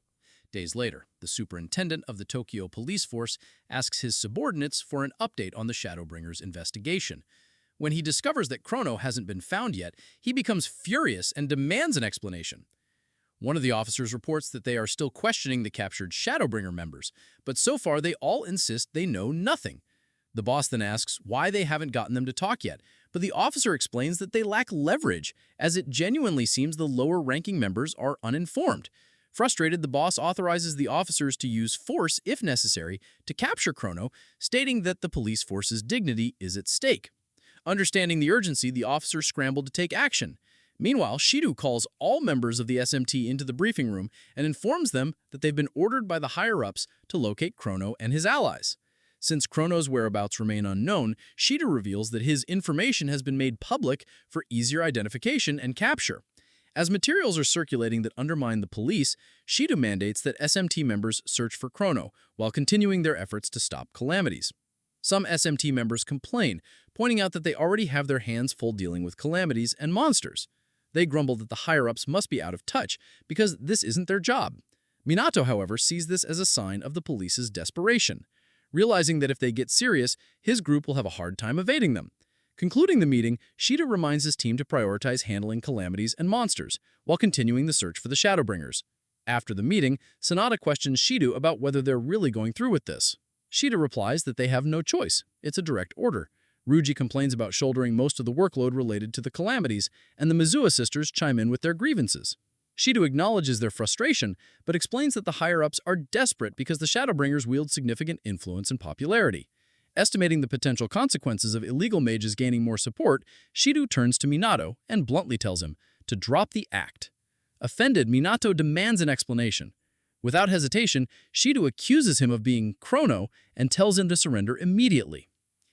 Days later, the superintendent of the Tokyo police force asks his subordinates for an update on the Shadowbringer's investigation. When he discovers that Chrono hasn't been found yet, he becomes furious and demands an explanation. One of the officers reports that they are still questioning the captured Shadowbringer members, but so far they all insist they know nothing. The boss then asks why they haven't gotten them to talk yet, but the officer explains that they lack leverage, as it genuinely seems the lower-ranking members are uninformed. Frustrated, the boss authorizes the officers to use force, if necessary, to capture Chrono, stating that the police force's dignity is at stake. Understanding the urgency, the officers scramble to take action. Meanwhile, Shido calls all members of the SMT into the briefing room and informs them that they've been ordered by the higher-ups to locate Chrono and his allies. Since Chrono's whereabouts remain unknown, Shido reveals that his information has been made public for easier identification and capture. As materials are circulating that undermine the police, Shido mandates that SMT members search for Chrono while continuing their efforts to stop calamities. Some SMT members complain, pointing out that they already have their hands full dealing with calamities and monsters. They grumble that the higher-ups must be out of touch because this isn't their job. Minato, however, sees this as a sign of the police's desperation, realizing that if they get serious, his group will have a hard time evading them. Concluding the meeting, Shido reminds his team to prioritize handling calamities and monsters, while continuing the search for the Shadowbringers. After the meeting, Sanada questions Shido about whether they're really going through with this. Shido replies that they have no choice. It's a direct order. Ryuji complains about shouldering most of the workload related to the calamities, and the Mizuha sisters chime in with their grievances. Shido acknowledges their frustration, but explains that the higher-ups are desperate because the Shadowbringers wield significant influence and popularity. Estimating the potential consequences of illegal mages gaining more support, Shido turns to Minato and bluntly tells him to drop the act. Offended, Minato demands an explanation. Without hesitation, Shido accuses him of being Chrono and tells him to surrender immediately.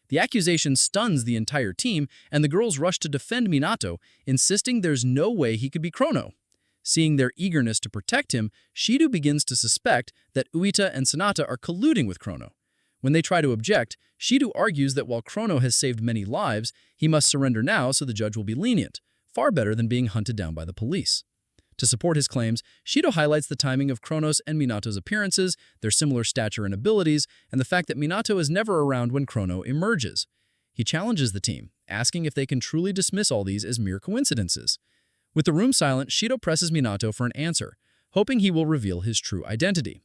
The accusation stuns the entire team, and the girls rush to defend Minato, insisting there's no way he could be Chrono. Seeing their eagerness to protect him, Shido begins to suspect that Uita and Sanata are colluding with Chrono. When they try to object, Shido argues that while Chrono has saved many lives, he must surrender now so the judge will be lenient, far better than being hunted down by the police. To support his claims, Shido highlights the timing of Chronos and Minato's appearances, their similar stature and abilities, and the fact that Minato is never around when Chrono emerges. He challenges the team, asking if they can truly dismiss all these as mere coincidences. With the room silent, Shido presses Minato for an answer, hoping he will reveal his true identity.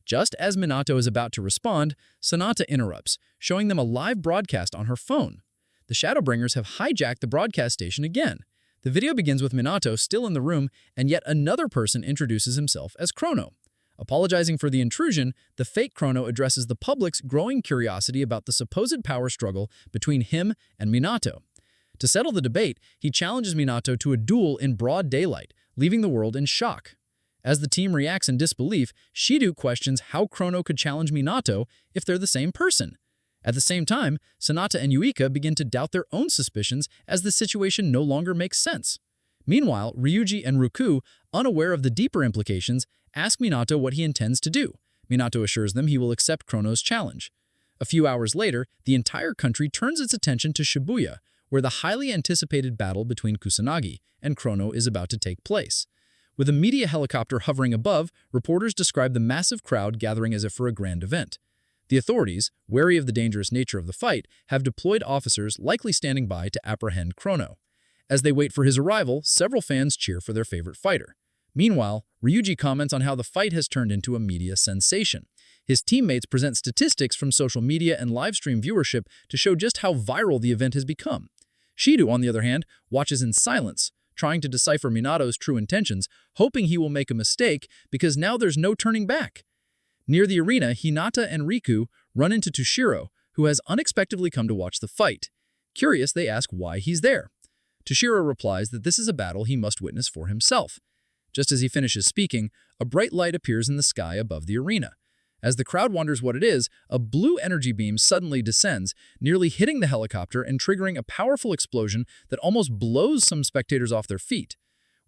Just as Minato is about to respond, Sanata interrupts, showing them a live broadcast on her phone. The Shadowbringers have hijacked the broadcast station again. The video begins with Minato still in the room, and yet another person introduces himself as Chrono. Apologizing for the intrusion, the fake Chrono addresses the public's growing curiosity about the supposed power struggle between him and Minato. To settle the debate, he challenges Minato to a duel in broad daylight, leaving the world in shock. As the team reacts in disbelief, Shido questions how Chrono could challenge Minato if they're the same person. At the same time, Sanata and Yuika begin to doubt their own suspicions as the situation no longer makes sense. Meanwhile, Ryuji and Ruku, unaware of the deeper implications, ask Minato what he intends to do. Minato assures them he will accept Chrono's challenge. A few hours later, the entire country turns its attention to Shibuya, where the highly anticipated battle between Kusanagi and Chrono is about to take place. With a media helicopter hovering above, reporters describe the massive crowd gathering as if for a grand event. The authorities, wary of the dangerous nature of the fight, have deployed officers likely standing by to apprehend Chrono. As they wait for his arrival, several fans cheer for their favorite fighter. Meanwhile, Ryuji comments on how the fight has turned into a media sensation. His teammates present statistics from social media and livestream viewership to show just how viral the event has become. Shido, on the other hand, watches in silence, trying to decipher Minato's true intentions, hoping he will make a mistake because now there's no turning back. Near the arena, Hinata and Riku run into Tushiu, who has unexpectedly come to watch the fight. Curious, they ask why he's there. Tushiu replies that this is a battle he must witness for himself. Just as he finishes speaking, a bright light appears in the sky above the arena. As the crowd wonders what it is, a blue energy beam suddenly descends, nearly hitting the helicopter and triggering a powerful explosion that almost blows some spectators off their feet.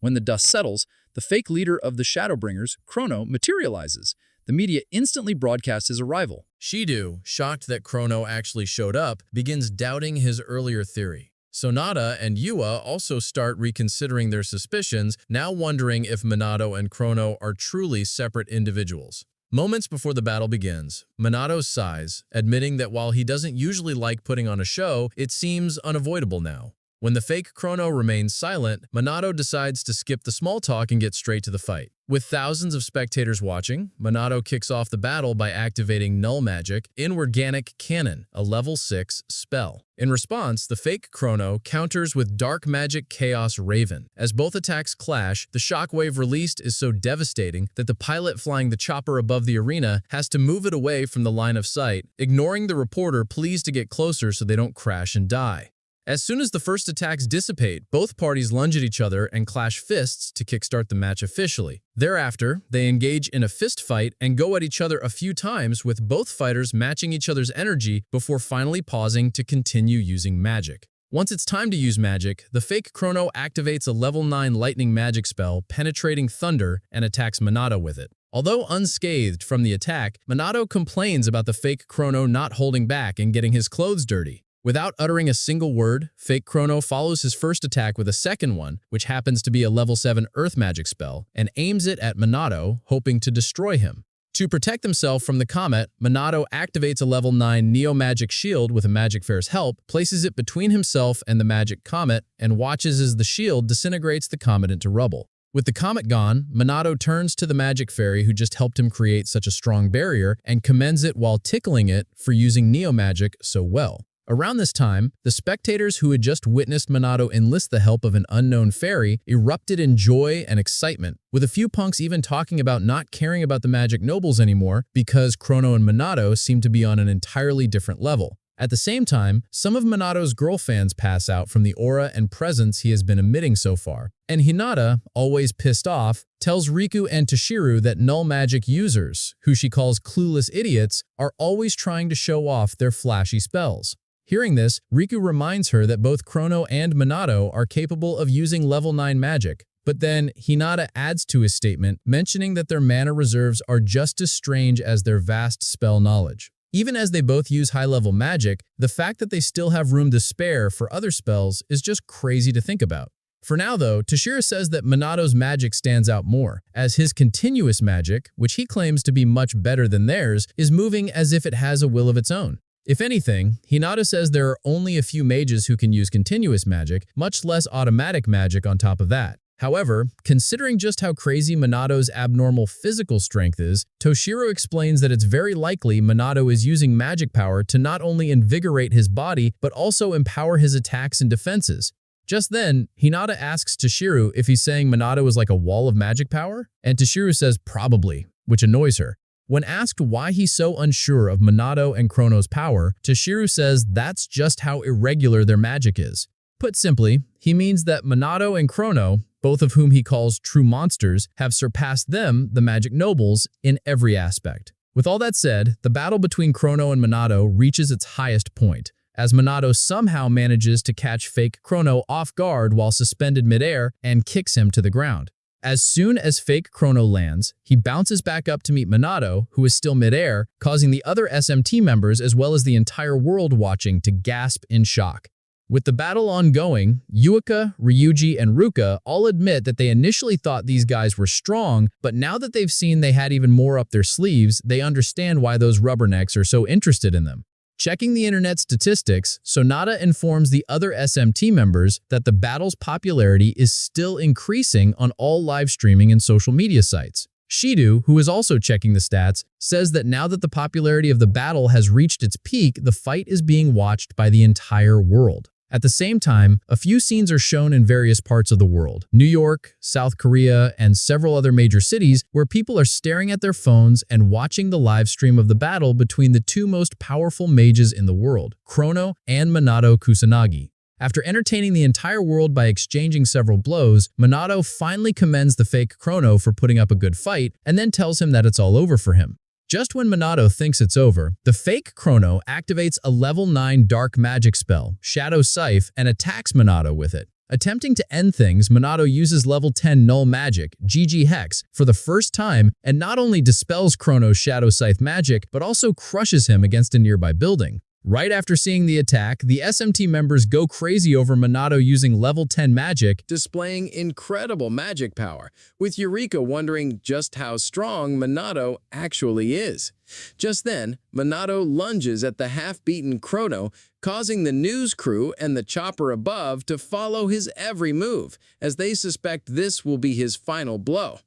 When the dust settles, the fake leader of the Shadowbringers, Chrono, materializes. The media instantly broadcasts his arrival. Shido, shocked that Chrono actually showed up, begins doubting his earlier theory. Sonata and Yua also start reconsidering their suspicions, now wondering if Manato and Chrono are truly separate individuals. Moments before the battle begins, Manato sighs, admitting that while he doesn't usually like putting on a show, it seems unavoidable now. When the fake Chrono remains silent, Manato decides to skip the small talk and get straight to the fight. With thousands of spectators watching, Manato kicks off the battle by activating Null Magic, Inorganic Cannon, a level 6 spell. In response, the fake Chrono counters with Dark Magic Chaos Raven. As both attacks clash, the shockwave released is so devastating that the pilot flying the chopper above the arena has to move it away from the line of sight, ignoring the reporter pleased to get closer so they don't crash and die. As soon as the first attacks dissipate, both parties lunge at each other and clash fists to kickstart the match officially. Thereafter, they engage in a fist fight and go at each other a few times, with both fighters matching each other's energy before finally pausing to continue using magic. Once it's time to use magic, the fake Chrono activates a level 9 lightning magic spell, Penetrating Thunder, and attacks Manato with it. Although unscathed from the attack, Manato complains about the fake Chrono not holding back and getting his clothes dirty. Without uttering a single word, fake Chrono follows his first attack with a second one, which happens to be a level 7 earth magic spell, and aims it at Manato, hoping to destroy him. To protect himself from the comet, Manato activates a level 9 neo-magic shield with a Magic Fair's help, places it between himself and the magic comet, and watches as the shield disintegrates the comet into rubble. With the comet gone, Manato turns to the magic fairy who just helped him create such a strong barrier and commends it while tickling it for using neo-magic so well. Around this time, the spectators who had just witnessed Manato enlist the help of an unknown fairy erupted in joy and excitement, with a few punks even talking about not caring about the magic nobles anymore because Chrono and Manato seem to be on an entirely different level. At the same time, some of Manato's girl fans pass out from the aura and presence he has been emitting so far, and Hinata, always pissed off, tells Riku and Tushiu that null magic users, who she calls clueless idiots, are always trying to show off their flashy spells. Hearing this, Riku reminds her that both Chrono and Manato are capable of using level 9 magic, but then Hinata adds to his statement, mentioning that their mana reserves are just as strange as their vast spell knowledge. Even as they both use high-level magic, the fact that they still have room to spare for other spells is just crazy to think about. For now though, Tushiu says that Manato's magic stands out more, as his continuous magic, which he claims to be much better than theirs, is moving as if it has a will of its own. If anything, Hinata says there are only a few mages who can use continuous magic, much less automatic magic on top of that. However, considering just how crazy Manato's abnormal physical strength is, Tushiu explains that it's very likely Manato is using magic power to not only invigorate his body, but also empower his attacks and defenses. Just then, Hinata asks Tushiu if he's saying Manato is like a wall of magic power, and Tushiu says probably, which annoys her. When asked why he's so unsure of Manato and Chrono's power, Tushiu says that's just how irregular their magic is. Put simply, he means that Manato and Chrono, both of whom he calls true monsters, have surpassed them, the magic nobles, in every aspect. With all that said, the battle between Chrono and Manato reaches its highest point, as Manato somehow manages to catch fake Chrono off guard while suspended midair and kicks him to the ground. As soon as fake Chrono lands, he bounces back up to meet Manato, who is still midair, causing the other SMT members as well as the entire world watching to gasp in shock. With the battle ongoing, Yuika, Ryuji, and Ruka all admit that they initially thought these guys were strong, but now that they've seen they had even more up their sleeves, they understand why those rubbernecks are so interested in them. Checking the internet statistics, Sonata informs the other SMT members that the battle's popularity is still increasing on all live streaming and social media sites. Shido, who is also checking the stats, says that now that the popularity of the battle has reached its peak, the fight is being watched by the entire world. At the same time, a few scenes are shown in various parts of the world. New York, South Korea, and several other major cities where people are staring at their phones and watching the live stream of the battle between the two most powerful mages in the world, Chrono and Manato Kusanagi. After entertaining the entire world by exchanging several blows, Manato finally commends the fake Chrono for putting up a good fight and then tells him that it's all over for him. Just when Manato thinks it's over, the fake Chrono activates a level 9 dark magic spell, Shadow Scythe, and attacks Manato with it. Attempting to end things, Manato uses level 10 null magic, GG Hex, for the first time and not only dispels Chrono's Shadow Scythe magic, but also crushes him against a nearby building. Right after seeing the attack, the SMT members go crazy over Manato using level 10 magic, displaying incredible magic power, with Eureka wondering just how strong Manato actually is. Just then, Manato lunges at the half-beaten Chrono, causing the news crew and the chopper above to follow his every move, as they suspect this will be his final blow.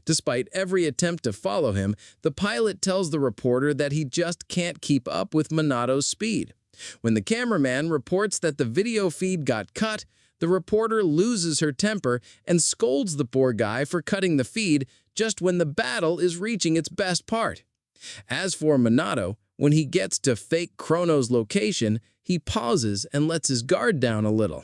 Despite every attempt to follow him, the pilot tells the reporter that he just can't keep up with Manato's speed. When the cameraman reports that the video feed got cut, the reporter loses her temper and scolds the poor guy for cutting the feed just when the battle is reaching its best part. As for Manato, when he gets to fake Chrono's location, he pauses and lets his guard down a little.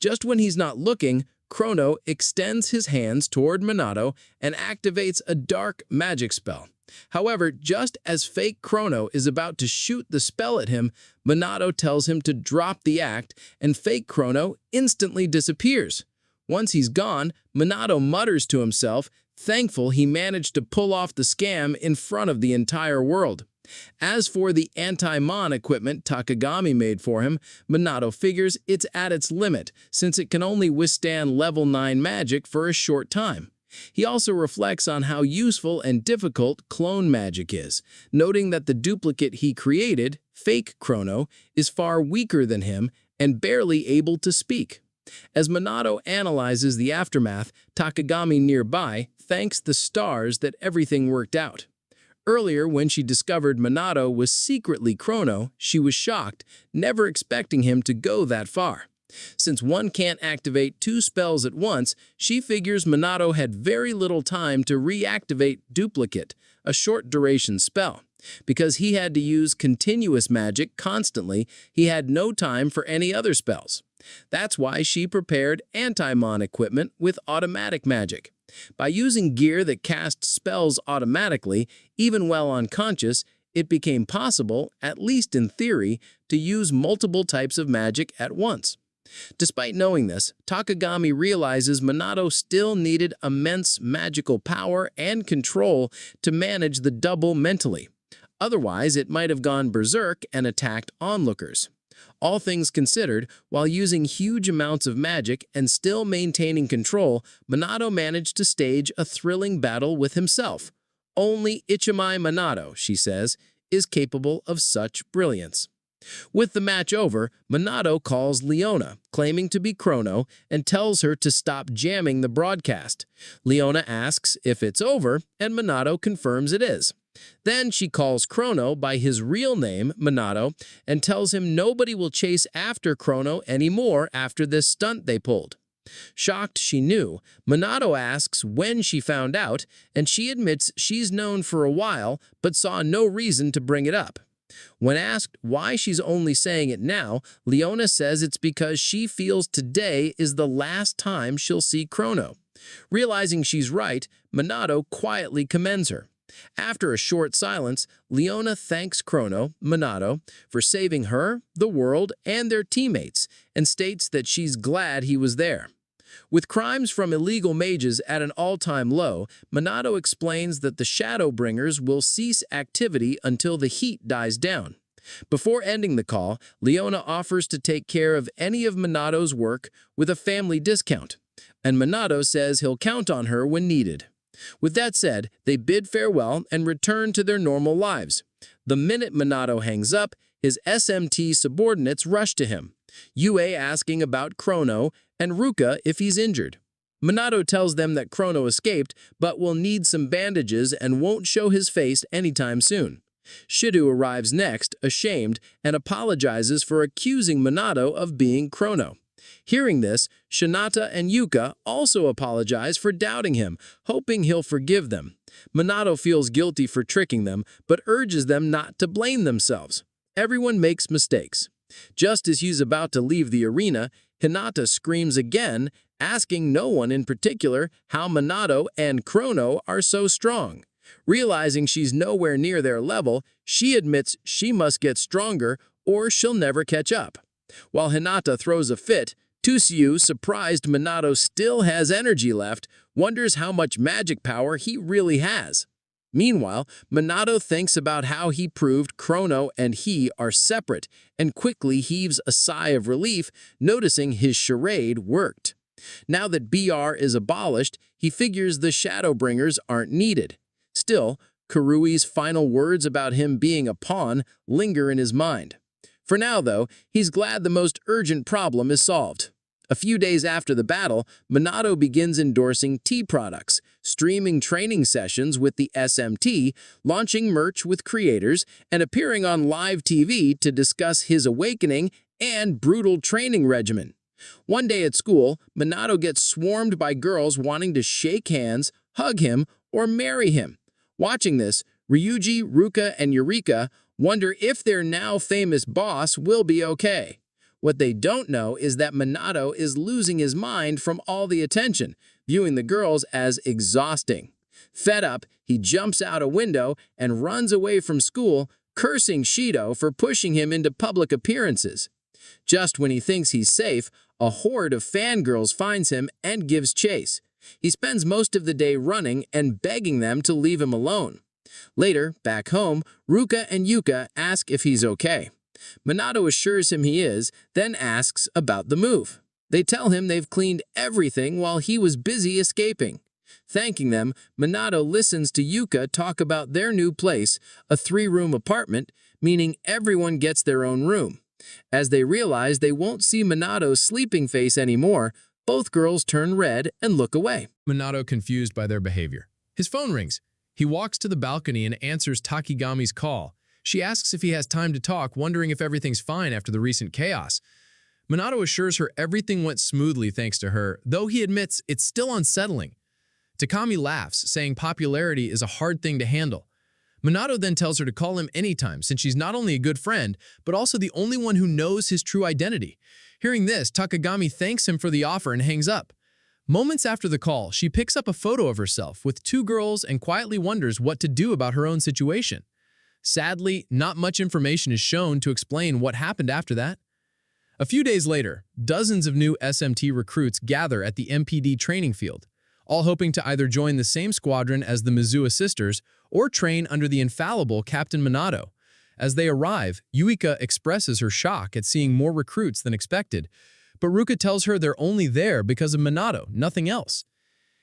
Just when he's not looking, Chrono extends his hands toward Manato and activates a dark magic spell. However, just as fake Chrono is about to shoot the spell at him, Manato tells him to drop the act, and fake Chrono instantly disappears. Once he's gone, Manato mutters to himself, thankful he managed to pull off the scam in front of the entire world. As for the anti-mon equipment Takagami made for him, Manato figures it's at its limit, since it can only withstand level 9 magic for a short time. He also reflects on how useful and difficult clone magic is, noting that the duplicate he created, fake Chrono, is far weaker than him and barely able to speak. As Manato analyzes the aftermath, Takagami nearby thanks the stars that everything worked out. Earlier, when she discovered Manato was secretly Chrono, she was shocked, never expecting him to go that far. Since one can't activate 2 spells at once, she figures Manato had very little time to reactivate Duplicate, a short-duration spell. Because he had to use continuous magic constantly, he had no time for any other spells. That's why she prepared anti-mon equipment with automatic magic. By using gear that casts spells automatically, even while unconscious, it became possible, at least in theory, to use multiple types of magic at once. Despite knowing this, Takagami realizes Manato still needed immense magical power and control to manage the double mentally. Otherwise, it might have gone berserk and attacked onlookers. All things considered, while using huge amounts of magic and still maintaining control, Manato managed to stage a thrilling battle with himself. Only Ichimai Manato, she says, is capable of such brilliance. With the match over, Manato calls Leona, claiming to be Chrono, and tells her to stop jamming the broadcast. Leona asks if it's over, and Manato confirms it is. Then she calls Chrono by his real name, Manato, and tells him nobody will chase after Chrono anymore after this stunt they pulled. Shocked she knew, Manato asks when she found out, and she admits she's known for a while, but saw no reason to bring it up. When asked why she's only saying it now, Leona says it's because she feels today is the last time she'll see Chrono. Realizing she's right, Manato quietly commends her. After a short silence, Leona thanks Chrono, Manato, for saving her, the world, and their teammates, and states that she's glad he was there. With crimes from illegal mages at an all-time low, Manato explains that the Shadowbringers will cease activity until the heat dies down. Before ending the call, Leona offers to take care of any of Manato's work with a family discount, and Manato says he'll count on her when needed. With that said, they bid farewell and return to their normal lives. The minute Manato hangs up, his SMT subordinates rush to him, Yue asking about Chrono and Ruka if he's injured. Manato tells them that Chrono escaped but will need some bandages and won't show his face anytime soon. Shido arrives next, ashamed, and apologizes for accusing Manato of being Chrono. Hearing this, Shinata and Yuka also apologize for doubting him, hoping he'll forgive them. Manato feels guilty for tricking them, but urges them not to blame themselves. Everyone makes mistakes. Just as he's about to leave the arena, Hinata screams again, asking no one in particular how Manato and Chrono are so strong. Realizing she's nowhere near their level, she admits she must get stronger or she'll never catch up. While Hinata throws a fit, Tushiu, surprised Manato still has energy left, wonders how much magic power he really has. Meanwhile, Manato thinks about how he proved Chrono and he are separate and quickly heaves a sigh of relief, noticing his charade worked. Now that BR is abolished, he figures the Shadowbringers aren't needed. Still, Kurui's final words about him being a pawn linger in his mind. For now, though, he's glad the most urgent problem is solved. A few days after the battle, Manato begins endorsing tea products, streaming training sessions with the SMT, launching merch with creators, and appearing on live TV to discuss his awakening and brutal training regimen. One day at school, Manato gets swarmed by girls wanting to shake hands, hug him, or marry him. Watching this, Ryuji, Ruka, and Eureka wonder if their now famous boss will be okay. What they don't know is that Manato is losing his mind from all the attention, viewing the girls as exhausting. Fed up, he jumps out a window and runs away from school, cursing Shido for pushing him into public appearances. Just when he thinks he's safe, a horde of fangirls finds him and gives chase. He spends most of the day running and begging them to leave him alone. Later, back home, Ruka and Yuka ask if he's okay. Manato assures him he is, then asks about the move. They tell him they've cleaned everything while he was busy escaping. Thanking them, Manato listens to Yuka talk about their new place, a 3-room apartment, meaning everyone gets their own room. As they realize they won't see Manato's sleeping face anymore, both girls turn red and look away. Manato confused by their behavior. His phone rings. He walks to the balcony and answers Takigami's call. She asks if he has time to talk, wondering if everything's fine after the recent chaos. Manato assures her everything went smoothly thanks to her, though he admits it's still unsettling. Takami laughs, saying popularity is a hard thing to handle. Manato then tells her to call him anytime, since she's not only a good friend, but also the only one who knows his true identity. Hearing this, Takagami thanks him for the offer and hangs up. Moments after the call, she picks up a photo of herself with 2 girls and quietly wonders what to do about her own situation. Sadly, not much information is shown to explain what happened after that. A few days later, dozens of new SMT recruits gather at the MPD training field, all hoping to either join the same squadron as the Mizuha sisters or train under the infallible Captain Manato. As they arrive, Yuika expresses her shock at seeing more recruits than expected, but Ruka tells her they're only there because of Manato, nothing else.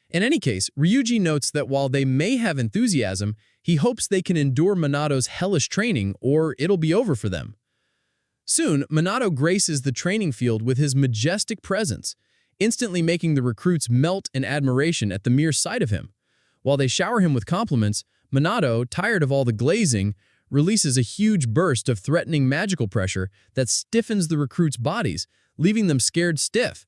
In any case, Ryuji notes that while they may have enthusiasm, he hopes they can endure Manato's hellish training or it'll be over for them. Soon, Manato graces the training field with his majestic presence, instantly making the recruits melt in admiration at the mere sight of him. While they shower him with compliments, Manato, tired of all the glazing, releases a huge burst of threatening magical pressure that stiffens the recruits' bodies, leaving them scared stiff.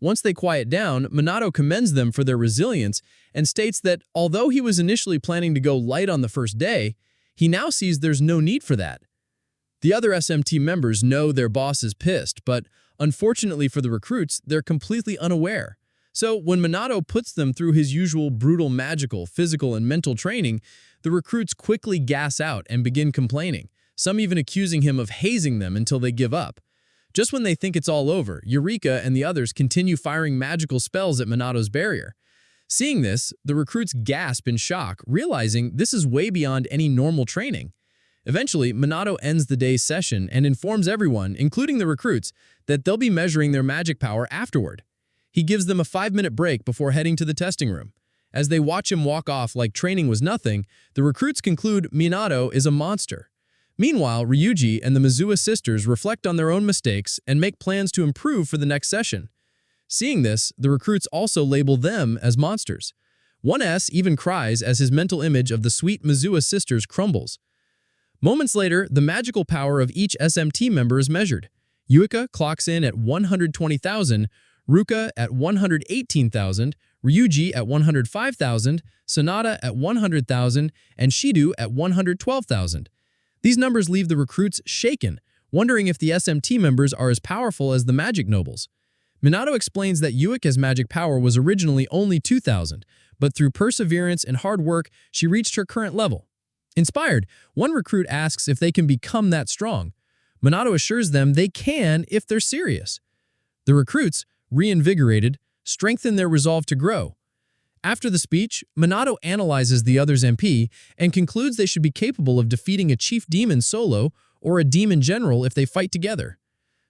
Once they quiet down, Manato commends them for their resilience and states that although he was initially planning to go light on the first day, he now sees there's no need for that. The other SMT members know their boss is pissed, but unfortunately for the recruits, they're completely unaware. So when Manato puts them through his usual brutal magical, physical, and mental training, the recruits quickly gas out and begin complaining, some even accusing him of hazing them until they give up. Just when they think it's all over, Eureka and the others continue firing magical spells at Manato's barrier. Seeing this, the recruits gasp in shock, realizing this is way beyond any normal training. Eventually, Manato ends the day's session and informs everyone, including the recruits, that they'll be measuring their magic power afterward. He gives them a 5-minute break before heading to the testing room. As they watch him walk off like training was nothing, the recruits conclude Manato is a monster. Meanwhile, Ryuji and the Mizuha sisters reflect on their own mistakes and make plans to improve for the next session. Seeing this, the recruits also label them as monsters. 1S even cries as his mental image of the sweet Mizuha sisters crumbles. Moments later, the magical power of each SMT member is measured. Yuika clocks in at 120,000, Ruka at 118,000, Ryuji at 105,000, Sonata at 100,000, and Shido at 112,000. These numbers leave the recruits shaken, wondering if the SMT members are as powerful as the magic nobles. Manato explains that Yuika's magic power was originally only 2,000, but through perseverance and hard work, she reached her current level. Inspired, one recruit asks if they can become that strong. Manato assures them they can if they're serious. The recruits, reinvigorated, strengthen their resolve to grow. After the speech, Manato analyzes the other's MP and concludes they should be capable of defeating a chief demon solo or a demon general if they fight together.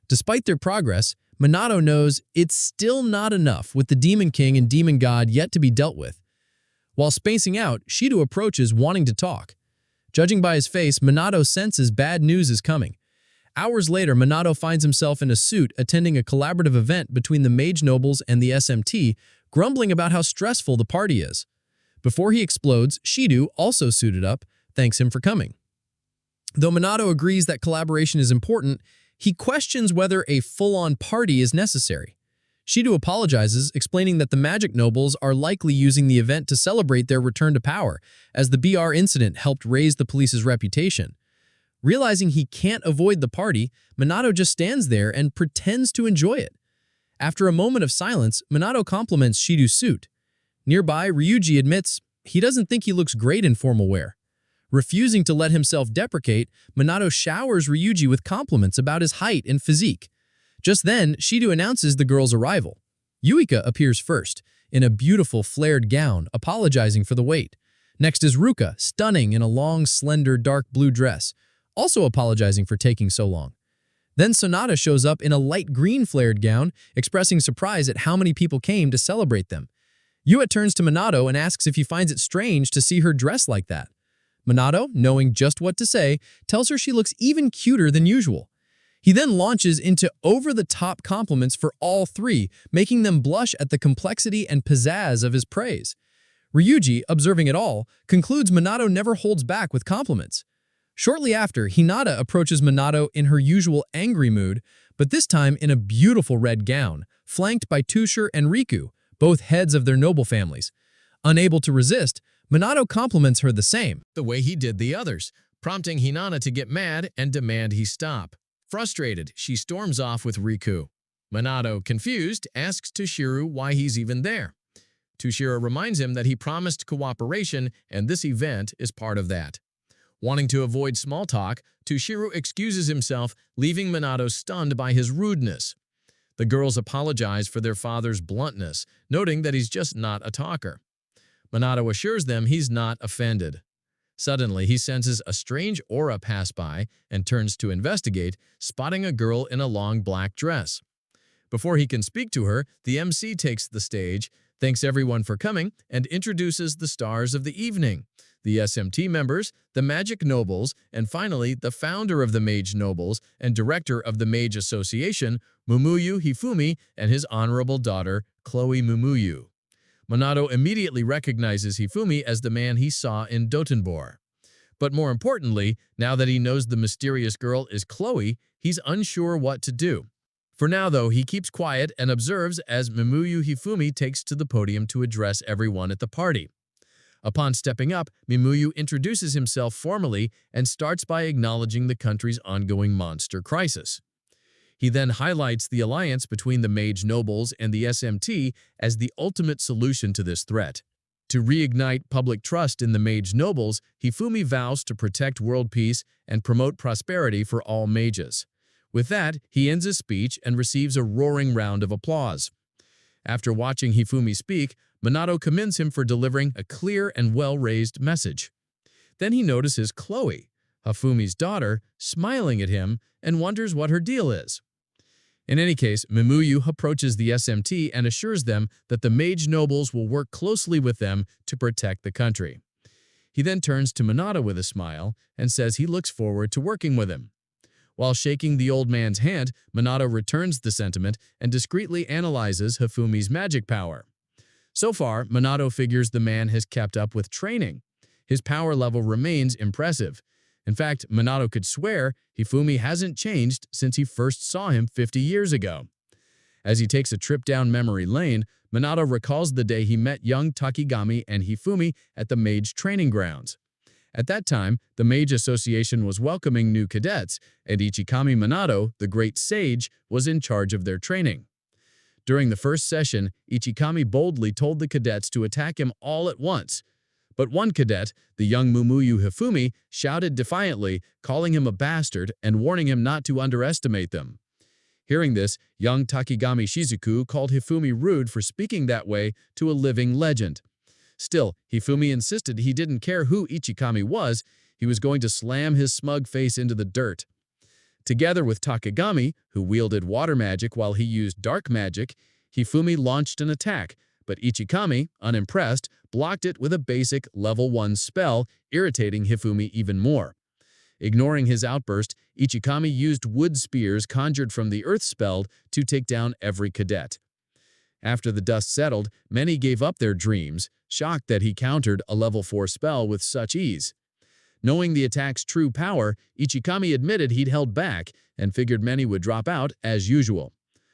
Despite their progress, Manato knows it's still not enough with the Demon King and Demon God yet to be dealt with. While spacing out, Shido approaches wanting to talk. Judging by his face, Manato senses bad news is coming. Hours later, Manato finds himself in a suit attending a collaborative event between the Mage Nobles and the SMT, grumbling about how stressful the party is. Before he explodes, Shido, also suited up, thanks him for coming. Though Manato agrees that collaboration is important, he questions whether a full-on party is necessary. Shido apologizes, explaining that the Magic Nobles are likely using the event to celebrate their return to power, as the BR incident helped raise the police's reputation. Realizing he can't avoid the party, Manato just stands there and pretends to enjoy it. After a moment of silence, Manato compliments Shido's suit. Nearby, Ryuji admits he doesn't think he looks great in formal wear. Refusing to let himself deprecate, Manato showers Ryuji with compliments about his height and physique. Just then, Shido announces the girl's arrival. Yuika appears first, in a beautiful flared gown, apologizing for the wait. Next is Ruka, stunning in a long, slender, dark blue dress, also apologizing for taking so long. Then Sonata shows up in a light green flared gown, expressing surprise at how many people came to celebrate them. Yua turns to Manato and asks if he finds it strange to see her dressed like that. Manato, knowing just what to say, tells her she looks even cuter than usual. He then launches into over-the-top compliments for all three, making them blush at the complexity and pizzazz of his praise. Ryuji, observing it all, concludes Manato never holds back with compliments. Shortly after, Hinata approaches Manato in her usual angry mood, but this time in a beautiful red gown, flanked by Tushiu and Riku, both heads of their noble families. Unable to resist, Manato compliments her the same, the way he did the others, prompting Hinata to get mad and demand he stop. Frustrated, she storms off with Riku. Manato, confused, asks Tushiu why he's even there. Tushiu reminds him that he promised cooperation and this event is part of that. Wanting to avoid small talk, Tushiu excuses himself, leaving Manato stunned by his rudeness. The girls apologize for their father's bluntness, noting that he's just not a talker. Manato assures them he's not offended. Suddenly, he senses a strange aura pass by and turns to investigate, spotting a girl in a long black dress. Before he can speak to her, the MC takes the stage, thanks everyone for coming, and introduces the stars of the evening. The SMT members, the Magic Nobles, and finally, the founder of the Mage Nobles and director of the Mage Association, Mumuyu Hifumi, and his honorable daughter, Khloe Mumuyu. Manato immediately recognizes Hifumi as the man he saw in Dotonbor. But more importantly, now that he knows the mysterious girl is Khloe, he's unsure what to do. For now, though, he keeps quiet and observes as Mumuyu Hifumi takes to the podium to address everyone at the party. Upon stepping up, Mumuyu introduces himself formally and starts by acknowledging the country's ongoing monster crisis. He then highlights the alliance between the Mage Nobles and the SMT as the ultimate solution to this threat. To reignite public trust in the Mage Nobles, Hifumi vows to protect world peace and promote prosperity for all mages. With that, he ends his speech and receives a roaring round of applause. After watching Hifumi speak, Manato commends him for delivering a clear and well-raised message. Then he notices Khloe, Hifumi's daughter, smiling at him and wonders what her deal is. In any case, Mumuyu approaches the SMT and assures them that the Mage Nobles will work closely with them to protect the country. He then turns to Manato with a smile and says he looks forward to working with him. While shaking the old man's hand, Manato returns the sentiment and discreetly analyzes Hifumi's magic power. So far, Manato figures the man has kept up with training. His power level remains impressive. In fact, Manato could swear Hifumi hasn't changed since he first saw him 50 years ago. As he takes a trip down memory lane, Manato recalls the day he met young Takigami and Hifumi at the Mage training grounds. At that time, the Mage Association was welcoming new cadets, and Ichikami Manato, the great sage, was in charge of their training. During the first session, Ichikami boldly told the cadets to attack him all at once. But one cadet, the young Mumuyu Hifumi, shouted defiantly, calling him a bastard and warning him not to underestimate them. Hearing this, young Takigami Shizuku called Hifumi rude for speaking that way to a living legend. Still, Hifumi insisted he didn't care who Ichikami was, he was going to slam his smug face into the dirt. Together with Takigami, who wielded water magic while he used dark magic, Hifumi launched an attack, but Ichikami, unimpressed, blocked it with a basic level 1 spell, irritating Hifumi even more. Ignoring his outburst, Ichikami used wood spears conjured from the earth spell to take down every cadet. After the dust settled, many gave up their dreams, shocked that he countered a level 4 spell with such ease. Knowing the attack's true power, Ichikami admitted he'd held back and figured many would drop out as usual.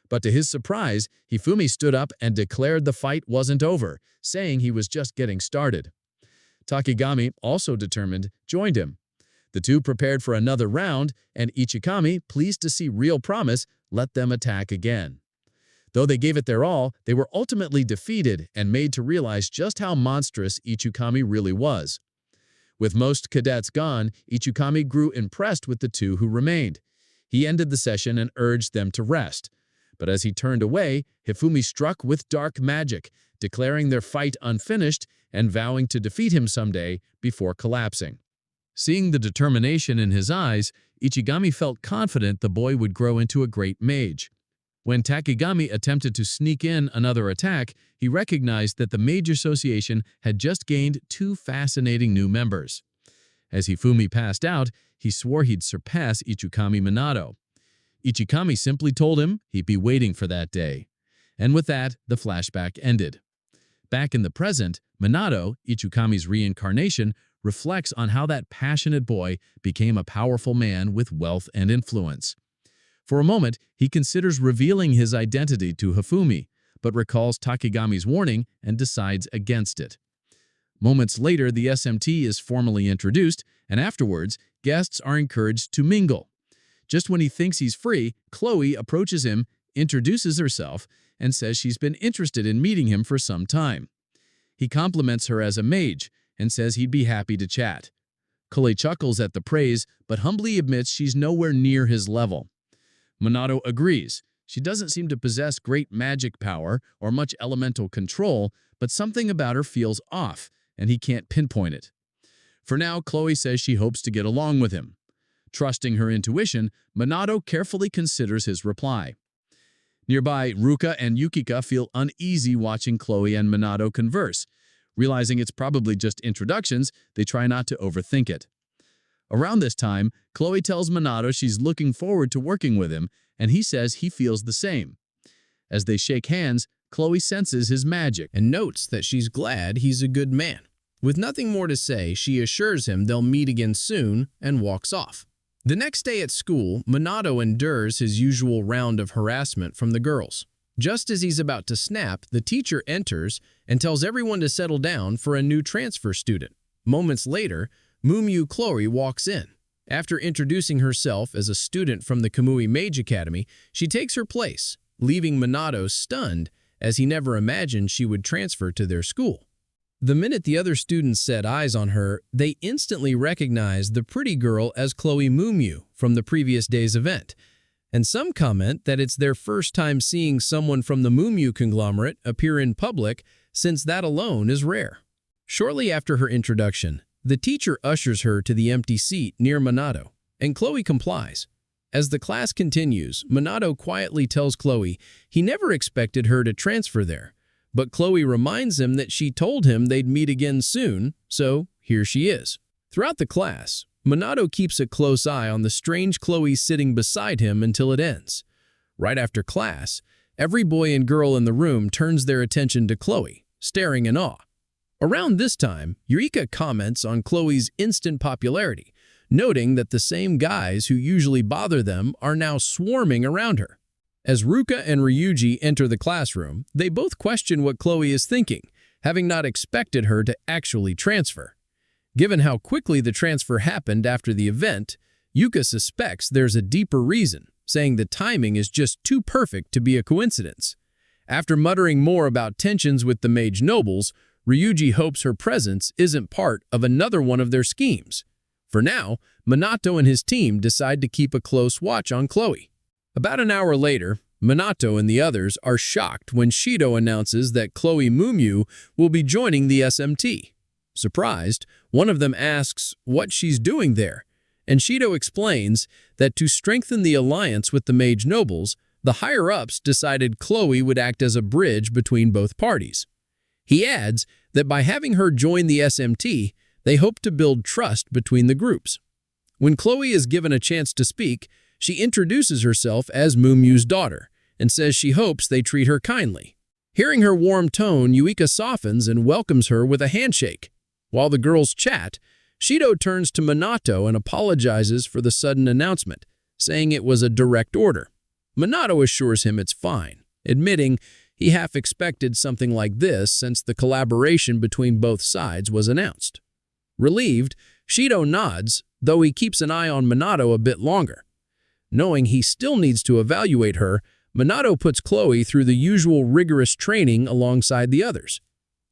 But to his surprise, Hifumi stood up and declared the fight wasn't over, saying he was just getting started. Takigami, also determined, joined him. The two prepared for another round, and Ichikami, pleased to see real promise, let them attack again. Though they gave it their all, they were ultimately defeated and made to realize just how monstrous Ichikami really was. With most cadets gone, Ichikami grew impressed with the two who remained. He ended the session and urged them to rest. But as he turned away, Hifumi struck with dark magic, declaring their fight unfinished and vowing to defeat him someday before collapsing. Seeing the determination in his eyes, Ichigami felt confident the boy would grow into a great mage. When Takigami attempted to sneak in another attack, he recognized that the Mage Association had just gained 2 fascinating new members. As Hifumi passed out, he swore he'd surpass Ichikami Manato. Ichikami simply told him he'd be waiting for that day. And with that, the flashback ended. Back in the present, Manato, Ichikami's reincarnation, reflects on how that passionate boy became a powerful man with wealth and influence. For a moment, he considers revealing his identity to Hifumi, but recalls Takigami's warning and decides against it. Moments later, the SMT is formally introduced, and afterwards, guests are encouraged to mingle. Just when he thinks he's free, Khloe approaches him, introduces herself, and says she's been interested in meeting him for some time. He compliments her as a mage and says he'd be happy to chat. Khloe chuckles at the praise, but humbly admits she's nowhere near his level. Manato agrees. She doesn't seem to possess great magic power or much elemental control, but something about her feels off, and he can't pinpoint it. For now, Khloe says she hopes to get along with him. Trusting her intuition, Manato carefully considers his reply. Nearby, Ruka and Yukika feel uneasy watching Khloe and Manato converse. Realizing it's probably just introductions, they try not to overthink it. Around this time, Khloe tells Manato she's looking forward to working with him, and he says he feels the same. As they shake hands, Khloe senses his magic and notes that she's glad he's a good man. With nothing more to say, she assures him they'll meet again soon and walks off. The next day at school, Manato endures his usual round of harassment from the girls. Just as he's about to snap, the teacher enters and tells everyone to settle down for a new transfer student. Moments later, Mumuyu Khloe walks in. After introducing herself as a student from the Kamui Mage Academy, she takes her place, leaving Manato stunned as he never imagined she would transfer to their school. The minute the other students set eyes on her, they instantly recognize the pretty girl as Khloe Mumuyu from the previous day's event. And some comment that it's their first time seeing someone from the Mumuyu conglomerate appear in public, since that alone is rare. Shortly after her introduction, the teacher ushers her to the empty seat near Manato, and Khloe complies. As the class continues, Manato quietly tells Khloe he never expected her to transfer there, but Khloe reminds him that she told him they'd meet again soon, so here she is. Throughout the class, Manato keeps a close eye on the strange Khloe sitting beside him until it ends. Right after class, every boy and girl in the room turns their attention to Khloe, staring in awe. Around this time, Eureka comments on Khloe's instant popularity, noting that the same guys who usually bother them are now swarming around her. As Ruka and Ryuji enter the classroom, they both question what Khloe is thinking, having not expected her to actually transfer. Given how quickly the transfer happened after the event, Yuka suspects there's a deeper reason, saying the timing is just too perfect to be a coincidence. After muttering more about tensions with the Mage nobles, Ryuji hopes her presence isn't part of another one of their schemes. For now, Manato and his team decide to keep a close watch on Khloe. About an hour later, Manato and the others are shocked when Shido announces that Khloe Mumyu will be joining the SMT. Surprised, one of them asks what she's doing there, and Shido explains that to strengthen the alliance with the Mage nobles, the higher-ups decided Khloe would act as a bridge between both parties. He adds that by having her join the SMT, they hope to build trust between the groups. When Khloe is given a chance to speak, she introduces herself as Mumyu's daughter and says she hopes they treat her kindly. Hearing her warm tone, Eureka softens and welcomes her with a handshake. While the girls chat, Shido turns to Manato and apologizes for the sudden announcement, saying it was a direct order. Manato assures him it's fine, admitting he half expected something like this since the collaboration between both sides was announced. Relieved, Shido nods, though he keeps an eye on Manato a bit longer. Knowing he still needs to evaluate her, Manato puts Khloe through the usual rigorous training alongside the others.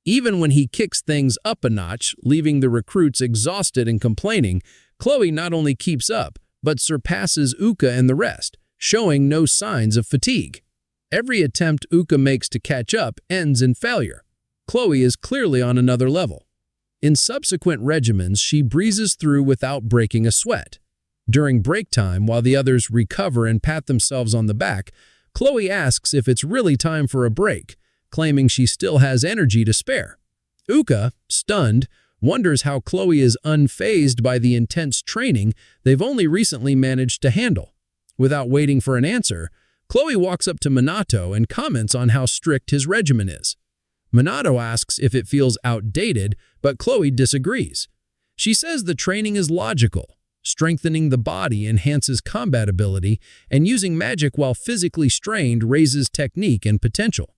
Even when he kicks things up a notch, leaving the recruits exhausted and complaining, Khloe not only keeps up, but surpasses Uka and the rest, showing no signs of fatigue. Every attempt Uka makes to catch up ends in failure. Khloe is clearly on another level. In subsequent regimens, she breezes through without breaking a sweat. During break time, while the others recover and pat themselves on the back, Khloe asks if it's really time for a break, claiming she still has energy to spare. Uka, stunned, wonders how Khloe is unfazed by the intense training they've only recently managed to handle. Without waiting for an answer, Khloe walks up to Manato and comments on how strict his regimen is. Manato asks if it feels outdated, but Khloe disagrees. She says the training is logical. Strengthening the body enhances combat ability, and using magic while physically strained raises technique and potential.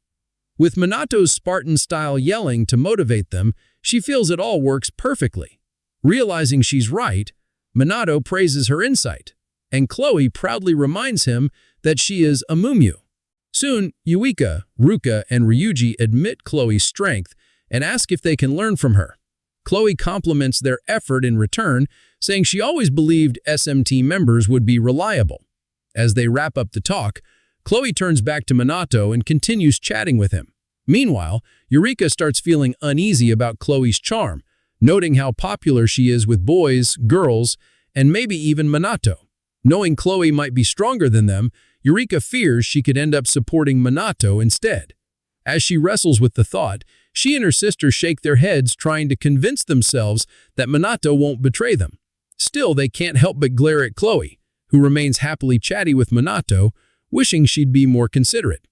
With Manato's Spartan-style yelling to motivate them, she feels it all works perfectly. Realizing she's right, Manato praises her insight, and Khloe proudly reminds him that she is a Mumyu. Soon, Eureka, Ruka, and Ryuji admit Khloe's strength and ask if they can learn from her. Khloe compliments their effort in return, saying she always believed SMT members would be reliable. As they wrap up the talk, Khloe turns back to Manato and continues chatting with him. Meanwhile, Eureka starts feeling uneasy about Khloe's charm, noting how popular she is with boys, girls, and maybe even Manato. Knowing Khloe might be stronger than them, Eureka fears she could end up supporting Manato instead. As she wrestles with the thought, she and her sister shake their heads trying to convince themselves that Manato won't betray them. Still, they can't help but glare at Khloe, who remains happily chatty with Manato, wishing she'd be more considerate.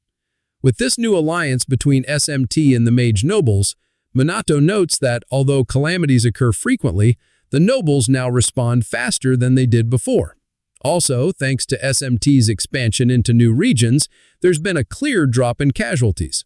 With this new alliance between SMT and the Mage nobles, Manato notes that, although calamities occur frequently, the nobles now respond faster than they did before. Also, thanks to SMT's expansion into new regions, there's been a clear drop in casualties.